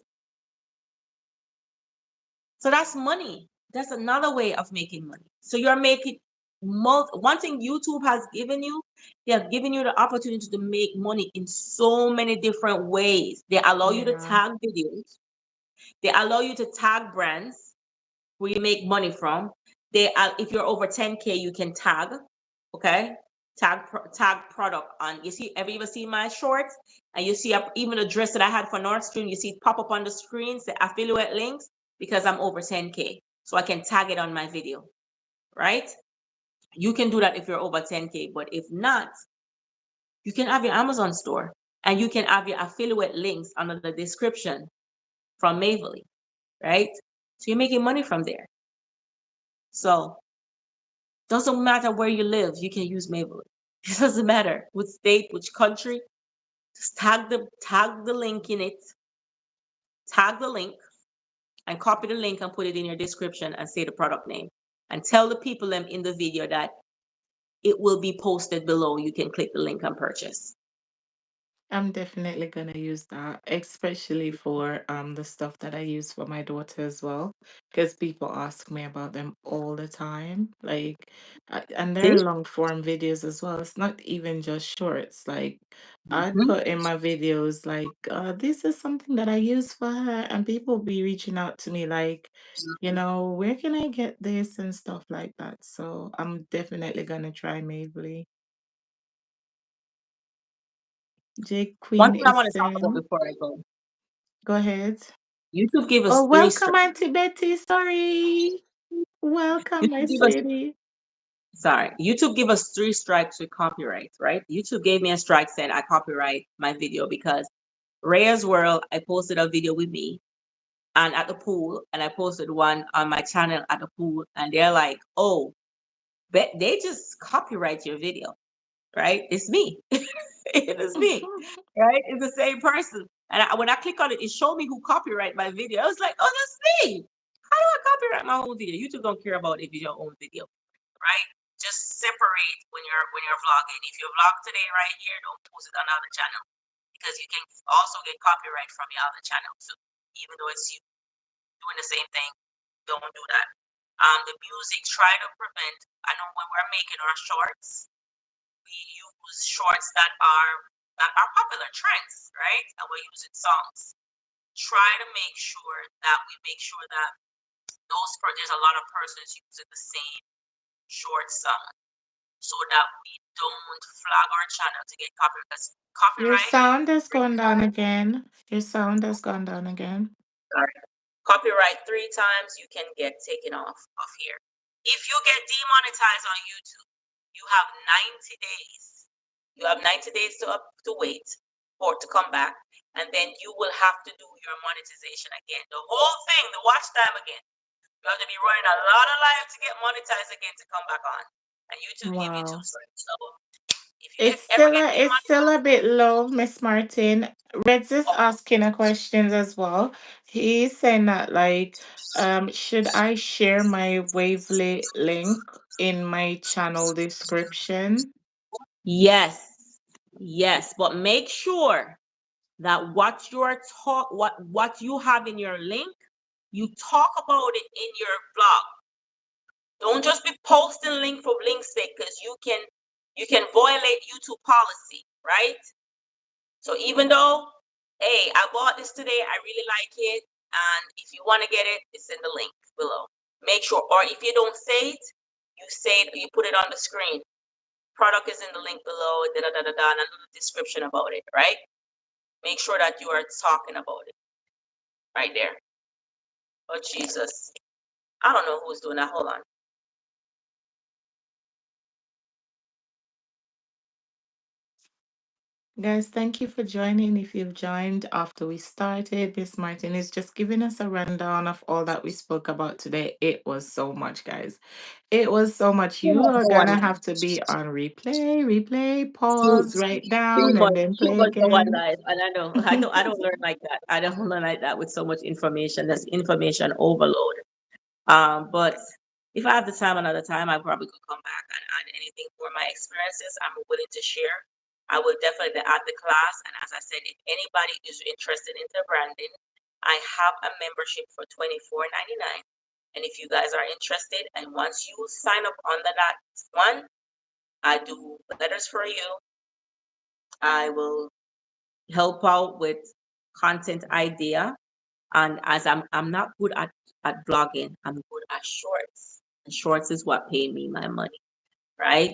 So that's money. That's another way of making money. So you're making one thing YouTube has given you, they have given you the opportunity to make money in so many different ways. They allow you to Yeah. tag videos, they allow you to tag brands where you make money from. They if you're over 10K, you can tag, okay? Tag product on. You see, ever you see my shorts and you see even a dress that I had for Nordstrom, you see it pop up on the screen, say affiliate links because I'm over 10K. So I can tag it on my video, right? You can do that if you're over 10K, but if not, you can have your Amazon store and you can have your affiliate links under the description from Maverly, right? So you're making money from there. So doesn't matter where you live, you can use Maverly. It doesn't matter which state, which country. Just tag the link in it. Tag the link and copy the link and put it in your description and say the product name. And tell the people them in the video that it will be posted below. You can click the link and purchase. I'm definitely gonna use that, especially for the stuff that I use for my daughter as well, because people ask me about them all the time. Like, and they're See? long form videos as well. It's not even just shorts. Like, I'd Mhm. put in my videos like, this is something that I use for her, and people be reaching out to me like, where can I get this and stuff like that. So I'm definitely gonna try Mabley. Jake One Queen thing I is want to talk about saying, before I go. go ahead. YouTube gave Oh, us three welcome, strikes. Auntie Betty. Sorry. Welcome, my YouTube gave us sweetie. sorry. YouTube gave us three strikes with copyright, right? YouTube gave me a strike saying I copyright my video because Rhea's World, I posted a video with me and at the pool, and I posted one on my channel at the pool, and they're like, "Oh, but they just copyright your video, right? It's me, it is me, right? It's the same person." And when I click on it, it showed me who copyright my video. I was like, "Oh, that's me. How do I copyright my own video?" YouTube don't care about if it's your own video, right? Just separate when you're vlogging. If you vlog today right here, don't post it on other channel because you can also get copyright from your other channel. So even though it's you doing the same thing, don't do that. The music, try to prevent. I know when we're making our shorts, we use shorts that are popular trends, right? And we're using songs. Try to make sure that we make sure that there's a lot of persons using the same short song so that we don't flag our channel to get copyright. Because Your copyright, sound has gone down again. Your sound has gone down again. sorry, copyright 3 times, you can get taken off of here. If you get demonetized on YouTube, you have 90 days. You have 90 days to wait for it to come back, and then you will have to do your monetization again. The whole thing, the watch time again. You have to be running a lot of live to get monetized again to come back on. And YouTube give you two Wow. strikes. So if you It's ever still get it's still a demonetized, bit low, Miss Martin. Reds is oh, asking a questions as well. He's saying that like, should I share my Wavely link in my channel description? yes, yes, but make sure that what you have in your link, you talk about it in your blog. Don't just be posting link for link's sake because you can violate YouTube policy, right? So even though, hey, I bought this today, I really like it, and if you want to get it, it's in the link below. Make sure, or if you don't say it, you say it, you put it on the screen. Product is in the link below, da da da da da, and a little description about it, right? Make sure that you are talking about it right there. Oh Jesus, I don't know who's doing that. Hold on. Guys, thank you for joining. If you've joined after we started, Miss Martin is just giving us a rundown of all that we spoke about today. It was so much, guys. It was so much. Too You much are no one gonna life. have to be on replay, Too, pause, write too down, and much, then too play much no one again. life. And I don't learn like that. I don't learn like that with so much information. That's information overload. But if I have the time another time, I probably could come back and add anything for my experiences. I'm willing to share. I will definitely add the class. And as I said, if anybody is interested in the branding, I have a membership for $24.99. And if you guys are interested, and once you sign up under that one, I do letters for you. I will help out with content idea. And as I'm not good at blogging, I'm good at shorts. And shorts is what pay me my money, right?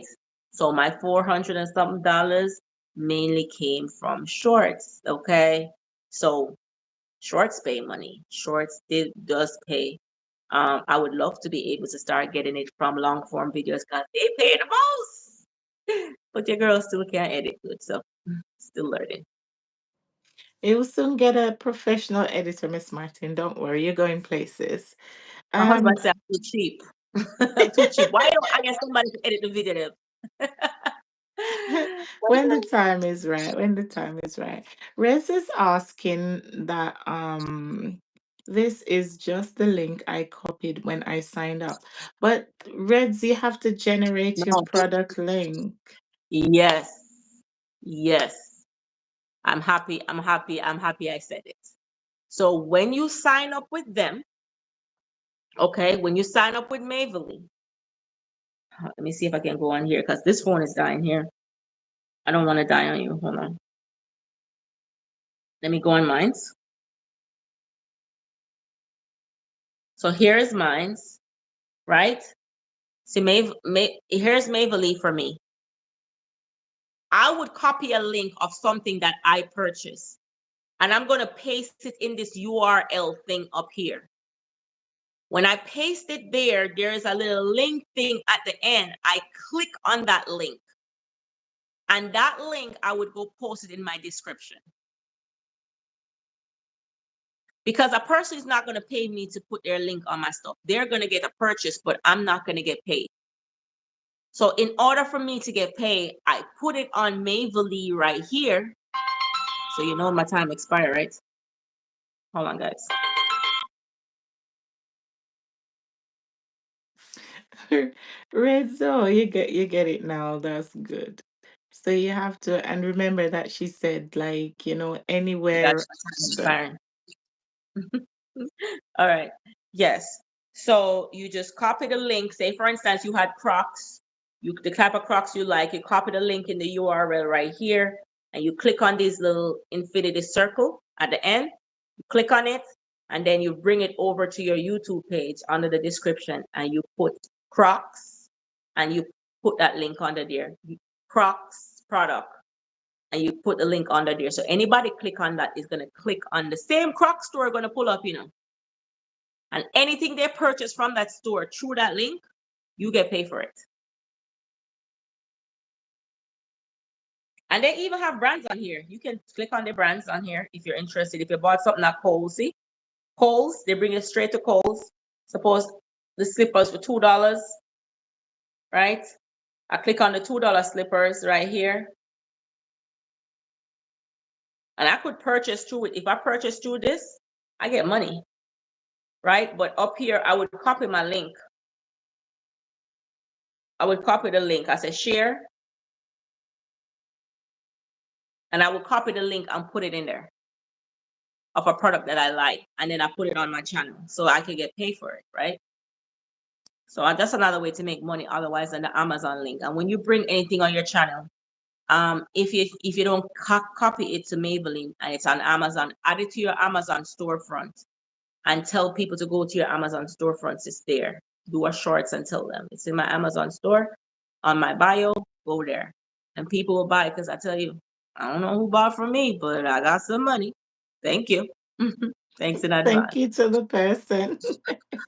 So my 400 and something dollars mainly came from shorts. Okay. So shorts pay money. Shorts does pay. I would love to be able to start getting it from long form videos because they pay the most. But your girl still can't edit good, so still learning. You'll soon get a professional editor, Miss Martin. Don't worry, you're going places. My husband And said I'm too cheap. I'm too cheap. Why don't I get somebody to edit the video? when the time is right, when the time is right. Rez is asking that this is just the link I copied when I signed up. But Reds, you have to generate your No. product link. Yes. Yes. I'm happy. I'm happy. I'm happy I said it. So when you sign up with them, okay, when you sign up with Maverly, let me see if I can go on here because this phone is dying here. I don't want to die on you. Hold on. Let me go on mine's. So here is mine's, right? See, here's Maverly for me. I would copy a link of something that I purchased, and I'm going to paste it in this URL thing up here. When I paste it there, there's a little link thing at the end. I click on that link, and that link, I would go post it in my description. Because a person is not going to pay me to put their link on my stuff. They're going to get a purchase, but I'm not going to get paid. So in order for me to get paid, I put it on Maverly right here. So you know my time expired, right? Hold on, guys. Renzo, you get it now. That's good. So you have to, and remember that she said, like, That's anywhere my time expiring. All right. Yes. So you just copy the link. Say, for instance, you had Crocs. The type of Crocs you like. You copy the link in the URL right here, and you click on this little infinity circle at the end. You click on it, and then you bring it over to your YouTube page under the description, and you put Crocs, and you put that link under there. Crocs product, and you put the link under there. So anybody click on that is going to click on the same Crocs store going to pull up, and anything they purchase from that store through that link, you get paid for it. And they even have brands on here. You can click on the brands on here if you're interested. If you bought something at Kohl's, Kohl's, they bring it straight to Kohl's. Suppose the slippers for $2, right? I click on the $2 slippers right here. And I could purchase through it. If I purchase through this, I get money, right? But up here, I would copy my link. I would copy the link. I say share. And I would copy the link and put it in there of a product that I like. And then I put it on my channel so I can get paid for it, right? So that's another way to make money otherwise than the Amazon link. And when you bring anything on your channel, if you don't copy it to Maybelline and it's on Amazon, add it to your Amazon storefront and tell people to go to your Amazon storefronts. It's there. Do a shorts and tell them it's in my Amazon store on my bio. Go there, and people will buy because I tell you, I don't know who bought from me, but I got some money. Thank you. Thanks in Thank advance. you to the person. All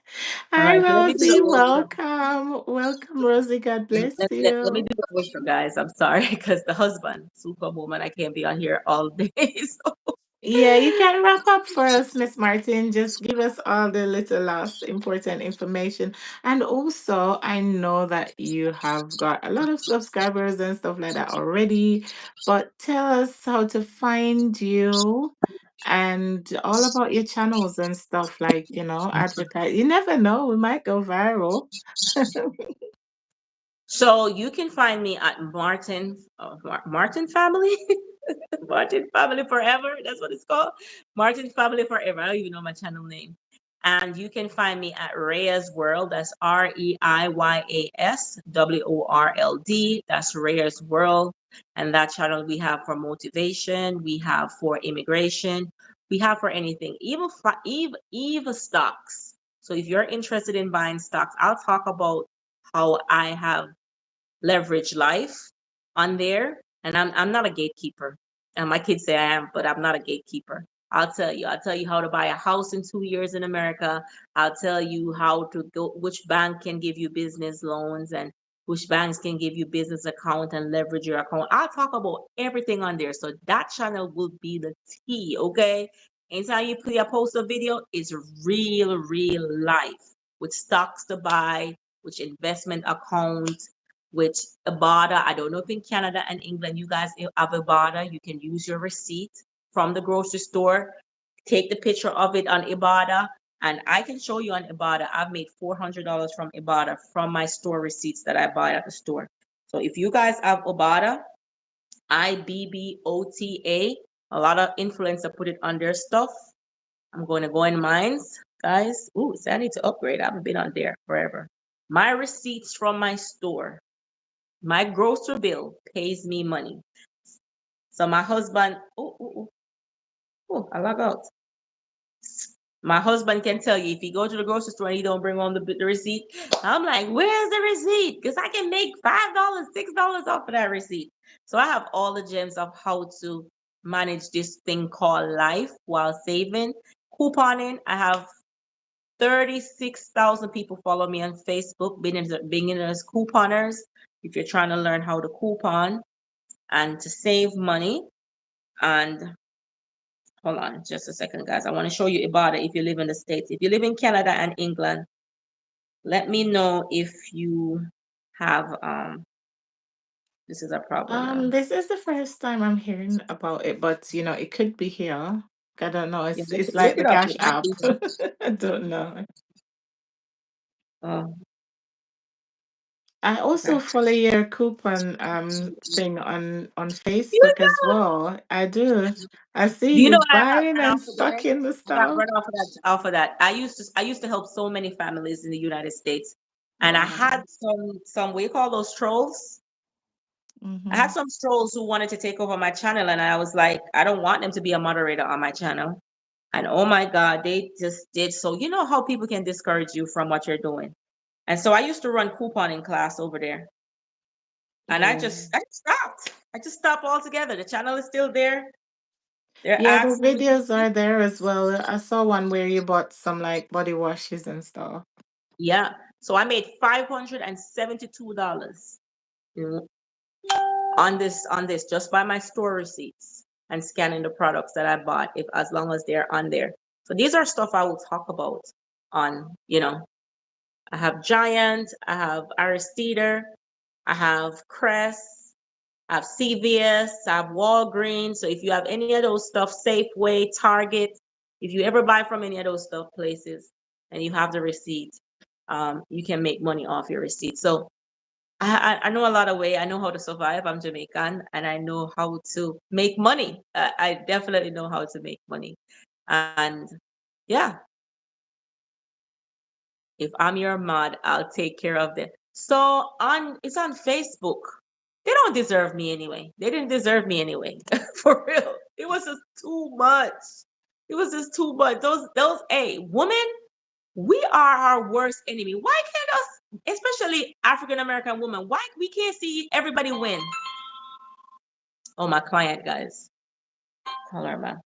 Hi, right, so let me do the Rosie. outro. Welcome. Welcome, Rosie. God bless Let me you. do the outro, guys. I'm sorry because the husband, superwoman, I can't be on here all day. So Yeah, you can wrap up for us, Miss Martin. Just give us all the little last important information. And also, I know that you have got a lot of subscribers and stuff like that already, but tell us how to find you and all about your channels and stuff like, advertise. You never know, we might go viral. So you can find me at Martin Family, Martin Family Forever. That's what it's called, Martin Family Forever. I don't even know my channel name. And you can find me at Reyes World. That's REIYASWORLD. That's Reyes World. And that channel we have for motivation, we have for immigration, we have for anything, even stocks. So if you're interested in buying stocks, I'll talk about how I have leverage life on there. And I'm not a gatekeeper. And my kids say I am, but I'm not a gatekeeper. I'll tell you how to buy a house in 2 years in America. I'll tell you how to go, which bank can give you business loans and which banks can give you business account and leverage your account. I'll talk about everything on there. So that channel will be the tea, okay? Anytime you play a post a video, it's real life with stocks to buy, which investment accounts, which Ibotta. I don't know if in Canada and England you guys have Ibotta. You can use your receipt from the grocery store, take the picture of it on Ibotta, and I can show you on Ibotta. I've made $400 from Ibotta from my store receipts that I buy at the store. So if you guys have Ibotta, IBBOTA A lot of influencer put it on their stuff. I'm going to go in mines, guys. Ooh, so I need to upgrade. I haven't been on there forever. My receipts from my store, my grocery bill pays me money. So my husband, I log out. My husband can tell you if you go to the grocery store and you don't bring home the receipt, I'm like, where's the receipt? Because I can make $5, $6 off of that receipt. So I have all the gems of how to manage this thing called life while saving. Couponing, I have 36,000 people follow me on Facebook, beginners couponers. If you're trying to learn how to coupon and to save money, and hold on just a second, guys. I want to show you Ibotta if you live in the States. If you live in Canada and England, let me know if you have this is a problem now. This is the first time I'm hearing about it, but it could be here. I don't know. Yeah, It's look like the it up. Cash app. I don't know. Oh, I okay. also follow your coupon thing on You Facebook as well. I do. I Do see you know you what I got buying run and off of there? stocking the I got stuff. run off of that. I used to help so many families in the United States. And I Wow. had some what you call those trolls? I had Mm-hmm. some trolls who wanted to take over my channel, and I was like, I don't want them to be a moderator on my channel. And oh my God, they just did so. You know how people can discourage you from what you're doing. And so I used to run couponing class over there. And I Yeah. just I stopped. I just stopped altogether. The channel is still there. They're Yeah, the asking me to videos are speak. there as well. I saw one where you bought some like body washes and stuff. Yeah. So I made $572 on this just by my store receipts and scanning the products that I bought, if as long as they're on there. So these are stuff I will talk about on, I have Giant, I have Aristida, I have Crest, I have CVS, I have Walgreens. So if you have any of those stuff, Safeway, Target, if you ever buy from any of those stuff places and you have the receipt, you can make money off your receipt. So I know a lot of way. I know how to survive. I'm Jamaican, and I know how to make money. I definitely know how to make money. And yeah, if I'm your mod, I'll take care of them. So it's on Facebook. They don't deserve me anyway. They didn't deserve me anyway. For real. It was just too much. It was just too much. Those hey, women, we are our worst enemy. Why can't us, especially African American women, why we can't see everybody win? Oh, my client, guys. Tell her, man.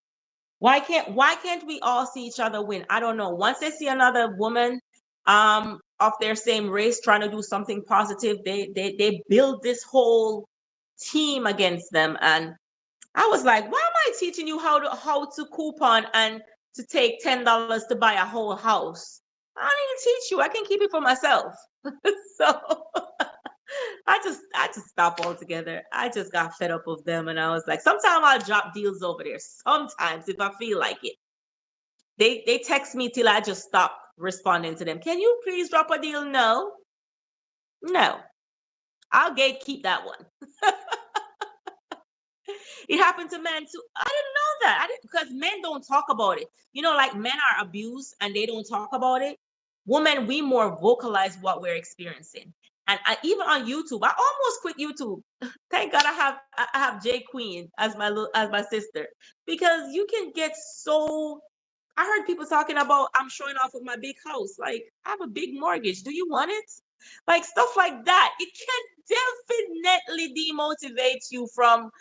Why can't we all see each other win? I don't know. Once they see another woman of their same race trying to do something positive, they build this whole team against them. And I was like, why am I teaching you how to coupon and to take $10 to buy a whole house? I don't need to teach you. I can keep it for myself. So I just stopped altogether. I just got fed up with them, and I was like, sometimes I'll drop deals over there. Sometimes if I feel like it, they text me till I just stop responding to them. Can you please drop a deal? No, no, I'll gatekeep that one. It happened to men too. I didn't know that. I didn't because men don't talk about it. Like men are abused and they don't talk about it. Women, we more vocalize what we're experiencing. And even on YouTube, I almost quit YouTube. Thank God I have J Queen as my sister, because you can get so. I heard people talking about I'm showing off with my big house. Like, I have a big mortgage. Do you want it? Like stuff like that. It can definitely demotivate you from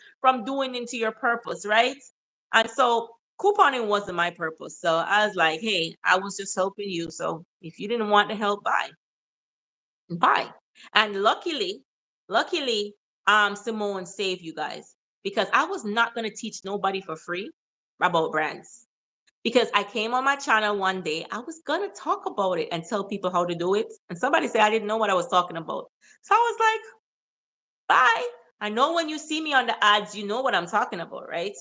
doing into your purpose, right? And so couponing wasn't my purpose. So I was like, hey, I was just helping you. So if you didn't want the help, bye. And luckily, Simone saved you guys, because I was not gonna teach nobody for free about brands. Because I came on my channel one day, I was gonna talk about it and tell people how to do it. And somebody said I didn't know what I was talking about. So I was like, bye. I know when you see me on the ads, you know what I'm talking about, right?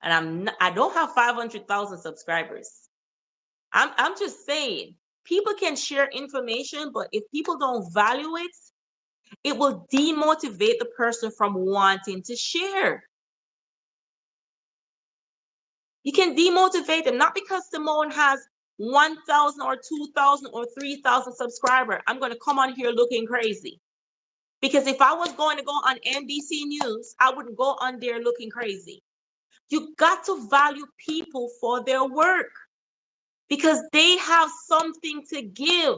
And I don't have 500,000 subscribers. I'm just saying, people can share information, but if people don't value it, it will demotivate the person from wanting to share. You can demotivate them, not because Simone has 1,000 or 2,000 or 3,000 subscribers. I'm going to come on here looking crazy. Because if I was going to go on NBC News, I wouldn't go on there looking crazy. You got to value people for their work because they have something to give.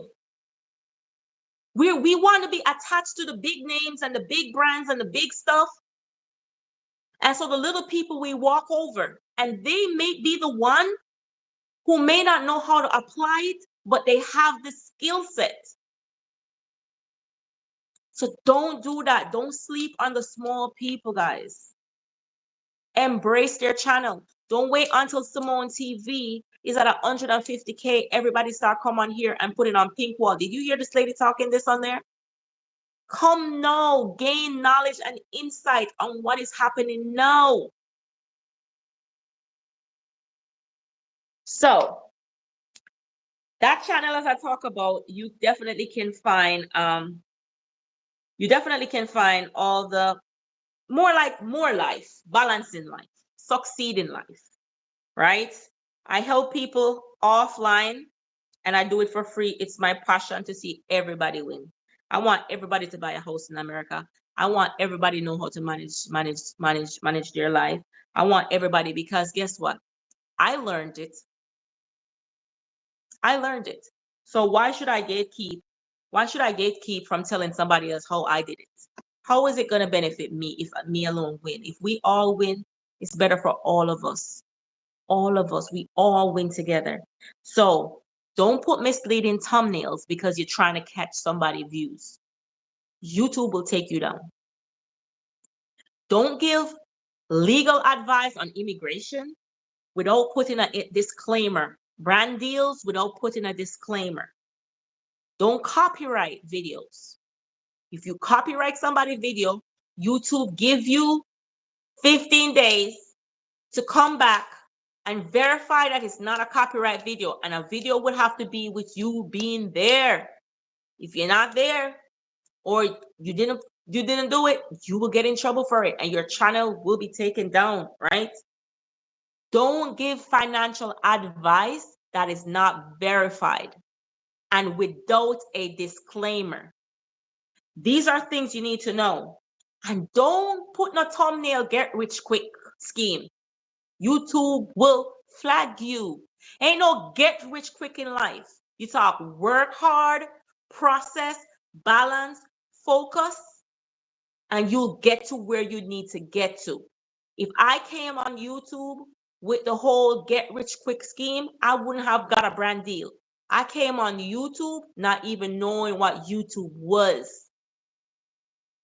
We want to be attached to the big names and the big brands and the big stuff. And so the little people we walk over, and they may be the one who may not know how to apply it, but they have the skill set. So don't do that. Don't sleep on the small people, guys. Embrace their channel. Don't wait until SimoneTV is at 150K. Everybody start come on here and put it on pink wall. Did you hear this lady talking this on there? Come now, gain knowledge and insight on what is happening now. So that channel, as I talk about, you definitely can find all the more life, balance in life, succeed in life, right? I help people offline and I do it for free. It's my passion to see everybody win. I want everybody to buy a house in America. I want everybody to know how to manage their life. I want everybody, because guess what? I learned it. So why should I gatekeep? Why should I gatekeep from telling somebody else how I did it? How is it going to benefit me if me alone win? If we all win, it's better for all of us. All of us, we all win together. So don't put misleading thumbnails because you're trying to catch somebody's views. YouTube will take you down. Don't give legal advice on immigration without putting a disclaimer. Brand deals without putting a disclaimer. Don't copyright videos. If you copyright somebody's video, YouTube give you 15 days to come back and verify that it's not a copyright video, and a video would have to be with you being there. If you're not there or you didn't do it, you will get in trouble for it and your channel will be taken down, right? Don't give financial advice that is not verified and without a disclaimer. These are things you need to know. And don't put no thumbnail get rich quick scheme. YouTube will flag you. Ain't no get rich quick in life. You talk work hard, process, balance, focus, and you'll get to where you need to get to. If I came on YouTube with the whole get rich quick scheme, I wouldn't have got a brand deal. I came on YouTube not even knowing what YouTube was.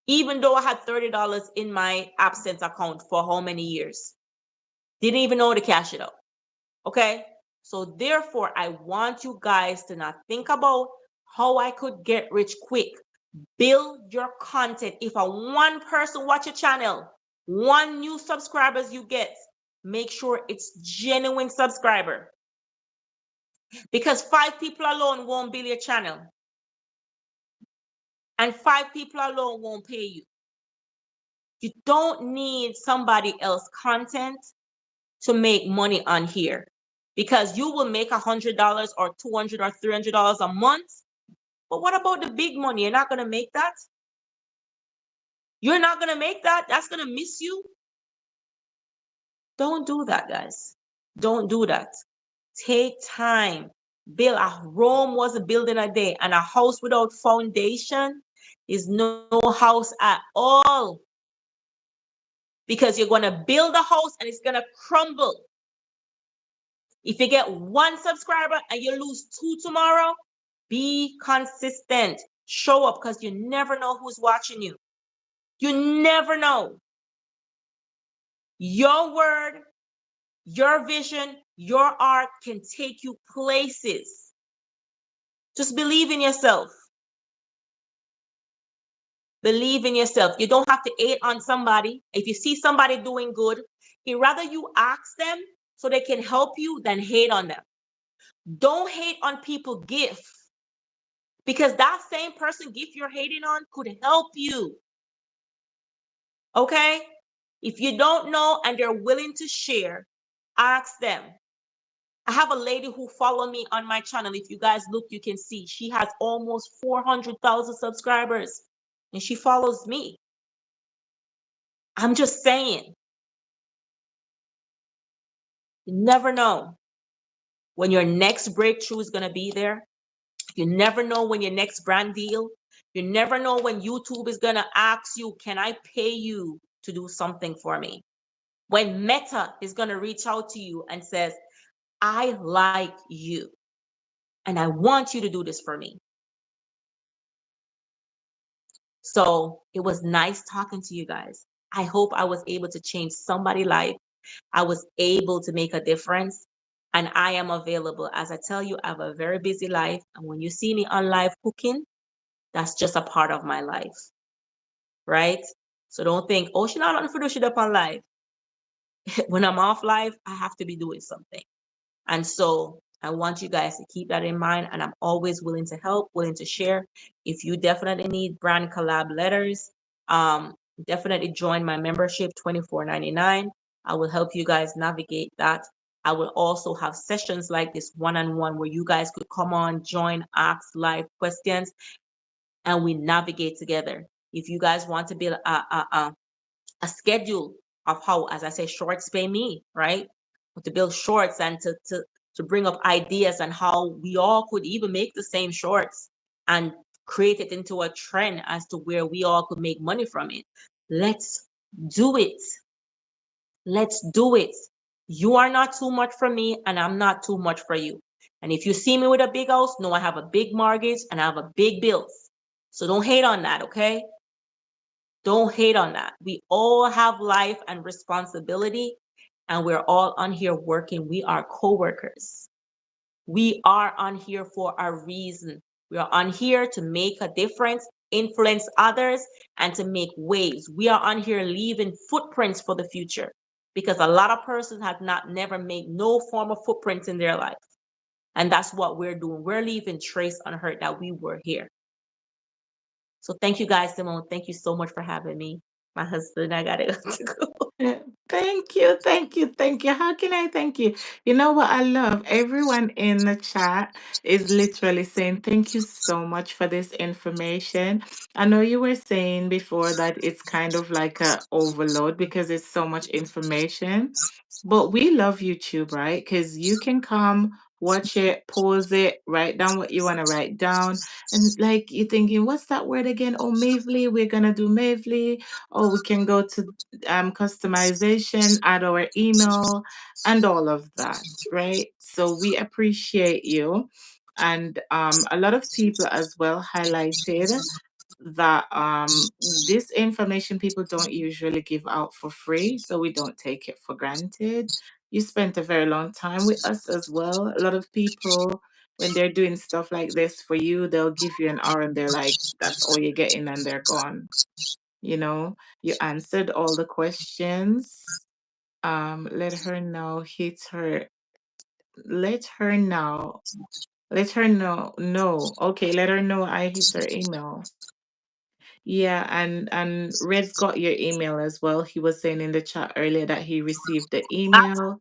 Even though I had $30 in my AdSense account for how many years? Didn't even know to cash it out. Okay? So therefore, I want you guys to not think about how I could get rich quick. Build your content. If a one person watch your channel, one new subscribers you get, make sure it's genuine subscriber. Because 5 people alone won't build your channel. And 5 people alone won't pay you. You don't need somebody else's content to make money on here, because you will make $100 or $200 or $300 a month. But what about the big money? You're not going to make that. You're not going to make that. That's going to miss you. Don't do that, guys. Don't do that. Take time. Build. A Rome wasn't built in a day, and a house without foundation is no house at all. Because you're going to build a house and it's going to crumble. If you get 1 subscriber and you lose 2 tomorrow, be consistent. Show up, because you never know who's watching you. You never know. Your word, your vision, your art can take you places. Just believe in yourself. Believe in yourself. You don't have to hate on somebody. If you see somebody doing good, he'd rather you ask them so they can help you than hate on them. Don't hate on people's gifts, because that same person gift you're hating on could help you. Okay? If you don't know and they're willing to share, Ask them. I have a lady who follow me on my channel. If you guys look, you can see she has almost 400,000 subscribers and she follows me. I'm just saying, you never know when your next breakthrough is going to be there. You never know when your next brand deal. You never know when YouTube is going to ask you, can I pay you to do something for me? When Meta is going to reach out to you and says, I like you and I want you to do this for me. So it was nice talking to you guys. I hope I was able to change somebody's life. I was able to make a difference. And I am available. As I tell you, I have a very busy life. And when you see me on live cooking, that's just a part of my life. Right? So don't think, oh, she's not on for shit up on live. When I'm off live, I have to be doing something. And so I want you guys to keep that in mind. And I'm always willing to help, willing to share. If you definitely need brand collab letters, um, definitely join my membership, $24.99. I will help you guys navigate that. I will also have sessions like this one-on-one where you guys could come on, join, ask live questions, and we navigate together. If you guys want to build a schedule of how, as I say, shorts pay me, right? To build shorts and to bring up ideas and how we all could even make the same shorts and create it into a trend as to where we all could make money from it. Let's do it. Let's do it. You are not too much for me, and I'm not too much for you. And if you see me with a big house, no, I have a big mortgage and I have a big bills. So don't hate on that, okay? Don't hate on that. We all have life and responsibility, and we're all on here working. We are co-workers. We are on here for a reason. We are on here to make a difference, influence others, and to make waves. We are on here leaving footprints for the future because a lot of persons have not never made no form of footprints in their life. And that's what we're doing. We're leaving trace unhurt that we were here. So thank you guys, Simone. Thank you so much for having me. My husband, I gotta go. Yeah. Thank you, thank you, thank you. How can I thank you? You know what I love? Everyone in the chat is literally saying thank you so much for this information. I know you were saying before that it's kind of like a overload because it's so much information, but we love YouTube, right? Because you can come, watch it, pause it, write down what you want to write down, and like you're thinking, what's that word again? Oh, Mavely, we're gonna do Mavely. Oh, we can go to customization, add our email, and all of that, right? So we appreciate you. And a lot of people as well highlighted that this information people don't usually give out for free, so we don't take it for granted. You spent a very long time with us as well. A lot of people, when they're doing stuff like this for you, they'll give you an hour and they're like, that's all you're getting, and they're gone. You know, you answered all the questions. Let her know, hit her, let her know, let her know. No, okay, let her know I hit her email. Yeah, and Red's got your email as well. He was saying in the chat earlier that he received the email.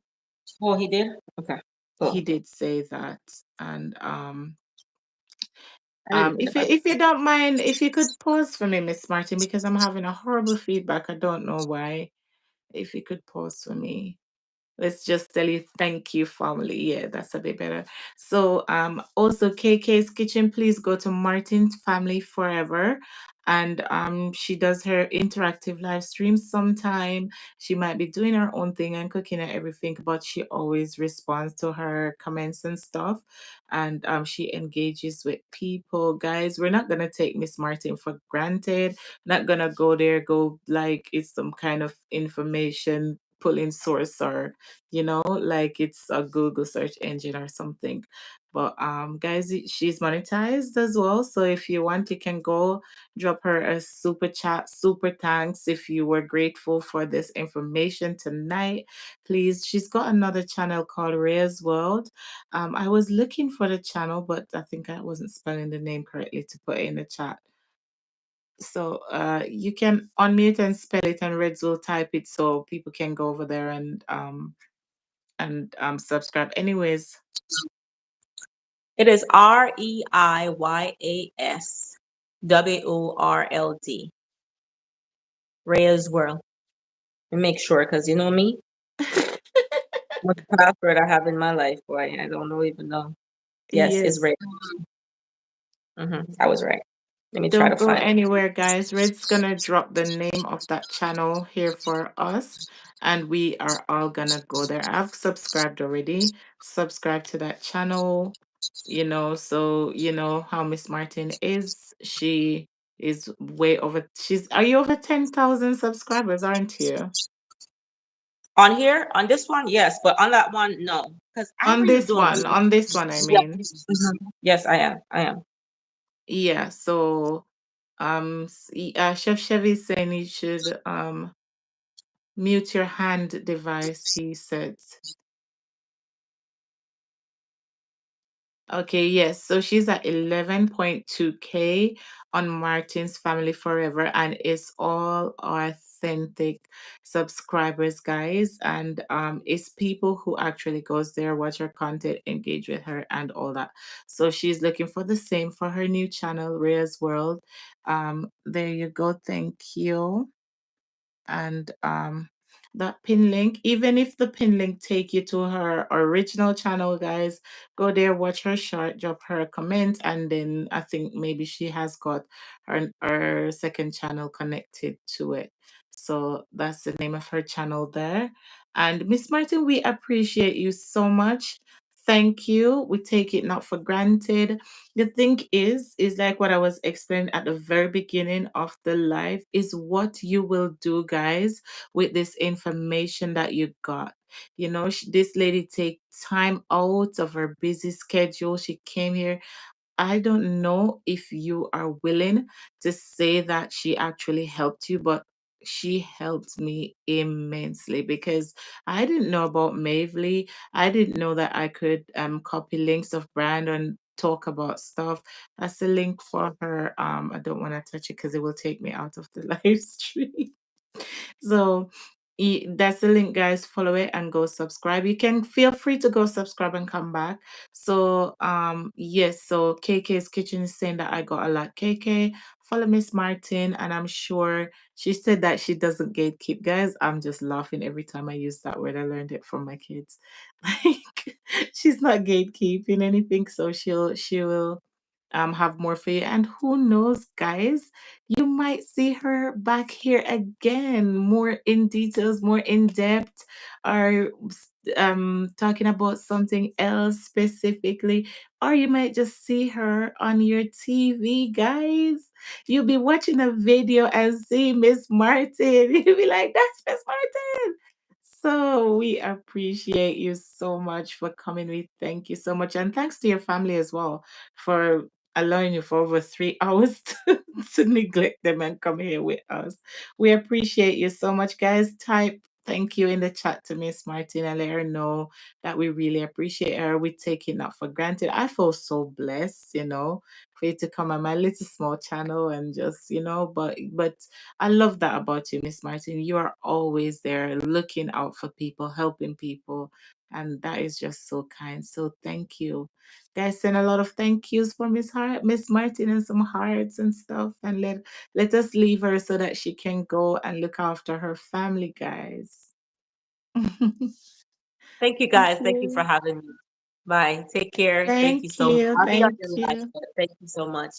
Oh, he did? Okay. He Cool. did say that. And I didn't get if it you back. if you don't mind, if you could pause for me, Miss Martin, because I'm having a horrible feedback. I don't know why. If you could pause for me. Let's just tell you thank you, family. Yeah, that's a bit better. So also KK's Kitchen, please go to Martin's Family Forever. And she does her interactive live streams sometime. She might be doing her own thing and cooking and everything, but she always responds to her comments and stuff. And she engages with people. Guys, we're not gonna take Miss Martin for granted. Not gonna go there, go like it's some kind of information pulling source, or like it's a Google search engine or something. But guys, she's monetized as well. So if you want, you can go drop her a super chat, super thanks if you were grateful for this information tonight. Please, she's got another channel called Rhea's World. I was looking for the channel, but I think I wasn't spelling the name correctly to put it in the chat. So you can unmute and spell it, and Reds will type it so people can go over there and and subscribe. Anyways, It is REIYASWORLD. Rhea's World. And make sure, because you know me, what password I have in my life, boy, I don't know even know. Yes, it's yes. Rhea. I was right. Let me try Don't to go find it. anywhere, guys. Red's gonna drop the name of that channel here for us, and we are all gonna go there. I've subscribed already. Subscribe to that channel, so you know how Miss Martin is. She is way over. Are you over 10,000 subscribers, aren't you? On here, on this one, yes, but on that one, no, because I really don't do. On this one, I mean. Yes, yes, I am. I am. Yeah, so Chef Chevy is saying you should mute your hand device, he says. Okay, yes. So she's at 11.2K on Martin's Family Forever, and it's all authentic subscribers, guys. And it's people who actually goes there, watch her content, engage with her, and all that. So she's looking for the same for her new channel, Rhea's World. There you go. Thank you. And that pin link, even if the pin link take you to her original channel, guys, go there, watch her short, drop her a comment, and then I think maybe she has got her second channel connected to it. So that's the name of her channel there. And Miss Martin, we appreciate you so much. Thank you. We take it not for granted. The thing is like what I was explaining at the very beginning of the live, is what you will do, guys, with this information that you got. This lady take time out of her busy schedule. She came here. I don't know if you are willing to say that she actually helped you, but she helped me immensely because I didn't know about Mavely. I didn't know that I could copy links of brand and talk about stuff. That's the link for her. I don't want to touch it because it will take me out of the live stream. So that's the link, guys. Follow it and go subscribe. You can feel free to go subscribe and come back. So yes, so KK's Kitchen is saying that I got a lot. KK, follow Miss Martin, and I'm sure she said that she doesn't gatekeep. Guys, I'm just laughing every time I use that word. I learned it from my kids. Like she's not gatekeeping anything, so she will have more for you. And who knows, guys, you might see her back here again, more in details, more in depth, or talking about something else specifically. Or you might just see her on your TV, guys. You'll be watching a video and see Miss Martin. You'll be like, that's Miss Martin. So we appreciate you so much for coming. We thank you so much. And thanks to your family as well for allowing you for over 3 hours to neglect them and come here with us. We appreciate you so much, guys. Type thank you in the chat to Miss Martin and let her know that we really appreciate her. We take it not for granted. I feel so blessed, for you to come on my little small channel and just, but I love that about you, Miss Martin. You are always there looking out for people, helping people. And that is just so kind. So thank you. Guys, send a lot of thank yous for Miss Martin, and some hearts and stuff. And let us leave her so that she can go and look after her family, guys. Thank you, guys. Thank you for Okay. having me. Bye. Take care. Thank you Thank so much. you. I'll be on your Thank live, you. but thank you so much.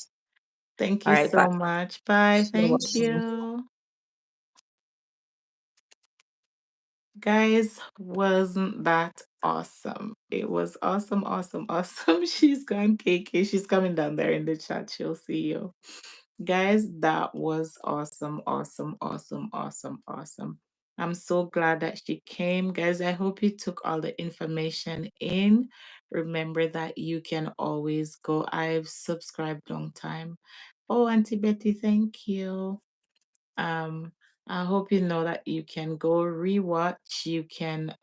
Thank All you right, bye. so much. Bye. You're Thank welcome. you. Guys, wasn't that awesome? It was awesome, awesome, awesome. She's gone, KK. She's coming down there in the chat. She'll see you. Guys, that was awesome, awesome, awesome, awesome, awesome. I'm so glad that she came. Guys, I hope you took all the information in. Remember that you can always go. I've subscribed long time. Oh, Auntie Betty, thank you. Um, I hope you know that you can go rewatch. You can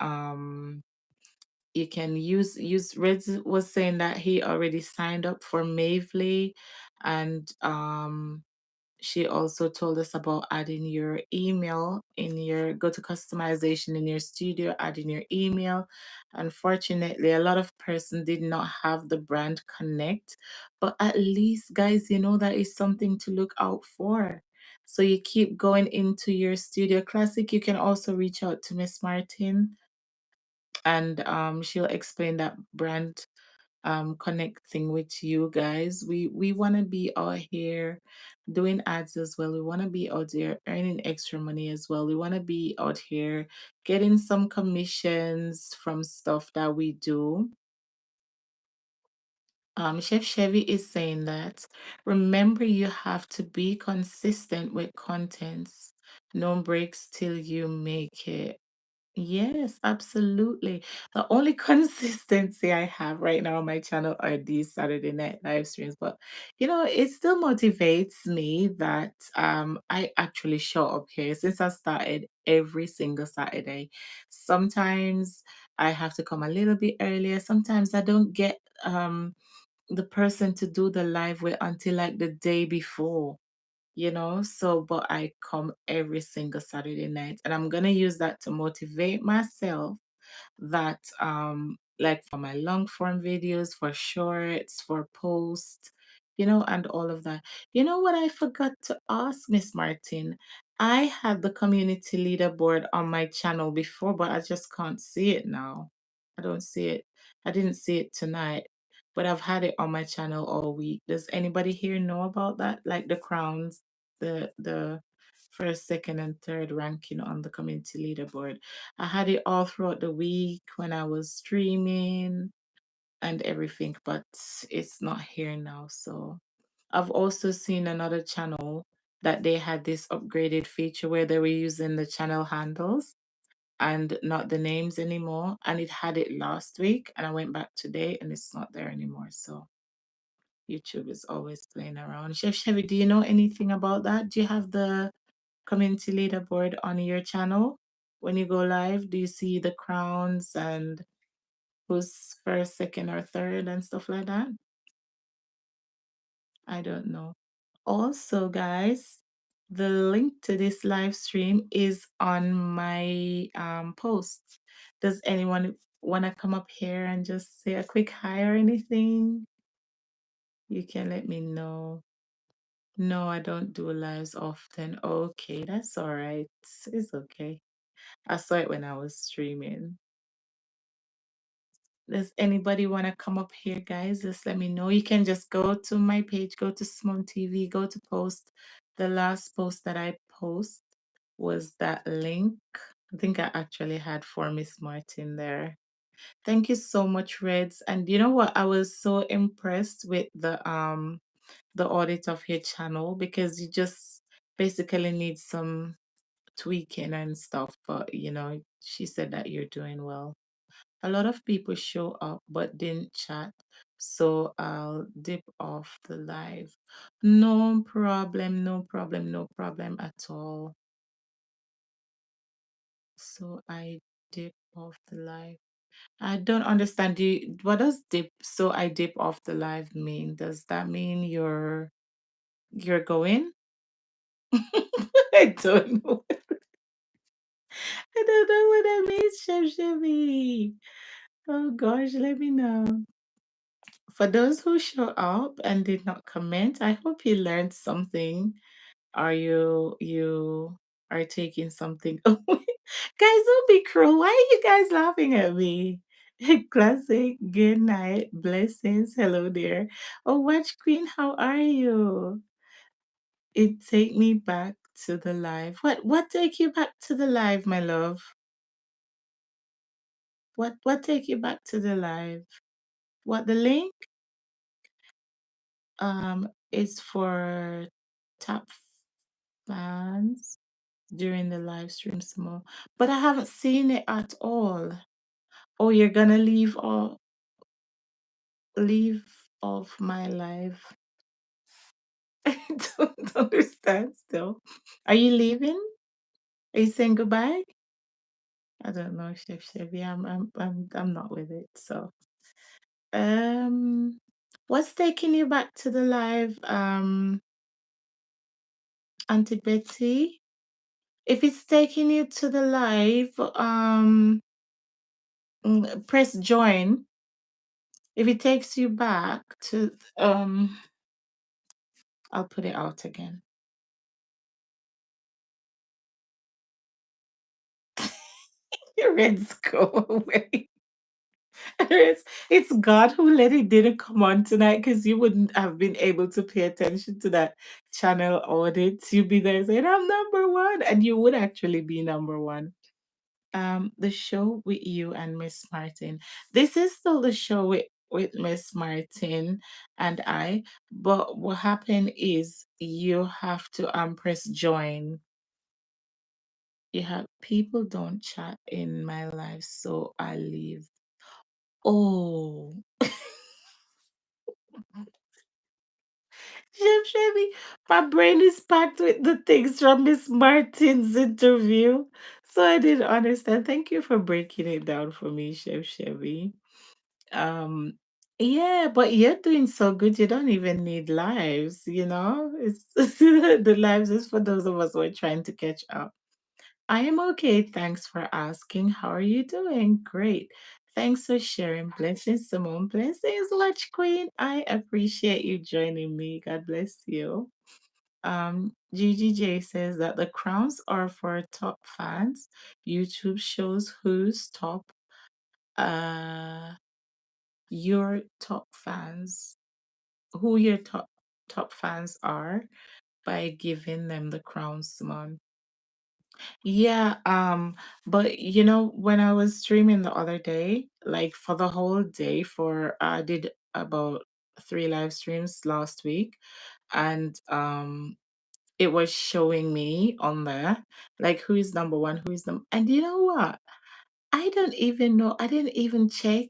use Red was saying that he already signed up for Mavely, and she also told us about adding your email in your go to customization in your studio, adding your email. Unfortunately, a lot of person did not have the brand connect, but at least, guys, you know that is something to look out for. So you keep going into your studio classic. You can also reach out to Miss Martin, and she'll explain that brand connecting with you guys. We want to be out here doing ads as well. We want to be out there earning extra money as well. We want to be out here getting some commissions from stuff that we do. Chef Chevy is saying that remember you have to be consistent with contents. No breaks till you make it. Yes, absolutely. The only consistency I have right now on my channel are these Saturday night live streams. But it still motivates me that I actually show up here since I started every single Saturday. Sometimes I have to come a little bit earlier. Sometimes I don't get the person to do the live with until like the day before. So but I come every single Saturday night, and I'm gonna use that to motivate myself that like for my long form videos, for shorts, for posts, and all of that. You know what I forgot to ask, Miss Martin? I had the community leaderboard on my channel before, but I just can't see it now. I don't see it. I didn't see it tonight, but I've had it on my channel all week. Does anybody here know about that? Like the crowns, the first, second, and third ranking on the community leaderboard. I had it all throughout the week when I was streaming and everything, but it's not here now. So I've also seen another channel that they had this upgraded feature where they were using the channel handles and not the names anymore. And it had it last week, and I went back today and it's not there anymore. So YouTube is always playing around. Chef Chevy, do you know anything about that? Do you have the community leaderboard on your channel when you go live? Do you see the crowns and who's first, second, or third and stuff like that? I don't know. Also, guys, the link to this live stream is on my post. Does anyone want to come up here and just say a quick hi or anything? You can let me know. No, I don't do lives often. Okay, that's all right. It's okay. I saw it when I was streaming. Does anybody want to come up here, guys? Just let me know. You can just go to my page, go to Simone TV, go to post. The last post that I post was that link. I think I actually had for Miss Martin there. Thank you so much, Reds. And you know what? I was so impressed with the audit of your channel because you just basically need some tweaking and stuff. But she said that you're doing well. A lot of people show up but didn't chat, so I'll dip off the live. No problem, no problem, no problem at all. So I dip off the live. I don't understand. What does dip? So I dip off the live mean? Does that mean you're going? I don't know. I don't know what that means, Chef Chevy. Oh gosh, let me know. For those who show up and did not comment, I hope you learned something. Are you are taking something away? Guys, don't be cruel. Why are you guys laughing at me? Classic, good night, blessings, hello there. Oh, Watch Queen, how are you? It take me back to the live. What take you back to the live, my love? What take you back to the live? What the link? Is for top fans during the live stream, Simone. But I haven't seen it at all. Oh, you're gonna leave off my live. I don't understand still. Are you leaving? Are you saying goodbye? I don't know, Chef Chevy. I'm not with it. So um what's taking you back to the live? Auntie Betty. If it's taking you to the live, press join. If it takes you back to, I'll put it out again. Your reds go away. It's God who let it didn't come on tonight because you wouldn't have been able to pay attention to that channel audit. You'd be there saying, I'm number one, and you would actually be number one. The show with you and Miss Martin. This is still the show with Miss Martin and I, but what happened is you have to press join. You have people don't chat in my life, so I leave. Oh, Chef Chevy, my brain is packed with the things from Miss Martin's interview. So I didn't understand. Thank you for breaking it down for me, Chef Chevy. Um, yeah, but you're doing so good. You don't even need lives, you know? It's the lives is for those of us who are trying to catch up. I am okay. Thanks for asking. How are you doing? Great. Thanks for sharing. Blessings, Simone. Blessings, Watch Queen. I appreciate you joining me. God bless you. GGJ says that the crowns are for top fans. YouTube shows who's top. Uh, your top fans, who your top fans are by giving them the crowns, Simone. Yeah, but when I was streaming the other day, like for the whole day for I did about 3 live streams last week, and it was showing me on there like who is number one, who is number, and you know what? I don't even know. I didn't even check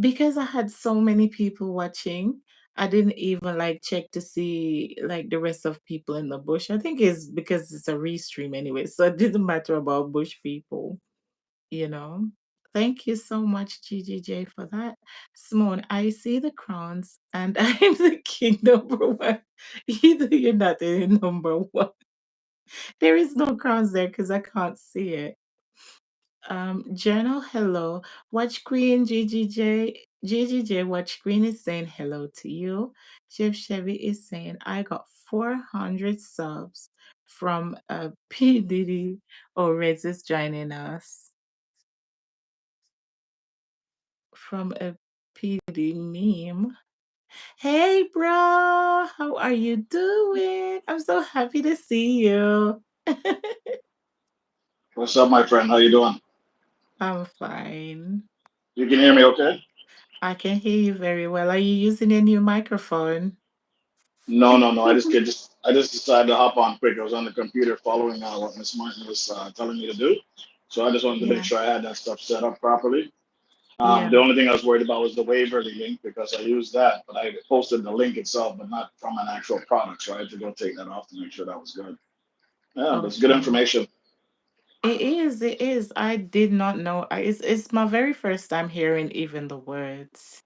because I had so many people watching. I didn't even like check to see like the rest of people in the bush. I think it's because it's a restream anyway, so it didn't matter about bush people, you know. Thank you so much, GGJ, for that. Simone, I see the crowns and I'm the king number one. Either you're not the number one. There is no crowns there because I can't see it. Journal, hello. Watch Queen GGJ, Watch Queen is saying hello to you. Chef Chevy is saying, I got 400 subs from P. Diddy. Oh, Reds is joining us from a P. Diddy meme. Hey, bro, how are you doing? I'm so happy to see you. What's up, my friend? How you doing? I'm fine. You can hear me okay? I can hear you very well. Are you using a new microphone? No, no, no. I just decided to hop on quick. I was on the computer following what Miss Martin was telling me to do. So I just wanted to make Yeah, sure I had that stuff set up properly. yeah. The only thing I was worried about was the Waverly link because I used that, but I posted the link itself, but not from an actual product. So I had to go take that off to make sure that was good. Yeah, but it's good Okay. information. It is, it is. I did not know. It's my very first time hearing even the words.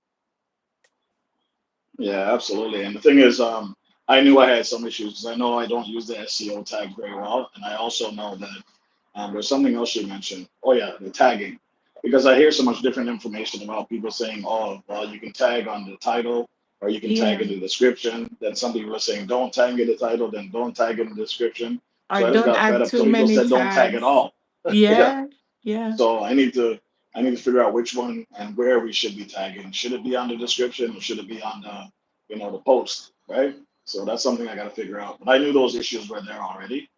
Yeah, absolutely. And the thing is, I knew I had some issues because I know I don't use the SEO tag very well, and I also know that there's something else you mentioned. Oh yeah, the tagging, because I hear so much different information about people saying, "Oh, well, you can tag on the title, or you can tag Yeah. in the description." Then some people are saying, "Don't tag in the title, then don't tag in the description." Or So I just don't got fed add up. too Some people many said, "Don't tag at tags. all." Yeah. Yeah, yeah. So I need to figure out which one and where we should be tagging. Should it be on the description or should it be on the post, right? So that's something I got to figure out. But I knew those issues were there already,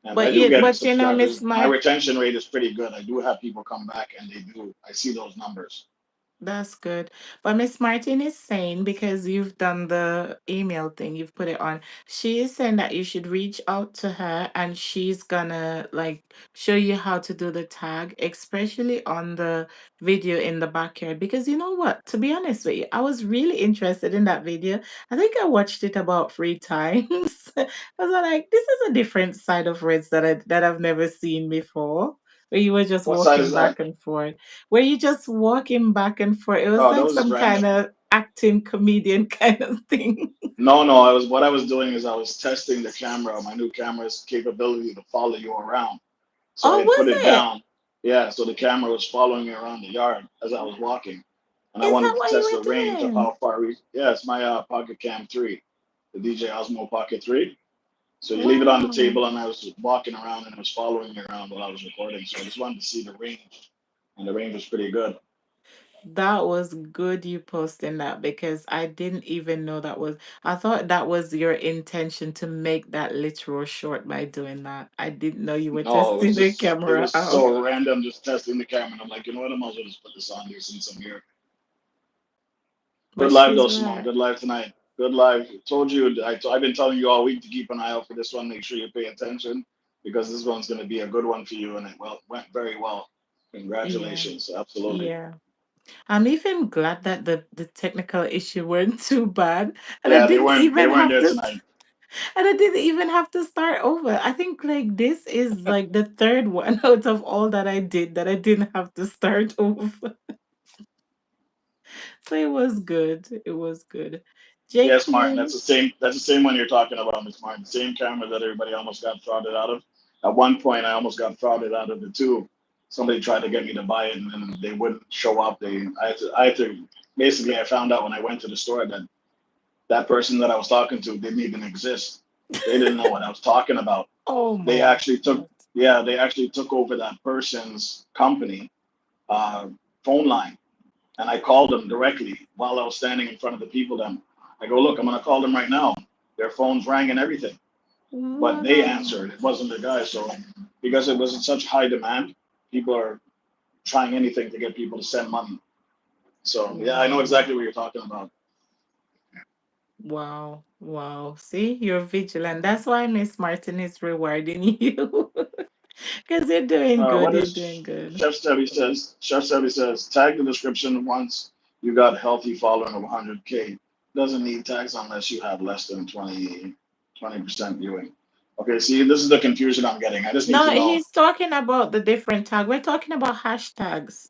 and I But do you get but you know, Miss subscribers. My Mart, retention rate is pretty good. I do have people come back, and they do. I see those numbers. that's good. But Miss Martin is saying, because you've done the email thing, you've put it on, she is saying that you should reach out to her and she's gonna like show you how to do the tag, especially on the video in the backyard. Because you know what? To be honest with you, I was really interested in that video. I think I watched it about 3 times. I was like, this is a different side of Reds that I've never seen before. Where you were just What side walking is that? back and forth where you just walking back and forth. It was Oh, that like was just some kind random. of acting comedian kind of thing. No, no, I was doing is I was testing the camera, my new camera's capability to follow you around. So I Oh, had put was it it? down. Yeah, so the camera was following me around the yard as I was walking. And I Is that wanted to what you test the were range of doing? how far we, yeah, it's my Pocket Cam 3, the DJ Osmo Pocket 3. So you leave it on the Wow. table, and I was walking around, and it was following me around while I was recording. So I just wanted to see the range, and the range was pretty good. That was good you posting that because I didn't even know that was, I thought that was your intention to make that literal short by doing that. I didn't know you were No, testing the it camera was out. so random, just testing the camera. And I'm like, you know what? I might as well just put this on here since I'm here. But Good live though, she's Simone. right. Good live tonight. Good live. Told you, I've been telling you all week to keep an eye out for this one. Make sure you pay attention because this one's going to be a good one for you, and it went very well. Yeah. Congratulations. Absolutely. Yeah. I'm even glad that the technical issue weren't too bad, and I Yeah, didn't they even weren't have there to, tonight. and I didn't even have to start over. I think like this is like the third one out of all that I did that I didn't have to start over. So it was good. It was good. Yes, Martin. Jacqueline. That's the same one you're talking about, Miss Martin. The same camera that everybody almost got frauded out of. At one point, I almost got frauded out of it too. Somebody tried to get me to buy it, and then they wouldn't show up. I had to. Basically, I found out when I went to the store that that person that I was talking to didn't even exist. They didn't know what I was talking about. Oh They my actually took, God. yeah, they actually took over that person's company uh, phone line, and I called them directly while I was standing in front of the people. Then I go, look, I'm gonna call them right now. Their phones rang and everything, but they Wow. answered. It wasn't the guy. So because it was in such high demand, people are trying anything to get people to send money. So yeah, I know Wow. exactly what you're talking about. Wow. Wow. See, you're vigilant. That's why Miss Martin is rewarding you. Because you're doing good. What You're doing is good. Chef Sebi says? Chef Sebi says tag the description once you got a healthy following of 100K. Doesn't need tags unless you have less than 20% viewing. Okay, see, this is the confusion I'm getting. I just need No, to know. he's talking about the different tag. We're talking about hashtags,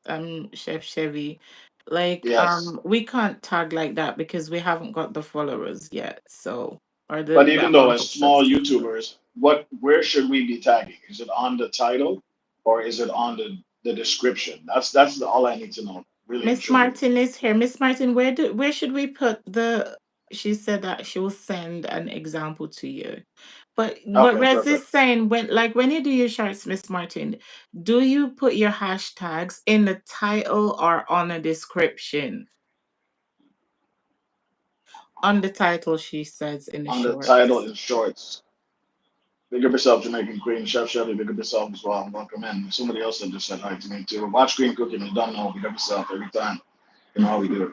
Chef Chevy. Like, Yes, we can't tag like that because we haven't got the followers yet. So, or but the even though amount as of small subscribers. YouTubers, where should we be tagging? Is it on the title or is it on the description? All I need to know, really and Miss truly. Martin is here. Miss Martin, where should we put the? She said that she will send an example to you. But what Okay, Rez is perfect. saying, when you do your shorts, Miss Martin, do you put your hashtags in the title or on a description? On the title, she says in the On the title shorts. in shorts. Big up yourself, Jamaican Queen. Chef Shelly, big up yourself as well. Welcome in. Somebody else that just said hi to me too. Watch Green Cooking. You don't know. Big up yourself every time. You know how we do it.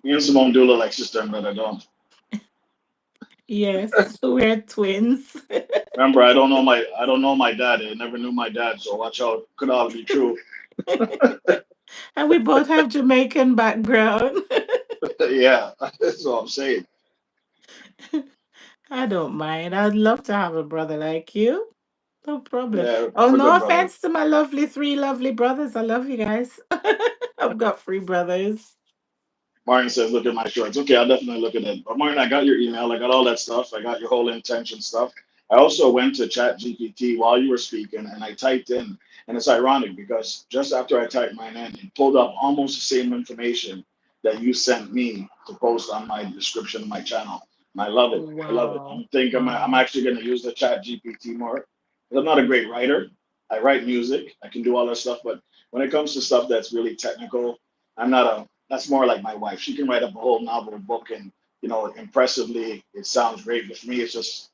Me and Simone do look like sister and brother, don't. Yes, we're twins. Remember, I don't know my dad. I never knew my dad, so watch out. Could all be true. And we both have Jamaican background. Yeah, that's what I'm saying. I don't mind. I'd love to have a brother like you. No problem. Yeah, Oh, we're no good brothers. offense to my three lovely brothers. I love you guys. I've got three brothers. Martin says, look at my shorts. Okay, I'll definitely look at it. But Martin, I got your email. I got all that stuff. I got your whole intention stuff. I also went to Chat GPT while you were speaking and I typed in, and it's ironic because just after I typed mine in, it pulled up almost the same information that you sent me to post on my description of my channel. And I love it. I love it. Wow. I'm Wow. actually going to use the Chat GPT more. I'm not a great writer. I write music. I can do all that stuff. But when it comes to stuff that's really technical, I'm not a that's more like my wife. She can write up a whole novel, book, and impressively, it sounds great. But for me, it's just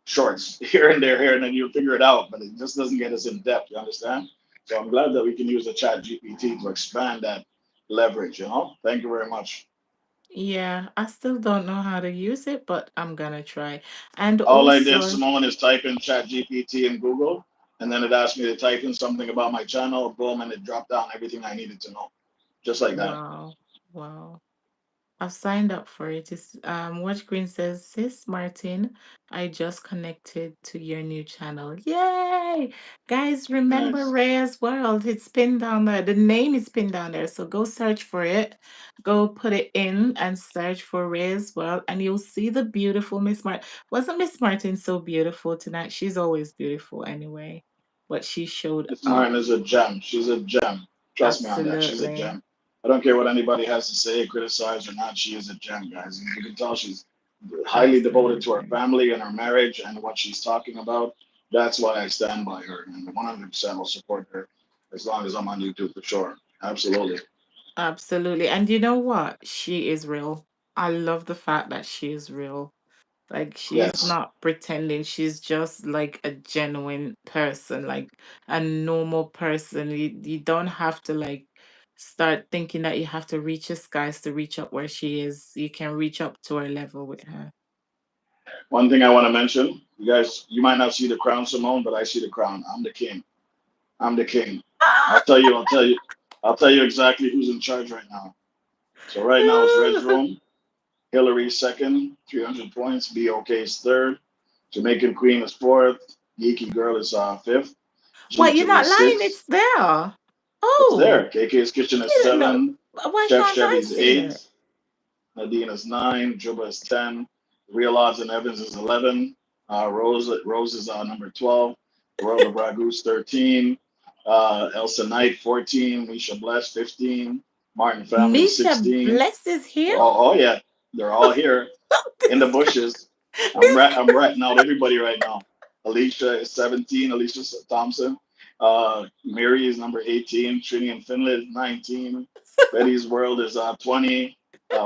shorts here and then you figure it out. But it just doesn't get us in depth. You understand? So I'm glad that we can use the Chat GPT to expand that leverage. Thank you very much. Yeah, I still don't know how to use it, but I'm gonna try. And All I did, also, Simone, is type in Chat GPT in Google, and then it asked me to type in something about my channel. Boom, and it dropped down everything I needed to know, just like that. wow, wow. I've signed up for it. It's Watch Green says, Sis Martin, I just connected to your new channel. Yay! Guys, remember Nice. Rhea's World. It's pinned down there. The name is pinned down there. So go search for it. Go put it in and search for Rhea's World, and you'll see the beautiful Miss Martin. Wasn't Miss Martin so beautiful tonight? She's always beautiful anyway. But she showed Miss up. Martin is a gem. She's a gem. Trust me on that. She's a Absolutely. gem. I don't care what anybody has to say, criticize or not. She is a gem, guys. And you can tell she's highly devoted to her Absolutely. family and her marriage and what she's talking about. That's why I stand by her, and 100% will support her as long as I'm on YouTube for sure. Absolutely. Absolutely. And you know what? She is real. I love the fact that she is real. Like she's Yes. not pretending. She's just like a genuine person, like a normal person. You don't have to like start thinking that you have to reach the skies to reach up where she is. You can reach up to her level with her. One thing I want to mention, you guys, you might not see the crown, Simone, but I see the crown. I'm the king. I'm the king. I'll tell you. I'll tell you. I'll tell you exactly who's in charge right now. So right now it's Red's room. Hillary second, 300 points. BOK is third. Jamaican Queen is fourth. Geeky Girl is fifth. What, you're G2 not is lying? sixth. It's there. It's Oh, there. KK's Kitchen I is didn't know. seven. Why Chef can't I Chevy's see it? eight. Nadine is nine. Juba is 10. Real Odds and Evans is 11. Rose is number 12. World of Ragu's 13. Elsa Knight 14. Misha Bless 15. Martin Family Misha 16. Bless is here? Oh yeah, they're all here in the this guy, bushes. this I'm ratting out everybody right now. Alicia is 17. Alicia Thompson. Mary is number 18. Trini and Finley is 19. Betty's World is 20.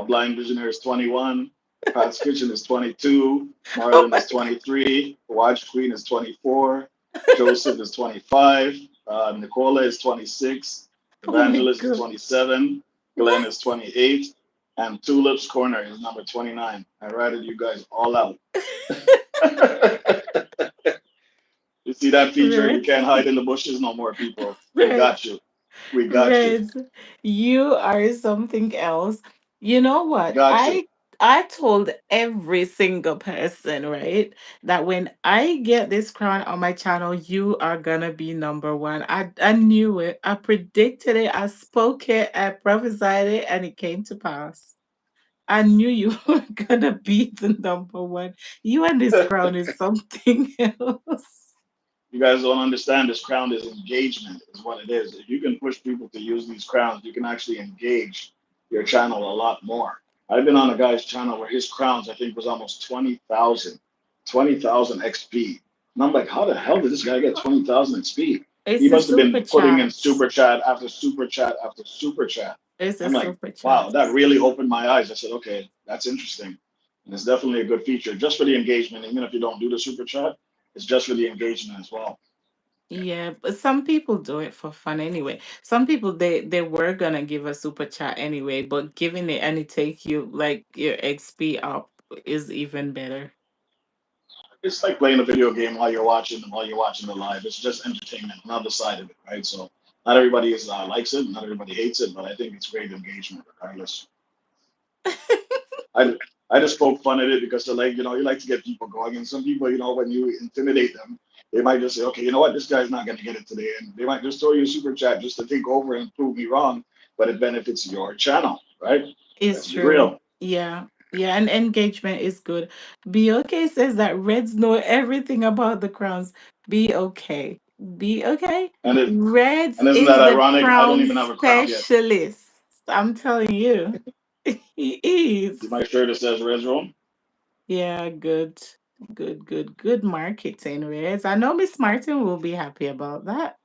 Blind Visionary is 21. Pat's Kitchen is 22. oh Marlon my is 23. Watch Queen is 24. Joseph is 25. Nicola is 26. oh my Evangelist is god. 27. Glenn What? is 28. And Tulip's Corner is number 29. I ratted you guys all out. You see that feature? You Reds. can't hide in the bushes no more, people. We got Reds. you. We got you. Reds. You are something else. You know what? Got you. I told every single person, right, that when I get this crown on my channel, you are gonna be number one. I knew it. I predicted it. I spoke it. I prophesied it, and it came to pass. I knew you were gonna be the number one. You and this crown is something else. You guys don't understand this crown is engagement, is what it is. If you can push people to use these crowns, you can actually engage your channel a lot more. I've been on a guy's channel where his crowns, I think, was almost 20,000, 20,000 XP. And I'm like, how the hell did this guy get 20,000 XP? He It's a must have been super putting in chat. super chat after super chat after super chat. It's a I'm like, super wow, chat. that really opened my eyes. I said, okay, that's interesting. And it's definitely a good feature just for the engagement. Even if you don't do the super chat, it's just for the engagement as well. Yeah, but some people do it for fun anyway. Some people they were gonna give a super chat anyway, but giving it and it take you like your XP up is even better. It's like playing a video game while you're watching the live. It's just entertainment, another side of it, right? So not everybody likes it, not everybody hates it, but I think it's great engagement regardless. I I just poke fun at it because they're like, you like to get people going, and some people, when you intimidate them, they might just say, okay, you know what, this guy's not going to get it today, and they might just throw you a super chat just to think over and prove me wrong, but it benefits your channel, right? It's Let's be true. real. Yeah. Yeah, and engagement is good. Be okay says that Reds know everything about the crowns. Be okay. Be okay. And it Reds and isn't that is the ironic? I don't crown even have a crown yet. specialist. I'm telling you. He See is. my shirt that says Res Room. Yeah, good. Good, good, good marketing, Reds. I know Miss Martin will be happy about that.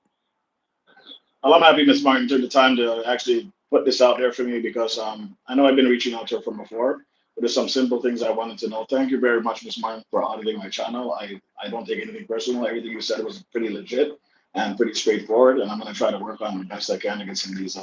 Well, I'm happy Miss Martin took the time to actually put this out there for me because I know I've been reaching out to her from before, but there's some simple things I wanted to know. Thank you very much, Miss Martin, for auditing my channel. I don't take anything personal. Everything you said was pretty legit and pretty straightforward, and I'm going to try to work on the best I can to get some of these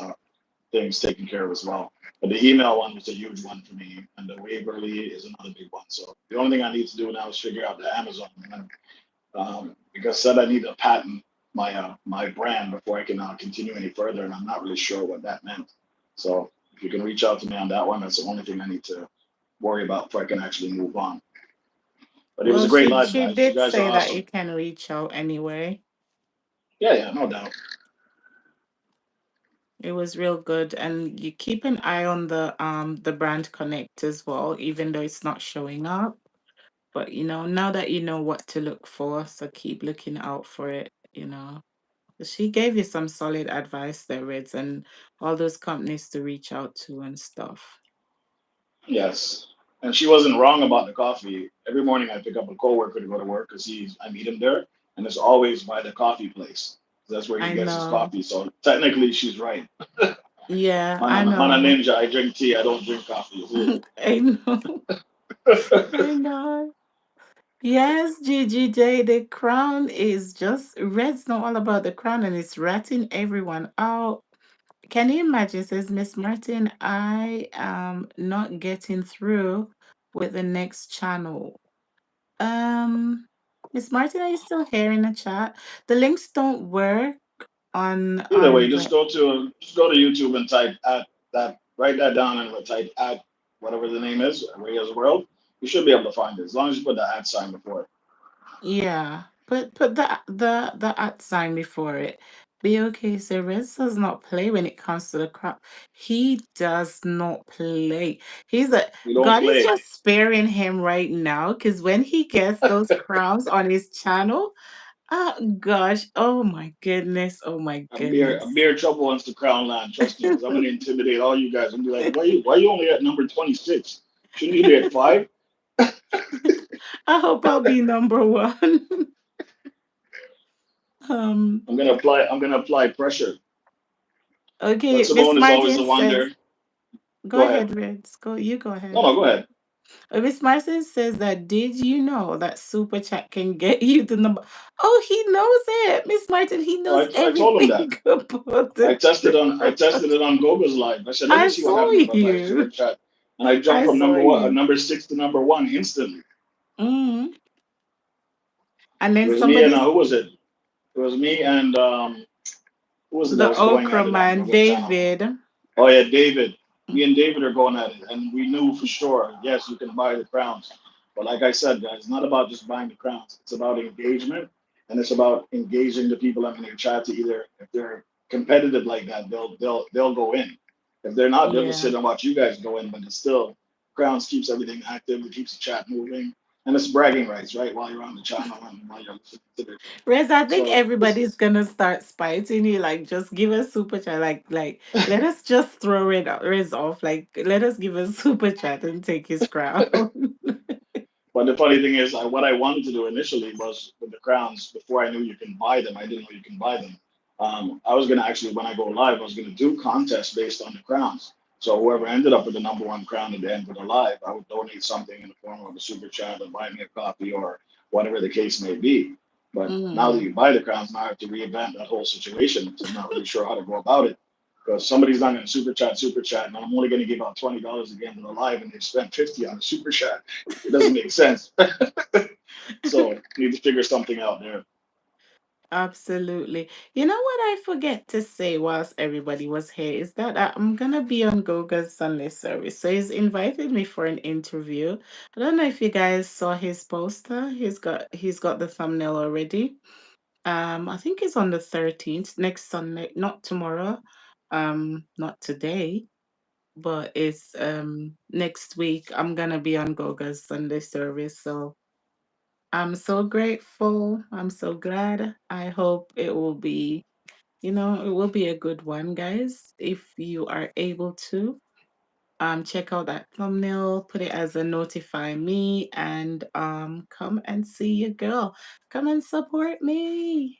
things taken care of as well. But the email one was a huge one for me, and the Waverly is another big one. So the only thing I need to do now is figure out the Amazon one because said I need to patent my brand before I can continue any further, and I'm not really sure what that meant. So If you can reach out to me on that one, that's the only thing I need to worry about before I can actually move on. But it was Well, a great live, she guys. You did guys are say that you awesome. can reach out anyway. Yeah, yeah, no doubt. It was real good, and you keep an eye on the brand connect as well, even though it's not showing up. But now that you know what to look for, so keep looking out for it. She gave you some solid advice there, Reds, and all those companies to reach out to and stuff. Yes. And she wasn't wrong about the coffee. Every morning I pick up a coworker to go to work because I meet him there, and it's always by the coffee place. That's where he I gets his know. coffee. So technically, she's right. Yeah, I Man, a know. ninja. I drink tea. I don't drink coffee. You I know. I know. Yes, GGJ, the crown is just Red's know all about the crown and it's ratting everyone out. Can you imagine? Says Miss Martin, I am not getting through with the next channel. Um, Miss Martin, are you still here in the chat? The links don't work on Either way, the just go to YouTube and type at that. Write that down and type at whatever the name is, Rhea's World. You should be able to find it as long as you put the at sign before it. yeah. Put the at sign before it. Be okay. So Riz does not play when it comes to the crop. He does not play. He's a You don't God is play. just sparing him right now because when he gets those crowns on his channel, oh gosh, oh my goodness, oh my I'm goodness. bare trouble wants to crown land. Trust me, because I'm gonna intimidate all you guys. I'm gonna be like, why you only at number 26? Shouldn't you be at five? I hope I'll be number one. um, I'm gonna apply pressure. But okay, Miss Simone is always Martin a wonder. says, go Go ahead. ahead, Reds. You go No, ahead. no, go ahead. Miss Martin says that did you know that super chat can get you the number? Oh, he knows it. Miss Martin, he Oh, knows I told him that. everything about I tested the on I tested it on Goga's live. I said, let me I see what saw happens if I buy a super you. chat. And I jumped I from saw you. number six to number one instantly. Mm. And It then was me and somebody's who was it? It was me and who was it that the was going okra at it on man, Goga's channel? David. Oh yeah, David. Me and David are going at it, and we knew for sure. Yes, you can buy the crowns, but like I said, guys, it's not about just buying the crowns. It's about engagement, and it's about engaging the people in your chat to either, if they're competitive like that, they'll go in. If they're not, they'll just Yeah. sit and watch you guys go in. But it's still, crowns keeps everything active. It keeps the chat moving, and it's bragging rights, right? While you're on the channel and while you're listening to the. Rez, I think So it's everybody's gonna start spiting you. Like, just give us super chat. Like, let us just throw Rez off. Like, let us give a super chat and take his crown. But the funny thing is, what I wanted to do initially was with the crowns. Before I knew you can buy them, I didn't know you can buy them. I was gonna actually, when I go live, I was gonna do contests based on the crowns. So whoever ended up with the number one crown at the end of the live, I would donate something in the form of a super chat or buy me a coffee or whatever the case may be. But now that Mm. you buy the crowns, now I have to reinvent that whole situation. So I'm not really sure how to go about it because somebody's not going to super chat, and I'm only going to give out $20 at the end of the live, and they spent 50 on a super chat. It doesn't make sense. So need to figure something out there. Absolutely. You know what I forget to say whilst everybody was here is that I'm gonna be on Goga's Sunday service. So he's invited me for an interview. I don't know if you guys saw his poster. He's got the thumbnail already. I think it's on the 13th, next Sunday, not tomorrow, not today, but it's next week. I'm gonna be on Goga's Sunday service. So I'm so grateful. I'm so glad. I hope it will be a good one, guys. If you are able to, check out that thumbnail, put it as a notify me, and come and see your girl. Come and support me.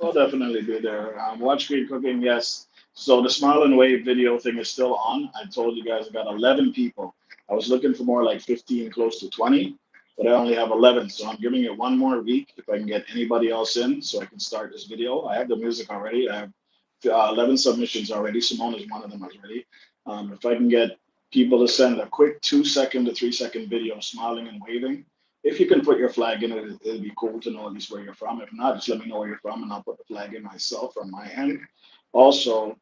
I'll definitely be there. Watch Green Cooking, yes. So the Smile and Wave video thing is still on. I told you guys I got 11 people. I was looking for more like 15, close to 20, but I only have 11. So I'm giving it one more week if I can get anybody else in so I can start this video. I have the music already. I have 11 submissions already. Simone is one of them already. If I can get people to send a quick 2 second to 3 second video smiling and waving, if you can put your flag in it, it'd be cool to know at least where you're from. If not, just let me know where you're from and I'll put the flag in myself from my end. Also,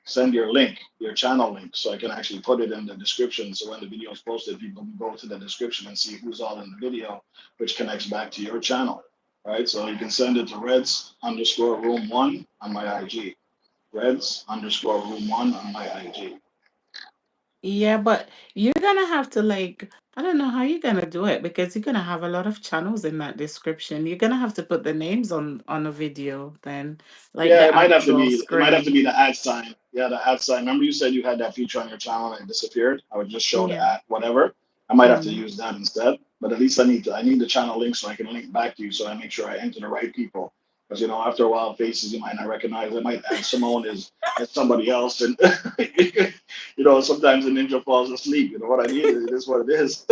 send your link, your channel link, so I can actually put it in the description. So when the video is posted, people can go to the description and see who's all in the video, which connects back to your channel, right? So you can send it to Reds underscore room one on my IG. Reds underscore room one on my IG. Yeah, but you're gonna have to like, I don't know how you're gonna do it because you're gonna have a lot of channels in that description. You're gonna have to put the names on a video then, like Yeah, the it might have to actual be. It might have to screen. be the ad sign. Yeah, the ad sign. Remember, you said you had that feature on your channel and it disappeared. I would just show the Yeah. ad, whatever. I might have to Mm. use that instead. But at least I need the channel link so I can link back to you, so I make sure I enter the right people. Because after a while, faces you might not recognize. I might add Simone as somebody else, and sometimes the ninja falls asleep. You know what I mean? It is what it is.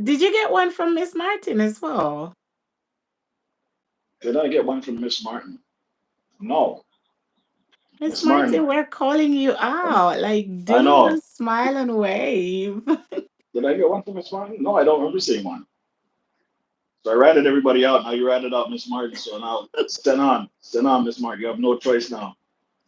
Did you get one from Miss Martin as well? Did I get one from Miss Martin? No, Miss Miss Martin. Martin, we're calling you out. Like, I do know. the smile and wave. Did I get one from Miss Martin? No, I don't remember seeing one. So I ratted everybody out. Now you ratted out Miss Martin. So now stand on, Miss Martin. You have no choice now.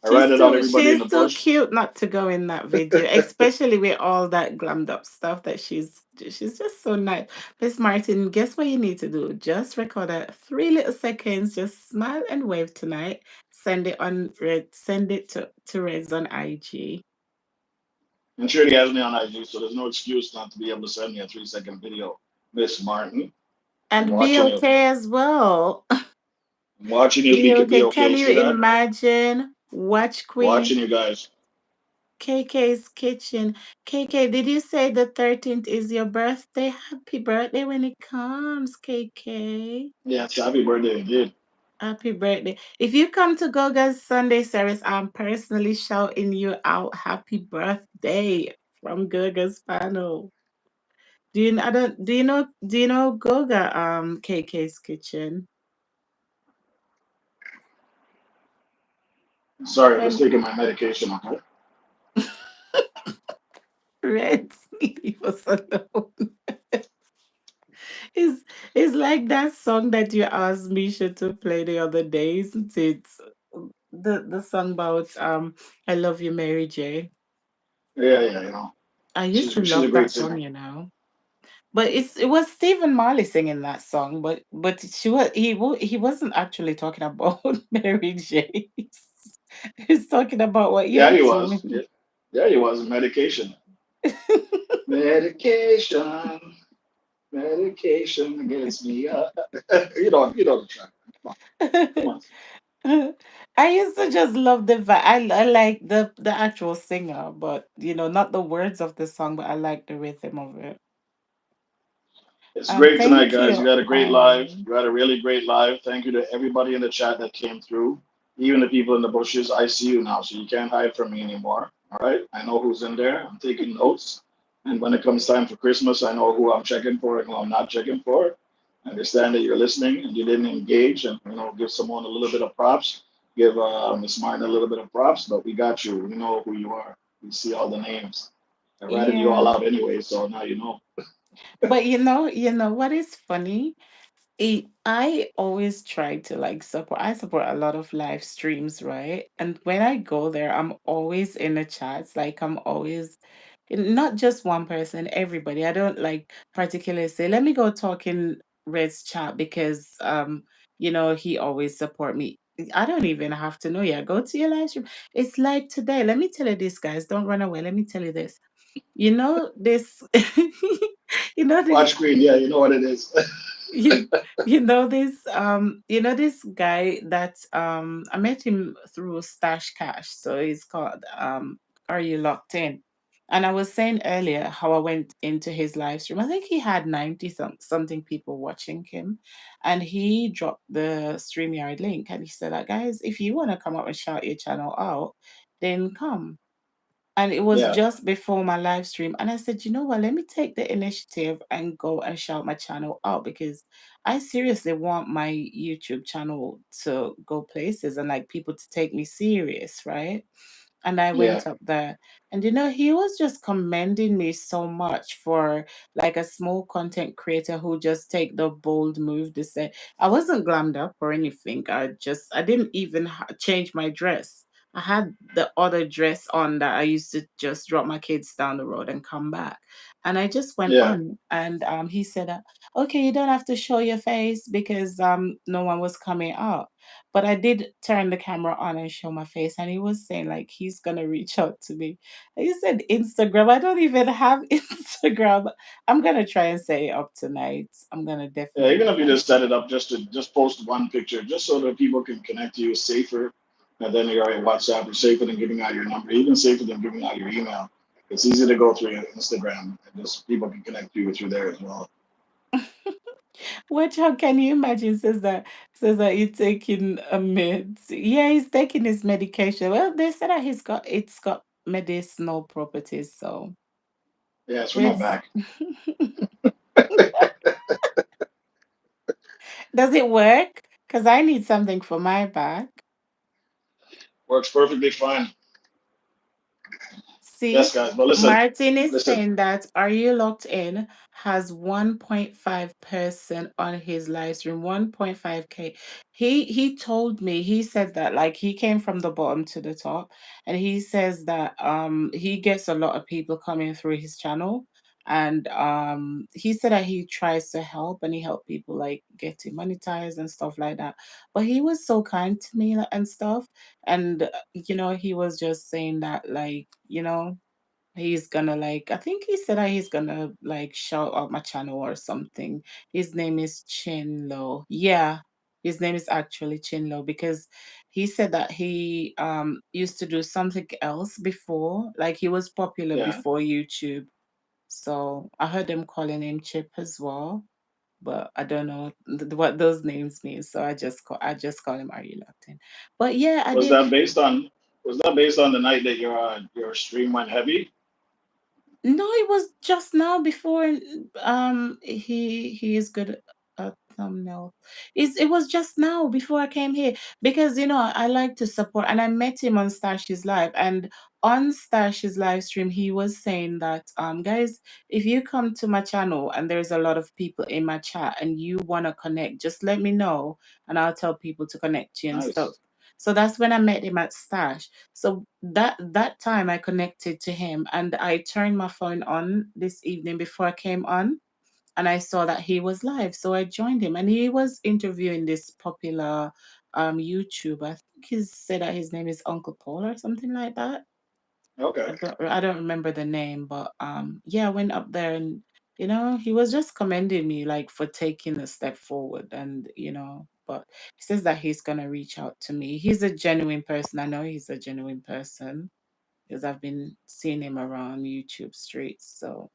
I ratted out everybody in She's the too bush. cute not to go in that video, especially with all that glammed up stuff that she's just so nice. Miss Martin, guess what you need to do? Just record a 3 little seconds, just smile and wave tonight. Send it to Reds on IG. And sure he has me on IG, so there's no excuse not to be able to send me a 3-second video. Miss Martin, I'm And be watching you. okay as well. I'm watching you. Be Be okay. okay. Can you See that? imagine? Watch Queen Watching you guys. KK's kitchen. KK, did you say the 13th is your birthday? Happy birthday when it comes, KK. Yes, happy birthday indeed. Happy birthday. If you come to Goga's Sunday service, I'm personally shouting you out happy birthday from Goga's panel. Do you I don't do you know Goga KK's kitchen? Sorry, I'm just When taking my medication. Okay. Red leave us alone. It's it's like that song that you asked Misha to play the other day, isn't it? The song about I Love You, Mary J. Yeah, yeah. I used to She's a love great that song, singer. But it was Stephen Marley singing that song, but he wasn't actually talking about Mary J. He's talking about what Yeah, you're he was. doing. Yeah, yeah, he was. Medication. Medication. Medication gets me up. You know the track. Come on, come on. I used to just love the vibe. I like the actual singer, but not the words of the song, but I like the rhythm of it. It's great tonight, Thank guys. You you got a great live. all. You had a really great live. Thank you to everybody in the chat that came through. Even the people in the bushes, I see you now, so you can't hide from me anymore. All right, I know who's in there. I'm taking notes, and when it comes time for Christmas, I know who I'm checking for and who I'm not checking for. I understand that you're listening and you didn't engage, and give someone a little bit of props. Give Miss Martin a little bit of props, but we got you. We know who you are. We see all the names. I ratted you all Yeah. out anyway, so now you know. But what is funny? I always try to like support. I support a lot of live streams, right? And when I go there, I'm always in the chats. Like I'm always not just one person, everybody. I don't like particularly say, let me go talk in Red's chat because he always support me. I don't even have to know. Yeah, go to your live stream. It's like today. Let me tell you this, guys. Don't run away. Let me tell you this. You know this this Watch Queen, yeah, you know what it is. you this guy that I met him through Stash Cash, so he's called Are You Locked In? And I was saying earlier how I went into his live stream. I think he had 90 something people watching him, and he dropped the StreamYard link and he said that, guys, if you want to come up and shout your channel out, then come. And it was Yeah, just before my live stream. And I said, you know what? Let me take the initiative and go and shout my channel out because I seriously want my YouTube channel to go places and like people to take me serious, right? And I yeah, went up there and he was just commending me so much for like a small content creator who just take the bold move to say I wasn't glammed up or anything. I didn't even change my dress. I had the other dress on that I used to just drop my kids down the road and come back. And I just went Yeah. on, and he said, "Okay, you don't have to show your face because no one was coming up." But I did turn the camera on and show my face, and he was saying like he's gonna reach out to me. And he said Instagram. I don't even have Instagram. I'm gonna try and set it up tonight. I'm gonna Yeah, definitely even if you try. just set it up just to just post one picture, just so that people can connect to you safer. And then you're on WhatsApp, it's safer than giving out your number, even safer than giving out your email. It's easy to go through your Instagram, and just people can connect to you through there as well. Which how can you imagine says that he's taking a meds. Yeah, he's taking his medication. Well, they said that it's got medicinal properties, so Yeah, it's for my it's back. does it work? Because I need something for my back. Works perfectly fine. Yes, See, guys. But listen, Martin is listen. saying that Are You Locked In has 1.5 person on his live stream, 1.5K. He told me, he said that like he came from the bottom to the top, and he says that he gets a lot of people coming through his channel. And he said that he tries to help, and he helped people like getting monetized and stuff like that. But he was so kind to me, like, and stuff. And he was just saying that, like, he's gonna like, I think he said that he's gonna like shout out my channel or something. His name is Chinlo. Yeah, his name is actually Chinlo, because he said that he used to do something else before. Like he was popular Yeah. before YouTube. So I heard them calling him Chip as well. But I don't know what those names mean. So I just call him Are You Locked In? But yeah, I Was did. that based on was that based on the night that your stream went heavy? No, it was just now before he is good at thumbnail. It was just now before I came here, because I like to support, and I met him on Stash's live, and on Stash's live stream he was saying that guys, if you come to my channel and there's a lot of people in my chat and you want to connect, just let me know and I'll tell people to connect to you and stuff. Nice. So that's when I met him at Stash. So that time I connected to him, and I turned my phone on this evening before I came on, and I saw that he was live. So I joined him, and he was interviewing this popular YouTuber. I think he said that his name is Uncle Paul or something like that. Okay. I don't remember the name, but yeah, I went up there, and he was just commending me like for taking a step forward. And but he says that he's gonna reach out to me. He's a genuine person. I know he's a genuine person because I've been seeing him around YouTube streets. So,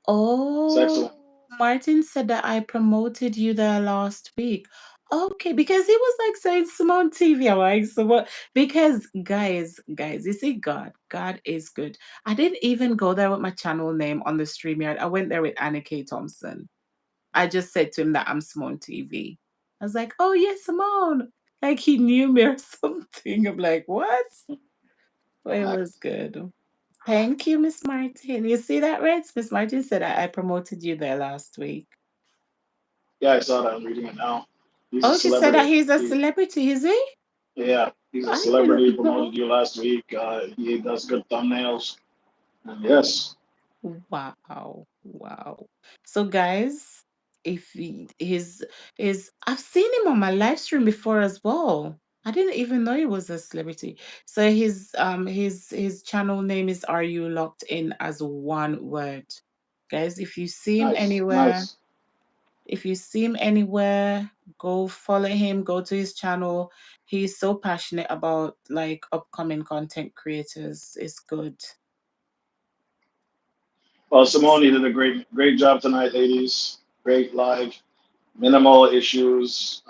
It's oh, excellent. Martin said that I promoted you there last week. Okay, because he was like saying Simone TV. I'm like, so what? Because guys, you see, God is good. I didn't even go there with my channel name on the StreamYard. I went there with Anna K. Thompson. I just said to him that I'm Simone TV. I was like, oh yes, Simone. Like he knew me or something. I'm like, what? But it was good. Thank you, Miss Martin. You see that, Reds? Miss Martin said I promoted you there last week. Yeah, I saw that. I'm reading it now. He's a Oh, she said that celebrity. he's a celebrity, is he? Yeah, he's a I celebrity. didn't Promoted know. you last week. He does good thumbnails. And yes, Wow. Wow. So guys, if his I've seen him on my live stream before as well. I didn't even know he was a celebrity. So his channel name is Are You Locked In, as one word. Guys, if you see him nice, anywhere, nice. if you see him anywhere, go follow him, go to his channel. He's so passionate about like upcoming content creators. It's good. Well, Simone, you did a great job tonight, ladies. Great live. Minimal issues.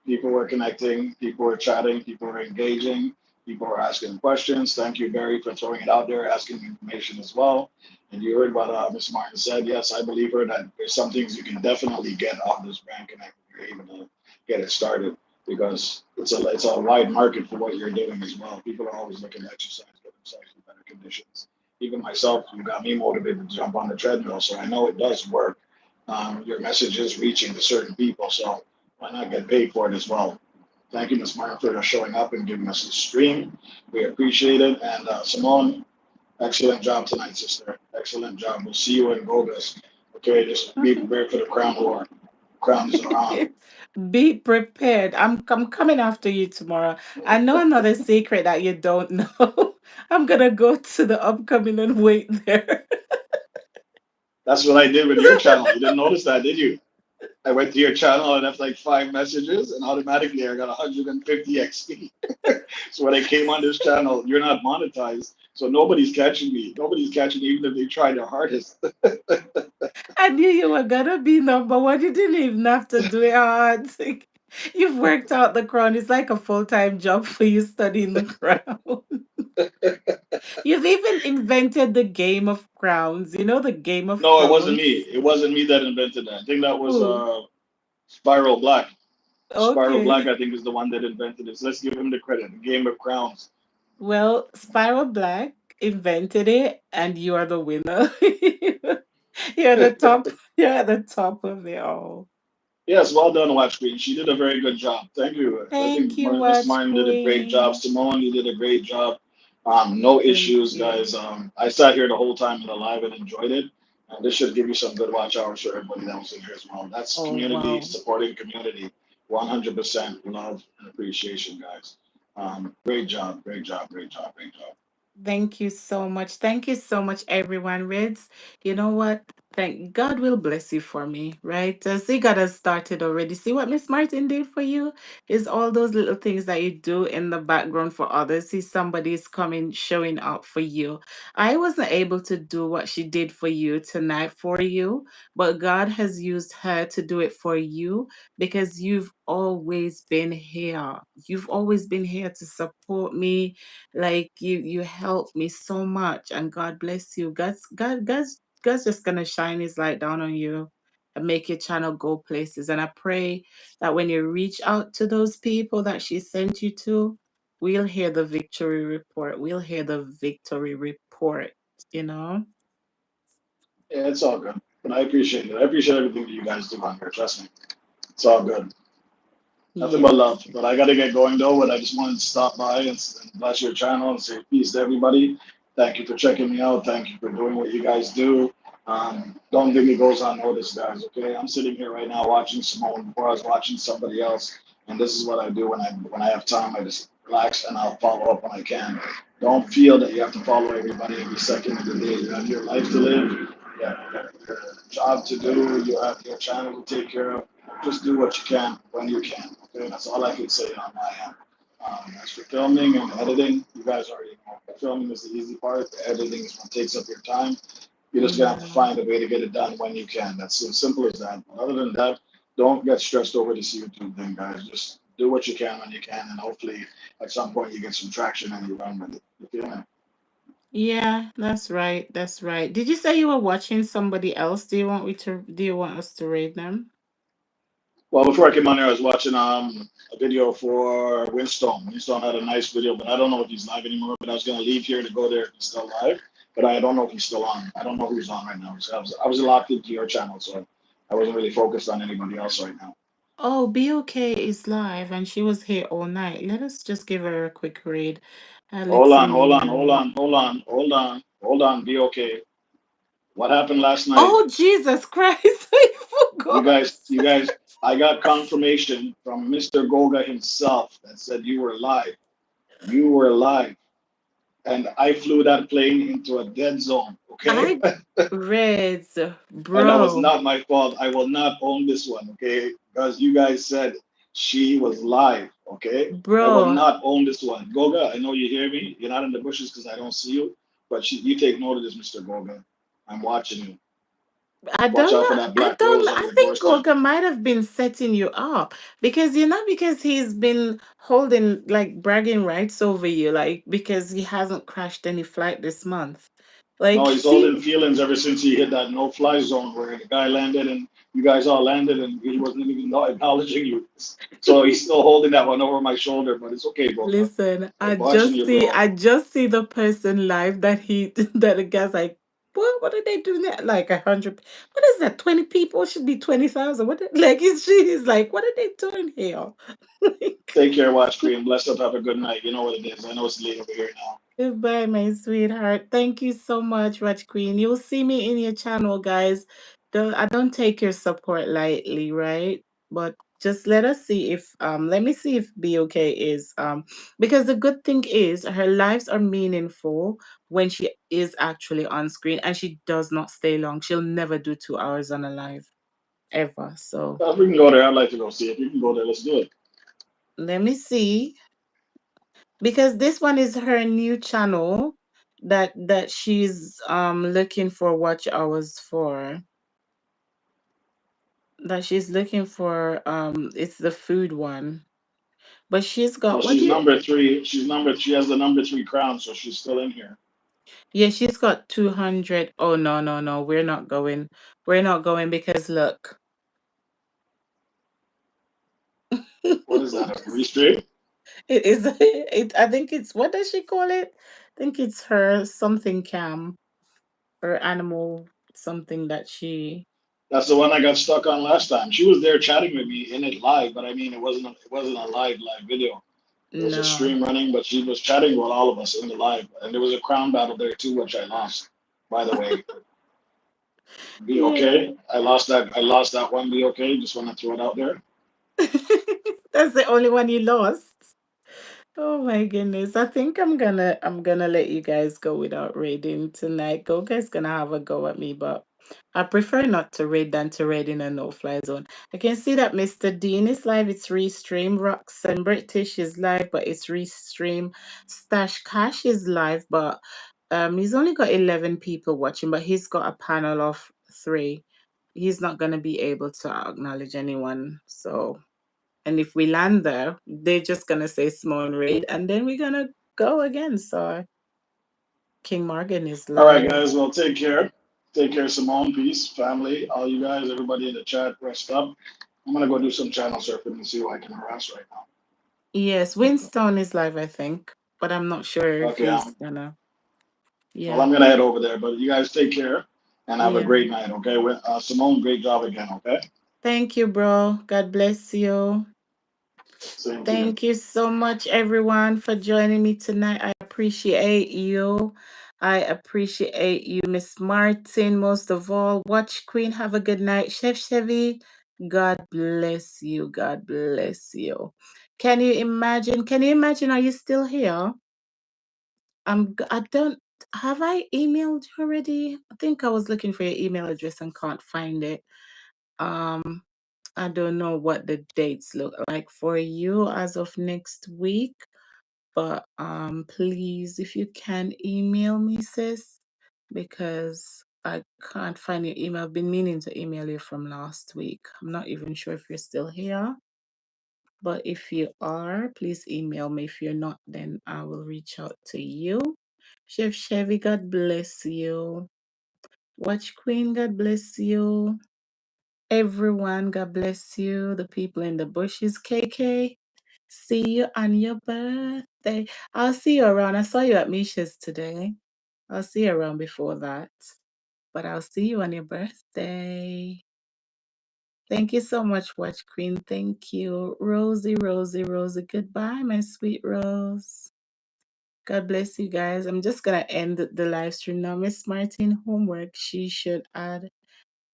People were connecting, people were chatting, people were engaging, people were asking questions. Thank you, Barry, for throwing it out there, asking information as well. And you heard what Ms. Martin said. Yes, I believe her that there's some things you can definitely get off this brand connect if you're able to get it started, because it's a wide market for what you're doing as well. People are always looking to exercise, get themselves in better conditions. Even myself, you got me motivated to jump on the treadmill, so I know it does work. Your message is reaching to certain people, so why not get paid for it as well? Thank you, Miss Martin, for showing up and giving us the stream. We appreciate it. And Simone, excellent job tonight, sister. Excellent job. We'll see you in Gogas. Okay, just be prepared for the crown war. Crowns are on. Be prepared. I'm coming after you tomorrow. I know another secret that you don't know. I'm gonna go to the upcoming and wait there. That's what I did with your channel. You didn't notice that, did you? I went to your channel and left like 5 messages, and automatically I got 150 XP. So when I came on this channel, you're not monetized, so nobody's catching me. Nobody's catching me, even if they try their hardest. I knew you were gonna be number one. You didn't even have to do it hard. You've worked out the crown. It's like a full-time job for you studying the crown. You've even invented the game of crowns. You know the game of No, it wasn't me. thrones. It wasn't me that invented that. I think that was Ooh, Spiral Black. Spiral Black, okay. I think, is the one that invented it. So let's give him the credit. The Game of Crowns. Well, Spiral Black invented it, and you are the winner. You're the top. You're at the top of it all. Yes, well done, Watch Queen. She did a very good job. Thank you. I Thank think you, Miss Watch Martin did a great job. Queen. Simone, you did a great job. No Thank issues, guys. you. I sat here the whole time in the live and enjoyed it. And this should give you some good watch hours for everybody that was in here as well. That's Oh community, wow. supporting community. 100% love and appreciation, guys. Great job, great job, great job, great job. Thank you so much. Thank you so much, everyone. Rids, you know what? Thank God will bless you for me, right? See, God has started already. See what Miss Martin did for you? Is all those little things that you do in the background for others. See, somebody's coming, showing up for you. I wasn't able to do what she did for you tonight for you, but God has used her to do it for you because you've always been here. You've always been here to support me, like you help me so much, and God bless you. God's just gonna shine his light down on you and make your channel go places. And I pray that when you reach out to those people that she sent you to, we'll hear the victory report. We'll hear the victory report, you know? Yeah, it's all good. But I appreciate it. I appreciate everything that you guys do on here. Trust me. It's all good. Nothing but Yes. love. But I got to get going though. But I just wanted to stop by and bless your channel and say peace to everybody. Thank you for checking me out. Thank you for doing what you guys do. Don't think it goes unnoticed, guys. Okay, I'm sitting here right now watching Simone before I was watching somebody else, and this is what I do when I have time. I just relax and I'll follow up when I can. Don't feel that you have to follow everybody every second of the day. You have your life to live. You have your job to do. You have your channel to take care of. Just do what you can when you can. Okay, that's all I can say on my end. As for filming and editing, you guys already know. Filming is the easy part. The editing is what takes up your time. You're just gonna have to Yeah. find a way to get it done when you can. That's as simple as that. But other than that, don't get stressed over this YouTube thing, guys. Just do what you can when you can, and hopefully at some point you get some traction and you run with it. You feel me? Yeah, that's right. That's right. Did you say you were watching somebody else? Do you want us to rate them? Well, before I came on here, I was watching a video for Winstone. Winstone had a nice video, but I don't know if he's live anymore. But I was gonna leave here to go there if he's still live. But I don't know if he's still on. I don't know who's on right now. So I was locked into your channel, so I wasn't really focused on anybody else right now. Oh, Be Okay is live and she was here all night. Let us just give her a quick read. Hold Let's on, zoom hold in on, on hold it. on, hold on, hold on, hold on. Be okay. What happened last night? Oh, Jesus Christ. I You forgot. guys, you guys. I got confirmation from Mr. Goga himself that said you were live. You were live, and I flew that plane into a dead zone. Okay. I Reds, And that was bro, not my fault. I will not own this one, okay? Because you guys said she was live, okay? I will bro. not own this one. Goga, I know you hear me. You're not in the bushes because I don't see you, but you take note of this, Mr. Goga. I'm watching you. I Watch don't out for know. that I black don't rose know. on I your think doorstep. Goga might have been setting you up because because he's been holding like bragging rights over you, like because he hasn't crashed any flight this month. Like No, he's holding feelings ever since he hit that no-fly zone where the guy landed and you guys all landed and he wasn't even acknowledging you. So he's still holding that one over my shoulder, but it's okay, Goga. listen, I'm watching you, bro. I just see the person live that he that the guy's like. what are they doing there? Like 100. What is that? 20 people should be 20,000. Like she's like, what are they doing here? Like, Take care, watch Queen. Bless up. Have a good night. You know what it is. I know it's late over here now. goodbye, my sweetheart. Thank you so much, Raj Queen. You'll see me in your channel, guys. I don't take your support lightly, right? But just let me see if BOK is because the good thing is her lives are meaningful when she is actually on screen and she does not stay long. She'll never do 2 hours on a live ever. So If we can go there, I'd like to go see it. If you can go there, let's do it. let me see. Because this one is her new channel that she's looking for watch hours for. That she's looking for it's the food one. But she's Well, got what she's do you number three. She's number. She has the number three crown, so she's still in here. yeah, she's got 200. Oh no, no, no. We're not going. We're not going because look. What is that? A It restream? is it I think it's what does she call it? I think it's her something cam or animal something that she That's the one I got stuck on last time. She was there chatting with me in it live, but I mean, it wasn't a live video. It was a no. stream running, but she was chatting with all of us in the live, and there was a crown battle there too, which I lost. By the way, be Yeah. okay. I lost that. I lost that one. Be okay. Just want to throw it out there. That's the only one you lost. Oh my goodness. I think I'm gonna let you guys go without raiding tonight. Go guys gonna have a go at me, but I prefer not to raid than to raid in a no-fly zone. I can see that Mr. Dean is live, it's restream. Roxanne British is live, but it's restream. Stash Cash is live, but he's only got 11 people watching, but he's got a panel of 3. He's not gonna be able to acknowledge anyone. So and if we land there, they're just gonna say Simone raid, and then we're gonna go again. So King Morgan is All right, live. guys. Well, take care. Take care, Simone. Peace, family, all you guys, everybody in the chat. Rest up. I'm gonna go do some channel surfing and see who I can harass right now. Yes, Winstone is live, I think, but I'm not sure if Okay. he's gonna. Well, Yeah, I'm gonna head over there, but you guys take care and have a yeah. great night. Okay. Simone, great job again. Okay. Thank you, bro. God bless you. Same to you. Thank you so much, everyone, for joining me tonight. I appreciate you. I appreciate you, Miss Martin, most of all. Watch Queen. Have a good night. Chef Chevy, God bless you. God bless you. Can you imagine? Can you imagine? Are you still here? I don't, have I emailed you already? I think I was looking for your email address and can't find it. Um, I don't know what the dates look like for you as of next week, but please, if you can email me, sis, because I can't find your email. I've been meaning to email you from last week. I'm not even sure if you're still here, but if you are, please email me. If you're not, then I will reach out to you. Chef Chevy, God bless you. Watch Queen, God bless you. Everyone, God bless you. The people in the bushes, KK. See you on your birthday. I'll see you around. I saw you at Misha's today. I'll see you around before that. But I'll see you on your birthday. Thank you so much, Watch Queen. Thank you. Rosie, Rosie, Rosie. Goodbye, my sweet Rose. God bless you guys. I'm just going to end the live stream now. Miss Martin, homework. She should add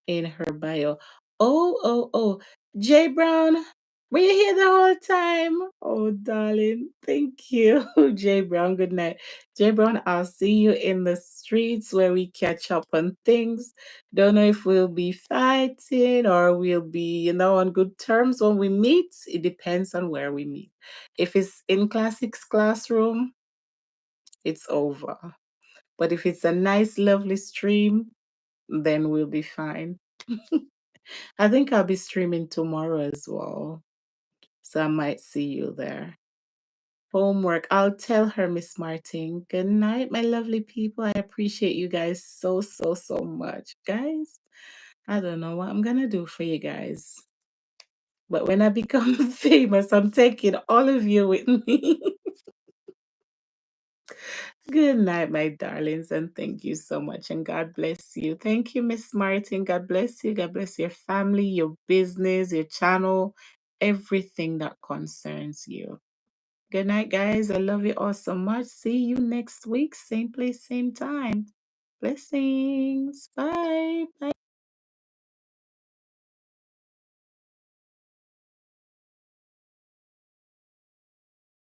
in her bio. Oh. Jay Brown, were you here the whole time? Oh, darling. Thank you, Jay Brown. Good night. Jay Brown, I'll see you in the streets where we catch up on things. Don't know if we'll be fighting or we'll be, on good terms when we meet. It depends on where we meet. If it's in Classics classroom, it's over. But if it's a nice, lovely stream, then we'll be fine. I think I'll be streaming tomorrow as well. So I might see you there. Homework. I'll tell her, Miss Martin. Good night, my lovely people. I appreciate you guys so, so, so much. Guys, I don't know what I'm going to do for you guys. But when I become famous, I'm taking all of you with me. Good night, my darlings, and thank you so much. And God bless you. Thank you, Miss Martin. God bless you. God bless your family, your business, your channel, everything that concerns you. Good night, guys. I love you all so much. See you next week. Same place, same time. Blessings. Bye. Bye.